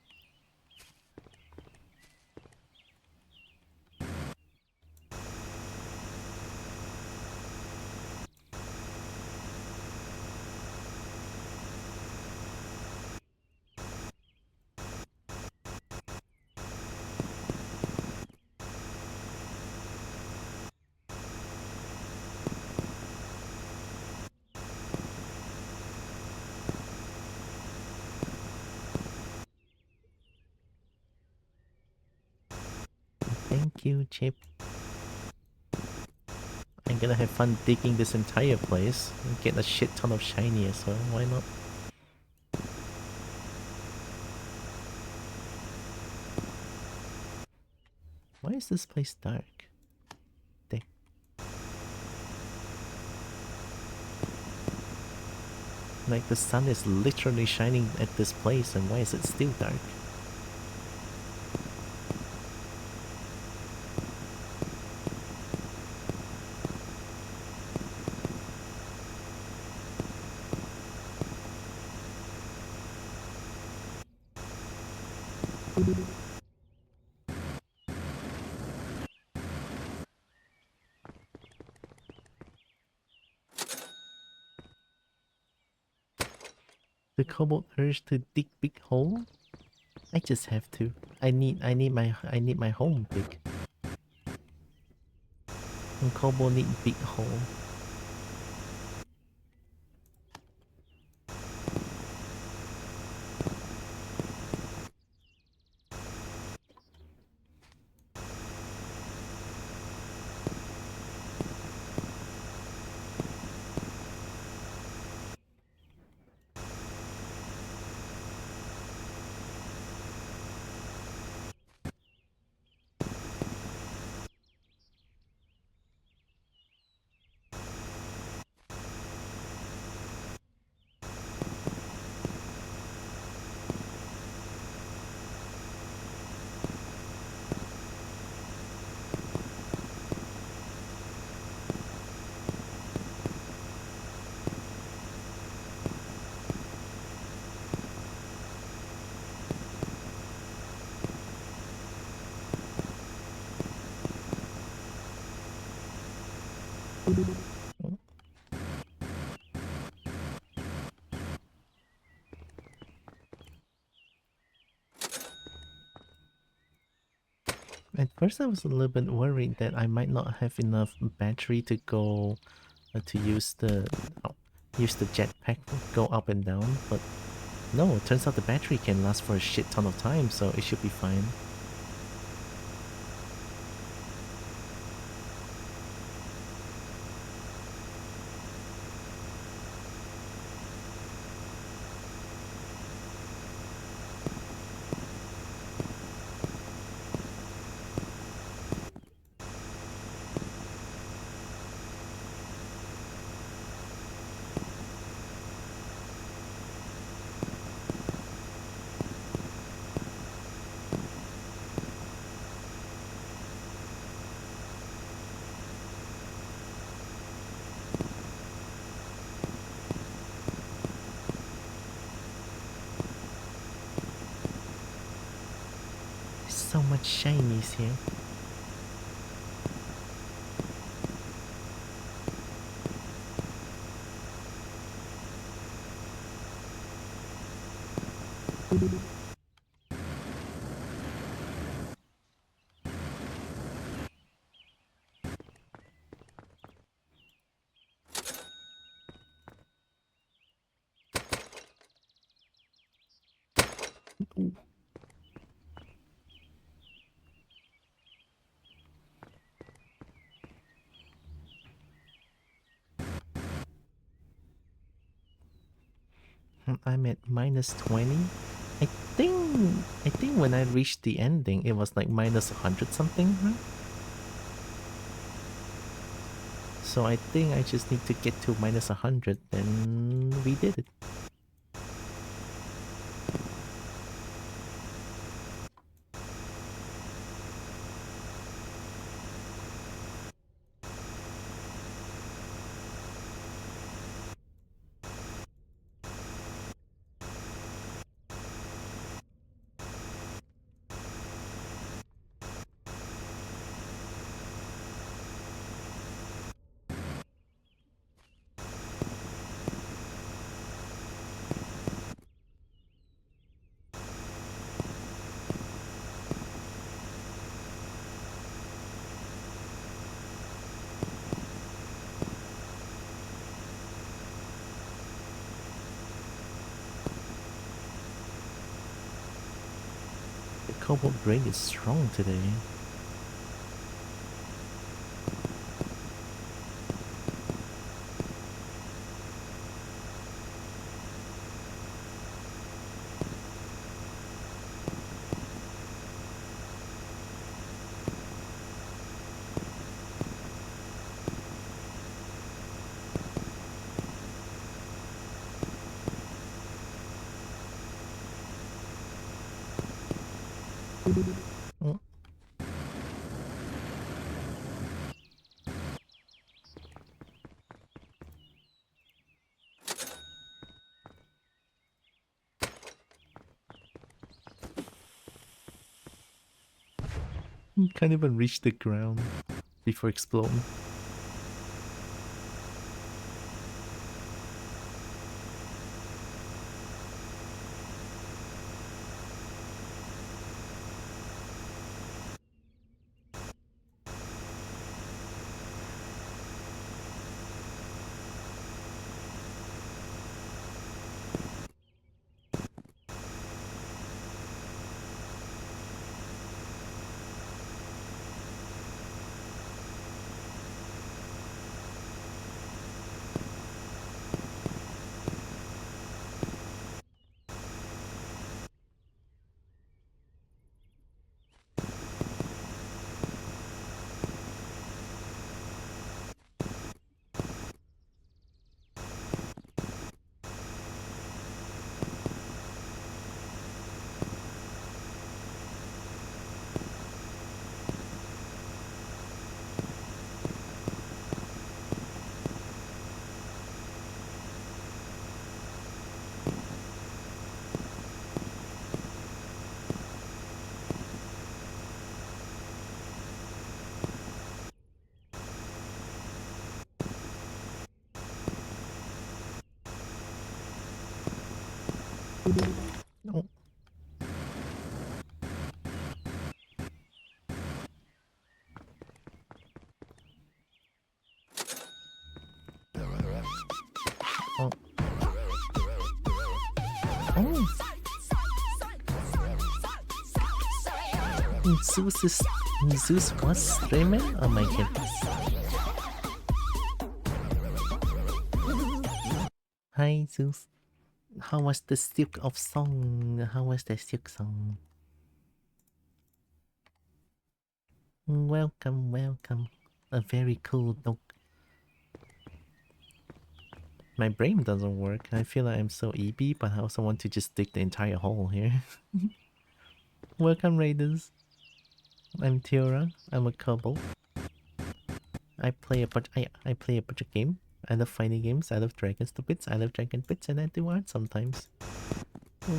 Speaker 1: Thank you, Chip. I'm gonna have fun digging this entire place and get a shit ton of shiny as well. Why not? Why is this place dark? There. Like the sun is literally shining at this place, and why is it still dark? The cobalt urge to dig big hole? I just have to. I need my home big. And cobalt need big hole. At first I was a little bit worried that I might not have enough battery to go to use the jetpack, go up and down, but no, it turns out the battery can last for a shit ton of time, so it should be fine. There's so much shinies here. I'm at minus 20. I think when I reached the ending it was like minus 100 something, right? So I think I just need to get to minus 100, then we did it. The cobalt brain is strong today. Oh. Can't even reach the ground before exploding. Oh. Oh. Oh. Zeus was streaming? Oh my goodness. Hi Zeus. How was the Silk of Song? How was the Silk Song? Welcome, welcome. A very cool dog. My brain doesn't work. I feel like I'm so EB, but I also want to just dig the entire hole here. Welcome, Raiders. I'm Tiora. I'm a kobold. I play a bunch. I play a bunch of games. I love fighting games. I love Dragon Stupids. I love Dragon Bits, and I do art sometimes.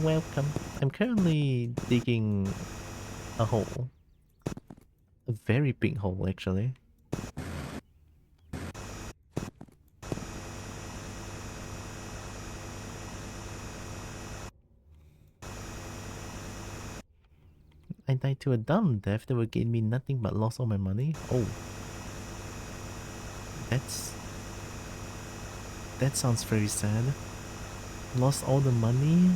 Speaker 1: Welcome. I'm currently digging a hole. A very big hole, actually. I died to a dumb death that would gain me nothing but lost all my money. Oh. That sounds very sad. Lost all the money.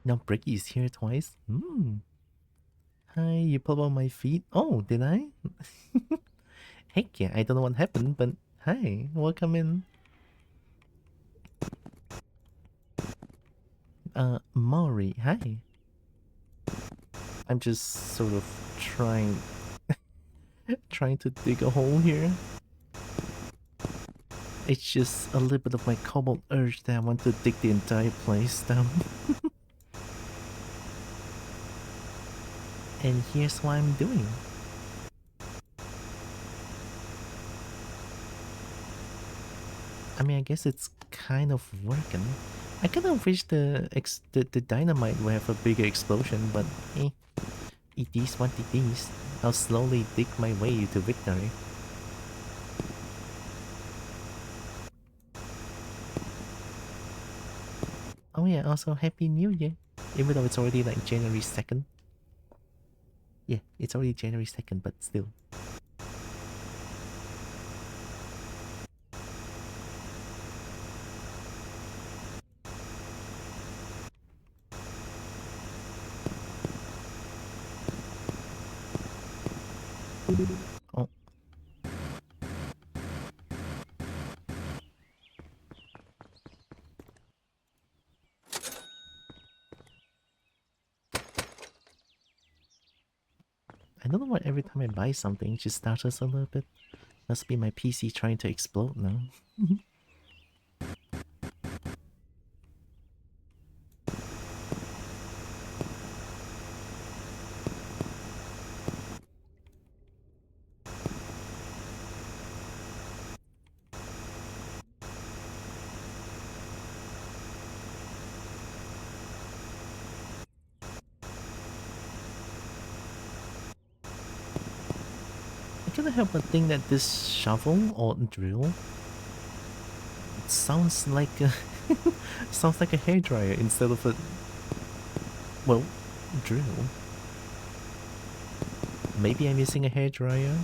Speaker 1: Now Bricky's here twice. Hi, you pulled on my feet. Oh, did I? Heck yeah, I don't know what happened, but hi, welcome in. Maury, hi. I'm just sort of trying to dig a hole here. It's just a little bit of my cobalt urge that I want to dig the entire place down. And here's what I'm doing. I mean, I guess it's kind of working. I kind of wish the dynamite would have a bigger explosion, but it is what it is. I'll slowly dig my way to victory. Oh yeah, also Happy New Year. Even though it's already like January 2nd. Yeah, it's already January 2nd, but still. Oh. I don't know why every time I buy something it just stutters a little bit. Must be my PC trying to explode now. I cannot help but think that this shovel or drill sounds like a sounds like a hairdryer instead of a, well, drill. Maybe I'm using a hairdryer,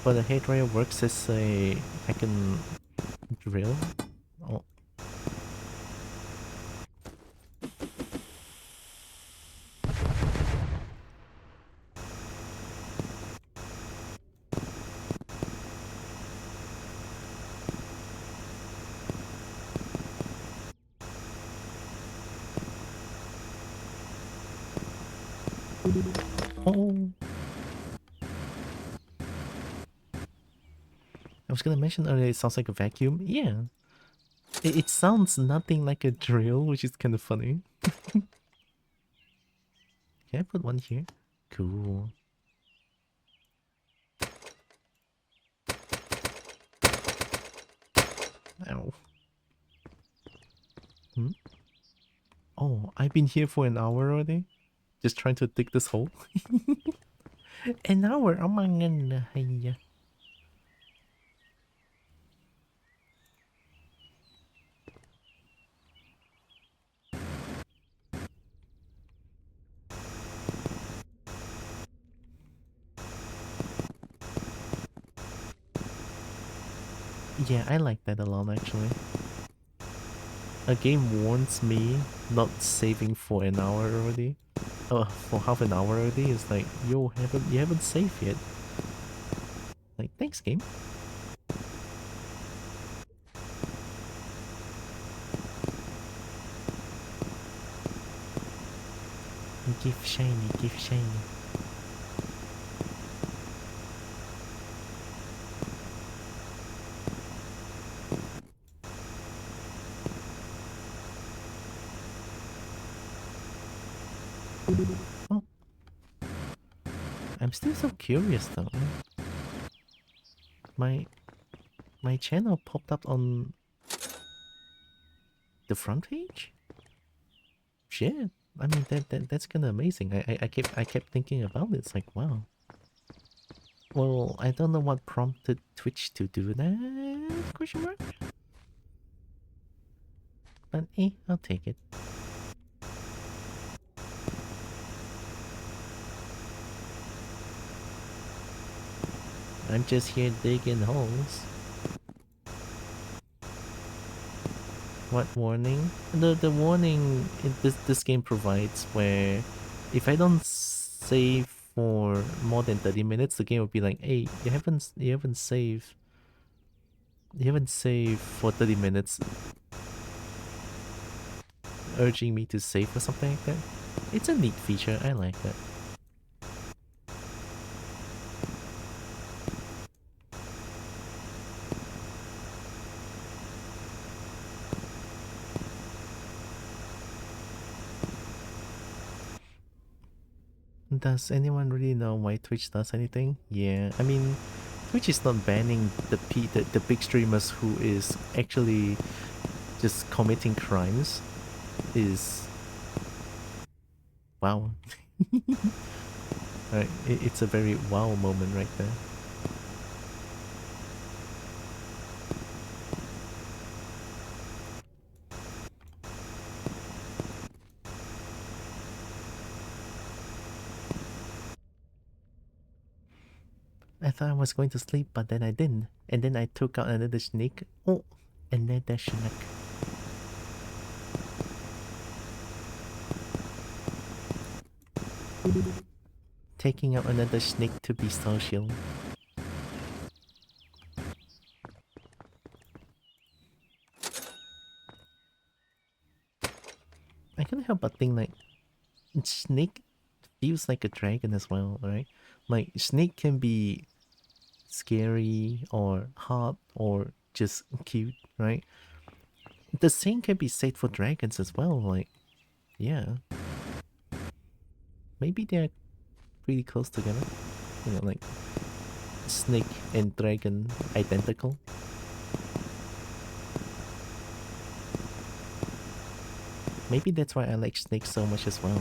Speaker 1: but a hairdryer works as a heckin' drill. Oh. Oh. I was gonna mention earlier it sounds like a vacuum. Yeah. It sounds nothing like a drill, which is kind of funny. Can I put one here? Cool. Ow. Hmm? Oh, I've been here for an hour already? Just trying to dig this hole? An hour? Oh my god. Yeah, I like that a lot actually. A game warns me not saving for an hour already. For half an hour already. It's like, yo, you haven't saved yet. Like, thanks game. Give shiny, give shiny. Oh. I'm still so curious though. My channel popped up on the front page? Shit. I mean that's kinda amazing. I kept thinking about it. It's like, wow. Well, I don't know what prompted Twitch to do that? Question mark? But I'll take it. I'm just here digging holes. What warning? The warning this game provides where if I don't save for more than 30 minutes, the game will be like, hey, you haven't saved for 30 minutes, urging me to save or something like that. It's a neat feature, I like that. Does anyone really know why Twitch does anything? Yeah, I mean, Twitch is not banning the big streamers who is actually just committing crimes. Is wow. Right, it's a very wow moment right there. I thought I was going to sleep, but then I didn't. And then I took out another snake. Oh, another snake. Taking out another snake to be social. I can't help but think like snake feels like a dragon as well, right? Like snake can be scary or hot or just cute, right? The same can be said for dragons as well, like yeah. Maybe they're pretty close together. You know, like snake and dragon identical. Maybe that's why I like snakes so much as well.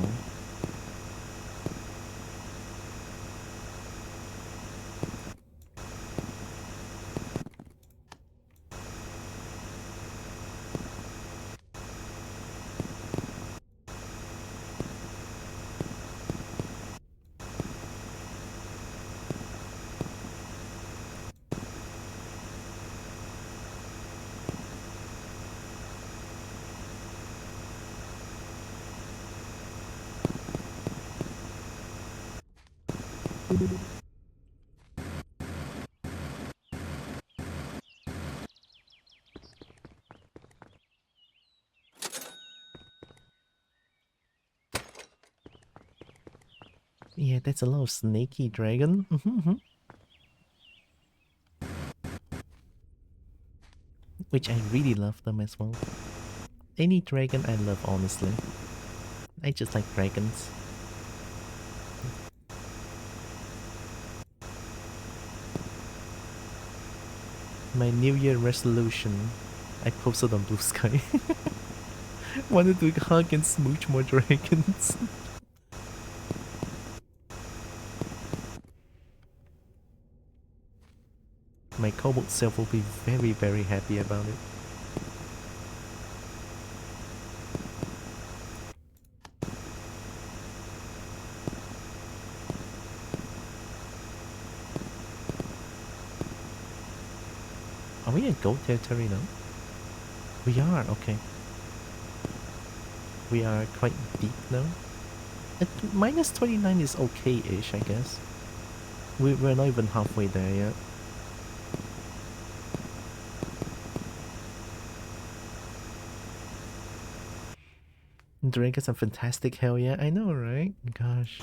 Speaker 1: Yeah, that's a lot of snaky dragon. Which I really love them as well. Any dragon I love, honestly. I just like dragons. My New Year resolution. I posted on Blue Sky. Wanted to hug and smooch more dragons. My kobold self will be very, very happy about it. Are we in gold territory now? We are, okay. We are quite deep now. Minus 29 is okay-ish, I guess. We're not even halfway there yet. Dragons are fantastic, hell yeah, I know, right? Gosh.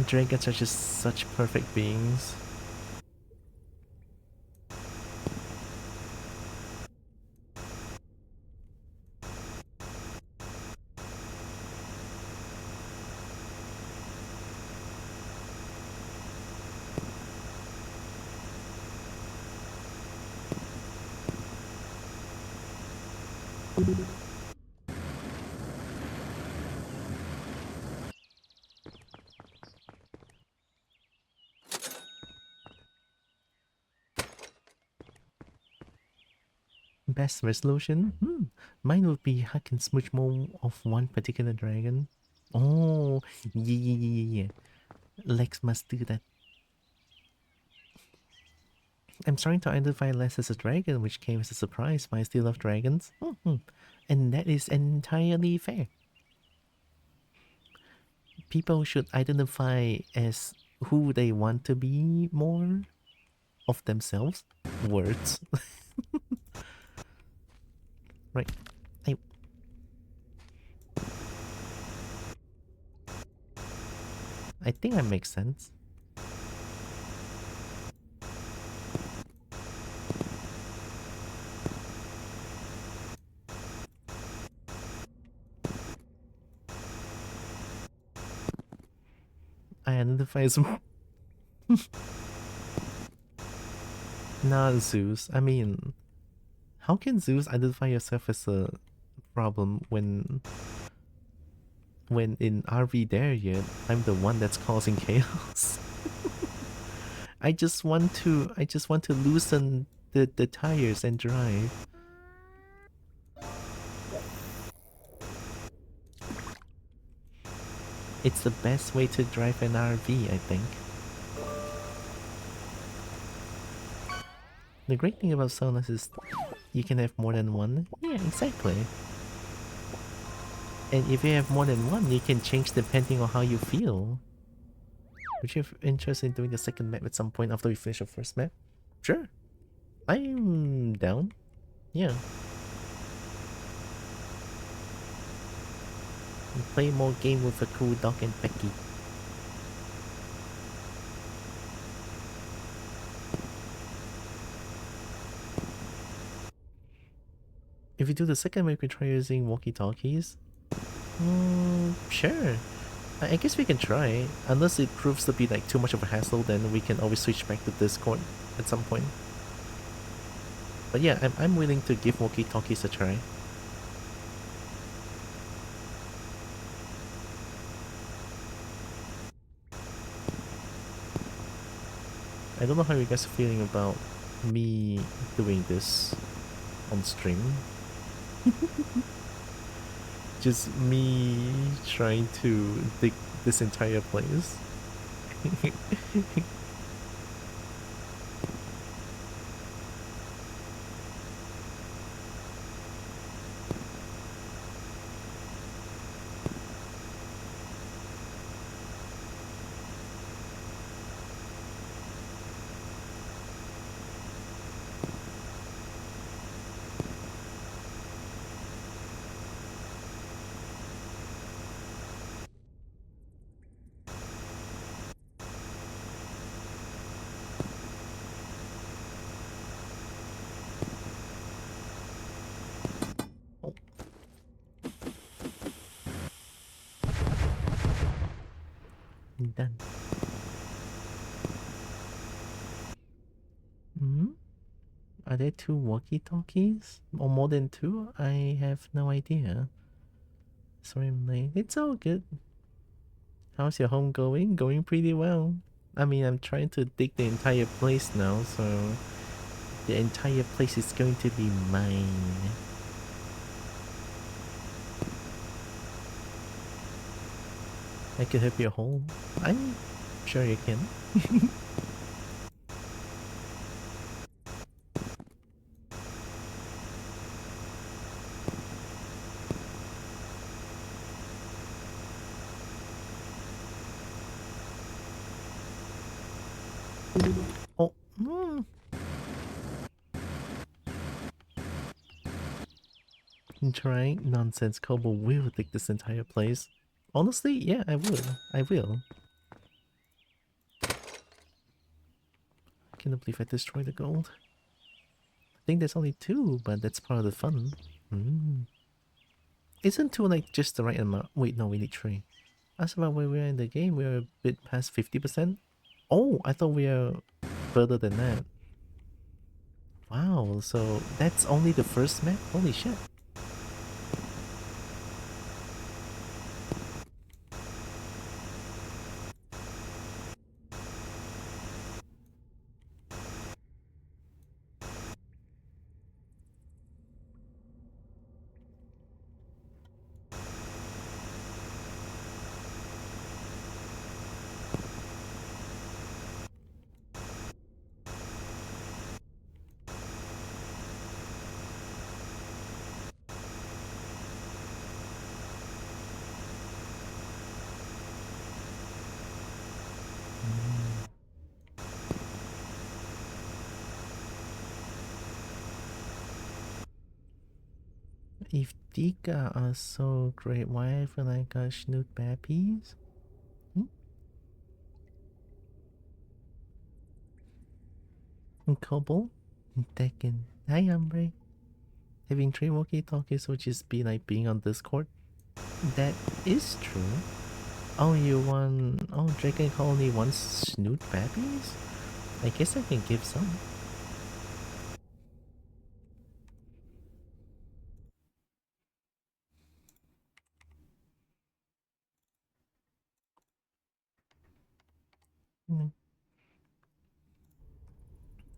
Speaker 1: Dragons are just such perfect beings. Best resolution? Mine would be hug and smooch more of one particular dragon. Oh, yeah. Lex must do that. I'm starting to identify less as a dragon, which came as a surprise, but I still love dragons. And that is entirely fair. People should identify as who they want to be more of themselves. Words. Right. I think that makes sense. I identify as not Zeus. I mean, how can Zeus identify yourself as a problem when in RV there yet? I'm the one that's causing chaos. I just want to loosen the tires and drive. It's the best way to drive an RV, I think. The great thing about saunas is you can have more than one. Yeah, exactly. And if you have more than one, you can change depending on how you feel. Would you have interest in doing the second map at some point after we finish the first map? Sure. I'm down. Yeah. And play more game with a cool dog and Becky. If you do the second map, we can try using walkie-talkies. Sure. I guess we can try. Unless it proves to be like too much of a hassle, then we can always switch back to Discord at some point. But yeah, I'm willing to give walkie-talkies a try. I don't know how you guys are feeling about me doing this on stream. Just me trying to dig this entire place. Are there 2 walkie-talkies? Or more than 2? I have no idea. Sorry I'm late. It's all good. How's your home going? Going pretty well. I mean, I'm trying to dig the entire place now, so the entire place is going to be mine. I can help you home. I'm sure you can. Oh, Trying nonsense. Kobo will take this entire place. Honestly, yeah, I will. I will. I cannot believe I destroyed the gold. I think there's only 2, but that's part of the fun. Isn't 2 like just the right amount? Wait, no, we need 3. As about where we are in the game, we're a bit past 50%. Oh, I thought we are further than that. Wow, so that's only the first map? Holy shit. If Dika are so great, why I feel like I snoot babbies? Kobo? Tekken. Hi, Umbre. Having 3 walkie-talkies would just be like being on Discord. That is true. Oh, you want... Oh, Dragon Colony wants snoot babbies? I guess I can give some.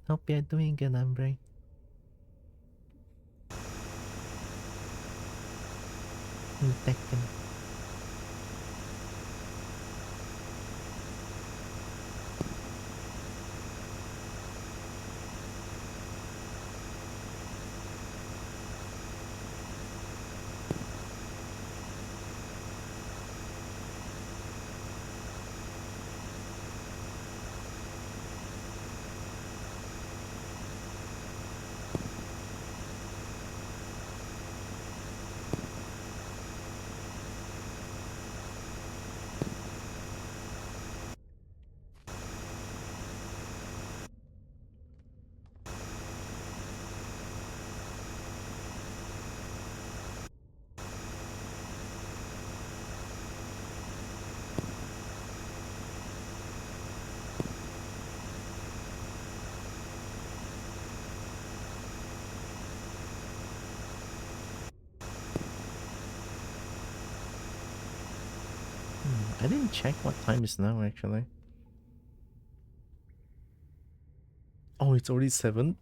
Speaker 1: Hope you're doing good, Umbre. Tekken. I didn't check what time is now, actually. Oh, it's already 7?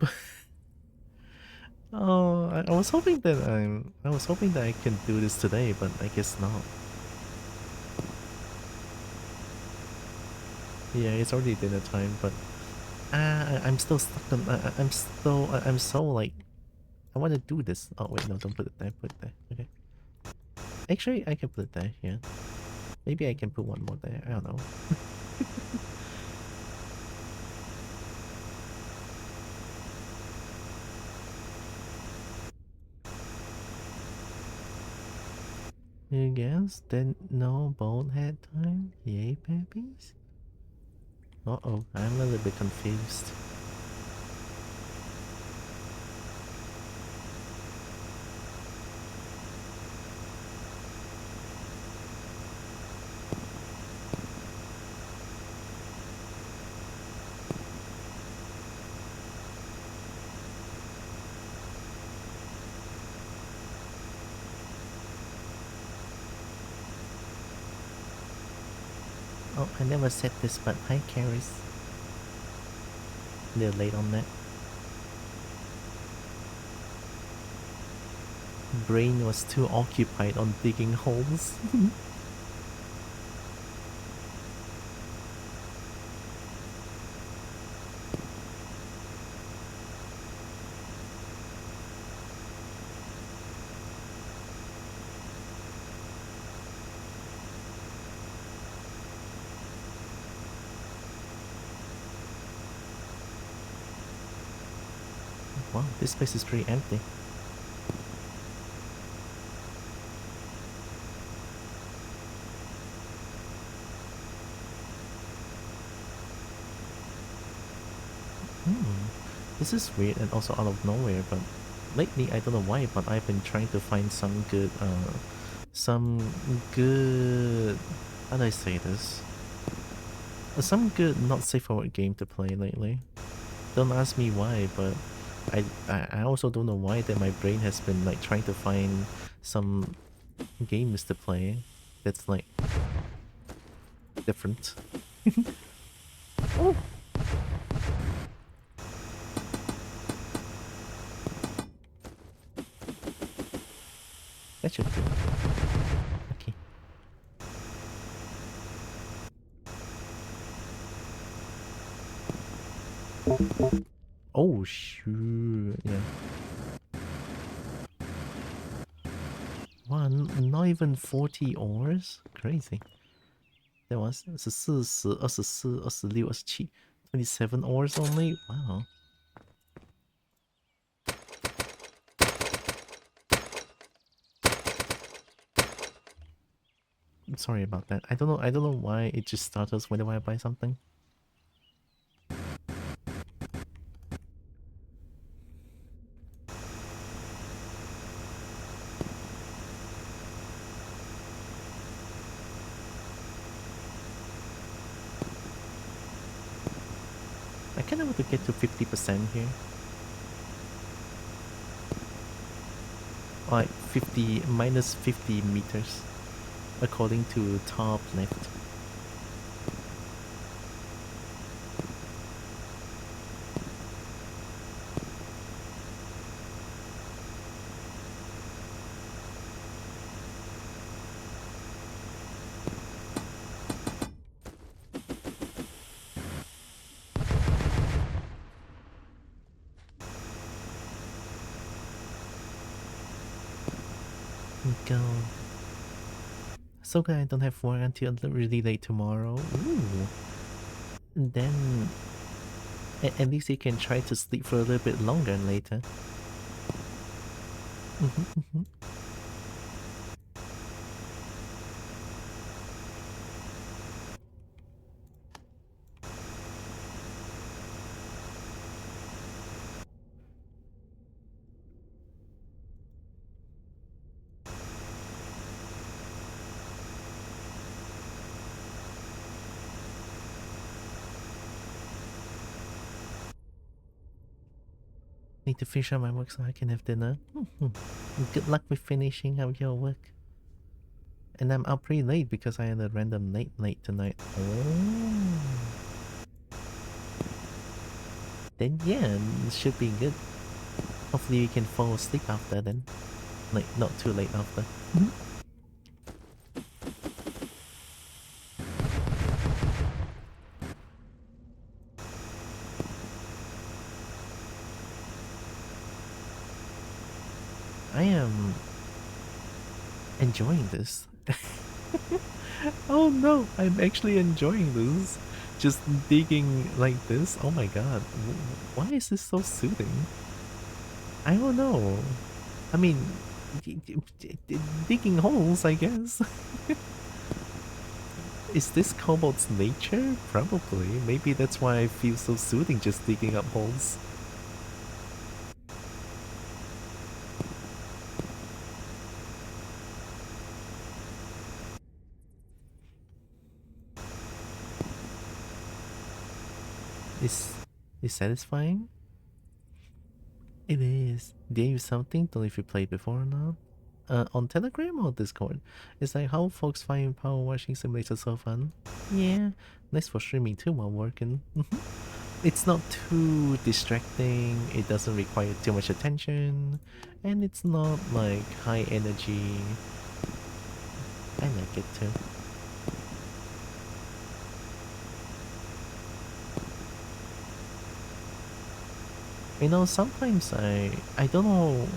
Speaker 1: Oh, I was hoping that I was hoping that I can do this today, but I guess not. Yeah, it's already dinner time, but I'm still stuck on. I'm so like, I want to do this. Oh wait, no, don't put it there. Put it there. Okay. Actually, I can put it there. Yeah. Maybe I can put one more there. I don't know. You guess? Then no bold head time? Yay, babies? Uh-oh, I'm a little bit confused. Oh, I never said this, but hi, Caris. They're late on that. Brain was too occupied on digging holes. Wow, this place is pretty empty. This is weird and also out of nowhere, but lately I don't know why, but I've been trying to find some good how do I say this? Some good not safe for work game to play lately. Don't ask me why, but I also don't know why that my brain has been like trying to find some games to play that's like different. Oh. That should do. Okay. Oh shoot, yeah. Wow, not even 40 ores? Crazy. That was 14, 24, 24, 27, 27 ores only? Wow. I'm sorry about that. I don't know why it just stutters whenever I buy something. I kinda want to get to 50% here. Like 50 minus 50 meters according to top left. Go. So glad I don't have work until really late tomorrow. Ooh. And then at least you can try to sleep for a little bit longer later. Need to finish up my work so I can have dinner. Good luck with finishing up your work. And I'm out pretty late because I had a random late tonight. Oh. Then yeah, it should be good. Hopefully you can fall asleep after then. Like, not too late after. I am enjoying this. Oh no, I'm actually enjoying this. Just digging like this. Oh my god. Why is this so soothing? I don't know. I mean, digging holes, I guess. Is this kobold's nature? Probably. Maybe that's why I feel so soothing just digging up holes. Is satisfying? It is. Gave you something? Don't know if you played before or not. on Telegram or Discord. It's like how folks find power washing simulator so fun. Yeah, nice for streaming too while working. It's not too distracting, it doesn't require too much attention, and it's not like high energy. I like it too. You know, sometimes I don't know,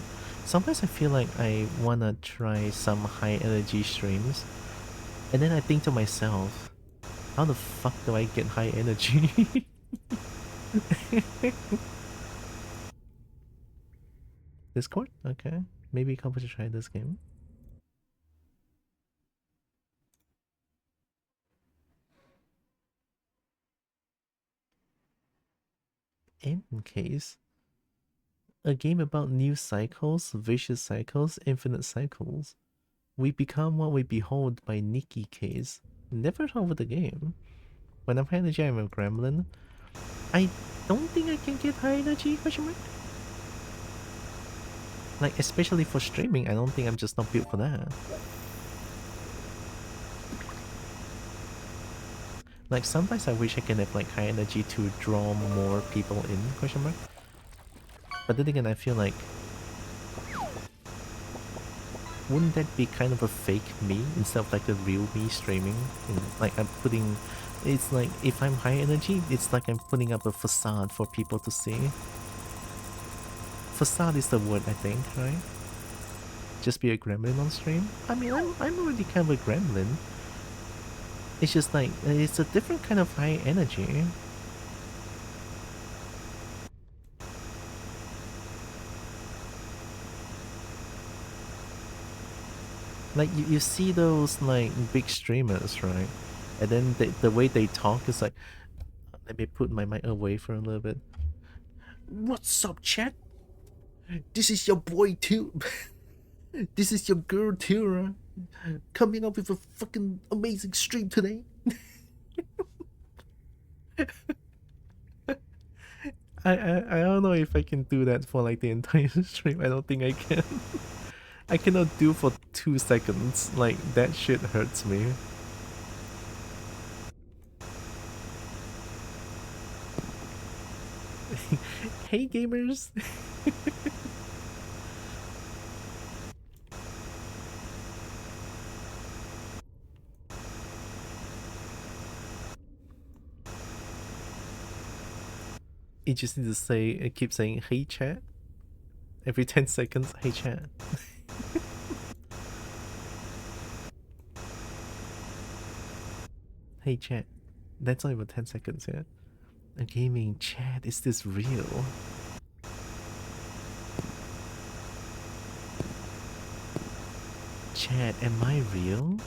Speaker 1: sometimes I feel like I wanna try some high energy streams, and then I think to myself, how the fuck do I get high energy? Discord? Okay. Maybe a couple should try this game. In case. A game about new cycles, vicious cycles, infinite cycles. We become what we behold by Nikki Case. Never heard of the game. When I'm high energy, I'm a gremlin. I don't think I can get high energy, question mark? Like, especially for streaming, I don't think I'm just not built for that. Like, sometimes I wish I can have, like, high energy to draw more people in, question mark? But then again, I feel like... wouldn't that be kind of a fake me instead of like the real me streaming? Like, I'm putting... It's like, if I'm high energy, it's like I'm putting up a facade for people to see. Facade is the word, I think, right? Just be a gremlin on stream? I mean, I'm already kind of a gremlin. It's just like, it's a different kind of high energy. Like, you see those, like, big streamers, right? And then the way they talk is like... Let me put my mic away for a little bit. What's up, chat? This is your boy, too. This is your girl, Tira. Coming up with a fucking amazing stream today. I don't know if I can do that for, like, the entire stream. I don't think I can. I cannot do for 2 seconds. Like, that shit hurts me. Hey gamers! You just need to say, keep saying, hey chat. Every 10 seconds, hey chat. Hey chat. That's only about 10 seconds, yeah? A gaming chat, is this real? Chat, am I real?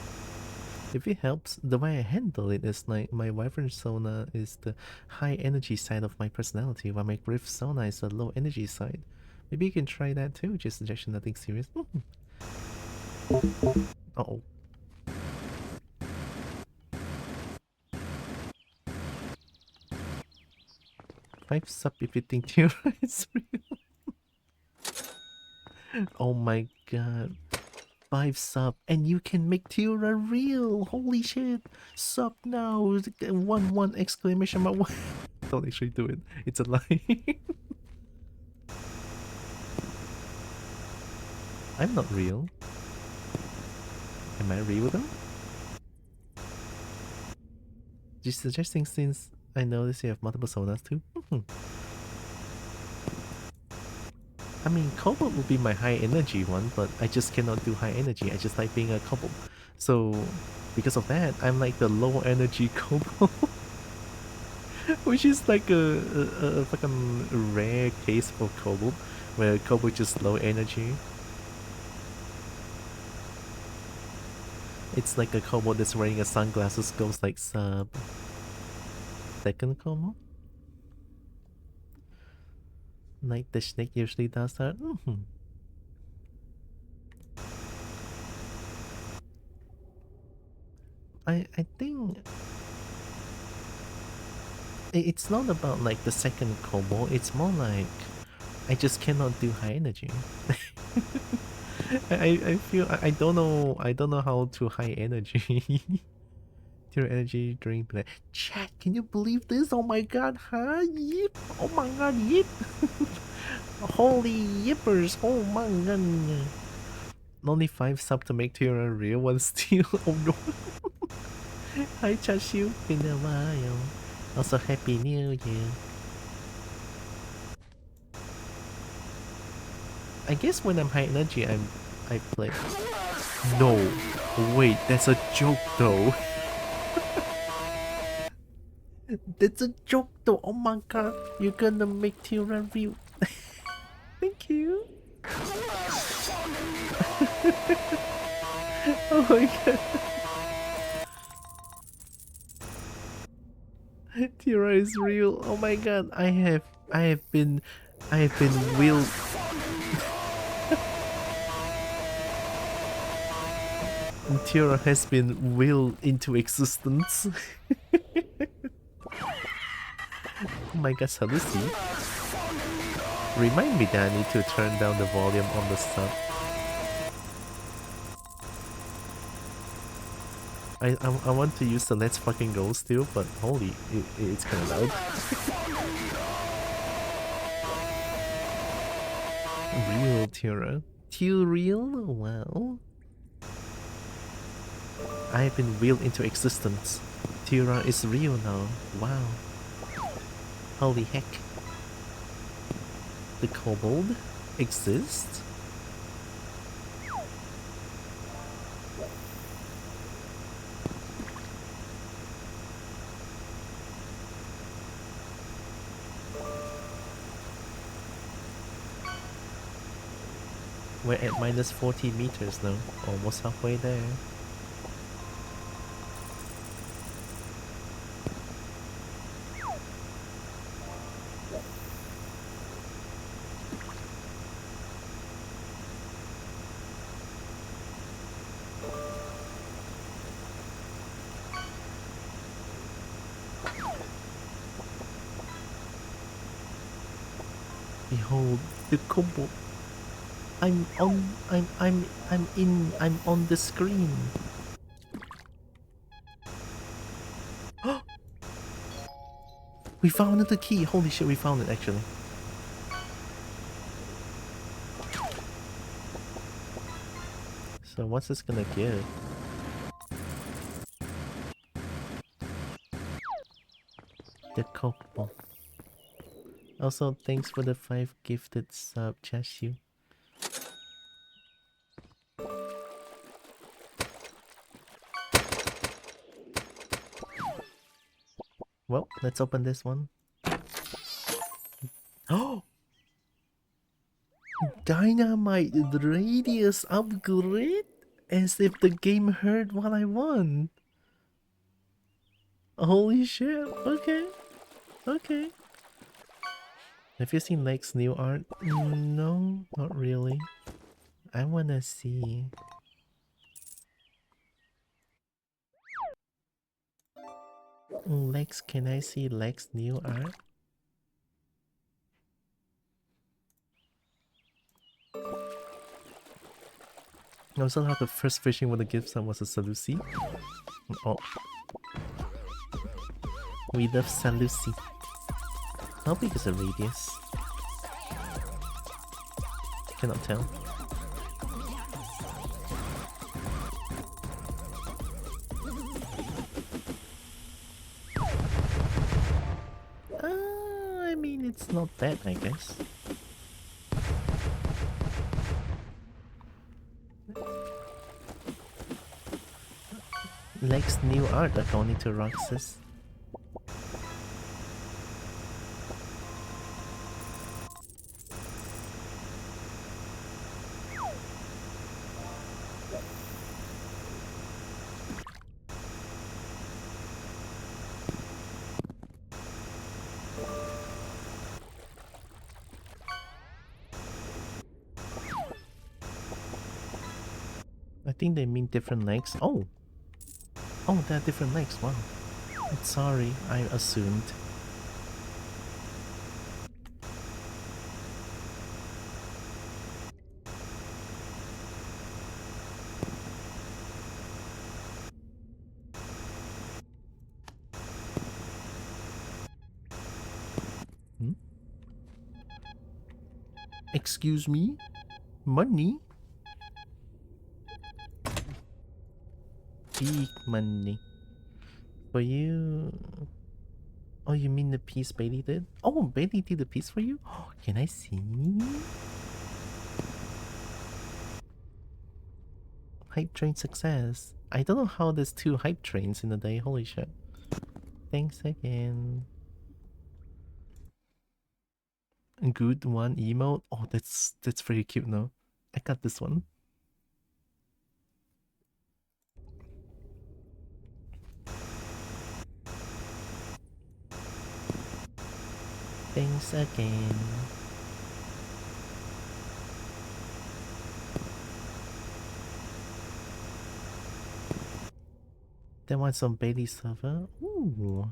Speaker 1: If it helps, the way I handle it is like my Wyvern Sona is the high energy side of my personality, while my Griff Sona is the low energy side. Maybe you can try that too, just suggestion, nothing serious. Uh-oh. Five sub if you think Tira is real. Oh my god. 5 sub and you can make Tira real. Holy shit. Sub now. 1 exclamation mark. Don't actually do it. It's a lie. I'm not real. Am I real though? Just suggesting since I notice you have multiple sonas too. I mean, Cobalt would be my high energy one, but I just cannot do high energy. I just like being a Cobalt. So, because of that, I'm like the low energy Cobalt. Which is like a fucking rare case for Cobalt, where Cobalt just low energy. It's like a Cobalt that's wearing a sunglasses goes like sub. Second Cobalt? Like the snake usually does that. I think it's not about like the second combo, it's more like I just cannot do high energy. I feel I don't know how to high energy. Your energy drink. Chat, can you believe this? Oh my god, huh? Yip! Oh my god, yip! Holy yippers! Oh my god! Only 5 sub to make Tira real one still. Oh no! Hi Chashu, been a while. Also happy new year. I guess when I'm high energy, I play. No, wait, that's a joke though. That's a joke though. Oh my god, you're gonna make Tira real. Thank you. Oh my god. Tira is real. Oh my god. I have been willed. Tira has been willed into existence. Oh my god, Salusi. Remind me that I need to turn down the volume on the sub. I want to use the Let's Fucking Go still, but holy, it's kind of loud. Real Tira. Too real? Wow. I have been willed into existence. Tira is real now. Wow. Holy heck. The kobold exists? We're at minus 40 meters now, almost halfway there. Behold, the combo. I'm on the screen. We found the key. Holy shit, we found it actually. So what's this gonna give? The Kokobo. Also, thanks for the 5 gifted sub, Chashu. Well, let's open this one. Oh! Dynamite radius upgrade? As if the game heard what I want. Holy shit, okay. Okay. Have you seen Lake's new art? No, not really. I wanna see. Lex, can I see Lex new art? I also thought the first fishing with the gift sub was a Salusi. Oh. We love Salusi. How big is the radius? Cannot tell. I mean, it's not bad, I guess. Lex new art according to Roxas. I think they mean different legs. Oh! Oh, they're different legs, wow. I'm sorry, I assumed. Excuse me? Money? Big money. For you... Oh, you mean the piece Bailey did? Oh, Bailey did the piece for you? Oh, can I see? Hype train success. I don't know how there's 2 hype trains in a day. Holy shit. Thanks again. Good one emote. Oh, that's very cute now. I got this one. Thanks again. That one's on Bailey server. Ooh.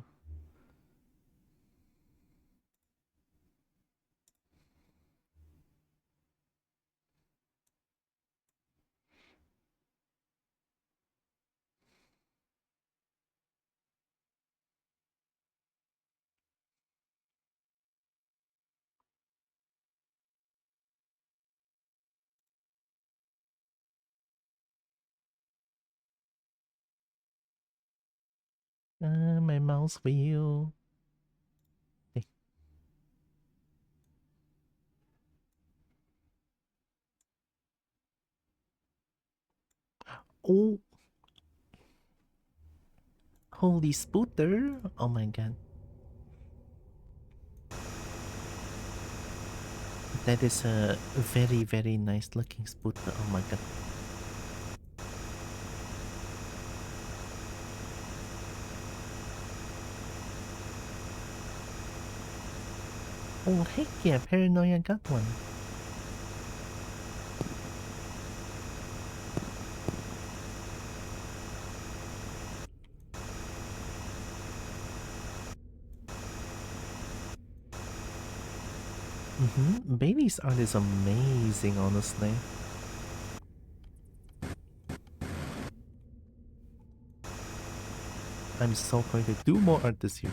Speaker 1: My mouse wheel. Hey. Oh. Holy spooter. Oh my god. That is a very, very nice looking spooter. Oh my god. Oh heck yeah, Paranoia got one. Bailey's art is amazing, honestly. I'm so going to do more art this year.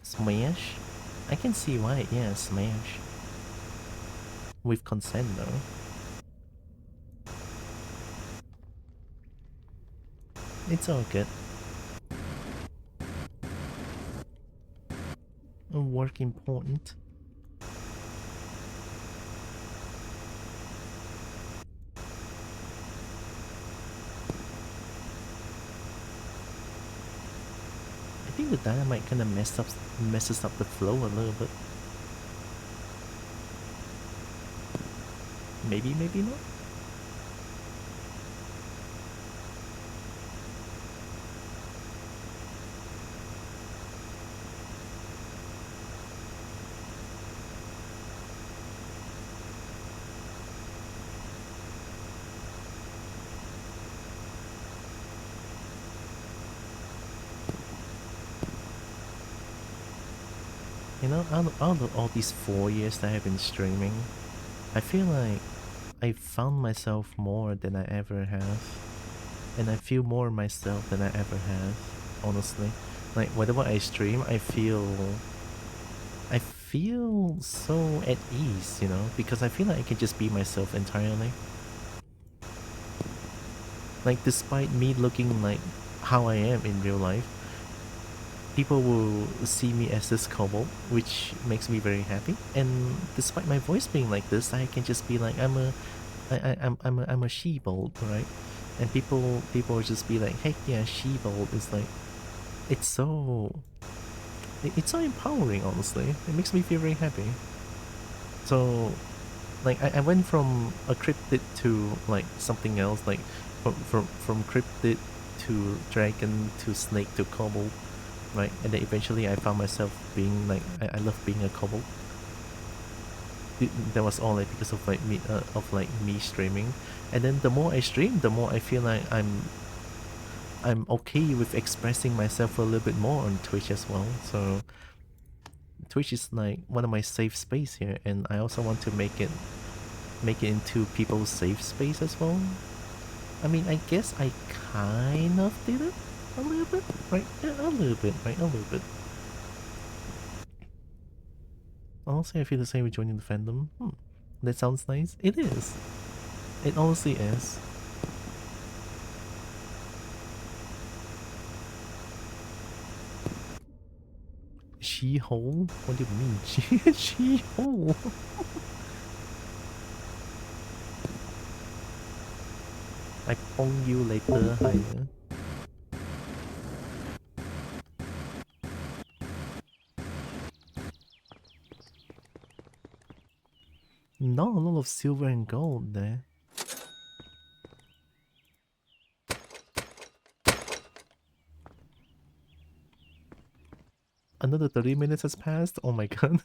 Speaker 1: Smash? I can see why, yeah, smash. With consent though. It's all good. Work important. I think the dynamite kind of messes up the flow a little bit. Maybe, maybe not. You know, out of all these 4 years that I've been streaming, I feel like I found myself more than I ever have. And I feel more myself than I ever have, honestly. Like, whenever I stream, I feel so at ease, you know? Because I feel like I can just be myself entirely. Like, despite me looking like how I am in real life, people will see me as this kobold, which makes me very happy. And despite my voice being like this, I can just be like I'm a she-bold, right? And people will just be like, heck yeah, she-bold is like, it's so empowering, honestly. It makes me feel very happy. So like I went from a cryptid to like something else, like from cryptid to dragon to snake to kobold. Right, and then eventually I found myself being like, I love being a kobold. That was all like because of like me streaming, and then the more I stream, the more I feel like I'm okay with expressing myself a little bit more on Twitch as well. So Twitch is like one of my safe space here, and I also want to make it into people's safe space as well. I mean, I guess I kind of did it a little bit, right? Yeah, a little bit, right? A little bit. Honestly, I feel the same with joining the fandom. That sounds nice. It is. It honestly is. She-hole? What do you mean? She-hole? I phone you later, Haya. Not a lot of silver and gold there. Another 30 minutes has passed? Oh my god.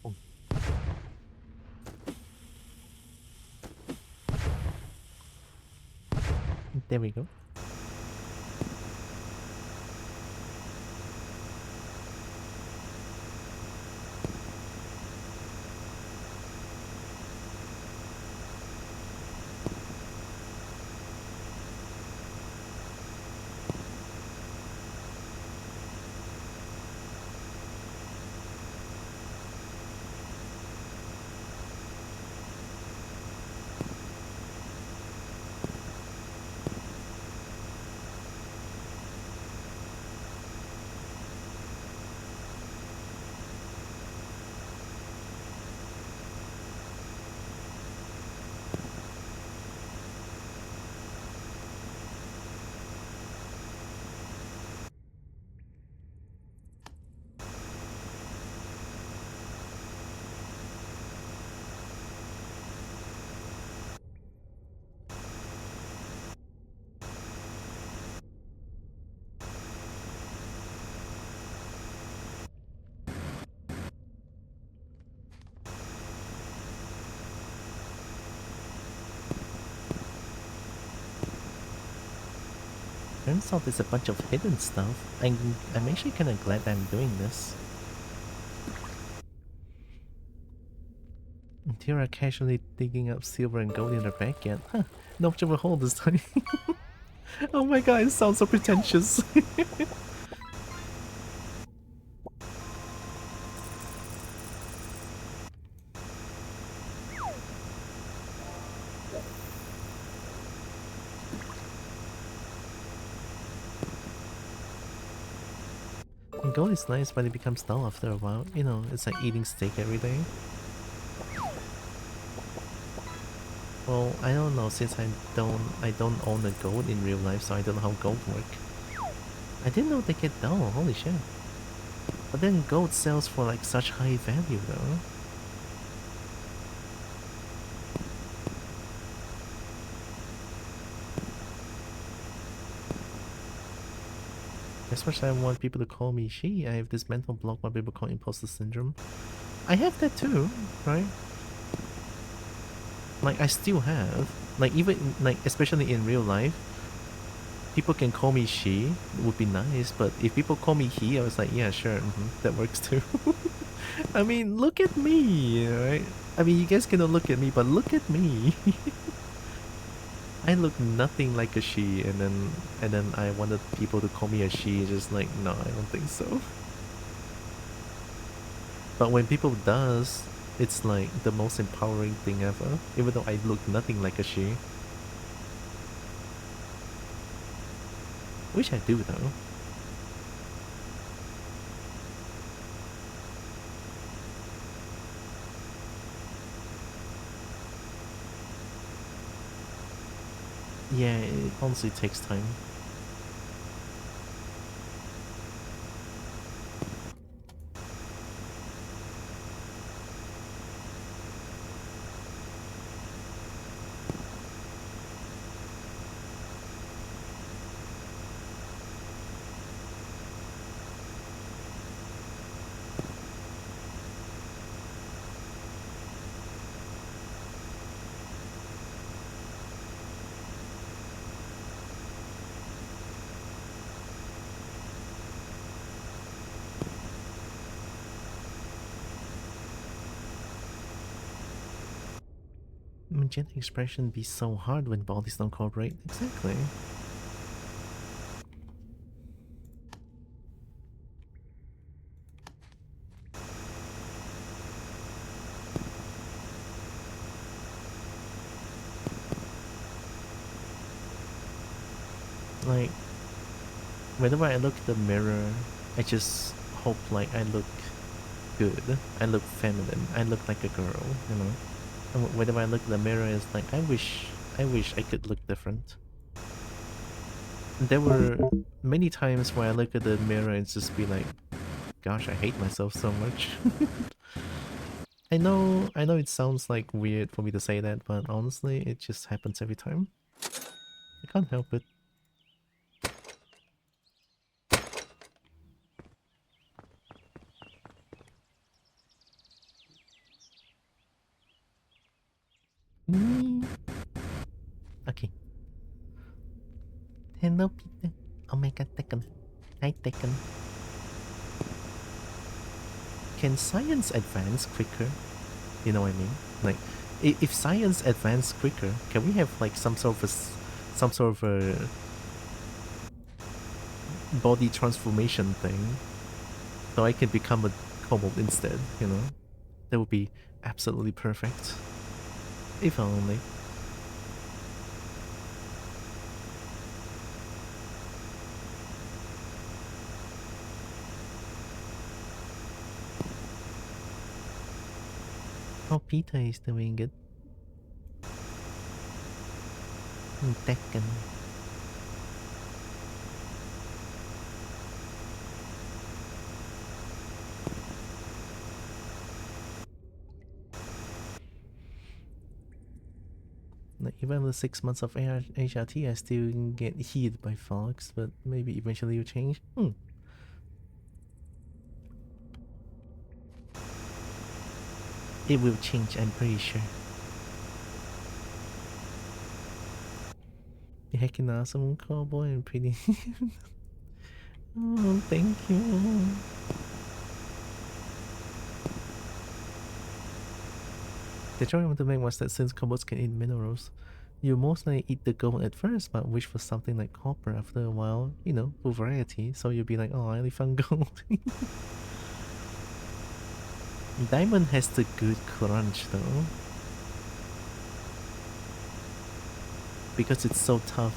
Speaker 1: Oh, there we go. Turns out there's a bunch of hidden stuff. I'm actually kind of glad I'm doing this. Tira casually digging up silver and gold in her backyard. Huh, no much of a hole this time. Oh my god, it sounds so pretentious. And gold is nice, but it becomes dull after a while. You know, it's like eating steak every day. Well, I don't know since I don't own a gold in real life, so I don't know how gold work. I didn't know they get dull. Holy shit! But then gold sells for like such high value, though. Especially I want people to call me she. I have this mental block why people call imposter syndrome. I have that too, right? Like I still have. Like even like especially in real life, people can call me she, would be nice, but if people call me he, I was like, yeah, sure, that works too. I mean, look at me, right? I mean, you guys cannot look at me, but look at me. I look nothing like a she, and then I wanted people to call me a she, just like, no, I don't think so. But when people does, it's like the most empowering thing ever, even though I look nothing like a she. Which I do though. Yeah, it honestly takes time. gender expression be so hard when bodies don't cooperate? Exactly. Like, whenever I look at the mirror, I just hope like I look good. I look feminine. I look like a girl, you know? And whenever I look at the mirror, it's like, I wish I could look different. There were many times where I look at the mirror and just be like, gosh, I hate myself so much. I know it sounds like weird for me to say that, but honestly, it just happens every time. I can't help it. Okay. Hello, Peter. Oh my god, Tekken. Hi, Tekken. Can science advance quicker? You know what I mean? Like, if science advanced quicker, can we have like some sort of a body transformation thing, so I can become a kobold instead? You know, that would be absolutely perfect. If only. Oh, Peter is doing it. Tekken. Like, even after 6 months of HRT, I still get hit by fogs, but maybe eventually it'll change. It will change, I'm pretty sure. You're heckin' awesome, cowboy, and pretty. Oh, thank you. The joke I want to make was that since kobolds can eat minerals, you mostly eat the gold at first, but wish for something like copper after a while, you know, for variety. So you'll be like, oh, I only found gold. Diamond has the good crunch though, because it's so tough.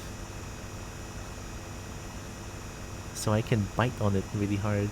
Speaker 1: So I can bite on it really hard.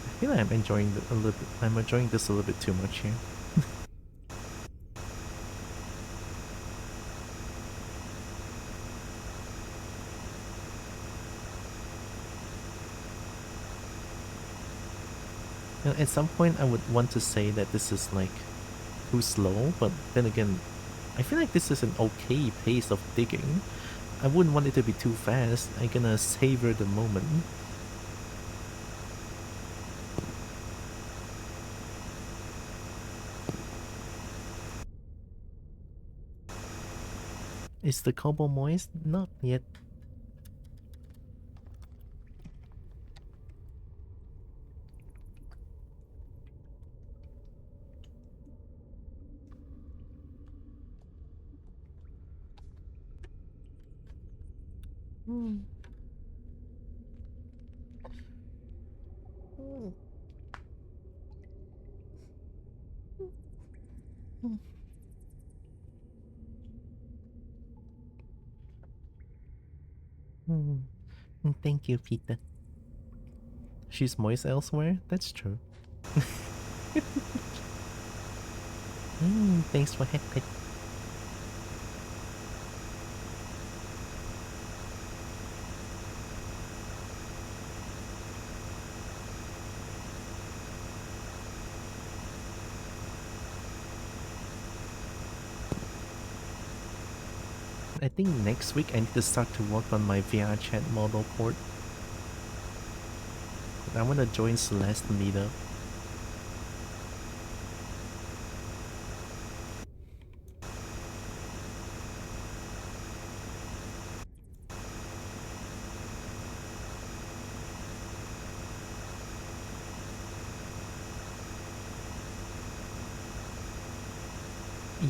Speaker 1: I feel like I'm enjoying a little bit. I'm enjoying this a little bit too much here. You know, at some point, I would want to say that this is like too slow, but then again, I feel like this is an okay pace of digging. I wouldn't want it to be too fast. I'm gonna savor the moment. Is the cobble moist? Not yet. Thank you, Peter. She's moist elsewhere? That's true. Thanks for head pet. I think next week I need to start to work on my VR chat model port. I want to join Celeste meetup.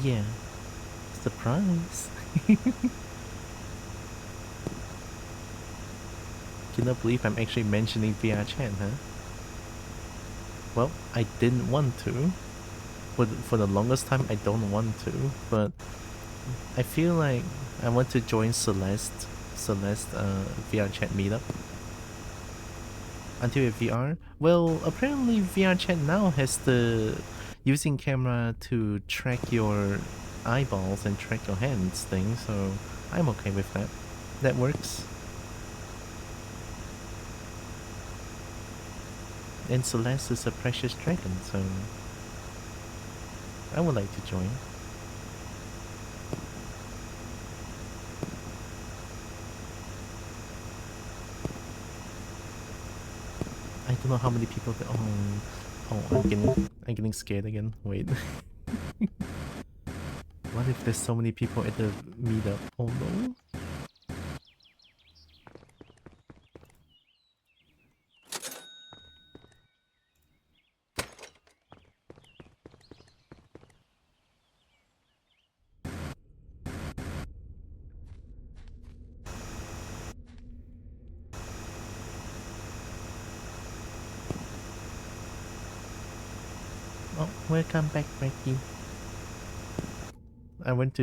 Speaker 1: Yeah. Surprise. Cannot believe I'm actually mentioning VR chat, huh? Well, I didn't want to. For the longest time, I don't want to, but I feel like I want to join Celeste VR chat meetup. Until with VR? Well, apparently VR chat now has the using camera to track your eyeballs and track your hands thing, so I'm okay with that. That works. And Celeste is a precious dragon, so I would like to join. I don't know how many people that I'm getting scared again. Wait. What if there's so many people at the meetup? Oh no. Oh, welcome back, Becky. I went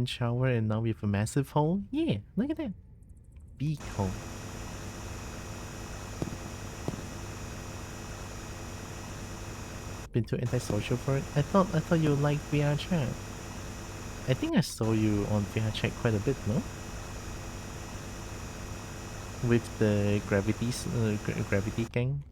Speaker 1: shower and now we have a massive hole. Yeah, look at that. Big hole. Been too antisocial for it. I thought you liked VR chat. I think I saw you on VR chat quite a bit, no? With the gravity gang.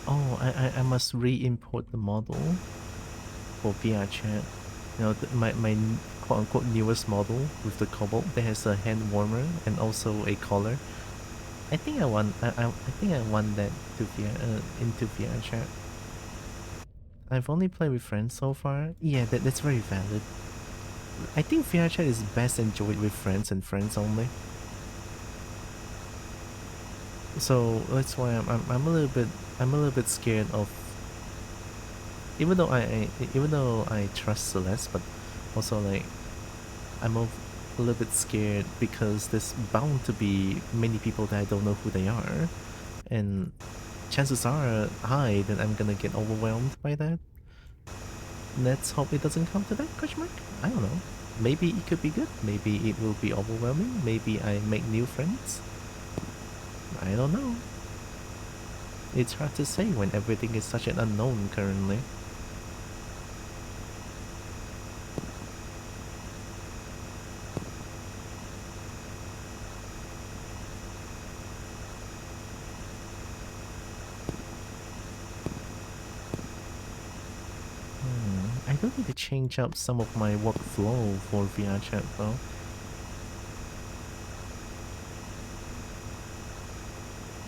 Speaker 1: Oh, I must re-import the model for VR chat. You know, my quote-unquote newest model with the cobalt that has a hand warmer and also a collar. I think I think I want that to into VR chat. I've only played with friends so far. Yeah, that's very valid. I think VR chat is best enjoyed with friends and friends only. So that's why I'm a little bit scared of, even though I trust Celeste, but also like I'm a little bit scared because there's bound to be many people that I don't know who they are, and chances are high that I'm gonna get overwhelmed by that. Let's hope it doesn't come to that, question mark? I don't know. Maybe it could be good, maybe it will be overwhelming, maybe I make new friends. I don't know. It's hard to say when everything is such an unknown currently. I do need to change up some of my workflow for VR chat though.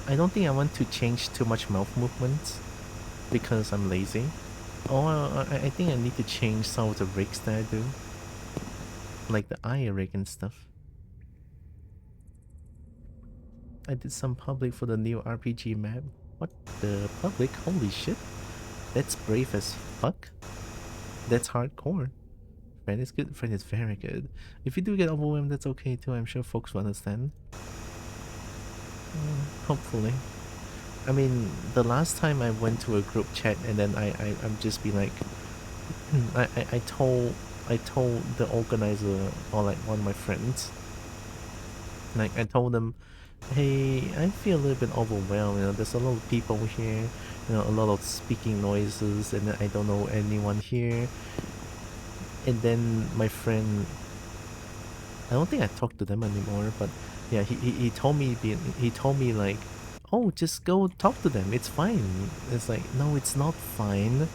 Speaker 1: I don't think I want to change too much mouth movements because I'm lazy. Oh, I think I need to change some of the rigs that I do. Like the eye rig and stuff. I did some public for the new RPG map. What the public? Holy shit. That's brave as fuck. That's hardcore. Friend is good, friend is very good. If you do get overwhelmed, that's okay too. I'm sure folks will understand. Hopefully. I mean, the last time I went to a group chat and then I'm just be like, I told the organizer or like one of my friends Like, I told them, hey, I feel a little bit overwhelmed, you know, there's a lot of people here, you know, a lot of speaking noises, and I don't know anyone here. And then my friend, I don't think I talked to them anymore, but yeah, he told me, he told me like, oh, just go talk to them, it's fine. It's like, no, it's not fine.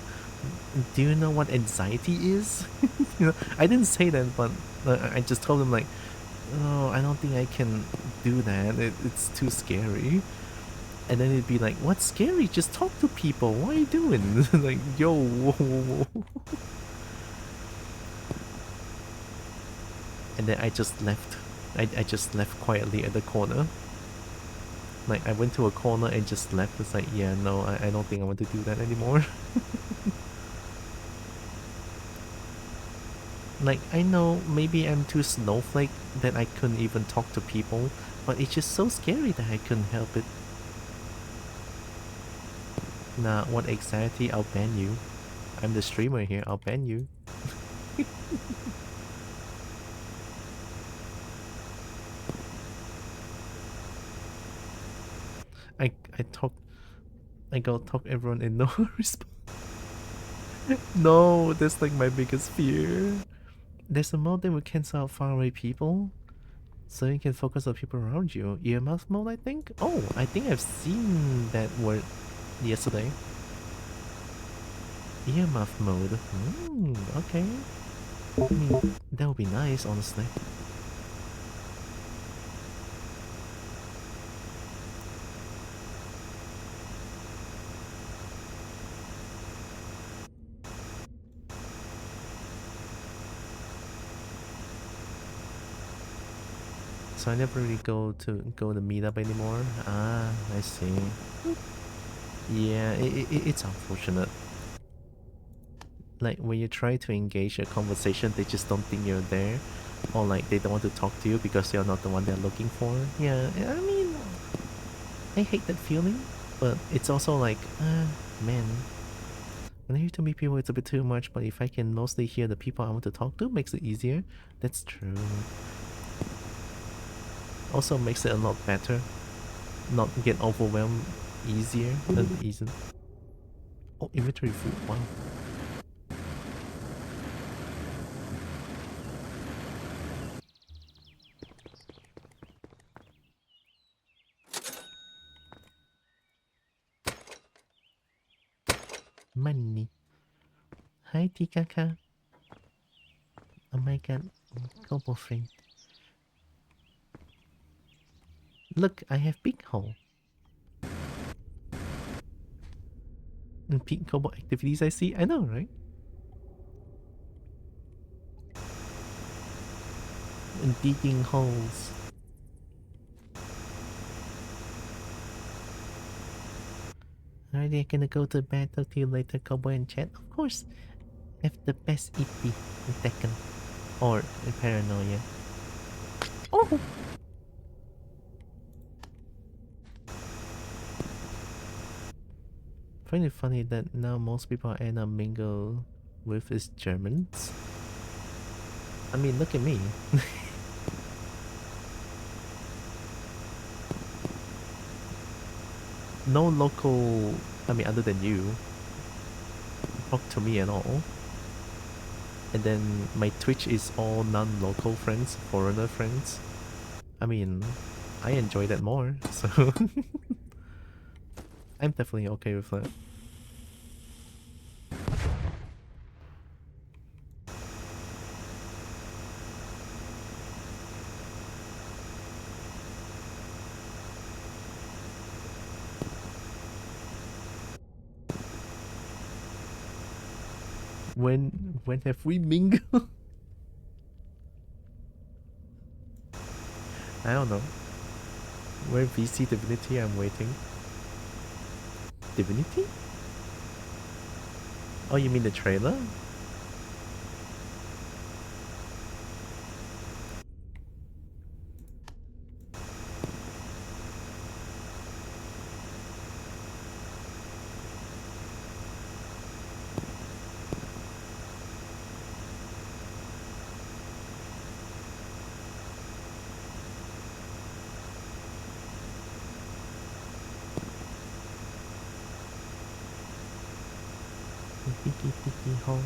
Speaker 1: Do you know what anxiety is? You know, I didn't say that, but I just told him like, oh, I don't think I can do that. It's too scary. And then it'd be like, what's scary? Just talk to people. What are you doing? Like, yo, whoa, whoa, whoa. And then I just left. I just left quietly at the corner. Like, I went to a corner and just left. It's like, yeah, no, I don't think I want to do that anymore. Like, I know maybe I'm too snowflake that I couldn't even talk to people, but it's just so scary that I couldn't help it. Nah, what anxiety? I'll ban you. I'm the streamer here, I'll ban you. I talk, I go talk everyone and no response. No, that's like my biggest fear. There's a mode that will cancel out faraway people, so you can focus on people around you. Earmuff mode, I think? Oh, I think I've seen that word yesterday. Earmuff mode. Okay. I mean, that would be nice, honestly. So I never really go to meetup anymore. Ah, I see. Yeah, it's unfortunate. Like, when you try to engage a conversation, they just don't think you're there. Or like, they don't want to talk to you because you're not the one they're looking for. Yeah, I mean, I hate that feeling. But it's also like, man. When I hear to meet people, it's a bit too much, but if I can mostly hear the people I want to talk to, makes it easier. That's true. Also makes it a lot better. Not get overwhelmed easier than easy. Oh, inventory food, wow. Money. Hi, Tikaka. Oh my god, Kobo friend. Look, I have big hole. And pink Kobo activities I see, I know, right? And digging holes. Alright, I'm gonna go to bed. Talk to you later, Cowboy and chat. Of course. Have the best EP in Tekken. Or in Paranoia. Oh! Find it funny that now most people I end up mingle with is Germans. I mean, look at me. No local, I mean, other than you, talk to me at all. And then my Twitch is all non-local friends, foreigner friends. I mean, I enjoy that more, so I'm definitely okay with that. When have we mingled? I don't know. Where VC Divinity? I'm waiting. Divinity? Oh, you mean the trailer? Tiki tiki home.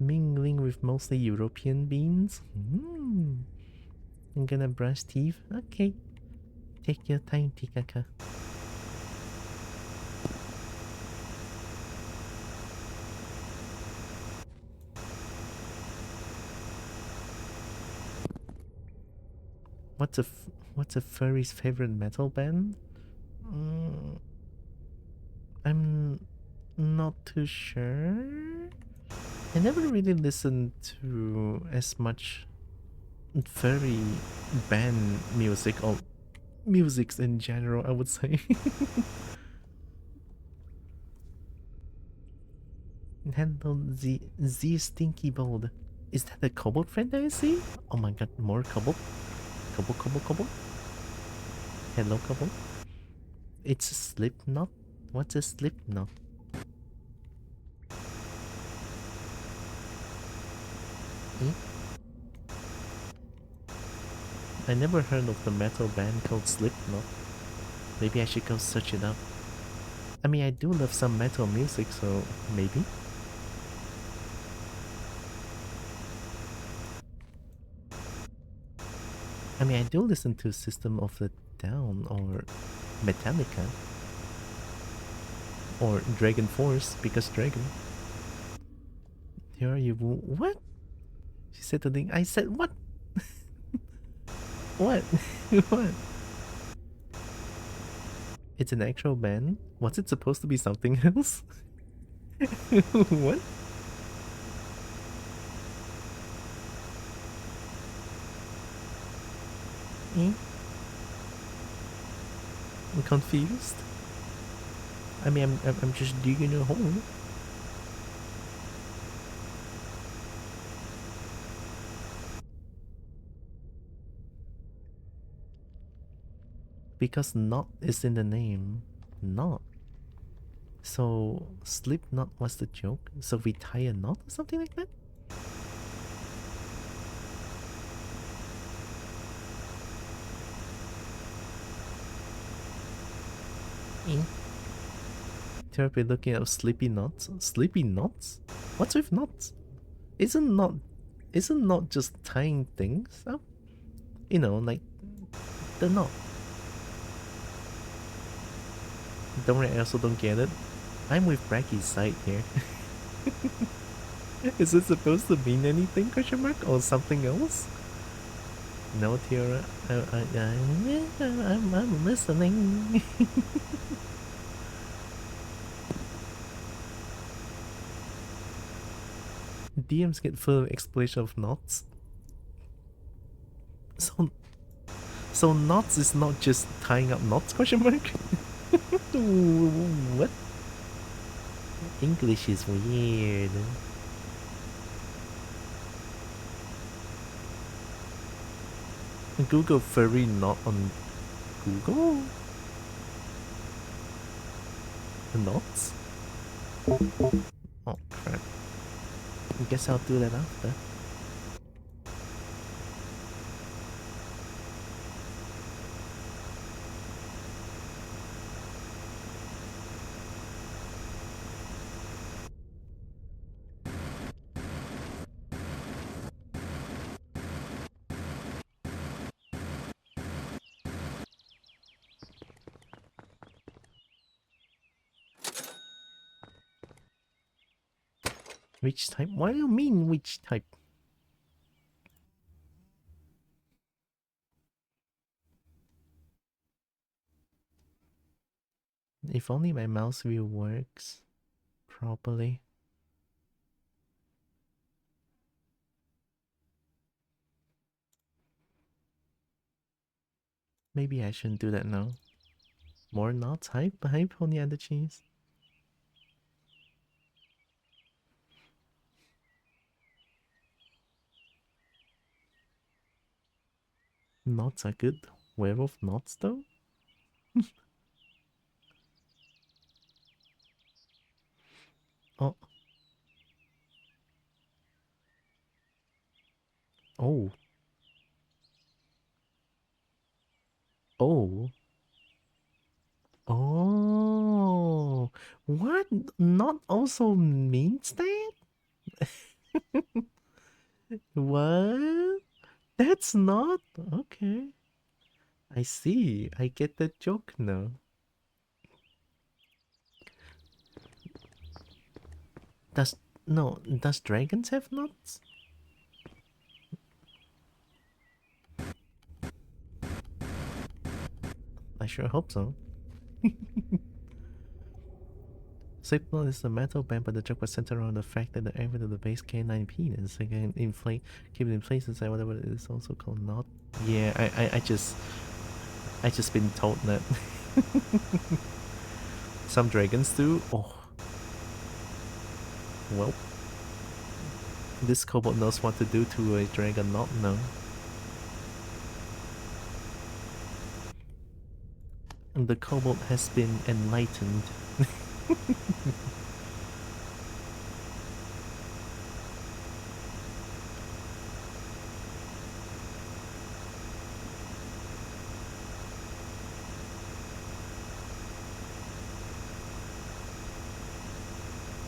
Speaker 1: Mingling with mostly European beans. I'm gonna brush teeth. Okay. Take your time, Tikaka. What's a furry's favorite metal band? I'm not too sure. I never really listened to as much furry band music or musics in general, I would say. Hello, Z Stinky Bold. Is that a kobold friend I see? Oh my god, more kobold? Kobold? Hello, kobold? It's a Slipknot? What's a Slipknot? Hmm? I never heard of the metal band called Slipknot. Maybe I should go search it up. I mean, I do love some metal music, so maybe. I mean, I do listen to System of a Down or Metallica or Dragon Force because Dragon. Here you. What? She said the thing. I said what? What? What? It's an actual band? Was it supposed to be something else? What? Eh? I'm confused. I mean, I'm just digging a hole. Because knot is in the name. Knot. So, Slipknot was the joke? So we tie a knot or something like that? Eh? Therapy looking at sleepy knots? Sleepy knots? What's with knots? Isn't not just tying things up? You know, like the knot. Don't worry, I also don't get it. I'm with Bracky's side here. Is it supposed to mean anything, question mark, or something else? No, Tiara. I'm listening. DMs get full of explanation of knots. So knots is not just tying up knots, question mark? What? English is weird. Google furry knot on Google? Knots? Oh crap. I guess I'll do that after. Which type? What do you mean which type? If only my mouse wheel works properly. Maybe I shouldn't do that now. More knots? Hype on the other cheese. Knots are good. Werewolf knots though? Oh. Oh. Oh. Oh. What? Not also means that? What? That's not? Okay. I see. I get the joke now. Does... No, does dragons have nuts? I sure hope so. Slipknot is a metal band, but the joke was centered around the fact that the area of the base canine penis can inflate, keep it in place inside whatever it is also called knot. Yeah, I just been told that some dragons do. Oh, well, this kobold knows what to do to a dragon knot now. And the kobold has been enlightened.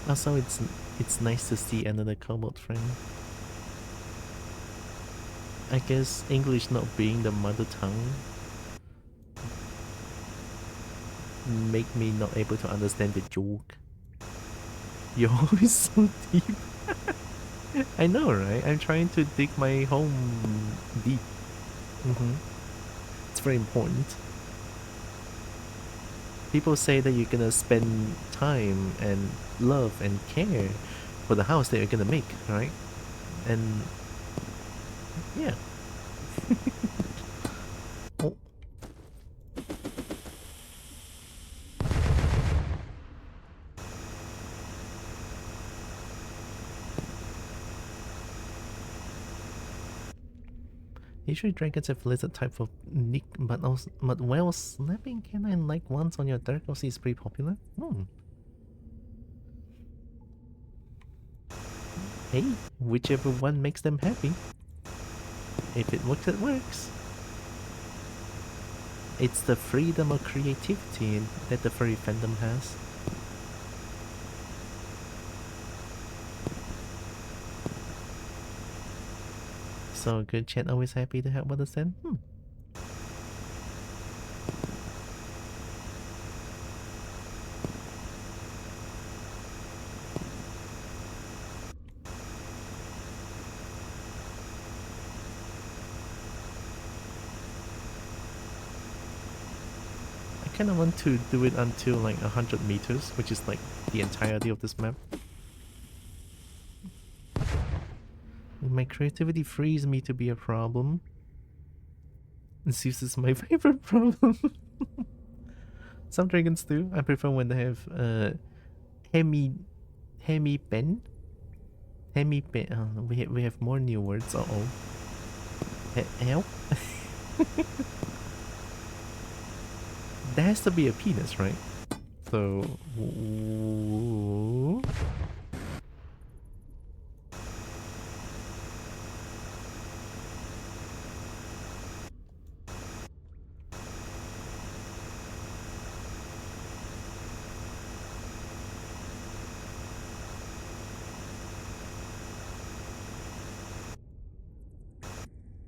Speaker 1: Also, it's nice to see another kobold friend. I guess English not being the mother tongue make me not able to understand the joke. You're always so deep. I know, right? I'm trying to dig my home deep. It's very important. People say that you're gonna spend time and love and care for the house that you're gonna make, right? And yeah. Oh. Usually dragons have lizard type of nick, but also, but well, snapping canine like ones on your dark elf is pretty popular. Hey, whichever one makes them happy. If it works, it works. It's the freedom of creativity that the furry fandom has. So good chat, always happy to help others then? I kinda want to do it until like 100 meters, which is like the entirety of this map. My creativity frees me to be a problem. This is my favorite problem. Some dragons do. I prefer when they have hemi pen. Hemi pen. We have more new words. Help. There has to be a penis, right? So.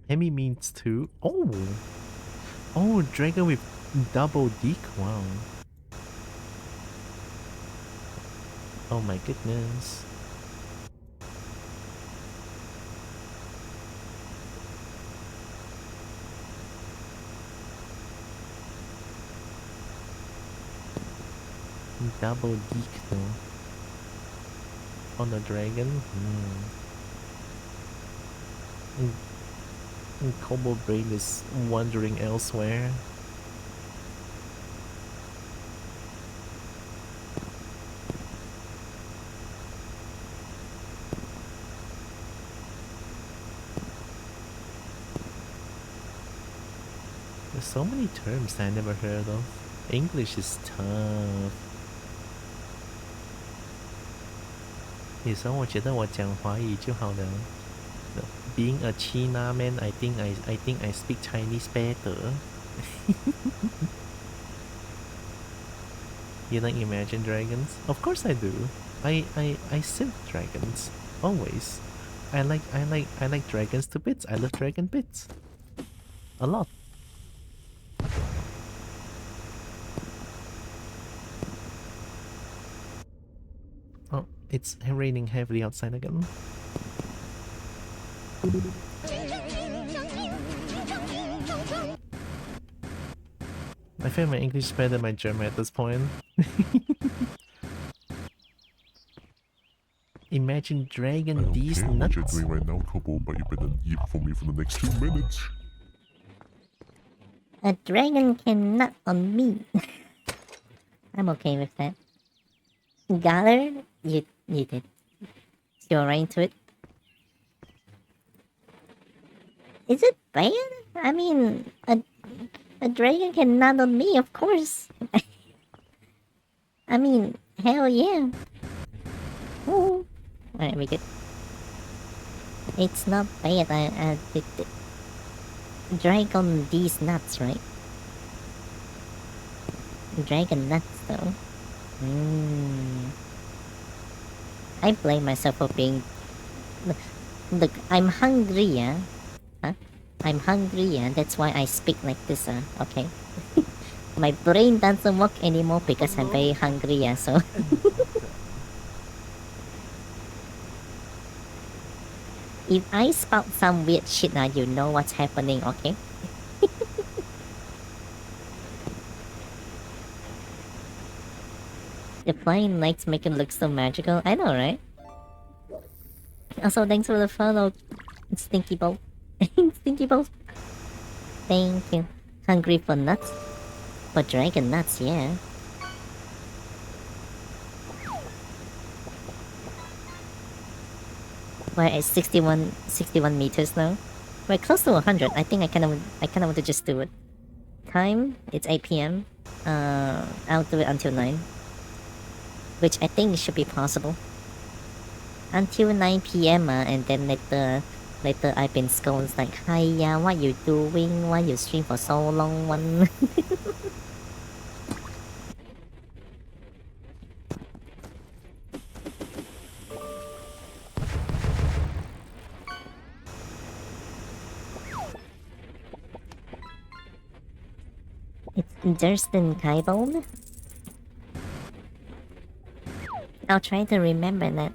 Speaker 1: Hemi means two. Oh! Oh, dragon with double deek. Wow. Oh my goodness. Double deek though. On a dragon? Combo brain is wandering elsewhere. so many terms I never heard of. English is tough. 有时候我觉得我讲华语就好了。Being a China man, I think I speak Chinese better. You like Imagine Dragons? Of course I do. I simp dragons always. I like dragons to bits. I love dragon bits a lot. Oh, it's raining heavily outside again. I feel my English is better than my German at this point. Imagine dragon these nuts.
Speaker 7: What you're doing right now, Kobo, but you better yip for me for the next 2 minutes.
Speaker 6: A dragon can nut on me. I'm okay with that. Galler, you did. You're right into it. Is it bad? I mean, a dragon can nut on me, of course. I mean, hell yeah. Ooh. Alright, we good. It's not bad. The dragon these nuts, right? Dragon nuts, though. I blame myself for being. Look, I'm hungry, yeah. Huh? I'm hungry, yeah. That's why I speak like this, okay. My brain doesn't work anymore because I'm very hungry, yeah. So. If I spout some weird shit now, you know what's happening, okay? The flying legs make it look so magical. I know, right? Also, thanks for the follow, Stinky Bolt. Stinky Bolt. Thank you. Hungry for nuts? For dragon nuts, yeah. We're at 61 meters now. We're close to 100. I think I kind of want to just do it. Time, it's 8 p.m. I'll do it until 9. Which I think should be possible. Until 9 p.m. And then later I've been scolded like, "Hiya, what you doing? Why you stream for so long?" One. It's Durston Kaibold. I'll try to remember that.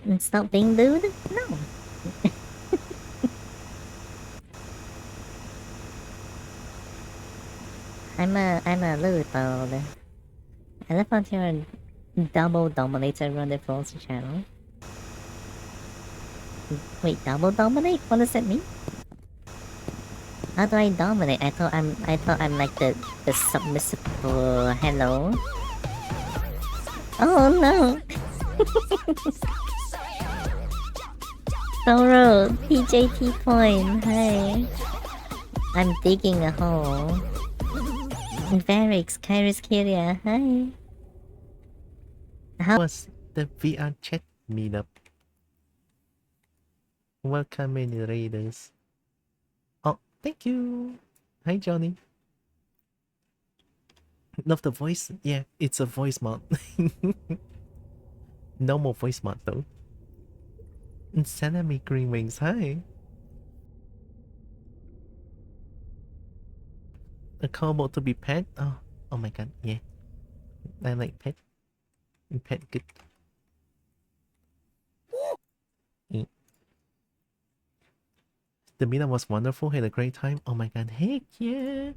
Speaker 6: And stop being lewd? No. I'm a lewd bold. I love how you're a double dominator on the false channel. Wait, double dominate? What does that mean? How do I dominate? I thought I'm like the submissive. Hello. Oh no. Thorough PJT point. Hi. I'm digging a hole. Varix, Kairos Kyria. Hi.
Speaker 1: How was the VR chat meetup? Welcome in, raiders. Oh, thank you. Hi, Johnny. Love the voice. Yeah, it's a voice mod. No more voice mod though. Salami green wings. Hi. A cowboy to be pet. Oh my god. Yeah, I like pet. Pet good. Mm. The meetup was wonderful. Had a great time. Oh my god. Heck yeah.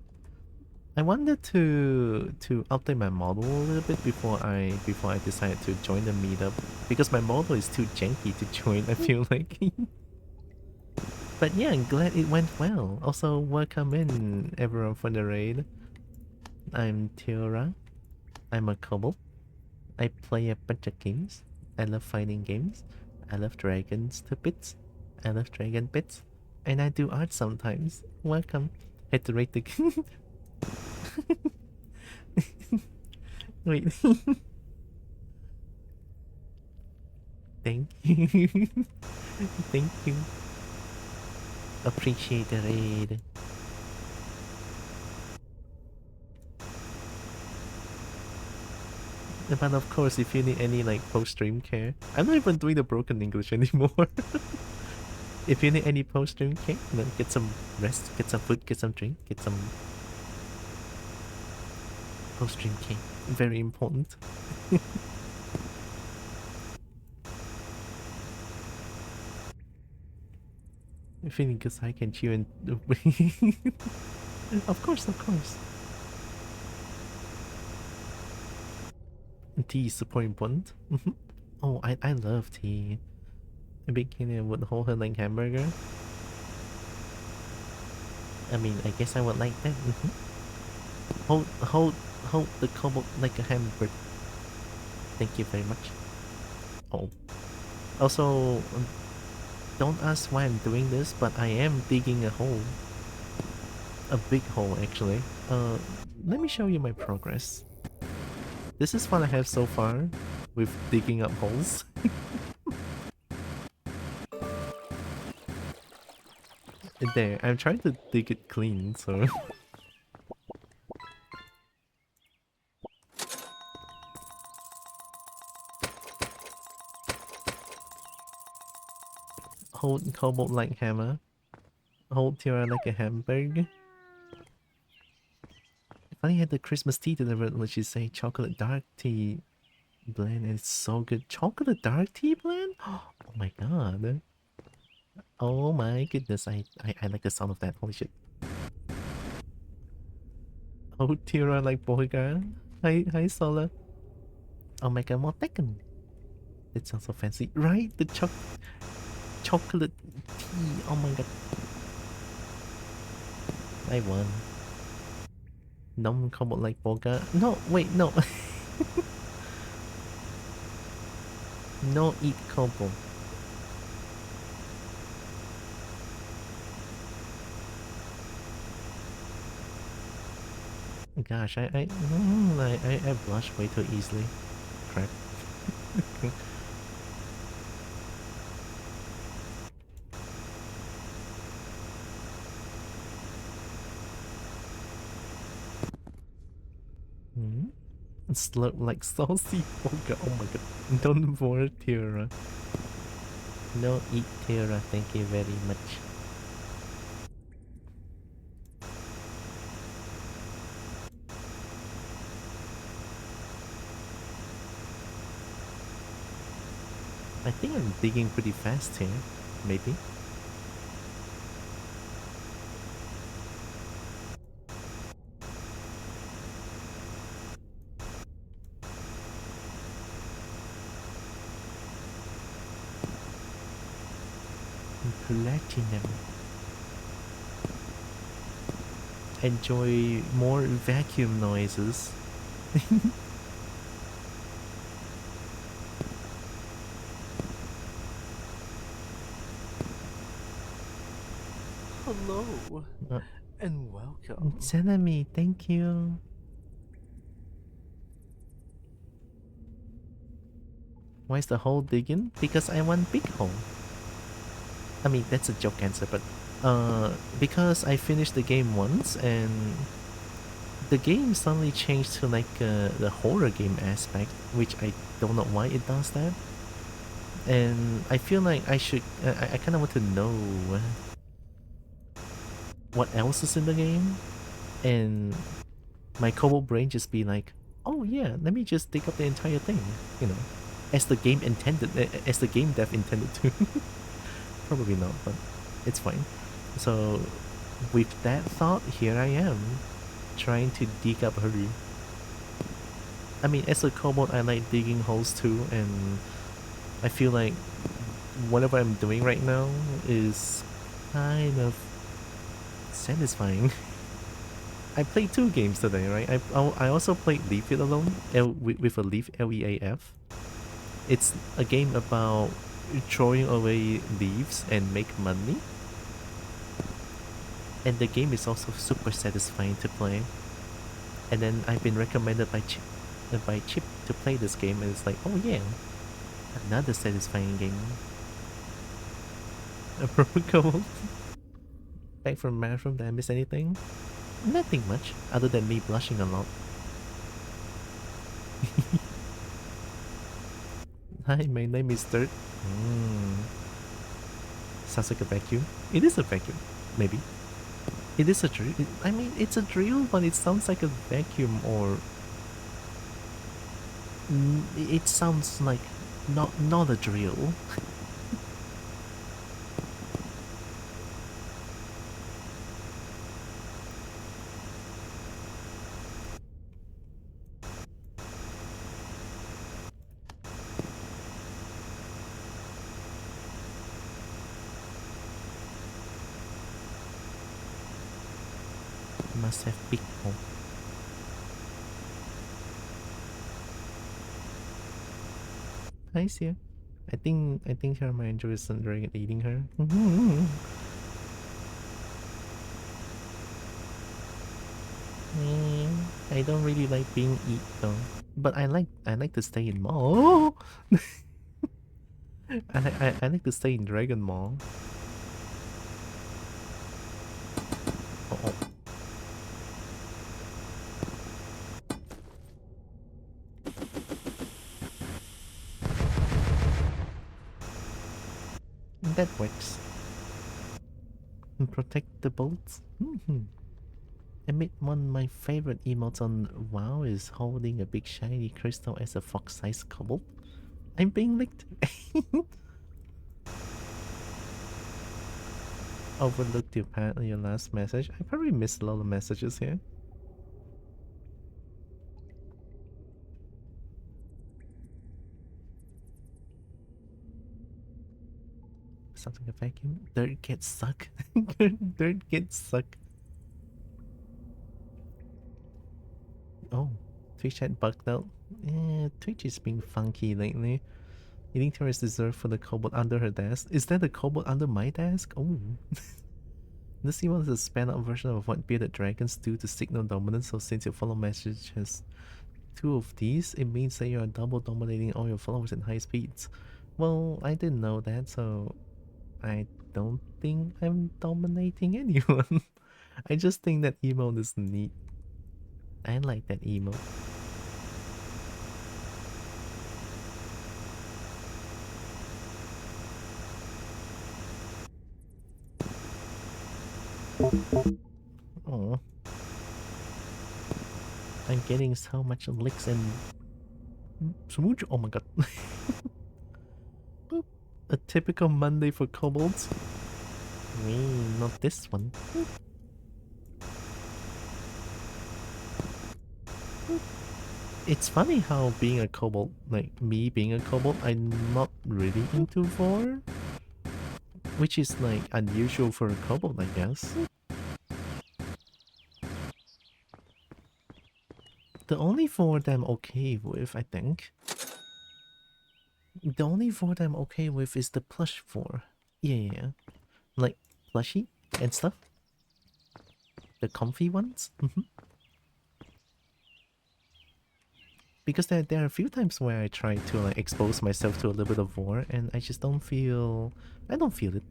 Speaker 1: I wanted to update my model a little bit before I decided to join the meetup because my model is too janky to join. I feel like. But yeah, I'm glad it went well. Also, welcome in everyone for the raid. I'm Tiora. I'm a kobold. I play a bunch of games. I love fighting games. I love dragons to bits. I love dragon bits. And I do art sometimes. Welcome. Had to rate the Wait. Thank you. Thank you. Appreciate the raid. But of course, if you need any like post-stream care, I'm not even doing the broken English anymore. If you need any post-stream care, you know, get some rest, get some food, get some drink, get some post-stream care. Very important. Feeling because I can chew and of course, of course. Tea is super important. Oh, I love tea. A big Kenyan would hold her like hamburger. I mean, I guess I would like that. Hold the combo like a hamburger. Thank you very much. Oh. Also, don't ask why I'm doing this, but I am digging a hole. A big hole, actually. Let me show you my progress. This is what I have so far with digging up holes. There, I'm trying to dig it clean, so... Hold cobalt like hammer. Hold Tira like a hamburger. If I had the Christmas tea delivered, would you say chocolate dark tea blend? It's so good. Chocolate dark tea blend? Oh my god. Oh my goodness, I like the sound of that. Holy shit. Oh, Tira like Boyga. Hi, Sola. Oh my god, more Tekken. It sounds so fancy. Right? The chocolate tea. Oh my god. I won. Nom combo like Boga. No, wait, no. No eat combo. Gosh, I blush way too easily. Crap. Slurp like saucy poker. Oh my god. Don't bore Tira. No eat Tira, thank you very much. I think I'm digging pretty fast here. Maybe. Platinum. Enjoy more vacuum noises.
Speaker 8: Hello and welcome.
Speaker 1: Senami, thank you. Why is the hole digging? Because I want big hole. I mean, that's a joke answer, but because I finished the game once and the game suddenly changed to like the horror game aspect, which I don't know why it does that. And I feel like I should, I kind of want to know what else is in the game, and my cobalt brain just be like, oh yeah, let me just dig up the entire thing, you know, as the game intended, as the game dev intended to. Probably not, but it's fine. So with that thought, here I am, trying to dig up her. I mean, as a kobold, I like digging holes too, and I feel like whatever I'm doing right now is kind of satisfying. I played 2 games today, right? I also played Leave It Alone with a Leaf, Leaf. It's a game about throwing away leaves and make money. And the game is also super satisfying to play. And then I've been recommended by Chip to play this game, and it's like, oh yeah, another satisfying game. Cool. Back from marathon, did I miss anything? Nothing much, other than me blushing a lot. Hi, my name is Dirt. Sounds like a vacuum. It is a vacuum, maybe. It is a drill. I mean, it's a drill, but it sounds like a vacuum, or it sounds like not a drill. Must have big hole. Hi, Sia. I think her manager is wondering at eating her. I don't really like being eat though, but I like to stay in mall. I like to stay in Dragon Mall. Oh. That works. Protect the bolts. Admit one of my favorite emotes on WoW is holding a big shiny crystal as a fox-sized kobold. I'm being licked. Overlooked your last message. I probably missed a lot of messages here. Something a vacuum. Dirt gets suck. Dirt gets suck. Oh, Twitch chat bugged out. Twitch is being funky lately. Eating Terror is reserved for the kobold under her desk. Is that the kobold under my desk? Oh. This email is a sped-up version of what bearded dragons do to signal dominance, so since your follow message has 2 of these, it means that you are double dominating all your followers at high speeds. Well, I didn't know that, so I don't think I'm dominating anyone. I just think that emote is neat. I like that emote. Oh, I'm getting so much licks and smooch. Oh my god. A typical Monday for kobolds. Not this one. It's funny how being a kobold, like me being a kobold, I'm not really into vor. Which is like unusual for a kobold, I guess. The only vor that I'm okay with, I think. The only vor that I'm okay with is the plush vor. Yeah. Like plushy and stuff. The comfy ones. Because there are a few times where I try to like expose myself to a little bit of vor and I just don't feel... I don't feel it.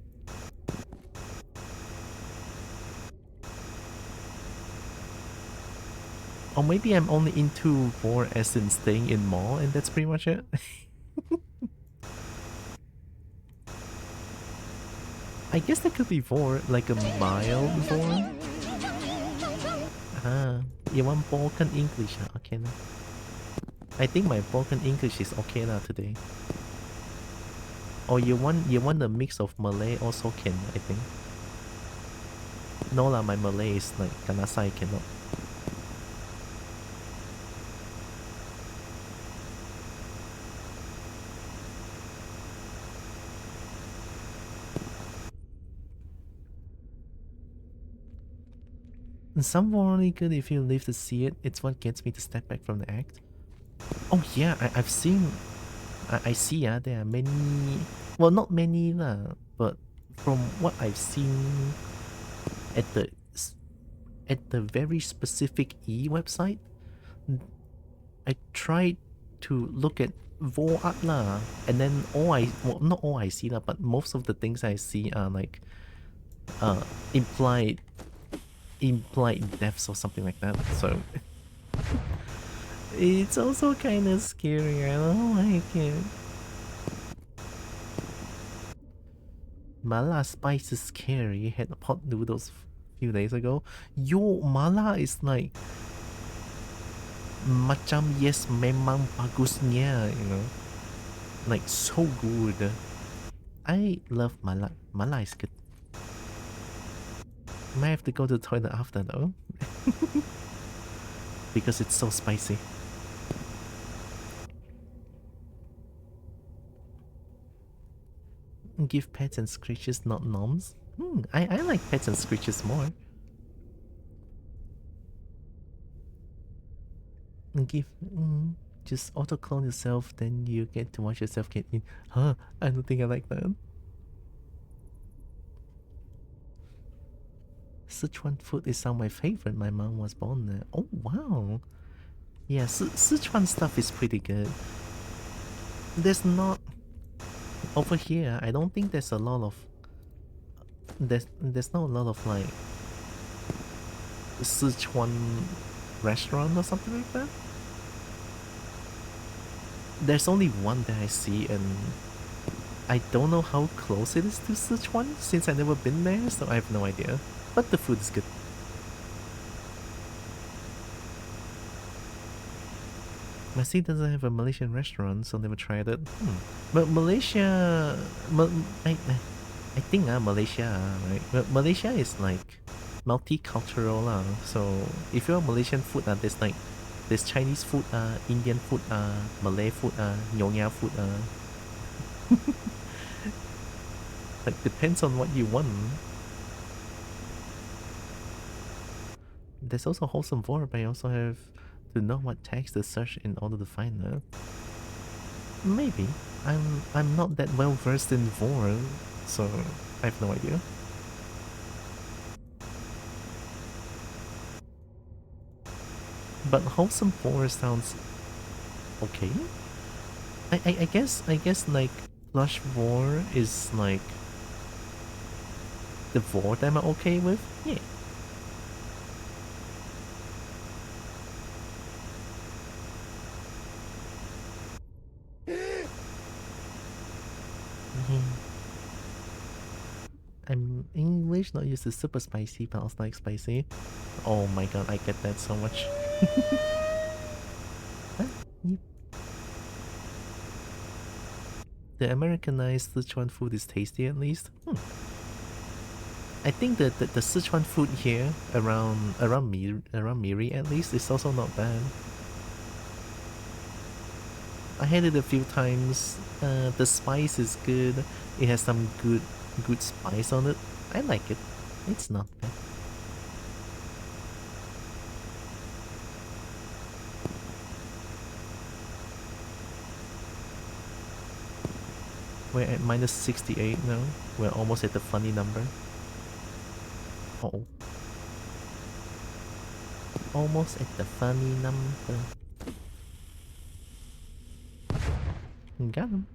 Speaker 1: Or maybe I'm only into vor as in staying in mall and that's pretty much it. I guess that could be vor, like a mild vor. Ah, you want broken English? Okay now. I think my broken English is okay now today. Or you want a mix of Malay also can, I think. No lah, my Malay is like Kanasai cannot. Some were only good if you live to see it. It's what gets me to step back from the act. Oh yeah, I've seen... I see there are many Well, not many lah, but from what I've seen at the very specific website, I tried to look at Vo art lah, and then not all I see lah, but most of the things I see are like implied deaths or something like that. So it's also kind of scary. I don't like it. Mala spice is scary. Had pot noodles a few days ago. Yo, mala is like macam yes memang bagusnya, you know, like so good. I love mala. Mala is good. Might have to go to the toilet after though, because it's so spicy. Give pets and screeches, not noms. I like pets and screeches more. Give just auto clone yourself, then you get to watch yourself get in. Huh? I don't think I like that. Sichuan food is some of my favorite. My mom was born there. Oh wow. Yeah, Sichuan stuff is pretty good. There's not over here. I don't think there's a lot of there's not a lot of like Sichuan restaurant or something like that. There's only one that I see, and I don't know how close it is to Sichuan since I've never been there, so I have no idea. But the food is good. My city doesn't have a Malaysian restaurant, so never tried it. But Malaysia, I think Malaysia, right? But Malaysia is like multicultural, so if you're Malaysian food, there's Chinese food, Indian food, Malay food, Nyonya food, like depends on what you want. There's also wholesome vor, but I also have to know what text to search in order to find that. Maybe. I'm not that well versed in vor, so I have no idea. But wholesome vor sounds okay. I guess like plush vor is like the vor that I'm okay with. Yeah. I'm English, not used to super spicy, but I also like spicy. Oh my god, I get that so much. Yep. The Americanized Sichuan food is tasty at least. I think that the Sichuan food here around Miri at least is also not bad. I had it a few times. The spice is good. It has some good spice on it. I like it. It's not bad. We're at minus 68 now. We're almost at the funny number. Uh-oh. Almost at the funny number. Got him.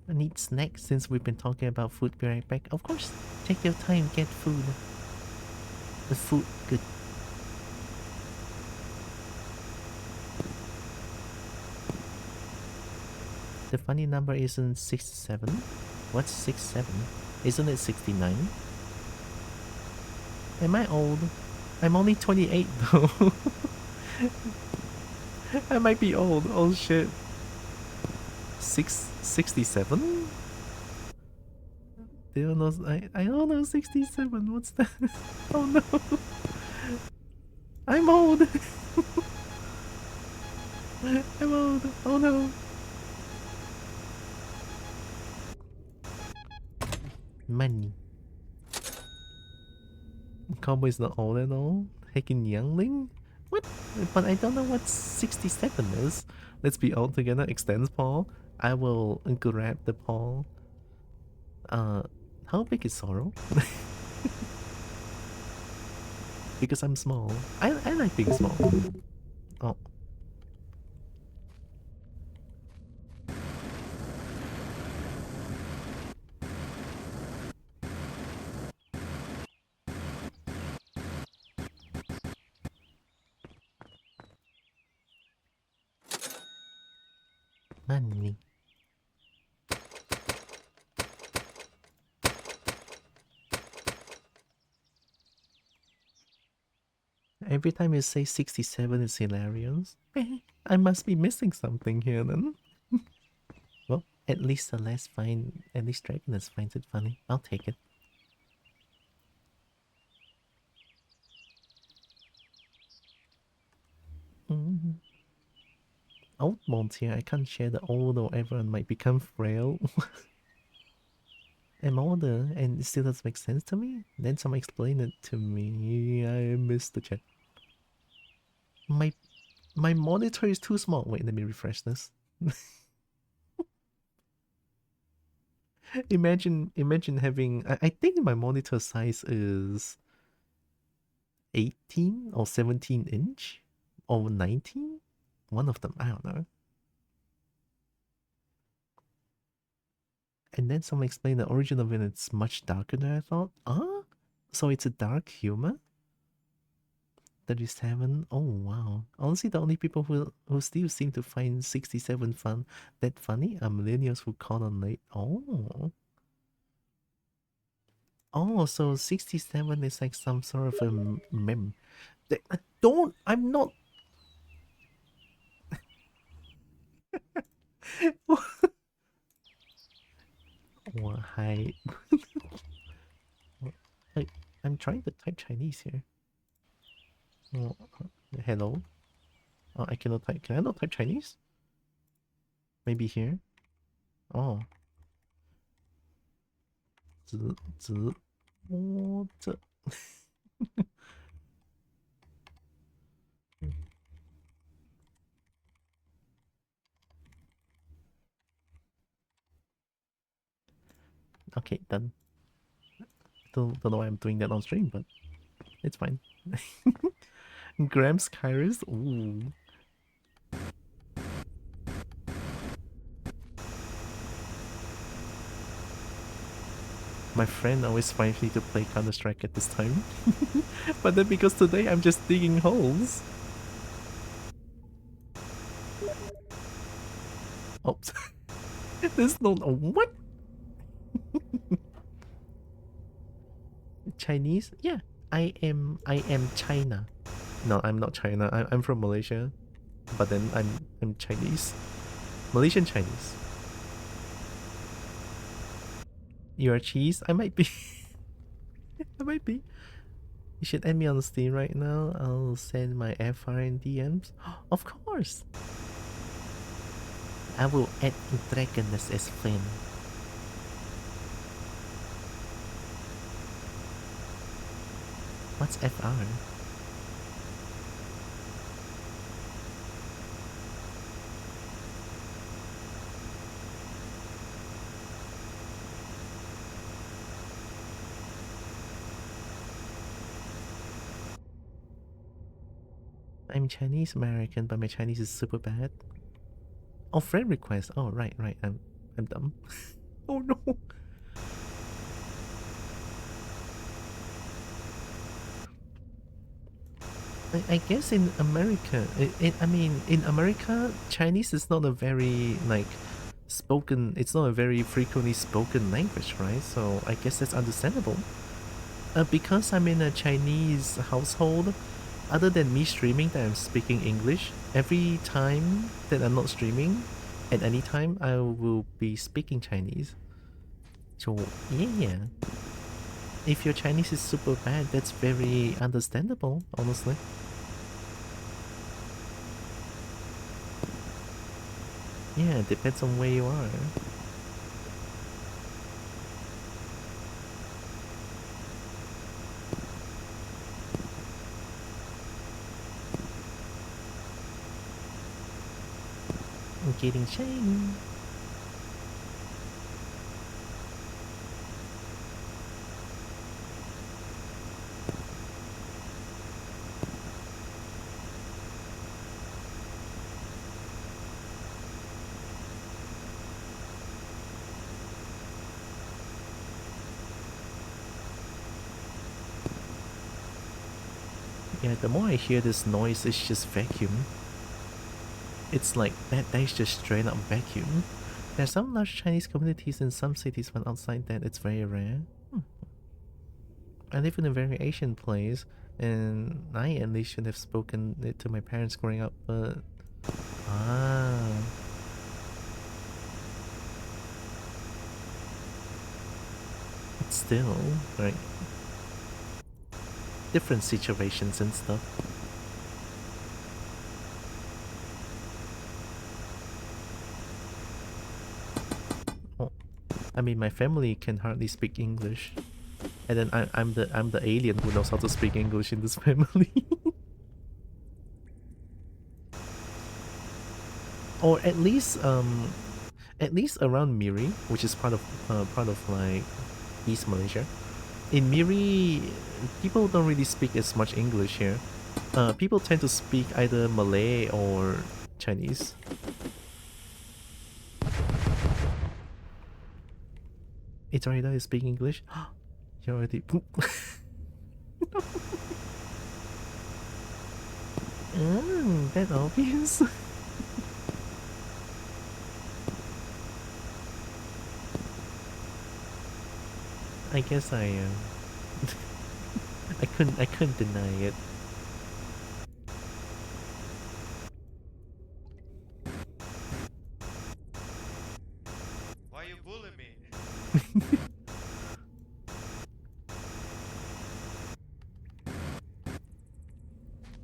Speaker 1: I need snacks since we've been talking about food. Be right back. Of course, take your time, get food. The food good. The funny number isn't 67. What's 67? Isn't it 69? Am I old? I'm only 28 though. I might be old. Oh shit. 67? I don't know 67. What's that? Oh no. I'm old. I'm old. Oh no. Money. Cowboy's not old at all. Heckin' youngling? What? But I don't know what 67 is. Let's be all together. Extends paw. I will grab the paw. How big is Sorrow? Because I'm small. I like being small. Oh. Money. Every time you say 67 is hilarious. I must be missing something here then. Well, at least at least Dragoness finds it funny. I'll take it. Old mods here, I can't share the old or everyone might become frail. I'm older and it still doesn't make sense to me? Then someone explain it to me. I missed the chat. My monitor is too small. Wait, let me refresh this. Imagine having I think my monitor size is 18 or 17 inch or 19. One of them, I don't know. And then someone explained the origin of it. It's much darker than I thought. So it's a dark humor. 37. Oh wow. Honestly, the only people who still seem to find 67 that funny are millennials who caught on late. Oh. Oh, so 67 is like some sort of a meme. I'm not. Oh, hi. I'm trying to type Chinese here. Oh, hello. Oh, I cannot type. Can I not type Chinese? Maybe here. Oh. 子，Okay, done. Don't know why I'm doing that on stream, but it's fine. Grams Kairos? Ooh. My friend always finds me to play Counter-Strike at this time. But then because today I'm just digging holes. Oops. There's no... What? Chinese? Yeah. I am China. No, I'm not China. I'm from Malaysia. But then I'm Chinese. Malaysian Chinese. You are cheese? I might be. I might be. You should add me on Steam right now. I'll send my FR and DMs. Of course. I will add Dragoness as friend. What's FR? I'm Chinese American, but my Chinese is super bad. Oh, friend request. Oh, right. I'm dumb. Oh no. I guess in America, I mean, in America, Chinese is not a very, like, spoken, it's not a very frequently spoken language, right? So I guess that's understandable. Because I'm in a Chinese household, other than me streaming that I'm speaking English, every time that I'm not streaming, at any time, I will be speaking Chinese. So, yeah. If your Chinese is super bad, that's very understandable, honestly. Yeah, it depends on where you are. getting shiny. Yeah, the more I hear this noise, it's just vacuum. It's like that is just straight up vacuum. There are some large Chinese communities in some cities, but outside that, it's very rare. I live in a very Asian place, and I at least should have spoken it to my parents growing up, but... Ah... But still, right? Different situations and stuff. Oh, I mean, my family can hardly speak English. And then I'm the alien who knows how to speak English in this family. Or at least around Miri, which is part of like East Malaysia. In Miri, people don't really speak as much English here. People tend to speak either Malay or Chinese. It's already that you speak English. You're already poop. That obvious. I guess I am. I couldn't deny it.
Speaker 10: Why you bully me?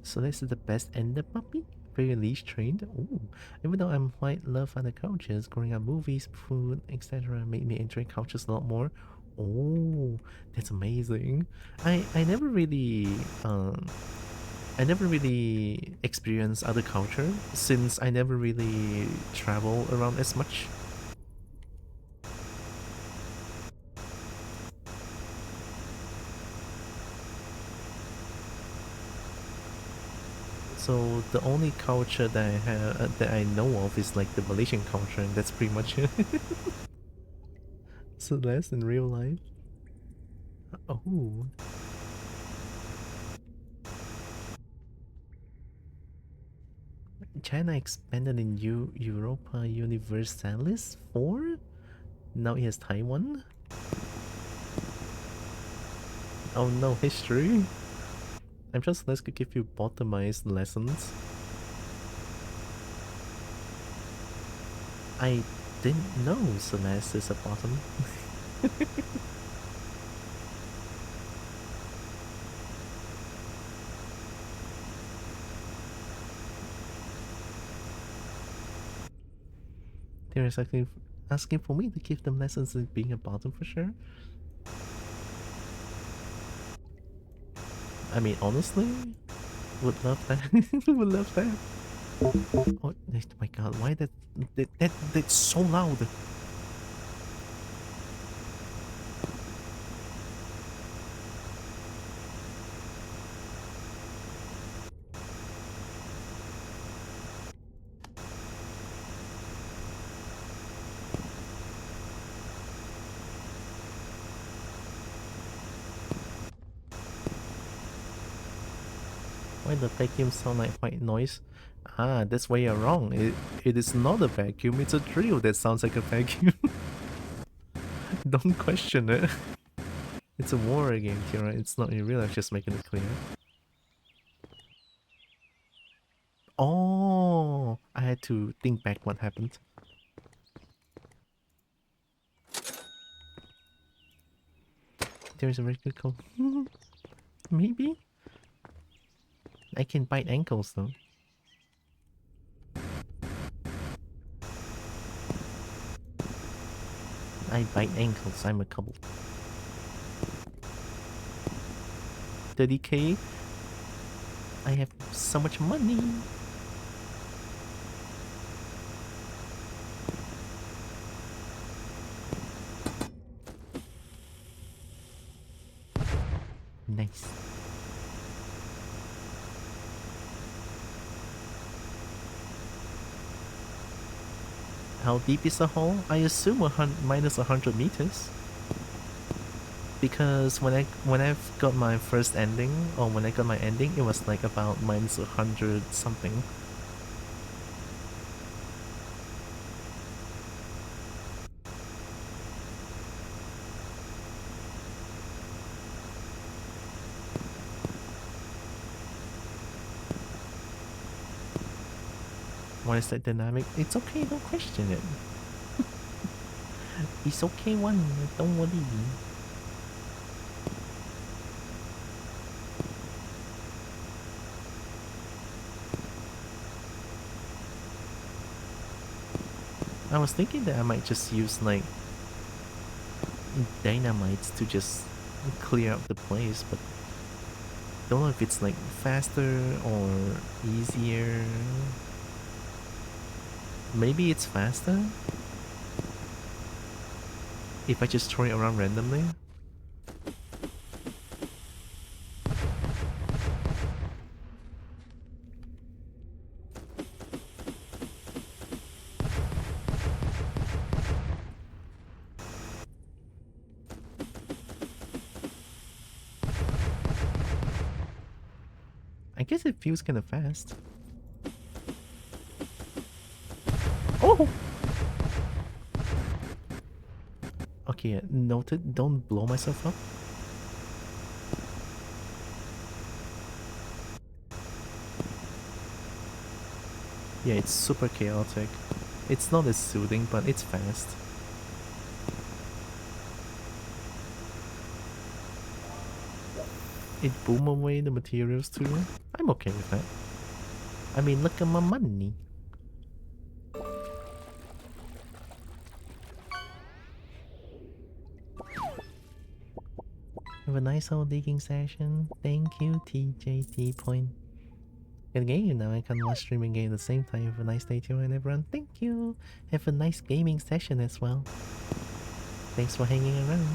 Speaker 1: So this is the best ender puppy? Very leash trained? Ooh. Even though I'm quite love other cultures, growing up movies, food, etc. made me enjoy cultures a lot more. Oh, that's amazing. I never really experienced other culture since I never really travel around as much. So the only culture that I have that I know of is like the Malaysian culture, and that's pretty much it. So that's in real life. Oh. China expanded in Europa Universalis 4? Now it has Taiwan? Oh no, history? I'm just let's give you bottomized lessons. I didn't know Celeste is a bottom. They're exactly asking for me to give them lessons in being a bottom for sure. I mean, honestly, would love that. Would love that. Oh my god, why that's so loud? Why the vacuum sound like white noise? Ah, that's why you're wrong. It is not a vacuum, it's a drill that sounds like a vacuum. Don't question it. It's a war game, Kira. It's not in real life, just making it clear. Oh, I had to think back what happened. There's a very good call. Maybe? I can bite ankles though. I bite ankles, I'm a couple. 30k? I have so much money. Nice. How deep is the hole? I assume minus 100 meters. Because when I've got my first ending, or when I got my ending, it was like about minus 100 something. Why is that dynamic? It's okay, don't question it. It's okay one, don't worry. I was thinking that I might just use like dynamites to just clear up the place, but don't know if it's like faster or easier. Maybe it's faster if I just throw it around randomly. I guess it feels kind of fast. Oh! Okay, noted. Don't blow myself up. Yeah, it's super chaotic. It's not as soothing, but it's fast. It boom away the materials too. I'm okay with that. I mean, look at my money. Have a nice old digging session. Thank you, TJT Point. And again, now I can watch streaming game at the same time. Have a nice day to everyone. Thank you. Have a nice gaming session as well. Thanks for hanging around.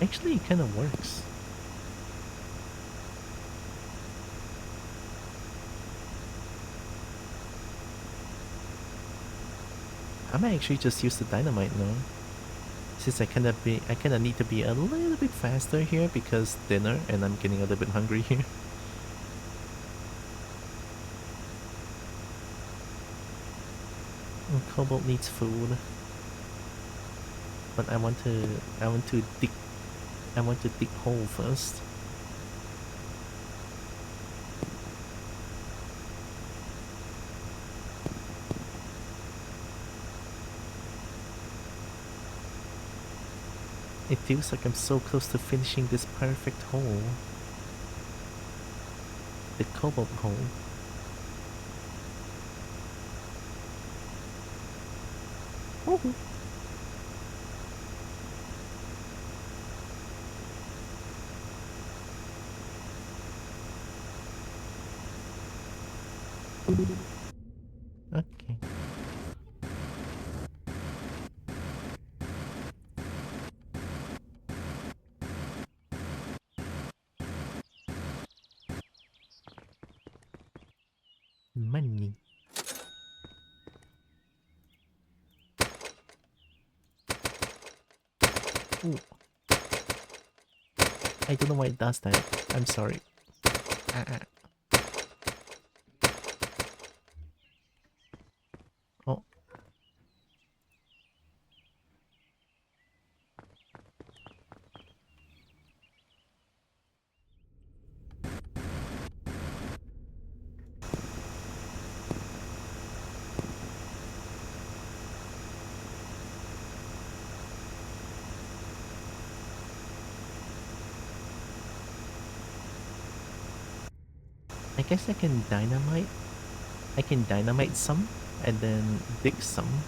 Speaker 1: Actually, it kind of works. I might actually just use the dynamite now. Since I kinda need to be a little bit faster here because dinner and I'm getting a little bit hungry here. Cobalt needs food. But I want to dig hole first. It feels like I'm so close to finishing this perfect hole. The cobalt hole. Woohoo! Okay. Money. Ooh. I don't know why it does that. I'm sorry. Oh. I guess I can dynamite. I can dynamite some and then dig some.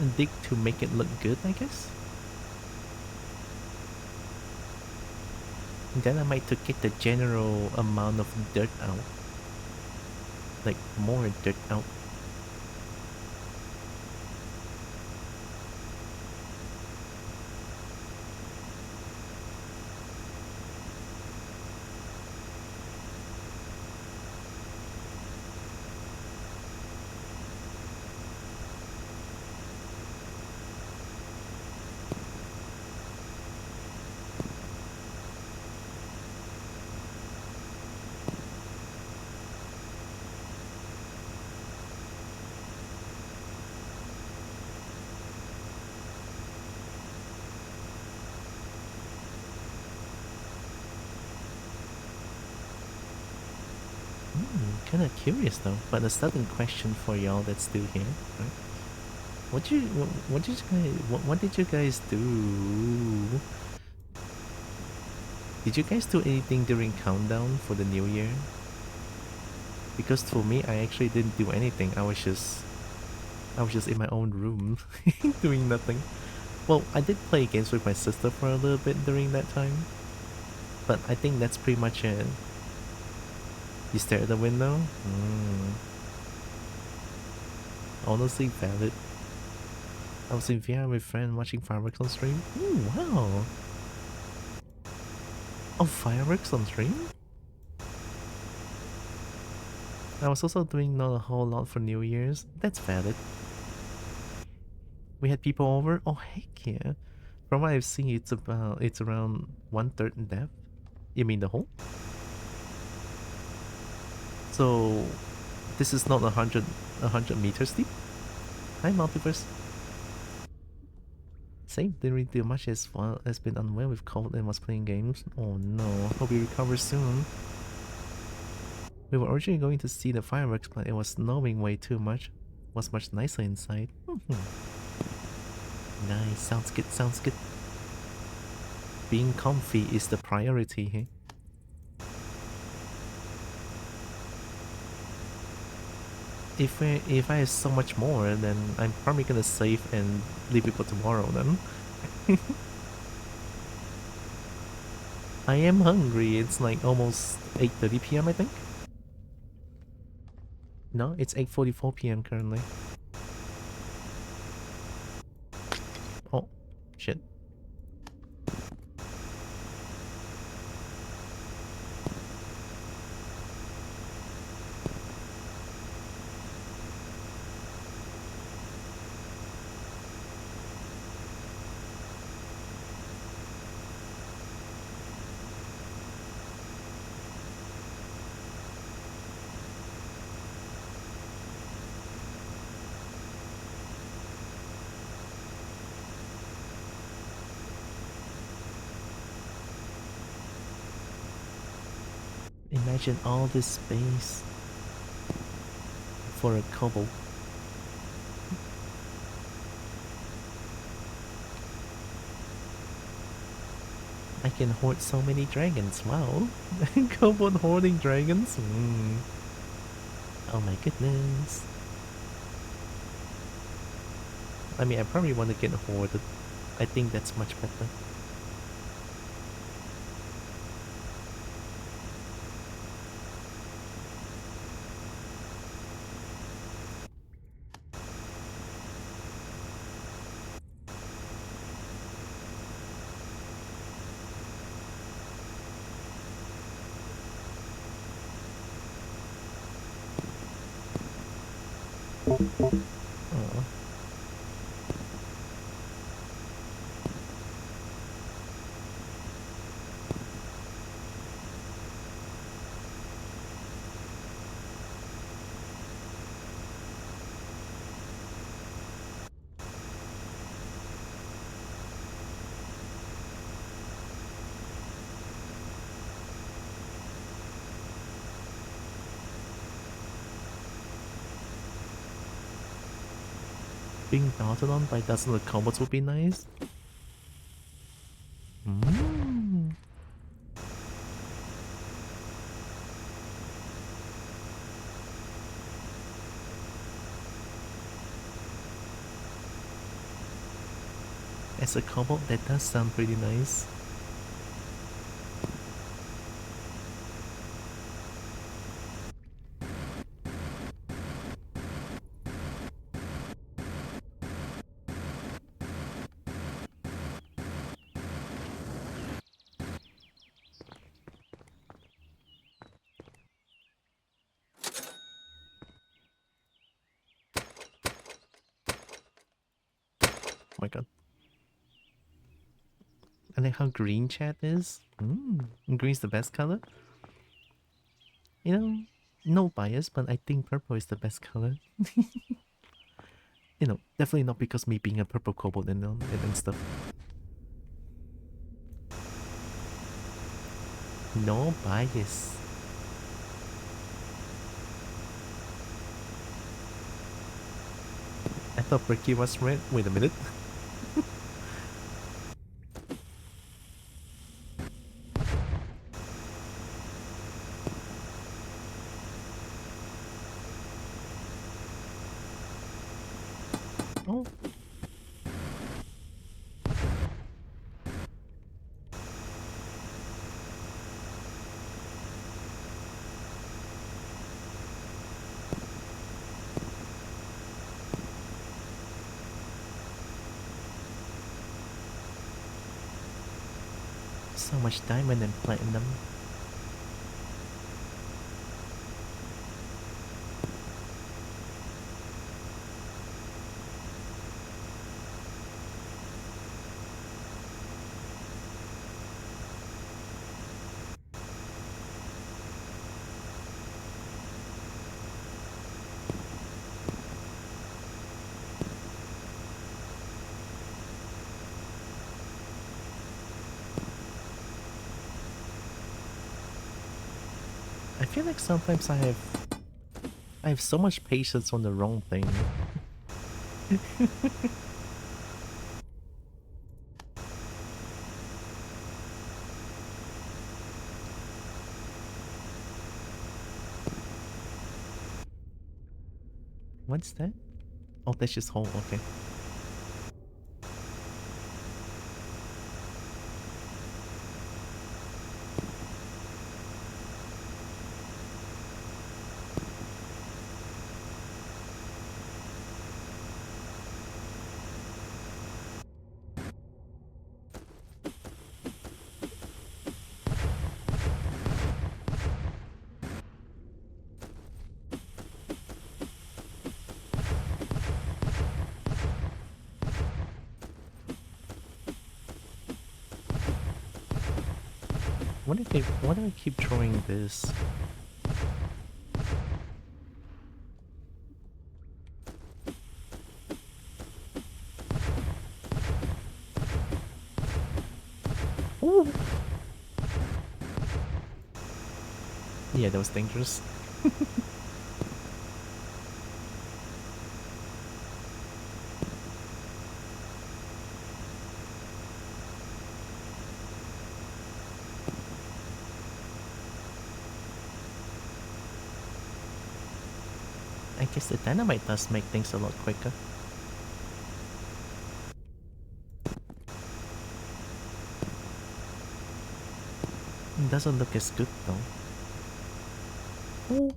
Speaker 1: dig to make it look good, I guess. Then I might to get the general amount of dirt out. Like more dirt out. Kind of curious though, but a sudden question for y'all that's still here, right? What did you guys what did you guys do? Did you guys do anything during countdown for the new year? Because for me, I actually didn't do anything. I was just in my own room doing nothing. Well, I did play games with my sister for a little bit during that time, but I think that's pretty much it. You stare at the window? Honestly valid. I was in VR with a friend watching fireworks on stream. Ooh, wow. Oh, fireworks on stream? I was also doing not a whole lot for New Year's. That's valid. We had people over? Oh, heck yeah. From what I've seen, it's around 1/3 in depth. You mean the hole? So this is not 100 meters deep? Hi, Multiverse. Same, didn't really do much as well as been unwell with cold and was playing games. Oh no, hope you recover soon. We were originally going to see the fireworks, but it was snowing way too much. Was much nicer inside. Nice, sounds good, sounds good. Being comfy is the priority here. If I have so much more, then I'm probably gonna save and leave it for tomorrow then. I am hungry. It's like almost 8:30 p.m. I think. No, it's 8:44 p.m. currently. Oh, shit. Imagine all this space for a couple. I can hoard so many dragons. Wow. Kobold hoarding dragons? Oh my goodness. I mean, I probably want to get hoarded. I think that's much better. Oh. Being darted on by dozens of combos would be nice. As a cobalt, that does sound pretty nice. Oh my god. I like how green chat is. Green's the best color. You know, no bias, but I think purple is the best color. You know, definitely not because me being a purple kobold and stuff. No bias. I thought Bricky was red. Wait a minute. Oh. So much diamond and platinum. I feel like sometimes I have so much patience on the wrong thing. What's that? Oh, that's just hole, okay. Why do I keep throwing this? Ooh. Yeah, that was dangerous. I guess the dynamite does make things a lot quicker. It doesn't look as good though. Ooh.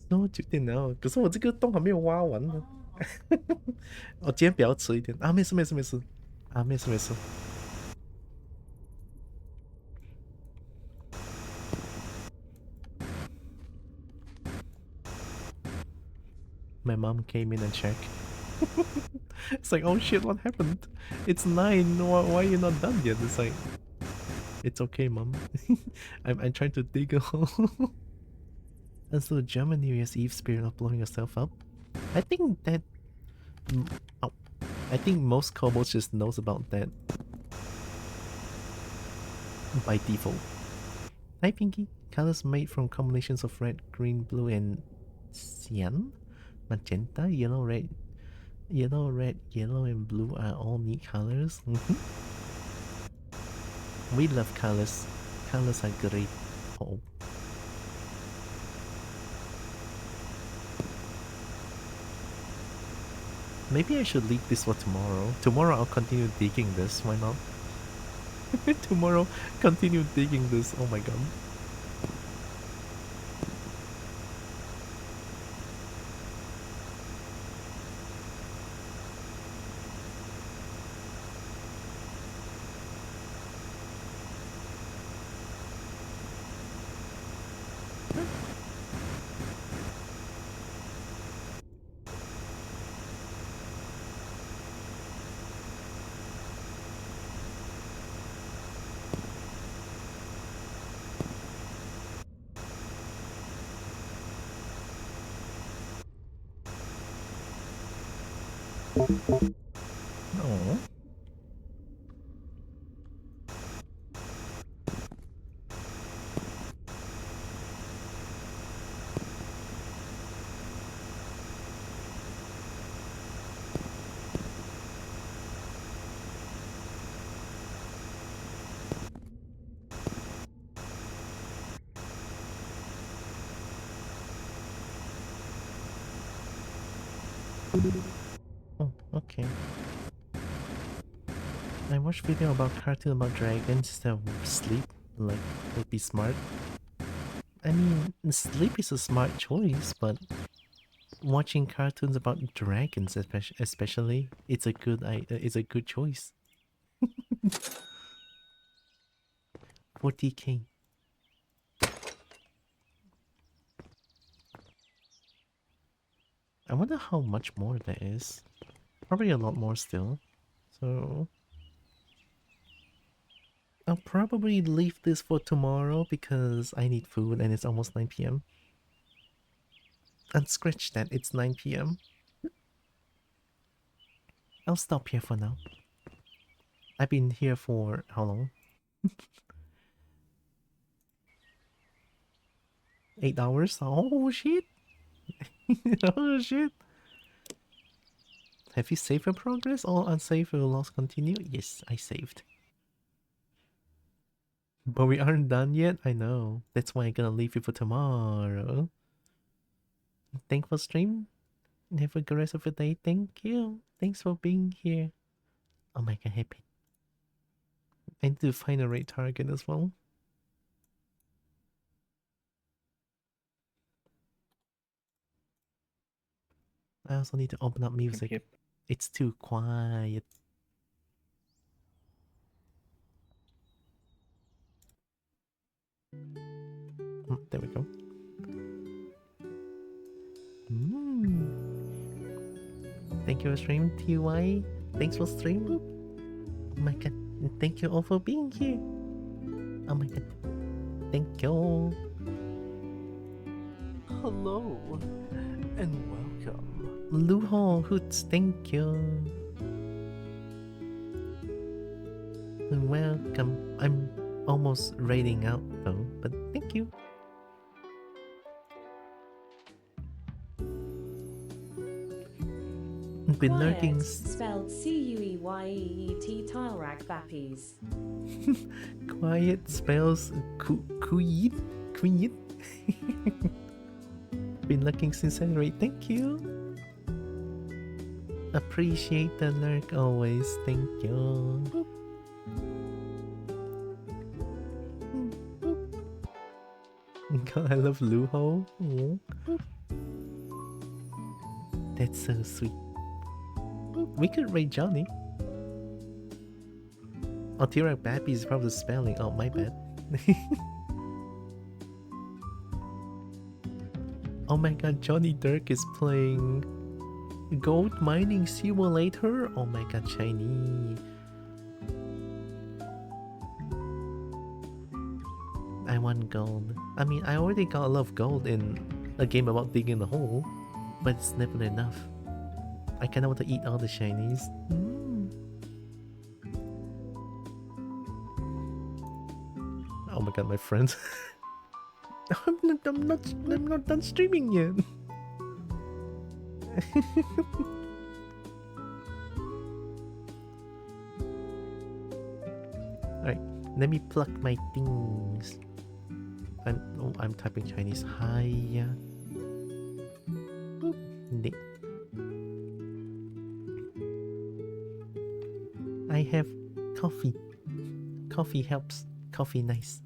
Speaker 1: No 9点了，可是我这个洞还没有挖完呢。我今天比较迟一点啊，没事没事没事啊，没事没事。My mom came in and checked. It's like, oh shit, what happened? It's 9. Why are you not done yet? It's like, It's okay, mom. I'm trying to dig a hole. And so German New Year's Eve spirit of blowing yourself up. I think that oh, I think most kobolds just knows about that by default. Hi Pinky. Colors made from combinations of red, green, blue, and cyan, magenta, yellow, red, yellow, and blue are all neat colors. We love colors. Colors are great. Oh. Maybe I should leave this for tomorrow. Tomorrow I'll continue digging this. Why not? Tomorrow, continue digging this. Oh my god. Oh. Oh, okay. I watched video about cartoon about dragons instead of sleep. Like, would be smart. I mean, sleep is a smart choice, but watching cartoons about dragons, especially, it's a good choice. 40k. I wonder how much more there is. Probably a lot more still. So I'll probably leave this for tomorrow because I need food and it's almost 9 p.m. And scratch that, it's 9 p.m. I'll stop here for now. I've been here for how long? 8 hours? Oh shit! Oh shit! Have you saved your progress? All unsaved will lost continue? Yes, I saved. But we aren't done yet? I know. That's why I'm gonna leave you for tomorrow. Thanks for stream. Have a good rest of your day. Thank you. Thanks for being here. Oh my god, happy. I need to find a right target as well. I also need to open up music.
Speaker 9: Yep.
Speaker 1: It's too quiet. There we go. Thank you for stream, TY. Thanks for stream. Oh my god. Thank you all for being here. Oh my god. Thank you.
Speaker 8: Hello and welcome.
Speaker 1: Luho Hoots, thank you. Welcome. I'm almost raiding out though, but thank you. Been lurking.
Speaker 2: Quiet, spelled C-U-E-Y-E-E-T, Tilrak Bappies.
Speaker 1: Quiet spells Kuyit. Been looking since I rate. Thank you. Appreciate the lurk always. Thank you. God, I love Luho. Oh. That's so sweet. We could rate Johnny. Oh, T-Rex Bappy is probably spelling. Oh, my bad. Oh my god, Johnny Dirk is playing Gold Mining Simulator. Oh my god, shiny. I want gold. I mean, I already got a lot of gold in a game about digging a hole, but it's never enough. I kinda want to eat all the shinies. Oh my god, my friends. I'm not done streaming yet. Alright, let me pluck my things. I'm typing Chinese. Hiya. Boop. Nick. I have coffee. Coffee helps. Coffee nice.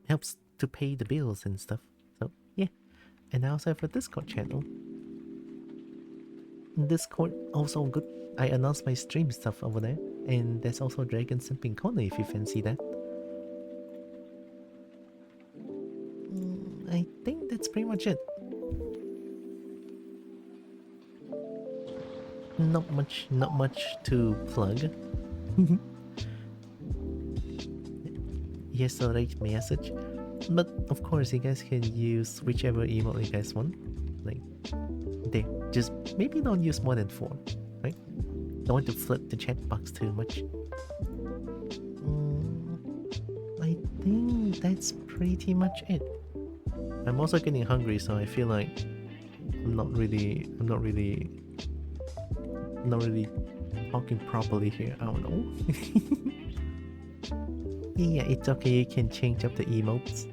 Speaker 1: Helps to pay the bills and stuff. So yeah. And I also have a Discord channel. Discord also good. I announce my stream stuff over there. And there's also Dragon Simping Corner if you fancy that. I think that's pretty much it. Not much to plug. Yes, alright message. But of course you guys can use whichever email you guys want. Like there. Just maybe don't use more than 4, right? Don't want to flip the chat box too much. I think that's pretty much it. I'm also getting hungry, so I feel like I'm not really talking properly here. I don't know. Yeah, it's okay. You can change up the emotes.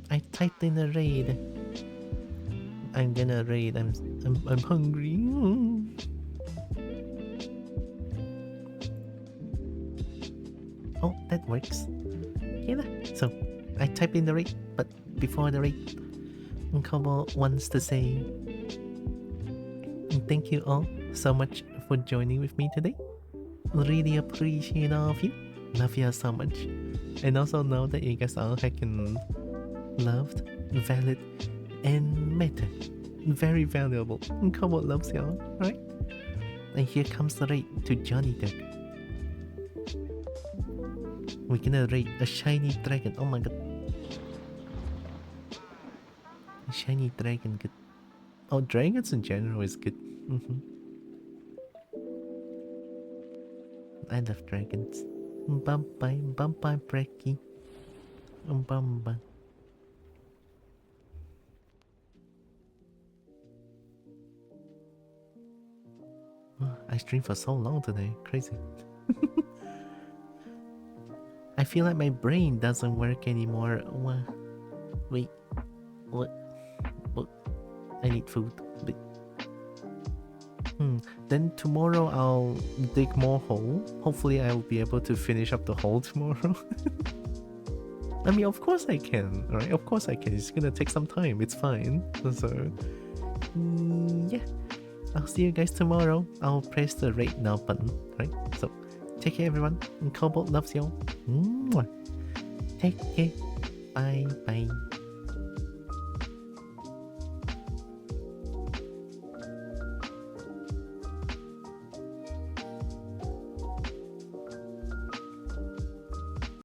Speaker 1: I typed in a raid. I'm gonna raid. I'm hungry. Oh, that works. Yeah. So I typed in the raid, but before the raid, Kobo wants to say thank you all so much for joining with me today. Really appreciate all of you. Love you all so much. And also know that you guys are heckin' loved, valid, and matter. Very valuable. Kobo loves y'all, right? And here comes the raid to Johnny Duck. We're gonna raid a shiny dragon. Oh my god. A shiny dragon, good. Oh, dragons in general is good. I love dragons. Bye, Brecky. Bye. I streamed for so long today. Crazy. I feel like my brain doesn't work anymore. Wait. What? I need food. Then tomorrow I'll dig more hole. Hopefully I'll be able to finish up the hole tomorrow. I mean, of course I can, right? Of course I can. It's gonna take some time. It's fine. So, yeah. I'll see you guys tomorrow. I'll press the rate now button, right? So, take care everyone. And Cobalt loves y'all. Take care. Bye.